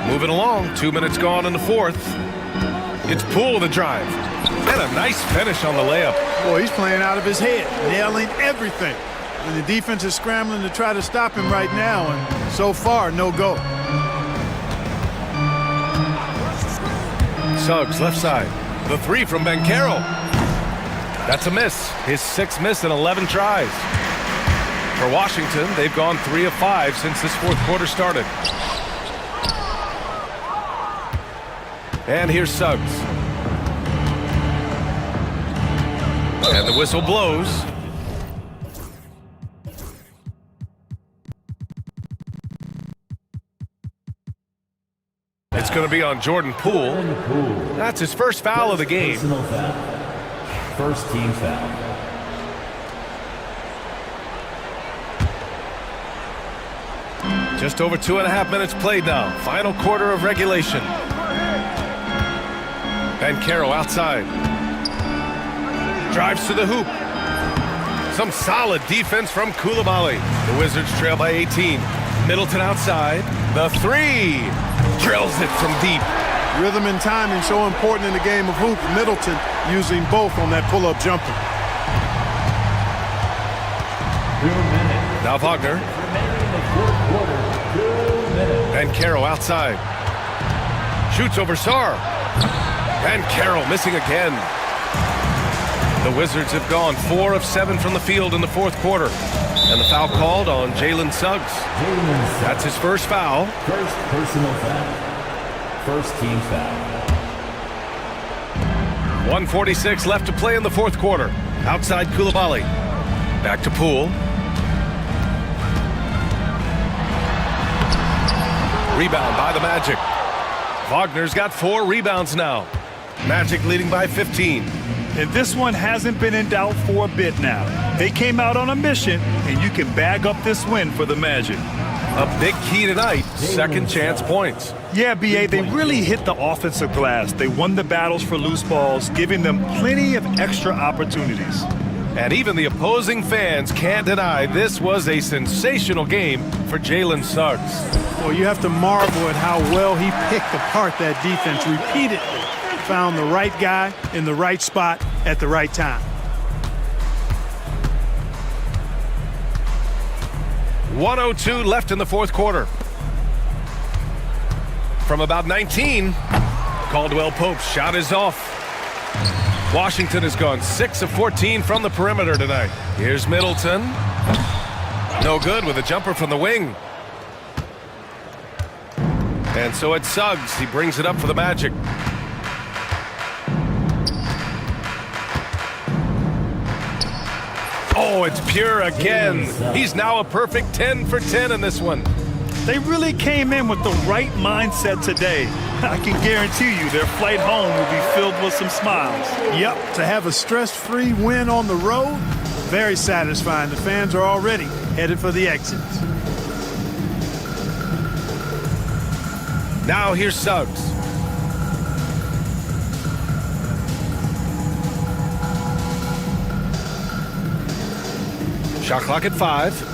Moving along, 2 minutes gone in the fourth. It's Poole the drive. And a nice finish on the layup. Boy, he's playing out of his head, nailing everything. And the defense is scrambling to try to stop him right now, and so far, no go. Suggs left side. The 3 from Banchero. That's a miss. His 6th miss in 11 tries. For Washington, they've gone 3 of 5 since this fourth quarter started. And here's Suggs. And the whistle blows. It's going to be on Jordan Poole. That's his first foul of the game. First team foul. Just over 2.5 minutes played now. Final quarter of regulation. Ben Caro outside. Drives to the hoop. Some solid defense from Koulibaly. The Wizards trail by 18. Middleton outside. The three. Drills it from deep. Rhythm and timing so important in the game of hoop. Middleton using both on that pull-up jumper. Now Wagner. And Caro outside. Shoots over Sarr. And Caro missing again. The Wizards have gone 4 of 7 from the field in the fourth quarter. And the foul called on Jalen Suggs. That's his first foul. First personal foul. First team foul. 1:46 left to play in the fourth quarter. Outside Koulibaly. Back to Poole. Rebound by the Magic. Wagner's got 4 rebounds now. Magic leading by 15. And this one hasn't been in doubt for a bit now. They came out on a mission, and you can bag up this win for the Magic. A big key tonight, second chance points. Yeah, B.A., they really hit the offensive glass. They won the battles for loose balls, giving them plenty of extra opportunities. And even the opposing fans can't deny this was a sensational game for Jalen Suggs. Well, you have to marvel at how well he picked apart that defense repeatedly. Found the right guy in the right spot at the right time. 1:02 left in the fourth quarter. From about 19, Caldwell Pope's shot is off. Washington has gone 6 of 14 from the perimeter tonight. Here's Middleton. No good with a jumper from the wing. And so it's Suggs. He brings it up for the Magic. Oh, it's Pure again. He's now a perfect 10 for 10 in this one. They really came in with the right mindset today. I can guarantee you their flight home will be filled with some smiles. Yep, to have a stress-free win on the road, very satisfying. The fans are already headed for the exits. Now here's Suggs. Shot clock at 5.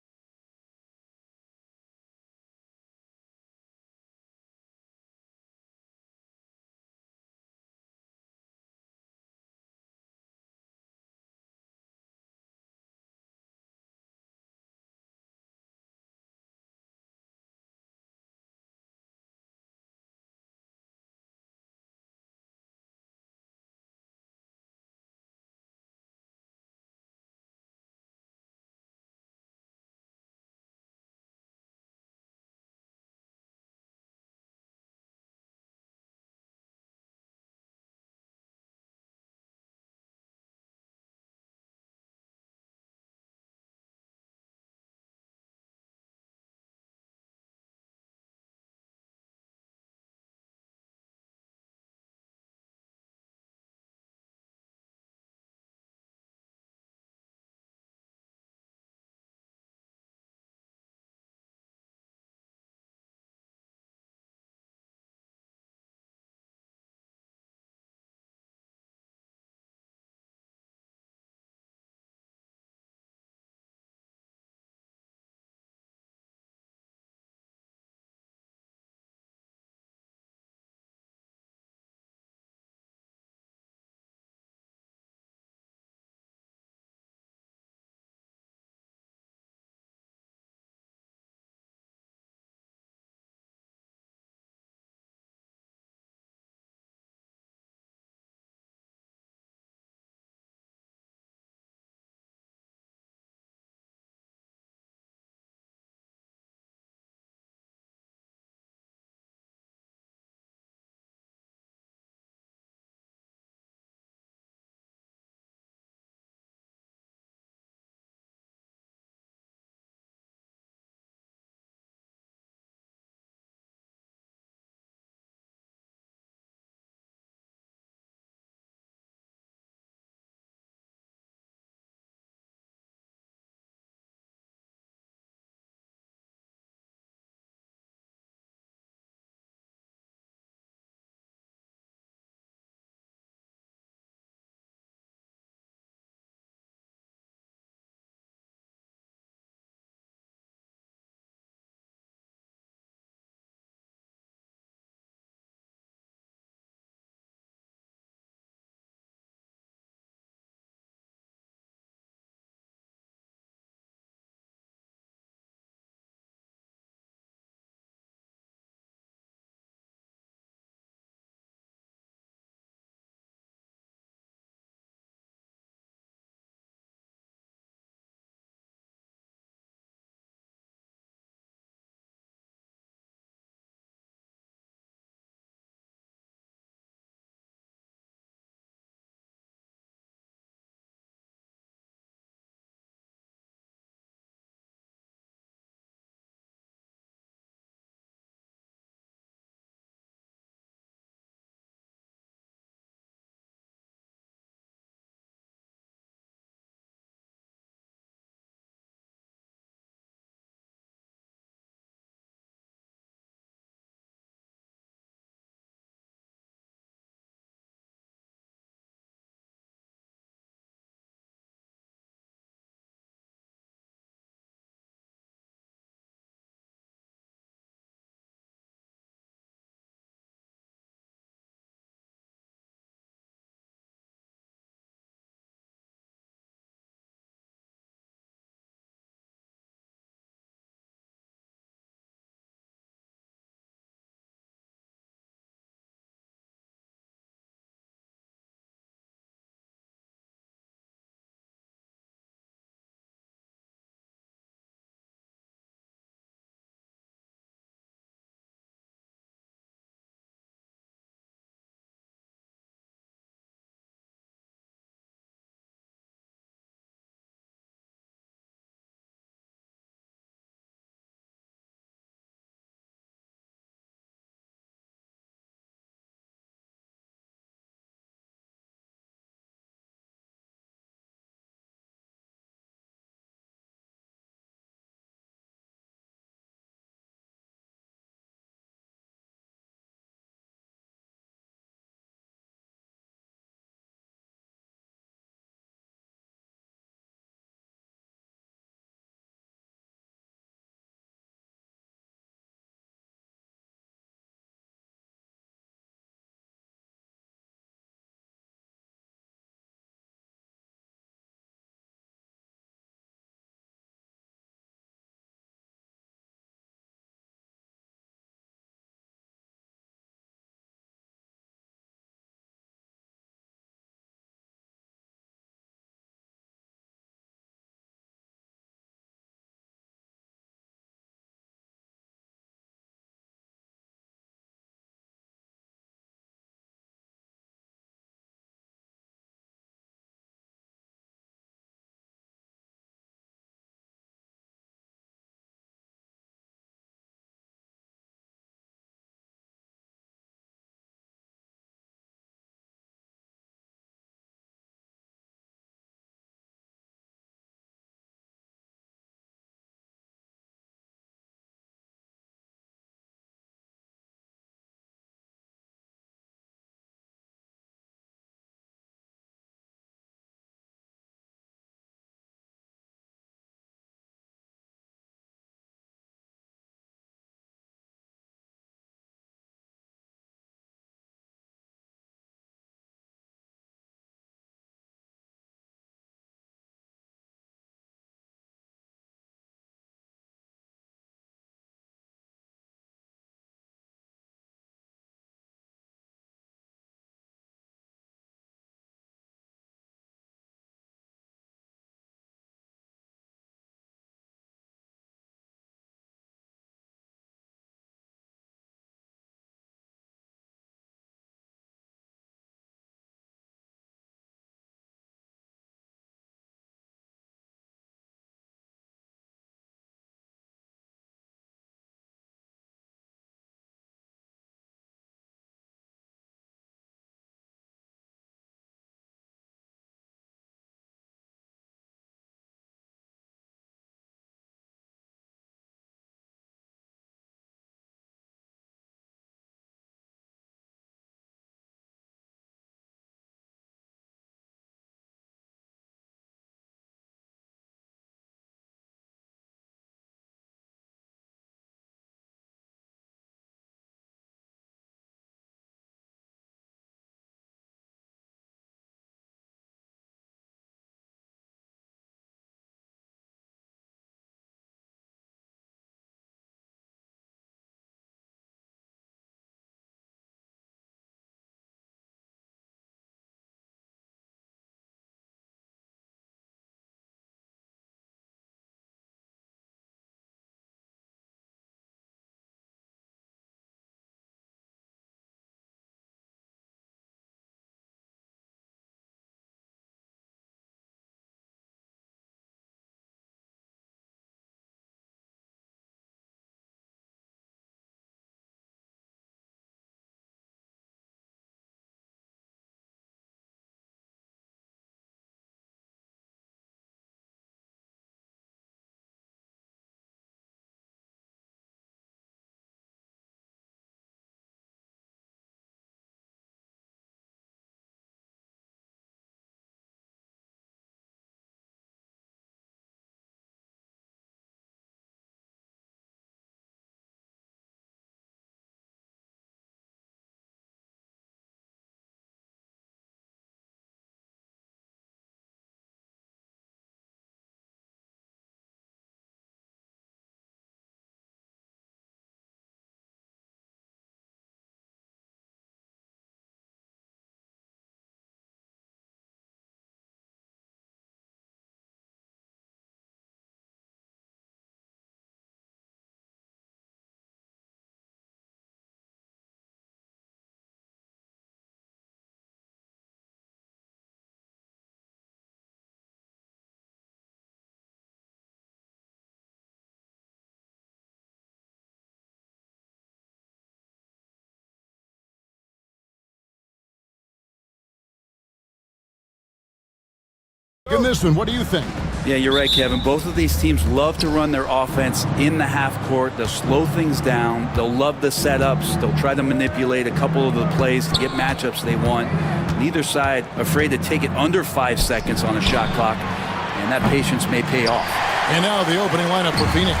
In this one, what do you think? Yeah, you're right, Kevin. Both of these teams love to run their offense in the half court. They'll slow things down. They'll love the setups. They'll try to manipulate a couple of the plays to get matchups they want. Neither side afraid to take it under 5 seconds on a shot clock, and that patience may pay off. And now the opening lineup for Phoenix.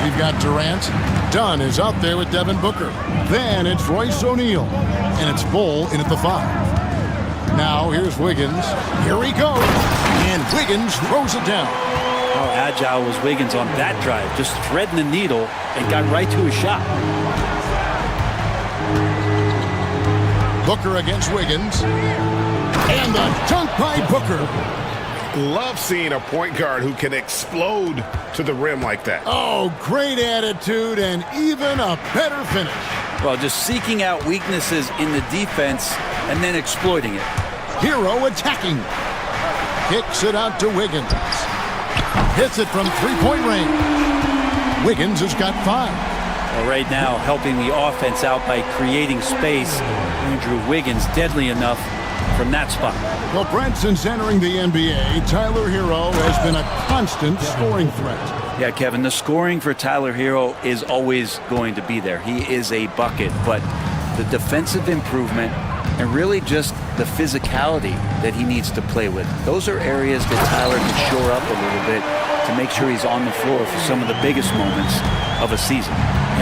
We've got Durant. Dunn is out there with Devin Booker. Then it's Royce O'Neal, and it's Bull in at the 5. Now here's Wiggins. Here he goes. And Wiggins throws it down. How agile was Wiggins on that drive? Just threading the needle and got right to his shot. Booker against Wiggins. And the dunk by Booker. Love seeing a point guard who can explode to the rim like that. Oh, great attitude and even a better finish. Well, just seeking out weaknesses in the defense and then exploiting it. Hero attacking. Kicks it out to Wiggins. Hits it from three-point range. Wiggins has got 5. Well, right now, helping the offense out by creating space. Andrew Wiggins deadly enough from that spot. Well, Brent, since entering the NBA, Tyler Hero has been a constant scoring threat. Yeah, Kevin, the scoring for Tyler Hero is always going to be there. He is a bucket, but the defensive improvement and really just the physicality that he needs to play with. Those are areas that Tyler can shore up a little bit to make sure he's on the floor for some of the biggest moments of a season.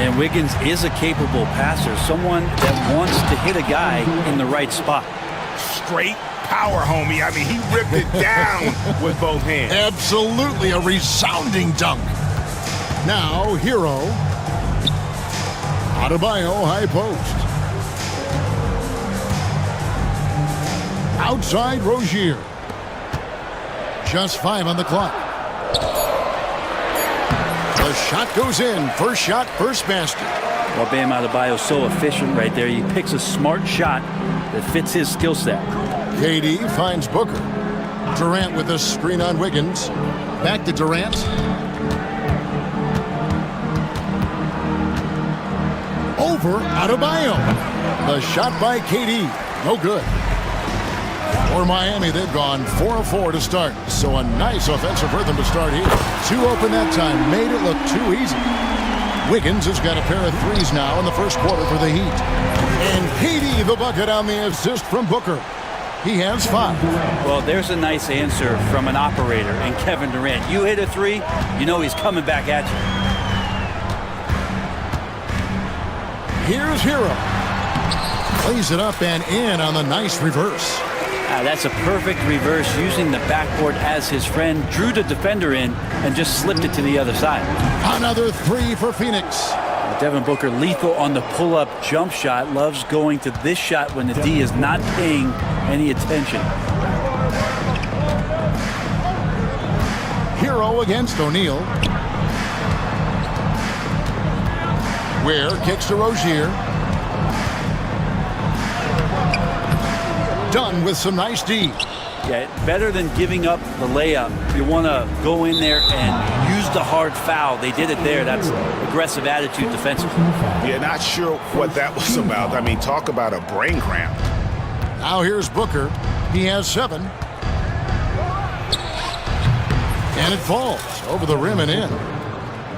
And Wiggins is a capable passer, someone that wants to hit a guy in the right spot. Straight power, homie. I mean, he ripped it down with both hands. Absolutely a resounding dunk. Now, Hero. Adebayo, high post. Outside Rozier. Just 5 on the clock. The shot goes in. First shot, first basket. Well, Bam Adebayo so efficient right there. He picks a smart shot that fits his skill set. KD finds Booker. Durant with a screen on Wiggins. Back to Durant. Over Adebayo. The shot by KD. No good. For Miami, they've gone 4 of 4 to start. So a nice offensive rhythm to start here. 2 open that time. Made it look too easy. Wiggins has got a pair of threes now in the first quarter for the Heat. And KD the bucket on the assist from Booker. He has 5. Well, there's a nice answer from an operator in Kevin Durant. You hit a 3, you know he's coming back at you. Here's Hero. Plays it up and in on the nice reverse. That's a perfect reverse, using the backboard as his friend, drew the defender in, and just slipped it to the other side. Another 3 for Phoenix. Devin Booker lethal on the pull-up jump shot. Loves going to this shot when the D is not paying any attention. Hero against O'Neal. Ware kicks to Rozier. Dunn with some nice D. Yeah, better than giving up the layup. You want to go in there and use the hard foul. They did it there. That's aggressive attitude defensively. Yeah, not sure what that was about. I mean, talk about a brain cramp. Now here's Booker. He has 7. And it falls over the rim and in.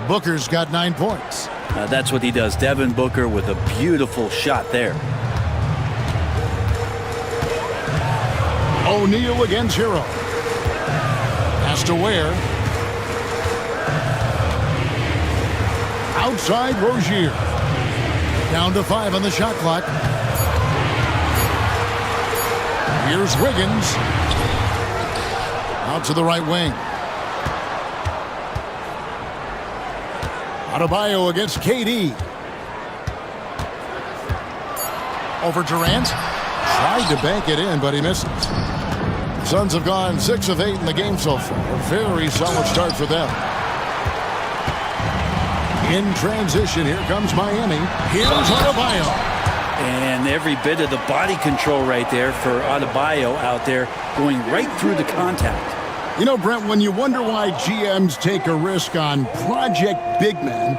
Booker's got 9 points. That's what he does. Devin Booker with a beautiful shot there. O'Neal against Hero. Has to Ware. Outside Rozier. Down to 5 on the shot clock. Here's Wiggins. Out to the right wing. Adebayo against KD. Over Durant. Tried to bank it in, but he misses. Suns have gone 6 of 8 in the game so far. A very solid start for them. In transition, here comes Miami. Here's Adebayo. And every bit of the body control right there for Adebayo out there, going right through the contact. You know, Brent, when you wonder why GMs take a risk on project big men,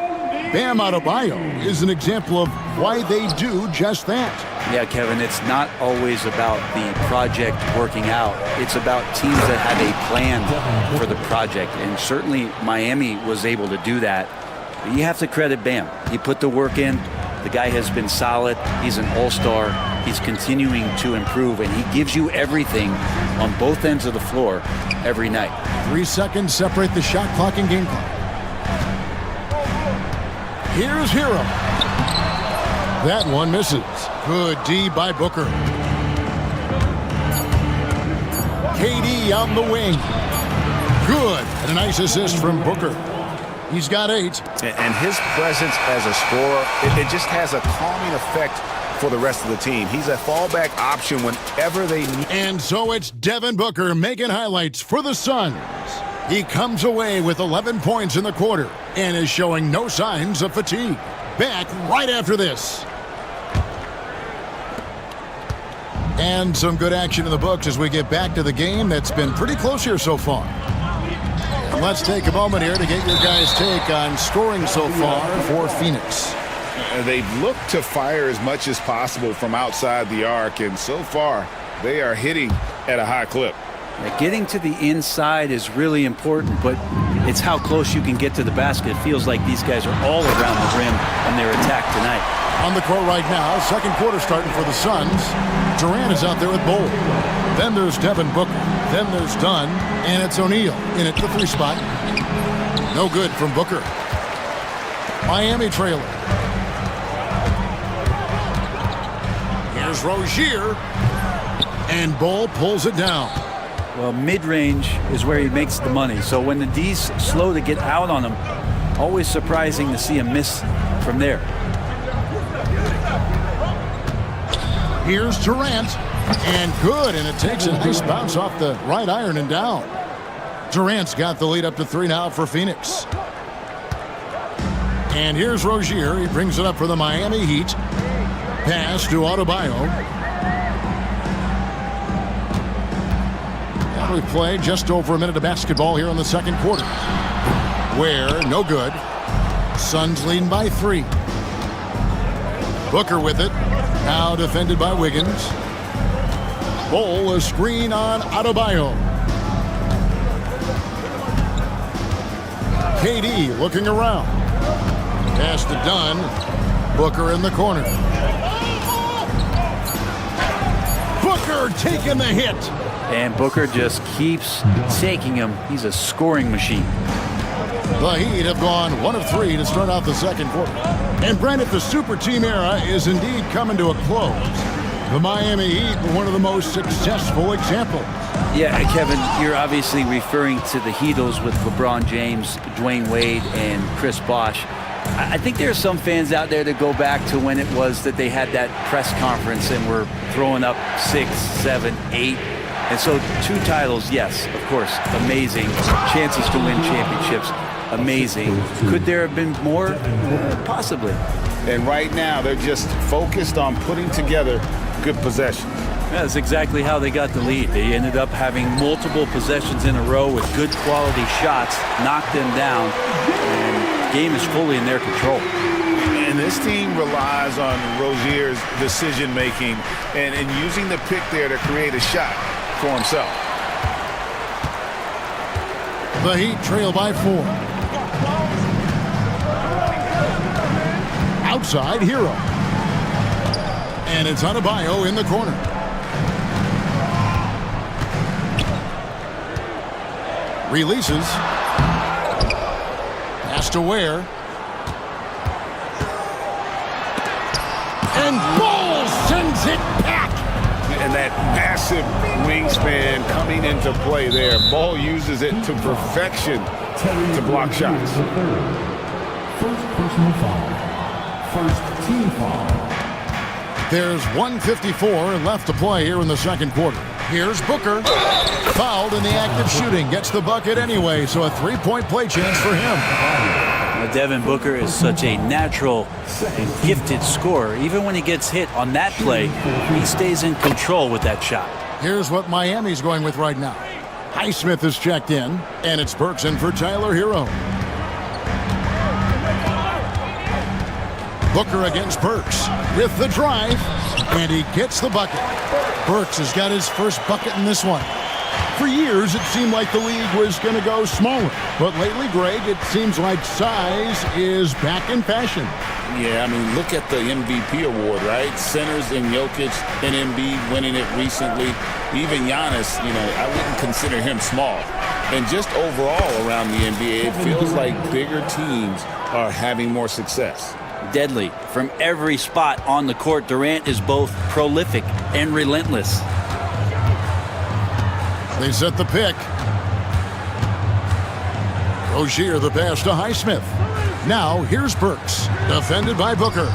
Bam Adebayo is an example of why they do just that. Yeah, Kevin, it's not always about the project working out. It's about teams that have a plan for the project, and certainly Miami was able to do that. You have to credit Bam. He put the work in. The guy has been solid. He's an all-star. He's continuing to improve, and he gives you everything on both ends of the floor every night. 3 seconds separate the shot clock and game clock. Here's Hero. That one misses. Good D by Booker. KD on the wing. Good. And a nice assist from Booker. He's got 8. And his presence as a scorer, it just has a calming effect for the rest of the team. He's a fallback option whenever they need. And so it's Devin Booker making highlights for the Suns. He comes away with 11 points in the quarter and is showing no signs of fatigue. Back right after this. And some good action in the books as we get back to the game that's been pretty close here so far. And let's take a moment here to get your guys' take on scoring so far for Phoenix. They've looked to fire as much as possible from outside the arc, and so far they are hitting at a high clip. Getting to the inside is really important, but it's how close you can get to the basket. It feels like these guys are all around the rim on their attack tonight. On the court right now, second quarter starting for the Suns. Durant is out there with Bowl. Then there's Devin Booker. Then there's Dunn. And it's O'Neal in at the 3 spot. No good from Booker. Miami trailing. Here's Rozier. And Bowl pulls it down. Well, mid-range is where he makes the money. So when the D's slow to get out on him, always surprising to see him miss from there. Here's Durant, and good, and it takes a nice bounce off the right iron and down. Durant's got the lead up to 3 now for Phoenix. And here's Rozier. He brings it up for the Miami Heat. Pass to Adebayo. And we play just over a minute of basketball here in the second quarter. Where, no good. Suns leading by 3. Booker with it. Now defended by Wiggins. Bowl, a screen on Adebayo. KD looking around. Pass to Dunn. Booker in the corner. Booker taking the hit. And Booker just keeps taking him. He's a scoring machine. The Heat have gone 1 of 3 to start out the second quarter. And Brandon, the super team era is indeed coming to a close. The Miami Heat were one of the most successful examples. Yeah, Kevin, you're obviously referring to the Heatles with LeBron James, Dwayne Wade, and Chris Bosh. I think there are some fans out there that go back to when it was that they had that press conference and were throwing up 6, 7, 8. And so 2 titles, yes, of course, amazing. Chances to win championships, amazing. Could there have been more? Possibly. And right now, they're just focused on putting together good possessions. Yeah, that's exactly how they got the lead. They ended up having multiple possessions in a row with good quality shots, knocked them down, and the game is fully in their control. And this team relies on Rozier's decision-making and using the pick there to create a shot for himself. The Heat trail by 4. Outside, Hero. And it's Adebayo in the corner. Releases. Pass to Ware. And Ball sends it back. And that massive wingspan coming into play there. Ball uses it to perfection to block shots. First personal foul. First team foul. There's 1:54 left to play here in the second quarter. Here's Booker. Fouled in the act of shooting. Gets the bucket anyway, so a 3-point play chance for him. Now, Devin Booker is such a natural and gifted scorer. Even when he gets hit on that play, he stays in control with that shot. Here's what Miami's going with right now. Highsmith is checked in, and it's Burks in for Tyler Hero. Booker against Burks with the drive, and he gets the bucket. Burks has got his first bucket in this one. For years, it seemed like the league was going to go smaller. But lately, Greg, it seems like size is back in fashion. Yeah, I mean, look at the MVP award, right? Centers in Jokic and Embiid winning it recently. Even Giannis, I wouldn't consider him small. And just overall around the NBA, it feels like bigger teams are having more success. Deadly. From every spot on the court, Durant is both prolific and relentless. They set the pick. Rozier the pass to Highsmith. Now here's Burks, defended by Booker.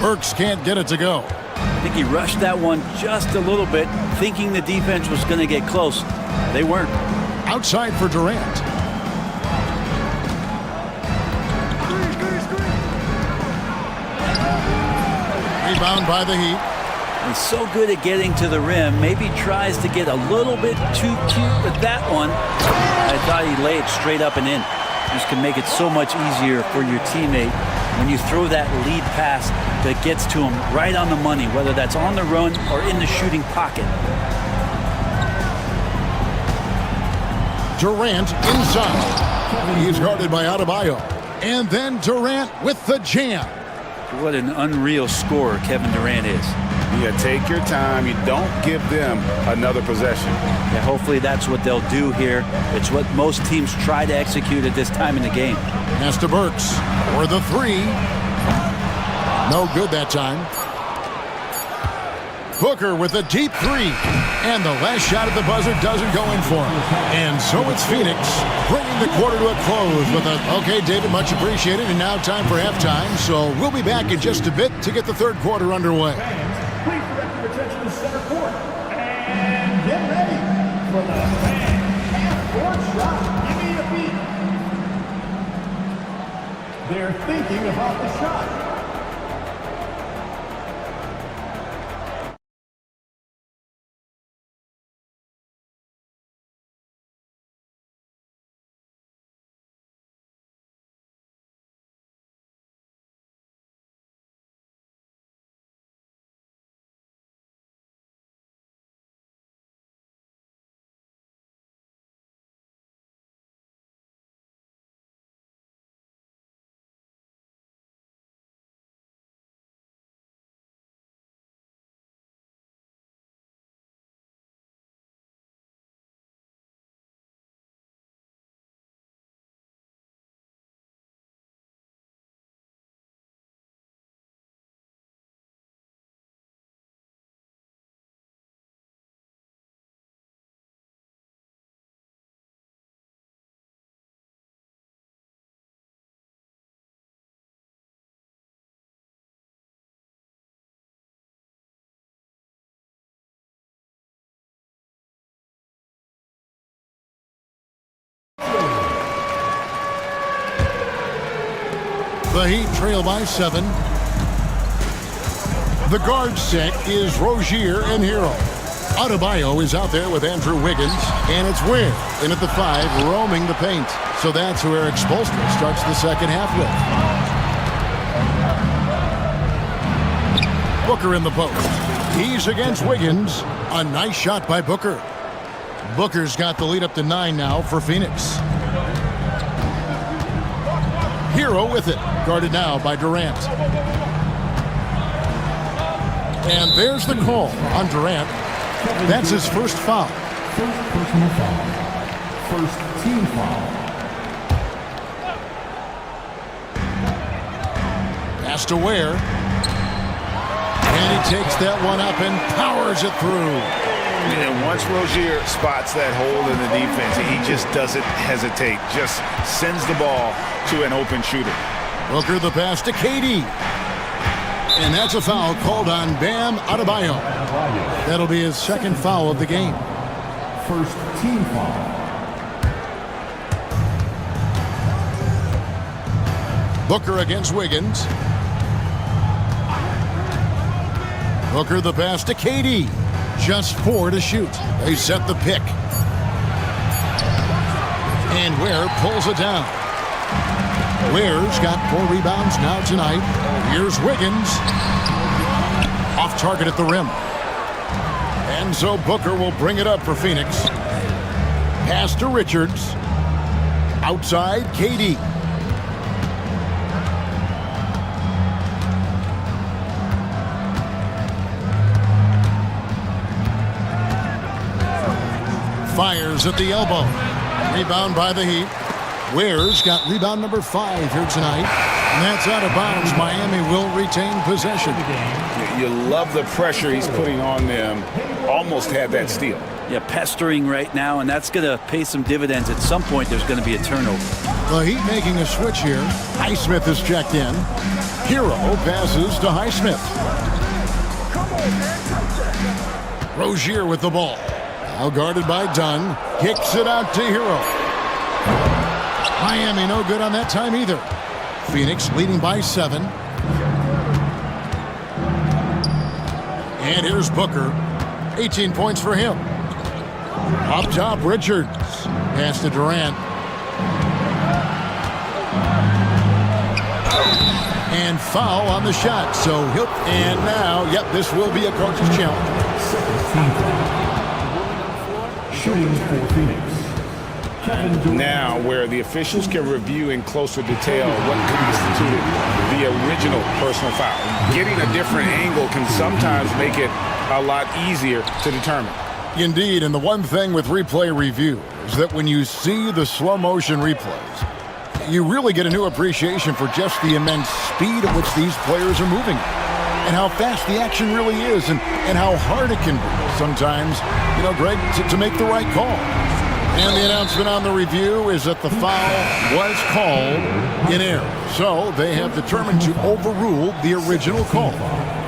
Burks can't get it to go. I think he rushed that one just a little bit, thinking the defense was going to get close. They weren't. Outside for Durant. Rebound by the Heat. He's so good at getting to the rim. Maybe tries to get a little bit too cute with that one. I thought he'd lay it straight up and in. This can make it so much easier for your teammate when you throw that lead pass that gets to him right on the money, whether that's on the run or in the shooting pocket. Durant inside. He's guarded by Adebayo. And then Durant with the jam. What an unreal scorer Kevin Durant is. Yeah, take your time. You don't give them another possession. Yeah, hopefully that's what they'll do here. It's what most teams try to execute at this time in the game. Pass to Burks for the three. No good that time. Booker with a deep three. And the last shot at the buzzer doesn't go in for him. And so it's Phoenix bringing the quarter to a close with a, okay, David, much appreciated. And now time for halftime. So we'll be back in just a bit to get the third quarter underway. Please direct your attention to center court. And get ready for the fan half-court shot. Give me a beat. They're thinking about the shot. The Heat trail by 7. The guard set is Rozier and Hero. Adebayo is out there with Andrew Wiggins, and it's Ware in at the 5, roaming the paint. So that's who Eric Spoelstra starts the second half with. Booker in the post. He's against Wiggins. A nice shot by Booker. Booker's got the lead up to 9 now for Phoenix. Hero with it, guarded now by Durant. And there's the call on Durant. That's his first foul. First personal foul. First team foul. Pass to Ware. And he takes that one up and powers it through. And once Rozier spots that hole in the defense, he just doesn't hesitate. Just sends the ball to an open shooter. Booker the pass to KD. And that's a foul called on Bam Adebayo. That'll be his second foul of the game. First team foul. Booker against Wiggins. Booker the pass to KD. Just 4 to shoot. They set the pick. And Ware pulls it down. Ware's got 4 rebounds now tonight. Here's Wiggins. Off target at the rim. And so Booker will bring it up for Phoenix. Pass to Richards. Outside, KD. Fires at the elbow. Rebound by the Heat. Ware's got rebound number 5 here tonight. And that's out of bounds. Miami will retain possession. You love the pressure he's putting on them. Almost had that steal. Yeah, pestering right now, and that's going to pay some dividends. At some point, there's going to be a turnover. The Heat making a switch here. Highsmith is checked in. Hero passes to Highsmith. Rozier with the ball. Now guarded by Dunn. Kicks it out to Hero. Miami no good on that time either. Phoenix leading by 7. And here's Booker. 18 points for him. Up top, Richards. Pass to Durant. And foul on the shot. So he'll... And now, yep, this will be a coach's challenge. Shooting for Phoenix. Now, where the officials can review in closer detail what constituted the original personal foul. Getting a different angle can sometimes make it a lot easier to determine. Indeed, and the one thing with replay review is that when you see the slow motion replays, you really get a new appreciation for just the immense speed at which these players are moving and how fast the action really is and how hard it can be sometimes, you know, Greg, to make the right call. And the announcement on the review is that the foul was called in error. So they have determined to overrule the original call.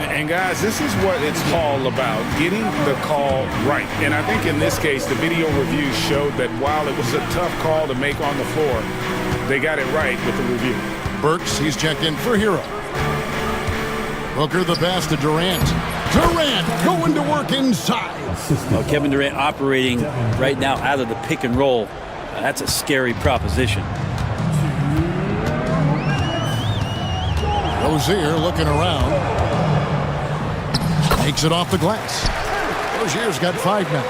And guys, this is what it's all about, getting the call right. And I think in this case, the video review showed that while it was a tough call to make on the floor, they got it right with the review. Burks, he's checked in for Hero. Booker the pass to Durant. Durant going to work inside. Well, Kevin Durant operating right now out of the pick and roll. That's a scary proposition. Rozier looking around. Takes it off the glass. Rozier's got 5 now.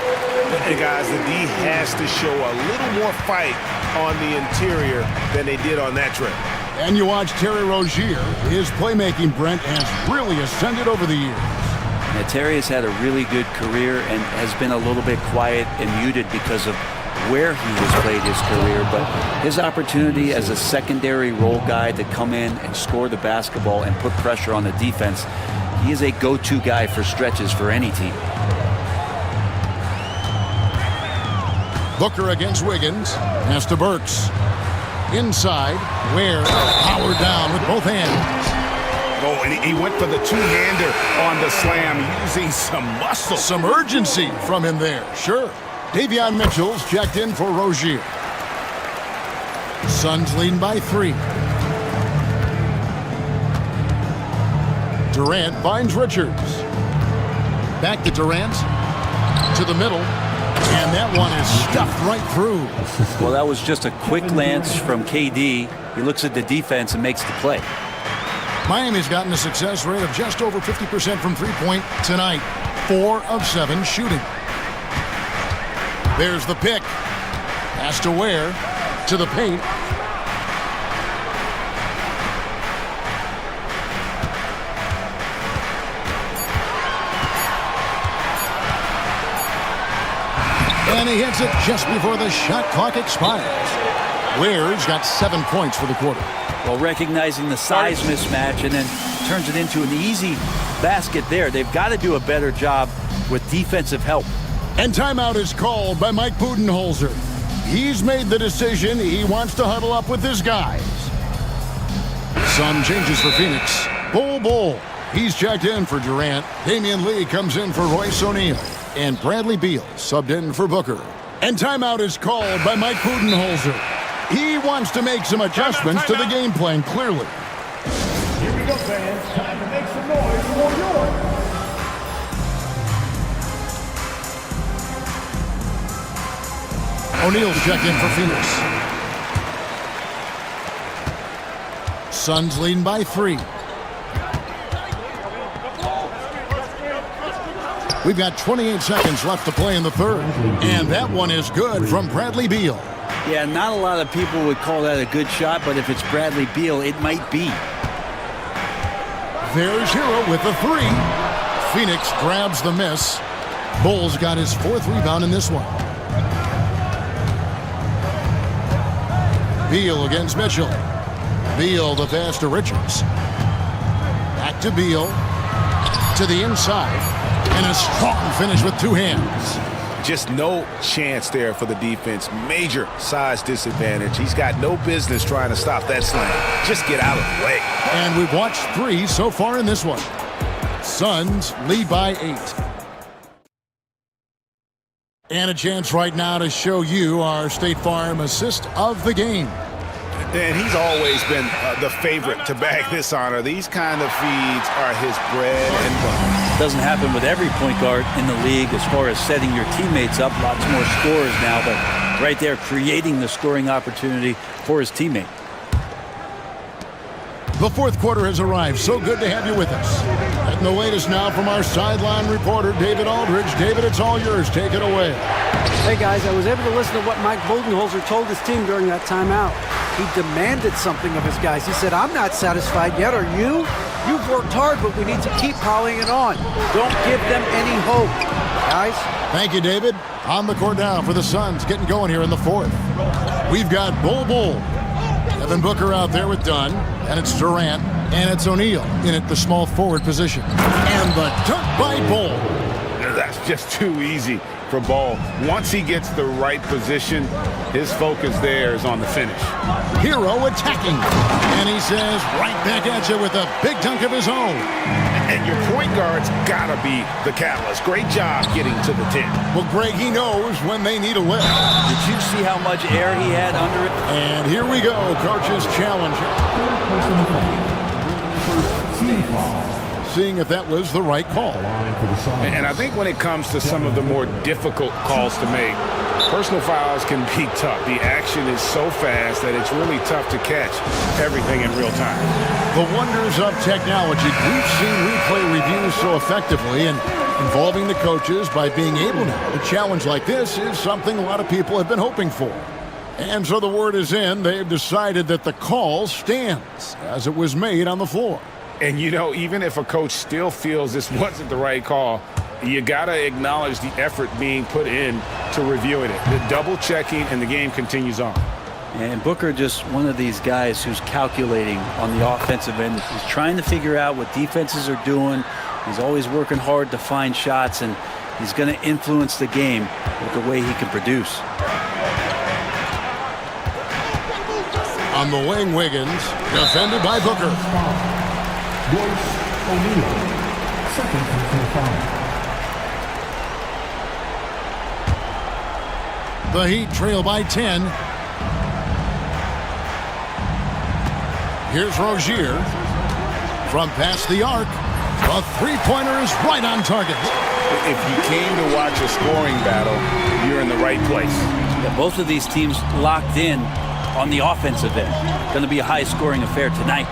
Hey guys, the D has to show a little more fight on the interior than they did on that trip. And you watch Terry Rozier. His playmaking, Brent, has really ascended over the years. Now, Terry has had a really good career and has been a little bit quiet and muted because of where he has played his career. But his opportunity as a secondary role guy to come in and score the basketball and put pressure on the defense, he is a go-to guy for stretches for any team. Booker against Wiggins. Pass to Burks. Inside, Ware powered down with both hands. Oh, and he went for the two-hander on the slam, using some muscle. Some urgency from him there, sure. Davion Mitchell's checked in for Rozier. Suns leading by 3. Durant finds Richards. Back to Durant. To the middle. And that one is stuffed right through. Well, that was just a quick glance from KD. He looks at the defense and makes the play. Miami's gotten a success rate of just over 50% from three-point tonight. 4 of 7 shooting. There's the pick. Pass to Ware. To the paint. And he hits it just before the shot clock expires. Ware's got 7 points for the quarter. Well, recognizing the size mismatch and then turns it into an easy basket there. They've got to do a better job with defensive help. And timeout is called by Mike Budenholzer. He's made the decision. He wants to huddle up with his guys. Some changes for Phoenix. Bull. He's checked in for Durant. Damian Lee comes in for Royce O'Neal. And Bradley Beal subbed in for Booker. And timeout is called by Mike Budenholzer. He wants to make some adjustments to the game plan, clearly. Here we go, fans. Time to make some noise for York. O'Neal's checked in for Phoenix. Suns leading by 3. We've got 28 seconds left to play in the third. And that one is good from Bradley Beal. Yeah, not a lot of people would call that a good shot, but if it's Bradley Beal, it might be. There's Hero with the 3. Phoenix grabs the miss. Bulls got his 4th rebound in this one. Beal against Mitchell. Beal the pass to Richards. Back to Beal. To the inside. And a strong finish with 2 hands. Just no chance there for the defense. Major size disadvantage. He's got no business trying to stop that slam. Just get out of the way. And we've watched 3 so far in this one. Suns lead by 8. And a chance right now to show you our State Farm assist of the game. And he's always been the favorite to bag this honor. These kind of feeds are his bread and butter. Doesn't happen with every point guard in the league as far as setting your teammates up. Lots more scorers now, but right there creating the scoring opportunity for his teammate. The 4th quarter has arrived. So good to have you with us. And the latest now from our sideline reporter, David Aldridge. David, it's all yours. Take it away. Hey, guys, I was able to listen to what Mike Budenholzer told his team during that timeout. He demanded something of his guys. He said, I'm not satisfied yet. Are you? You've worked hard, but we need to keep piling it on. Don't give them any hope, guys. Thank you, David. On the court now for the Suns, getting going here in the 4th. We've got Bull. Devin Booker out there with Dunn, and it's Durant, and it's O'Neal in at the small forward position. And the dunk by Bull. That's just too easy for Ball. Once he gets the right position, his focus there is on the finish. Hero attacking. And he says right back at you with a big dunk of his own. And your point guard's got to be the catalyst. Great job getting to the 10. Well, Greg, he knows when they need a lift. Did you see how much air he had under it? And here we go, coach's challenge. Seeing if that was the right call. And I think when it comes to some of the more difficult calls to make, personal fouls can be tough. The action is so fast that it's really tough to catch everything in real time. The wonders of technology. We've seen replay reviews so effectively, and involving the coaches by being able to challenge like this is something a lot of people have been hoping for. And so the word is in. They've decided that the call stands as it was made on the floor. And, you know, even if a coach still feels this wasn't the right call, you got to acknowledge the effort being put in to reviewing it. The double checking, and the game continues on. And Booker just one of these guys who's calculating on the offensive end. He's trying to figure out what defenses are doing. He's always working hard to find shots, and he's going to influence the game with the way he can produce. On the wing, Wiggins, defended by Booker. The Heat trail by 10. Here's Rozier from past the arc. A three-pointer is right on target. If you came to watch a scoring battle, you're in the right place. Yeah, both of these teams locked in on the offensive end. Going to be a high-scoring affair tonight.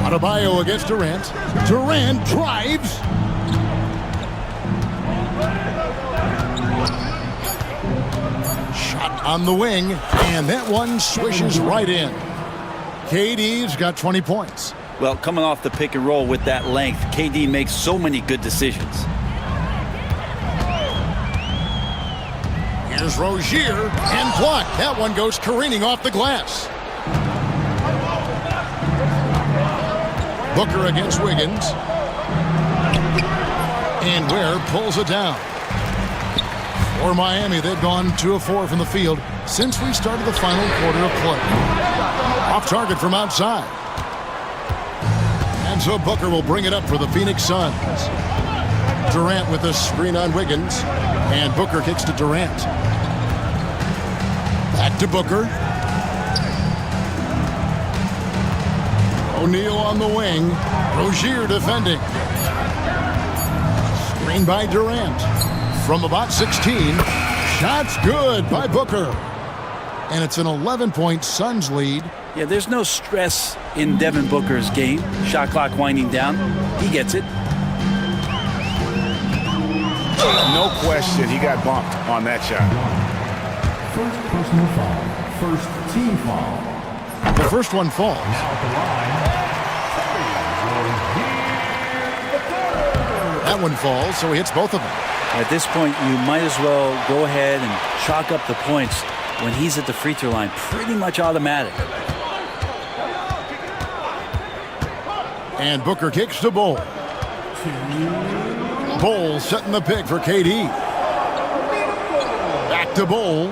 Adebayo against Durant. Durant drives. Shot on the wing, and that one swishes right in. KD's got 20 points. Well, coming off the pick and roll with that length, KD makes so many good decisions. Here's Rozier, and blocked. That one goes careening off the glass. Booker against Wiggins. And Ware pulls it down. For Miami, they've gone 2 of 4 from the field since we started the final quarter of play. Off target from outside. And so Booker will bring it up for the Phoenix Suns. Durant with a screen on Wiggins. And Booker kicks to Durant. Back to Booker. O'Neal on the wing. Rozier defending. Screen by Durant. From about 16. Shots good by Booker. And it's an 11-point Suns lead. Yeah, there's no stress in Devin Booker's game. Shot clock winding down. He gets it. No question, he got bumped on that shot. First personal foul. First team foul. The first one falls. That one falls, so he hits both of them. At this point, you might as well go ahead and chalk up the points when he's at the free throw line. Pretty much automatic. And Booker kicks to Bol. Bol setting the pick for KD. Back to Bol.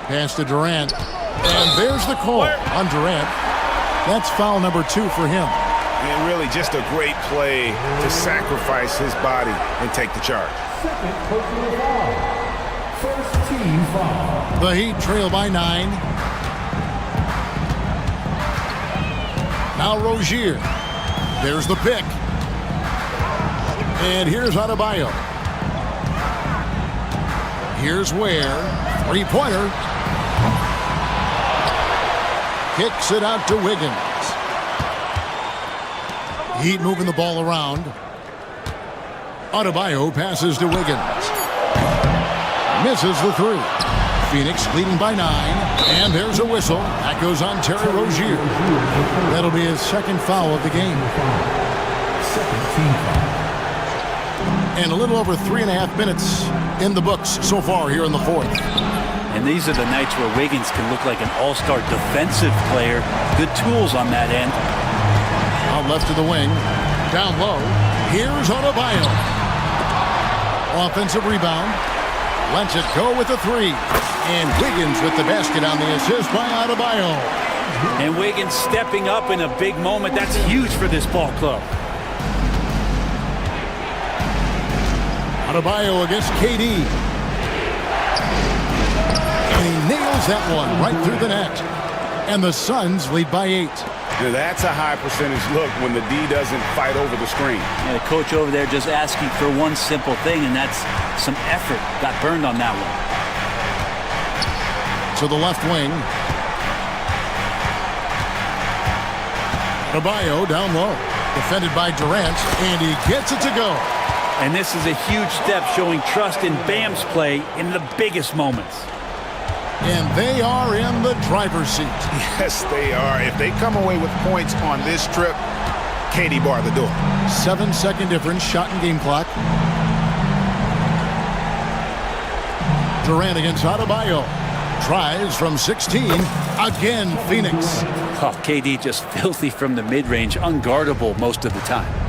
Pass to Durant. And there's the call on Durant. That's foul number 2 for him. And really just a great play to sacrifice his body and take the charge. Second personal foul. First team foul. The Heat trail by 9. Now Rozier. There's the pick. And here's Adebayo. Here's Ware. Three-pointer. Kicks it out to Wiggins. Heat moving the ball around. Adebayo passes to Wiggins. Misses the 3. Phoenix leading by 9. And there's a whistle. That goes on Terry Rozier. That'll be his second foul of the game. Second team foul. And a little over 3.5 minutes in the books so far here in the fourth. And these are the nights where Wiggins can look like an all-star defensive player. Good tools on that end. Out left to the wing. Down low. Here's Adebayo. Offensive rebound. Lets it go with the 3. And Wiggins with the basket on the assist by Adebayo. And Wiggins stepping up in a big moment. That's huge for this ball club. Adebayo against KD. And he nails that one right through the net. And the Suns lead by 8. Now that's a high percentage look when the D doesn't fight over the screen. And the coach over there just asking for one simple thing, and that's some effort. Got burned on that one. To the left wing. Adebayo down low. Defended by Durant, and he gets it to go. And this is a huge step showing trust in Bam's play in the biggest moments. And they are in the driver's seat. Yes, they are. If they come away with points on this trip, KD bar the door. 7-second difference, shot and game clock. Durant against Adebayo. Tries from 16. Again, Phoenix. Oh, KD just filthy from the mid-range, unguardable most of the time.